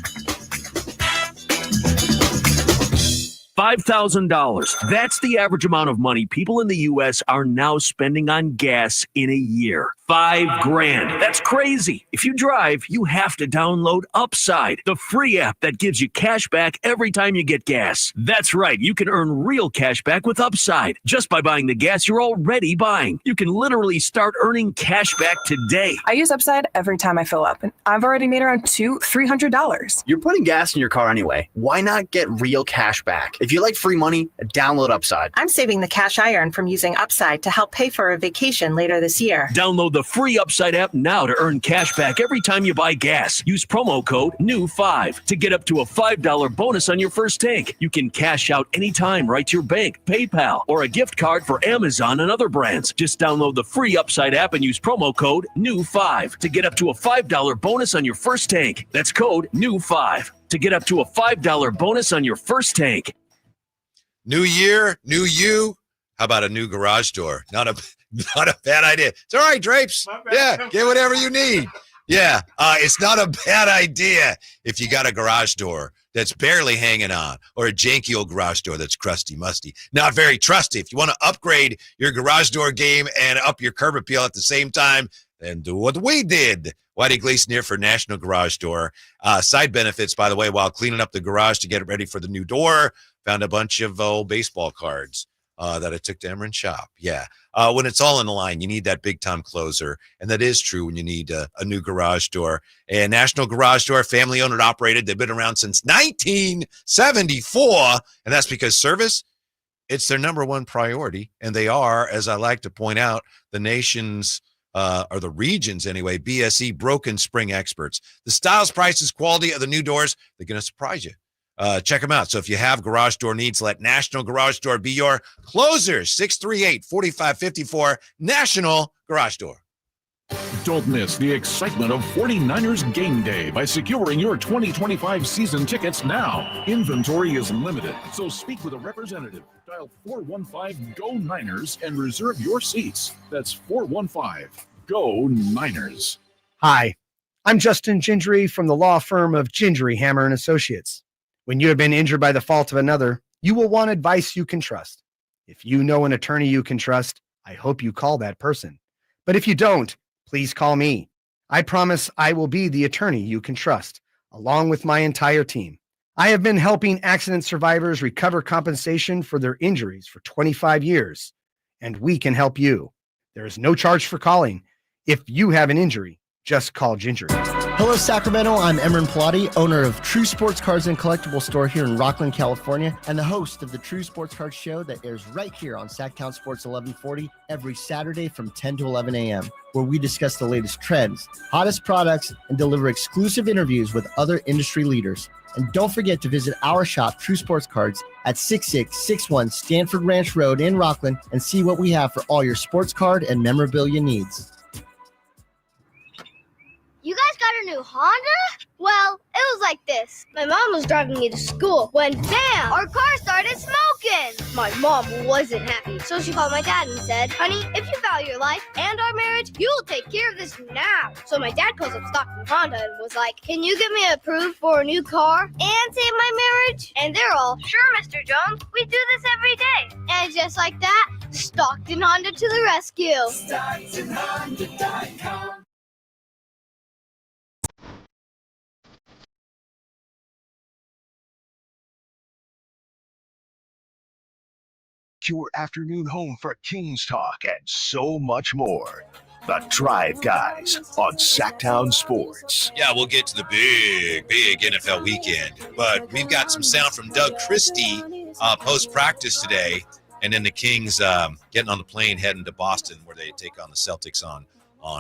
$5,000. That's the average amount of money people in the U.S. are now spending on gas in a year. $5,000. That's crazy. If you drive, you have to download Upside, the free app that gives you cash back every time you get gas. That's right. You can earn real cash back with Upside just by buying the gas you're already buying. You can literally start earning cash back today. I use Upside every time I fill up, and I've already made around $300. You're putting gas in your car anyway. Why not get real cash back? If you like free money, download Upside. I'm saving the cash I earn from using Upside to help pay for a vacation later this year. Download the free Upside app now to earn cash back every time you buy gas. Use promo code NEW5 to get up to a $5 bonus on your first tank. You can cash out anytime right to your bank, PayPal, or a gift card for Amazon and other brands. Just download the free Upside app and use promo code NEW5 to get up to a $5 bonus on your first tank. That's code NEW5 to get up to a $5 bonus on your first tank. New year, new you. How about a new garage door? Not a bad idea. It's all right, Drapes. Yeah, get whatever you need. Yeah, it's not a bad idea if you got a garage door that's barely hanging on, or a janky old garage door that's crusty, musty, not very trusty. If you want to upgrade your garage door game and up your curb appeal at the same time, then do what we did. Whitey Gleason here for National Garage Door. Side benefits, by the way, while cleaning up the garage to get it ready for the new door, found a bunch of old baseball cards that I took to Emron Shop. Yeah. When it's all in the line, you need that big-time closer, and that is true when you need a new garage door. And National Garage Door, family-owned and operated. They've been around since 1974, and that's because service, it's their #1 priority, and they are, as I like to point out, the nation's or the region's anyway, BSE broken spring experts. The styles, prices, quality of the new doors, they're going to surprise you. Check them out. So if you have garage door needs, let National Garage Door be your closer. 638-4554, National Garage Door. Don't miss the excitement of 49ers game day by securing your 2025 season tickets now. Inventory is limited, so speak with a representative. Dial 415-GO-NINERS and reserve your seats. That's 415-GO-NINERS. Hi, I'm Justin Gingery from the law firm of Gingery, Hammer and Associates. When you have been injured by the fault of another, you will want advice you can trust. If you know an attorney you can trust, I hope you call that person. But if you don't, please call me. I promise I will be the attorney you can trust, along with my entire team. I have been helping accident survivors recover compensation for their injuries for 25 years, and we can help you. There is no charge for calling. If you have an injury, Just call Ginger. Hello, Sacramento. I'm Emran Pilati, owner of True Sports Cards and Collectible Store here in Rockland, California, and the host of the True Sports Cards Show that airs right here on Sacktown Sports 1140 every Saturday from 10 to 11 a.m., where we discuss the latest trends, hottest products, and deliver exclusive interviews with other industry leaders. And don't forget to visit our shop, True Sports Cards, at 6661 Stanford Ranch Road in Rockland and see what we have for all your sports card and memorabilia needs. You guys got a new Honda? Well, it was like this. My mom was driving me to school when, bam, our car started smoking. My mom wasn't happy, so she called my dad and said, honey, if you value your life and our marriage, you will take care of this now. So my dad calls up Stockton Honda and was like, can you get me approved for a new car and save my marriage? And they're all, sure, Mr. Jones, we do this every day. And just like that, Stockton Honda to the rescue. StocktonHonda.com. Your afternoon home for Kings talk and so much more. The Drive Guys on Sacktown Sports. Yeah, we'll get to the big NFL weekend, but we've got some sound from Doug Christie post-practice today, and then the Kings getting on the plane heading to Boston where they take on the Celtics on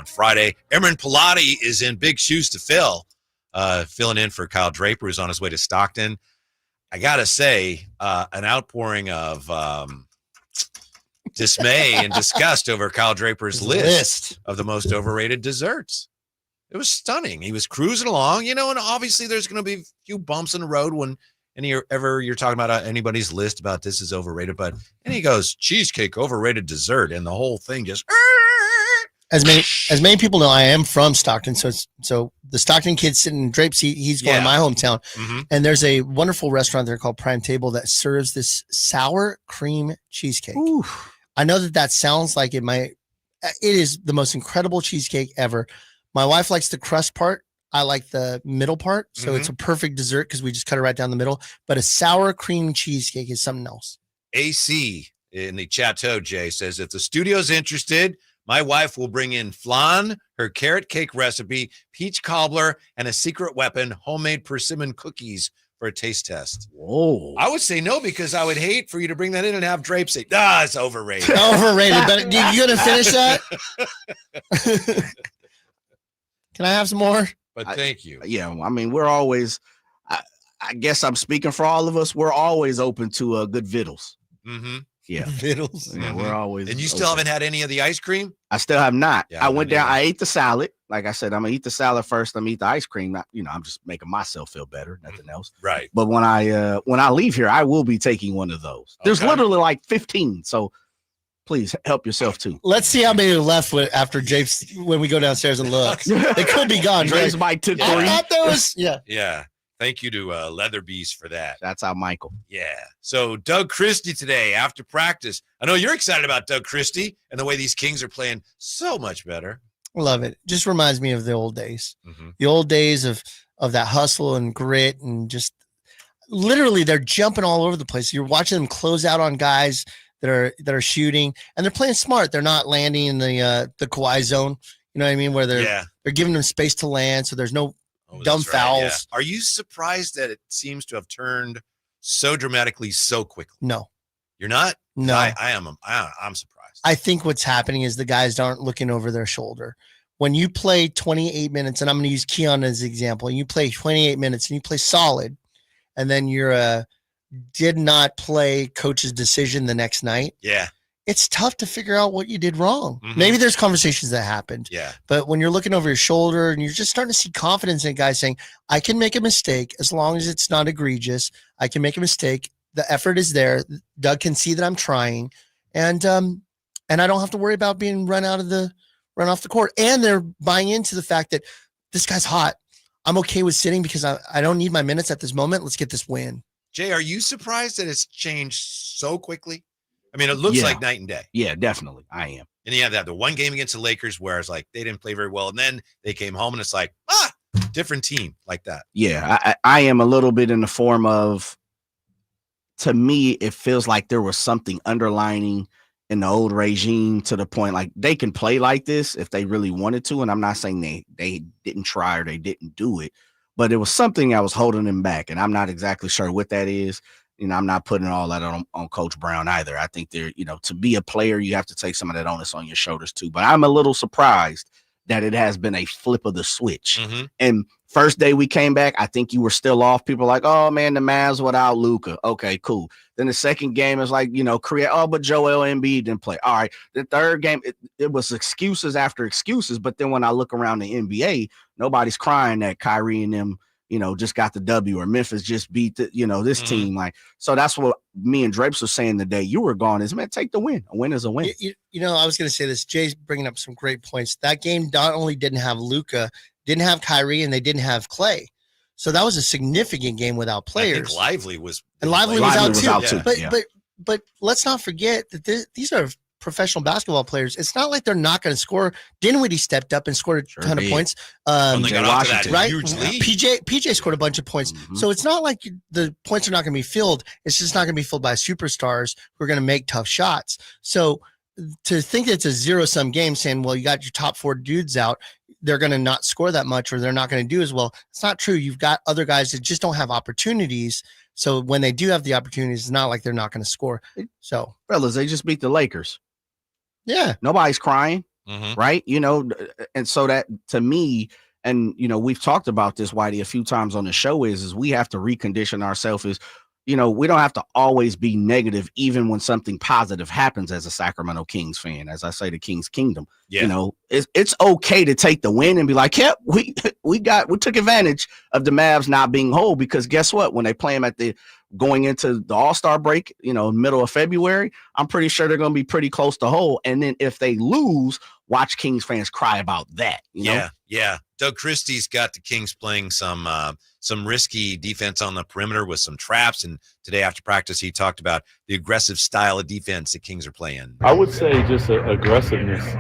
Friday. Emran Pilati is in big shoes to fill, filling in for Kyle Draper, who's on his way to Stockton. I got to say, an outpouring of dismay and disgust over Kyle Draper's list of the most overrated desserts. It was stunning. He was cruising along, and obviously there's going to be a few bumps in the road when you're talking about anybody's list about this is overrated, and he goes, cheesecake, overrated dessert, and the whole thing just... As many people know, I am from Stockton, so the Stockton kid sitting in Drape's, he's going to my hometown, and there's a wonderful restaurant there called Prime Table that serves this sour cream cheesecake. Ooh. I know that sounds like it is the most incredible cheesecake ever. My wife likes the crust part. I like the middle part, so it's a perfect dessert because we just cut it right down the middle. But a sour cream cheesecake is something else. AC in the Chateau, Jay, says, if the studio's interested, my wife will bring in flan, her carrot cake recipe, peach cobbler, and a secret weapon, homemade persimmon cookies for a taste test. Whoa. I would say no, because I would hate for you to bring that in and have Drape say, it's overrated. Overrated, but you going to finish that? Can I have some more? But thank you. I mean, we're always, I guess I'm speaking for all of us, we're always open to good vittles. Mm-hmm. Yeah. Vittles. Yeah, we're always. And you still haven't had any of the ice cream? I still have not. Yeah, I went down. I ate the salad. Like I said, I'm gonna eat the salad first. I'm gonna eat the ice cream. I'm just making myself feel better. Nothing else. Right. But when I leave here, I will be taking one of those. There's literally like 15. So please help yourself too. Let's see how many are left after Japes when we go downstairs and look. They could be gone. James might took 3. I thought there was. Yeah. Yeah. Thank you to Leatherbeast for that. That's how Michael. Yeah. So Doug Christie today after practice. I know you're excited about Doug Christie and the way these Kings are playing so much better. I love it. Just reminds me of the old days. The old days of that hustle and grit and just literally they're jumping all over the place. You're watching them close out on guys that are shooting and they're playing smart. They're not landing in the Kawhi zone. You know what I mean? Where they're giving them space to land. So there's no dumb fouls. Yeah. Are you surprised that it seems to have turned so dramatically so quickly? No. You're not? No. I am. I'm surprised. I think what's happening is the guys aren't looking over their shoulder. When you play 28 minutes, and I'm going to use Keon as an example, and you play 28 minutes and you play solid, and then you're did not play coach's decision the next night. Yeah. It's tough to figure out what you did wrong. Maybe there's conversations that happened. Yeah. But when you're looking over your shoulder and you're just starting to see confidence in guys saying, I can make a mistake as long as it's not egregious. I can make a mistake. The effort is there. Doug can see that I'm trying. And I don't have to worry about being run off the court. And they're buying into the fact that this guy's hot. I'm okay with sitting because I don't need my minutes at this moment. Let's get this win. Jay, are you surprised that it's changed so quickly? I mean, it looks like night and day. Yeah, definitely. I am. And you have that the one game against the Lakers where it's like they didn't play very well. And then they came home and it's like, different team like that. Yeah, I am a little bit in the form of, to me, it feels like there was something underlining in the old regime to the point like they can play like this if they really wanted to. And I'm not saying they didn't try or they didn't do it, but it was something that was holding them back. And I'm not exactly sure what that is. I'm not putting all that on Coach Brown either. I think to be a player, you have to take some of that onus on your shoulders too. But I'm a little surprised that it has been a flip of the switch. Mm-hmm. And first day we came back, I think you were still off. People were like, oh man, the Mavs without Luka. Okay, cool. Then the second game is like, but Joel Embiid didn't play. All right. The third game, it was excuses after excuses. But then when I look around the NBA, nobody's crying that Kyrie and them, just got the W, or Memphis just beat this team. Like, so that's what me and Drapes were saying the day you were gone is, man, take the win. A win is a win. I was going to say this. Jay's bringing up some great points. That game not only didn't have Luka, didn't have Kyrie, and they didn't have Clay. So that was a significant game without players. I think Lively was out too. Yeah. But let's not forget that these are professional basketball players. It's not like they're not going to score. Dinwiddie stepped up and scored a ton of points. Right? PJ scored a bunch of points. Mm-hmm. So it's not like the points are not going to be filled. It's just not going to be filled by superstars who are going to make tough shots. So to think it's a zero-sum game saying, well, you got your top 4 dudes out, they're going to not score that much or they're not going to do as well. It's not true. You've got other guys that just don't have opportunities. So when they do have the opportunities, it's not like they're not going to score. So, fellas, they just beat the Lakers. Yeah. Nobody's crying, right? And so that to me, and we've talked about this, Whitey, a few times on the show is we have to recondition ourselves is, we don't have to always be negative, even when something positive happens as a Sacramento Kings fan. As I say, the Kings Kingdom, it's okay to take the win and be like, yeah, we took advantage of the Mavs not being whole, because guess what? When they play them going into the All-Star break, middle of February, I'm pretty sure they're going to be pretty close to whole. And then if they lose, watch Kings fans cry about that. Yeah. Doug Christie's got the Kings playing some risky defense on the perimeter with some traps. And today after practice, he talked about the aggressive style of defense the Kings are playing. I would say just aggressiveness.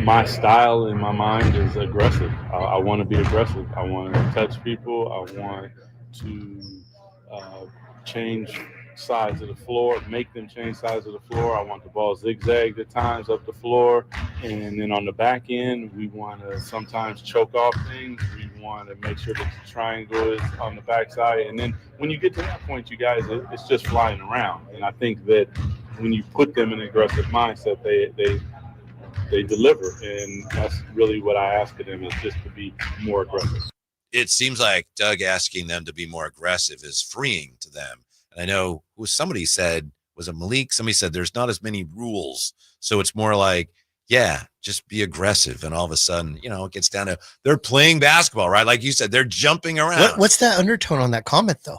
My style in my mind is aggressive. I want to be aggressive. I want to touch people. I want to change sides of the floor, make them change sides of the floor. I want the ball zigzagged at times up the floor. And then on the back end, we want to sometimes choke off things. We want to make sure that the triangle is on the backside. And then when you get to that point, you guys, it's just flying around. And I think that when you put them in an aggressive mindset, they deliver. And that's really what I ask of them, is just to be more aggressive. It seems like Doug asking them to be more aggressive is freeing to them. And I know somebody said, was it Malik? Somebody said there's not as many rules. So it's more like, just be aggressive. And all of a sudden, it gets down to they're playing basketball, right? Like you said, they're jumping around. What's that undertone on that comment, though?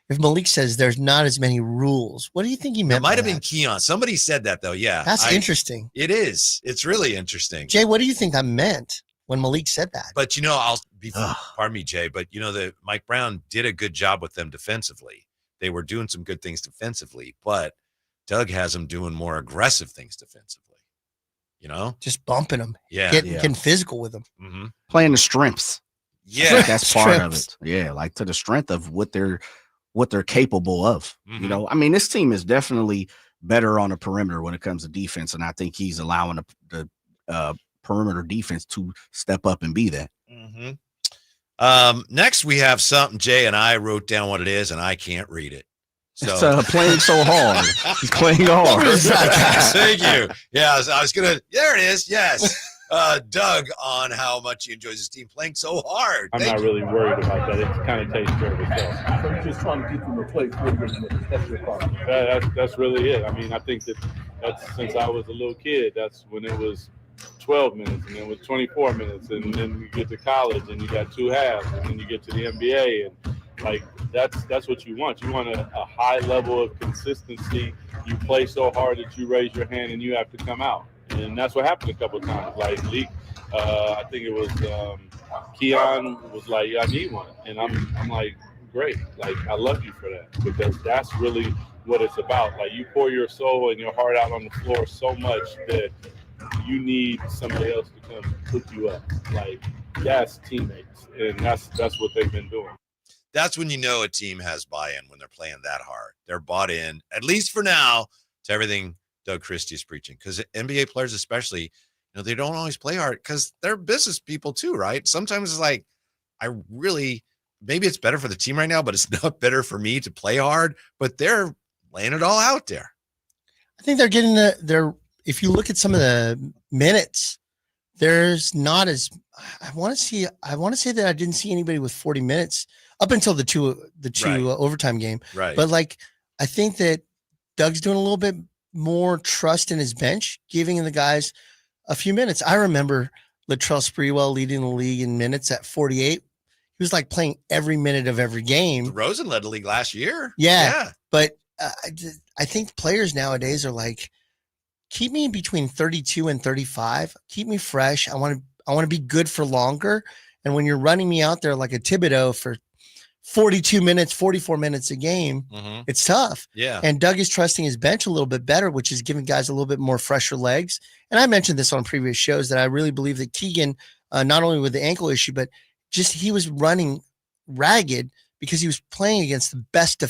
If Malik says there's not as many rules, what do you think he meant? It might have been Keon. Somebody said that, though. Yeah. That's interesting. It is. It's really interesting. Jay, what do you think that meant when Malik said that? But, pardon me, Jay, but, the Mike Brown did a good job with them defensively. They were doing some good things defensively, but Doug has them doing more aggressive things defensively. Just bumping them. Yeah. Getting physical with them. Mm-hmm. Playing the strengths. Yeah. That's part of it. Yeah. Like to the strength of what they're capable of. Mm-hmm. This team is definitely better on the perimeter when it comes to defense. And I think he's allowing the perimeter defense to step up and be that. Mm-hmm. Next, we have something Jay and I wrote down what it is, and I can't read it. So it's playing so hard. He's playing hard. Thank you. Yeah, I was gonna. There it is. Yes, Doug, on how much he enjoys his team playing so hard. I'm not really worried about that. It kind of takes care of itself. So you're just trying to get them to play 40 minutes. That's your problem. That's really it. I think that's since I was a little kid. That's when it was 12 minutes, and then it was 24 minutes, and then you get to college, and you got 2 halves, and then you get to the NBA, and that's what you want. You want a high level of consistency. You play so hard that you raise your hand and you have to come out, and that's what happened a couple of times. Like Leak, I think it was Keon was like, I need one, and I'm like, great. Like, I love you for that, because that's really what it's about. Like, you pour your soul and your heart out on the floor so much that you need somebody else to come pick you up. Like, that's teammates, and that's what they've been doing. That's when you know a team has buy-in, when they're playing that hard. They're bought in, at least for now, to everything Doug Christie is preaching, because NBA players especially, they don't always play hard because they're business people too, right? Sometimes it's like, maybe it's better for the team right now, but it's not better for me to play hard, but they're laying it all out there. I think they're getting if you look at some of the minutes, there's not as, I want to say that I didn't see anybody with 40 minutes up until the two overtime game. Right. But I think that Doug's doing a little bit more trust in his bench, giving the guys a few minutes. I remember Latrell Sprewell leading the league in minutes at 48. He was playing every minute of every game. Rosen led the league last year. Yeah. But I think players nowadays are keep me in between 32 and 35. Keep me fresh. I want to be good for longer. And when you're running me out there like a Thibodeau for 42 minutes, 44 minutes a game, it's tough. Yeah. And Doug is trusting his bench a little bit better, which is giving guys a little bit more fresher legs. And I mentioned this on previous shows that I really believe that Keegan, not only with the ankle issue, but just he was running ragged because he was playing against the best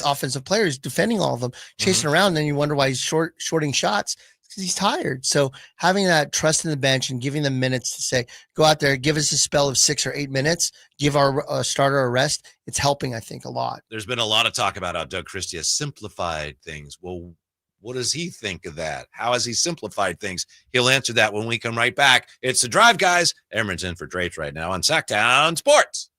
offensive players, defending all of them, chasing around. And then you wonder why he's shorting shots, because he's tired. So having that trust in the bench and giving them minutes to say, go out there, give us a spell of 6 or 8 minutes, give our starter a rest. It's helping, I think, a lot. There's been a lot of talk about how Doug Christie has simplified things. Well, what does he think of that? How has he simplified things? He'll answer that when we come right back. It's The Drive, guys. Emron's in for Drapes right now on Sacktown Sports.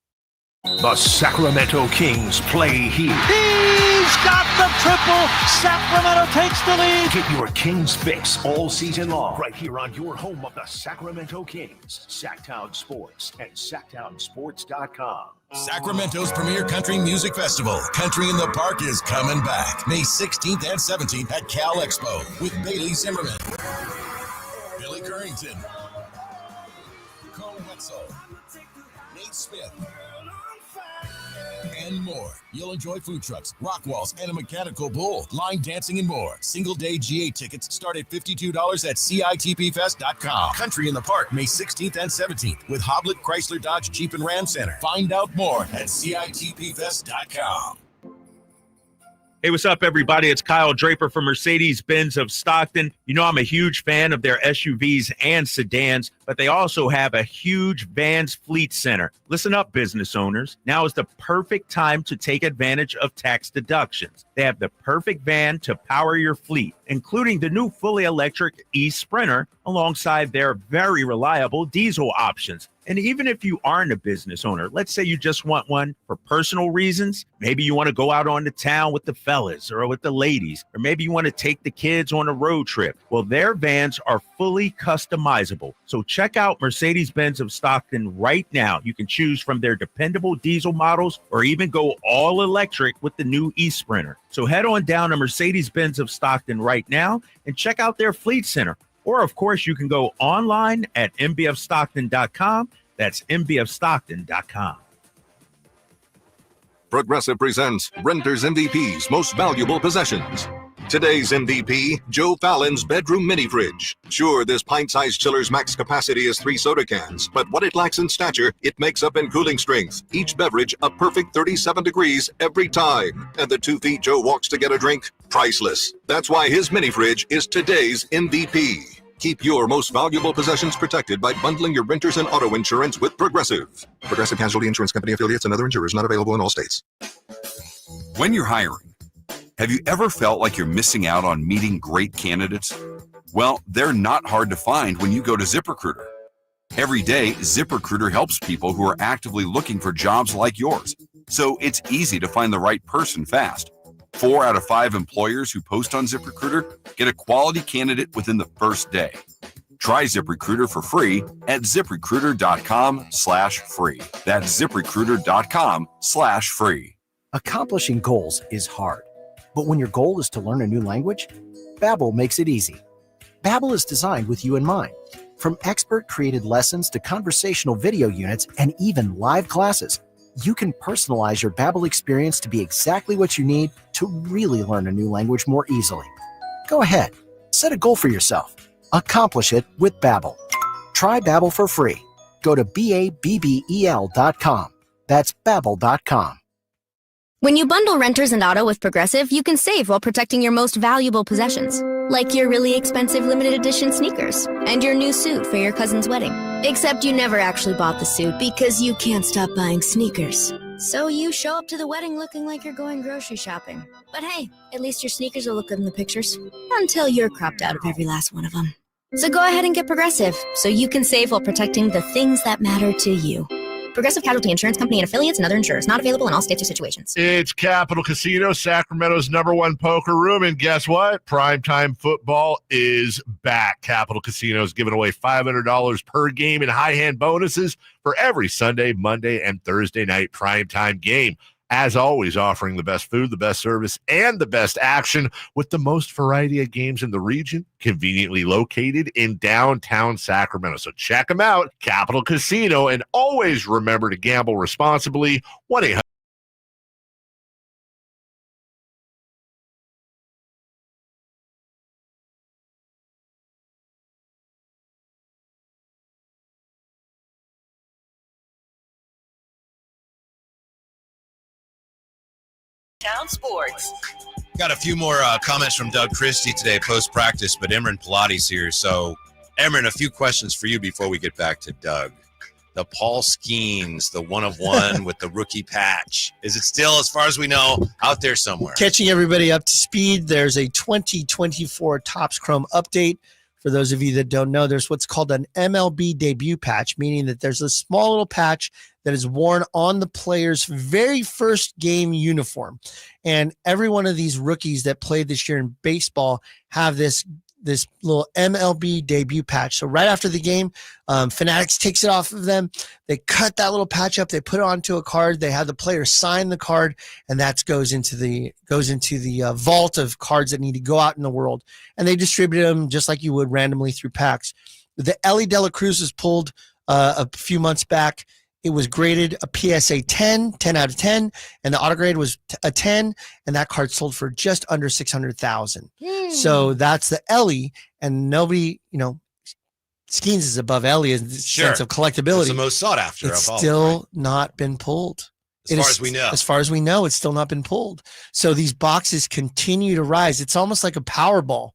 The Sacramento Kings play here. He's got the triple. Sacramento takes the lead. Get your Kings fix all season long right here on your home of the Sacramento Kings, Sacktown Sports and SacktownSports.com. Sacramento's premier country music festival, Country in the Park, is coming back May 16th and 17th at Cal Expo with Bailey Zimmerman, Billy Currington, Cole Wetzel, Nate Smith, and more. You'll enjoy food trucks, rock walls, and a mechanical bull, line dancing, and more. Single-day GA tickets start at $52 at CITPFest.com. Country in the Park, May 16th and 17th with Hoblit Chrysler Dodge Jeep and Ram Center. Find out more at CITPFest.com. Hey, what's up, everybody? It's Kyle Draper from Mercedes-Benz of Stockton. I'm a huge fan of their SUVs and sedans, but they also have a huge Vans Fleet Center. Listen up, business owners. Now is the perfect time to take advantage of tax deductions. They have the perfect van to power your fleet, including the new fully electric e-Sprinter alongside their very reliable diesel options. And even if you aren't a business owner, let's say you just want one for personal reasons. Maybe you want to go out on the town with the fellas or with the ladies, or maybe you want to take the kids on a road trip. Well, their vans are fully customizable. So check out Mercedes-Benz of Stockton right now. You can choose from their dependable diesel models or even go all electric with the new e-Sprinter. So head on down to Mercedes-Benz of Stockton right now and check out their fleet center. Or, of course, you can go online at mbfstockton.com. That's mbfstockton.com. Progressive presents Renter's MVP's Most Valuable Possessions. Today's MVP, Joe Fallon's bedroom mini fridge. Sure, this pint-sized chiller's max capacity is 3 soda cans, but what it lacks in stature, it makes up in cooling strength. Each beverage a perfect 37 degrees every time. And the 2 feet Joe walks to get a drink, priceless. That's why his mini fridge is today's MVP. Keep your most valuable possessions protected by bundling your renters and auto insurance with Progressive. Progressive Casualty Insurance Company affiliates and other insurers not available in all states. When you're hiring, have you ever felt like you're missing out on meeting great candidates? Well, they're not hard to find when you go to ZipRecruiter. Every day, ZipRecruiter helps people who are actively looking for jobs like yours. So it's easy to find the right person fast. 4 out of 5 employers who post on ZipRecruiter get a quality candidate within the first day. Try ZipRecruiter for free at ZipRecruiter.com/free. That's ZipRecruiter.com/free. Accomplishing goals is hard, but when your goal is to learn a new language, Babbel makes it easy. Babbel is designed with you in mind. From expert-created lessons to conversational video units and even live classes, you can personalize your Babbel experience to be exactly what you need to really learn a new language more easily. Go ahead, set a goal for yourself. Accomplish it with Babbel. Try Babbel for free. Go to BABBEL.com. That's Babbel.com. When you bundle renters and auto with Progressive, you can save while protecting your most valuable possessions. Like your really expensive limited edition sneakers and your new suit for your cousin's wedding. Except you never actually bought the suit because you can't stop buying sneakers. So you show up to the wedding looking like you're going grocery shopping. But hey, at least your sneakers will look good in the pictures. Until you're cropped out of every last one of them. So go ahead and get Progressive so you can save while protecting the things that matter to you. Progressive Casualty Insurance Company and affiliates and other insurers. Not available in all states or situations. It's Capital Casino, Sacramento's #1 poker room. And guess what? Primetime football is back. Capital Casino is giving away $500 per game in high-hand bonuses for every Sunday, Monday, and Thursday night primetime game. As always, offering the best food, the best service, and the best action with the most variety of games in the region, conveniently located in downtown Sacramento. So check them out, Capital Casino, and always remember to gamble responsibly. 1-800. Town Sports. Got a few more comments from Doug Christie today post-practice, but Emran Pilates here. So, Emran, a few questions for you before we get back to Doug. The Paul Skeens, the 1-of-1 with the rookie patch. Is it still, as far as we know, out there somewhere? Catching everybody up to speed, there's a 2024 Topps Chrome update. For those of you that don't know, there's what's called an MLB debut patch, meaning that there's a small little patch that is worn on the player's very first game uniform. And every one of these rookies that played this year in baseball have this little MLB debut patch. So right after the game, Fanatics takes it off of them. They cut that little patch up. They put it onto a card. They have the player sign the card, and that goes into the vault of cards that need to go out in the world. And they distribute them just like you would randomly through packs. The Ellie De La Cruz was pulled a few months back. It was graded a PSA 10 out of 10, and the auto grade was a 10, and that card sold for just under $600,000. So that's the Ellie, and nobody, Skeens is above Ellie in the sense of collectability. It's the most sought after. It's of all, still right? not been pulled. As far as we know. As far as we know, it's still not been pulled. So these boxes continue to rise. It's almost like a Powerball,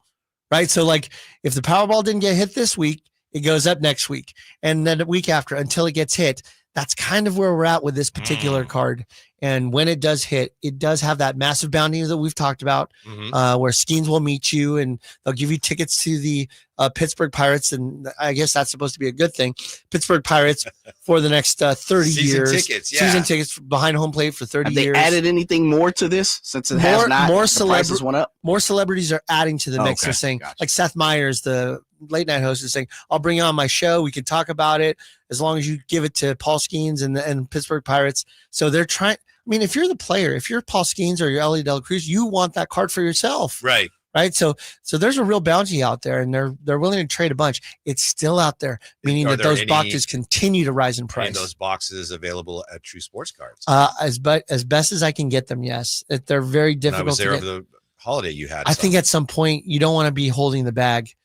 right? So like if the Powerball didn't get hit this week, it goes up next week, and then the week after until it gets hit. That's kind of where we're at with this particular card. And when it does hit, it does have that massive bounty that we've talked about, where Skeens will meet you and they'll give you tickets to the Pittsburgh Pirates. And I guess that's supposed to be a good thing. Pittsburgh Pirates for the next 30 years. Season tickets behind home plate for 30 years. Have they added anything more to this since it has not? Prices went up? More celebrities are adding to the mix. They're saying, like Seth Meyers, the late night host, is saying, I'll bring you on my show. We can talk about it as long as you give it to Paul Skeens and Pittsburgh Pirates. So they're trying. I mean, if you're the player, if you're Paul Skeens or you're Ellie De La Cruz, you want that card for yourself. Right. So there's a real bounty out there, and they're willing to trade a bunch. It's still out there, meaning that those boxes continue to rise in price. And those boxes available at True Sports Cards. As best as I can get them, yes. They're very difficult. I was there over the holiday you had. I think at some point you don't want to be holding the bag.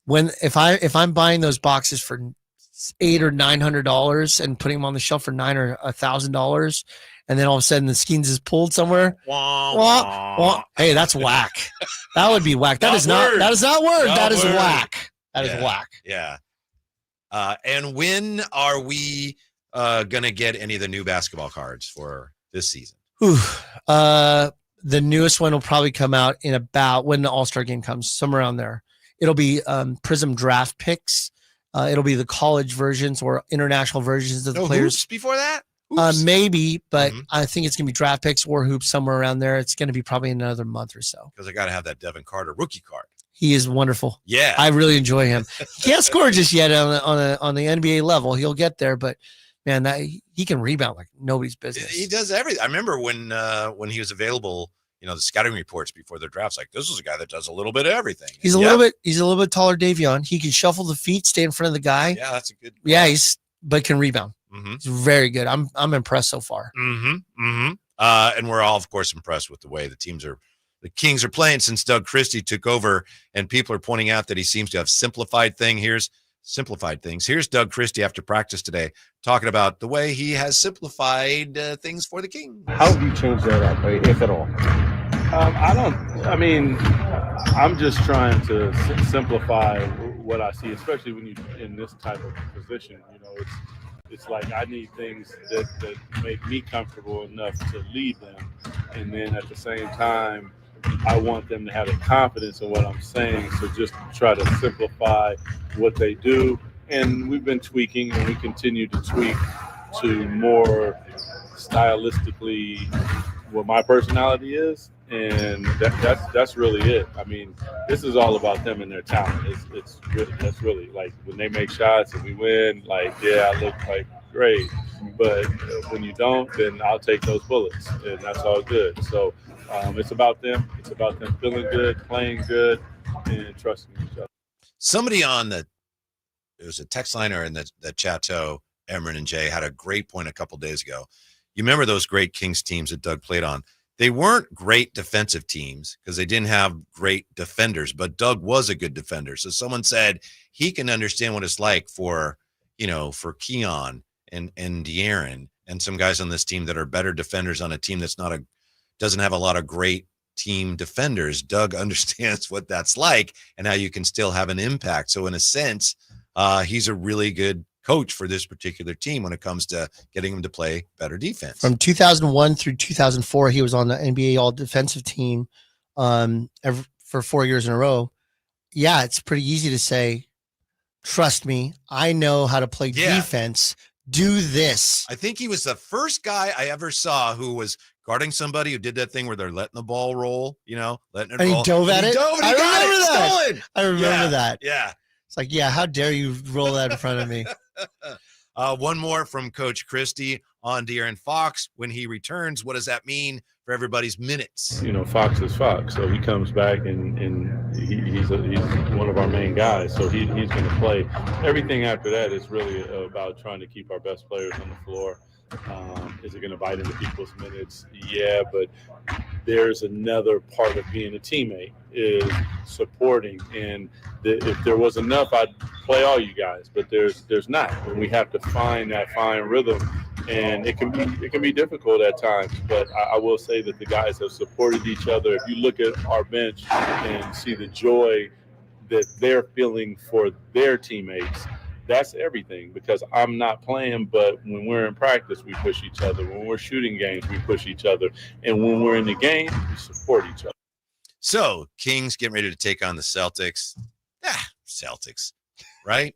If I'm buying those boxes for $800 or $900 and putting them on the shelf for $900 or $1,000, and then all of a sudden the Skeens is pulled somewhere. Hey, that's whack. That would be whack. That is not word. That is whack. That is whack. Yeah. And when are we gonna get any of the new basketball cards for this season? The newest one will probably come out in about when the All-Star game comes, somewhere around there. It'll be Prism draft picks. It'll be the college versions or international versions of the players. Hoops before that? Maybe, but I think it's going to be draft picks or hoops somewhere around there. It's going to be probably another month or so. Because I got to have that Devin Carter rookie card. He is wonderful. Yeah. I really enjoy him. He can't score just yet on the NBA level. He'll get there, but man, he can rebound like nobody's business. He does everything. I remember when he was available, the scouting reports before their drafts, like this is a guy that does a little bit of everything. He's a little bit taller, Davion. He can shuffle the feet, stay in front of the guy. Yeah, that's a good. Yeah, but can rebound. It's very good. I'm impressed so far. And we're all, of course, impressed with the way the Kings are playing since Doug Christie took over, and people are pointing out that he seems to have simplified things. Here's Doug Christie after practice today talking about the way he has simplified things for the Kings. How have you changed that up, if at all? I'm just trying to simplify what I see, especially when you in this type of position. You know, it's like I need things that make me comfortable enough to lead them, and then at the same time, I want them to have the confidence in what I'm saying. So just try to simplify what they do, and we've been tweaking, and we continue to tweak to more stylistically what my personality is. And that's really it. I mean, this is all about them and their talent. That's really like when they make shots and we win. Like, yeah, I look like great, but when you don't, then I'll take those bullets, and that's all good. So it's about them. It's about them feeling good, playing good, and trusting each other. Somebody it was a text liner in the Chateau, Emron and Jay had a great point a couple days ago. You remember those great Kings teams that Doug played on? They weren't great defensive teams because they didn't have great defenders, but Doug was a good defender. So someone said he can understand what it's like for Keon and De'Aaron and some guys on this team that are better defenders on a team that's doesn't have a lot of great team defenders. Doug understands what that's like and how you can still have an impact. So in a sense, he's a really good coach for this particular team when it comes to getting them to play better defense. From 2001 through 2004, he was on the NBA All Defensive team for 4 years in a row. Yeah, it's pretty easy to say, trust me, I know how to play defense. Do this. I think he was the first guy I ever saw who was guarding somebody who did that thing where they're letting the ball roll, letting it roll. He dove at it. I remember that. Yeah. It's like, how dare you roll that in front of me? One more from Coach Christie on De'Aaron Fox. When he returns, what does that mean for everybody's minutes? Fox is Fox, so he comes back and he's one of our main guys, so he's going to play. Everything after that is really about trying to keep our best players on the floor. Is it going to bite into people's minutes? Yeah, but there's another part of being a teammate is supporting. And if there was enough, I'd play all you guys. But there's not, and we have to find that fine rhythm. And it can be difficult at times. But I will say that the guys have supported each other. If you look at our bench and see the joy that they're feeling for their teammates, that's everything, because I'm not playing, but when we're in practice, we push each other. When we're shooting games, we push each other. And when we're in the game, we support each other. So, Kings getting ready to take on the Celtics. Celtics, right?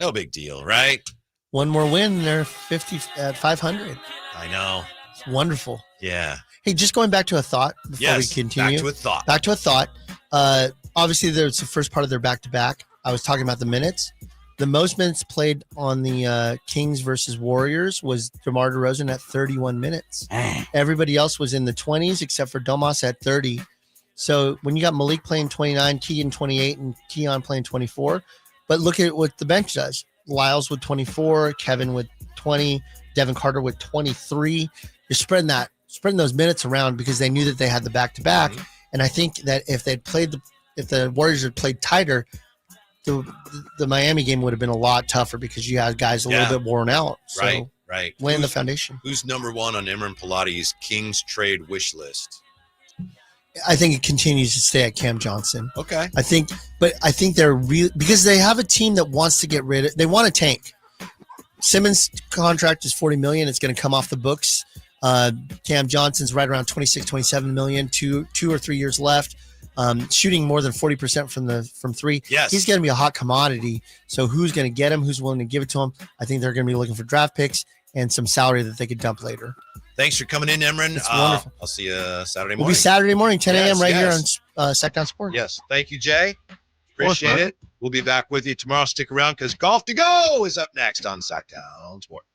No big deal, right? One more win, they're 50 at 500. I know. It's wonderful. Yeah. Hey, just going back to a thought before we continue. Back to a thought. Obviously, there's the first part of their back-to-back. I was talking about the minutes. The most minutes played on the Kings versus Warriors was DeMar DeRozan at 31 minutes. Everybody else was in the 20s except for Domas at 30. So when you got Malik playing 29, Keegan 28, and Keon playing 24, but look at what the bench does. Lyles with 24, Kevin with 20, Devin Carter with 23. You're spreading those minutes around because they knew that they had the back-to-back. Mm-hmm. And I think that if the Warriors had played tighter, the Miami game would have been a lot tougher because you had guys a little bit worn out. So right. Laying the foundation. Who's number one on Imran Pilates' Kings trade wish list? I think it continues to stay at Cam Johnson. Okay. I think they're real because they have a team that wants to get rid of. They want to tank. Simmons' contract is $40 million. It's going to come off the books. Cam Johnson's right around $26-27 million. 2 or 3 years left. Shooting more than 40% from three. Yes. He's going to be a hot commodity. So who's going to get him? Who's willing to give it to him? I think they're going to be looking for draft picks and some salary that they could dump later. Thanks for coming in, Emron. It's wonderful. I'll see you Saturday morning. We'll be Saturday morning, 10 a.m. here on Sackdown Sports. Yes. Thank you, Jay. Appreciate it. We'll be back with you tomorrow. Stick around because Golf to Go is up next on Sackdown Sports.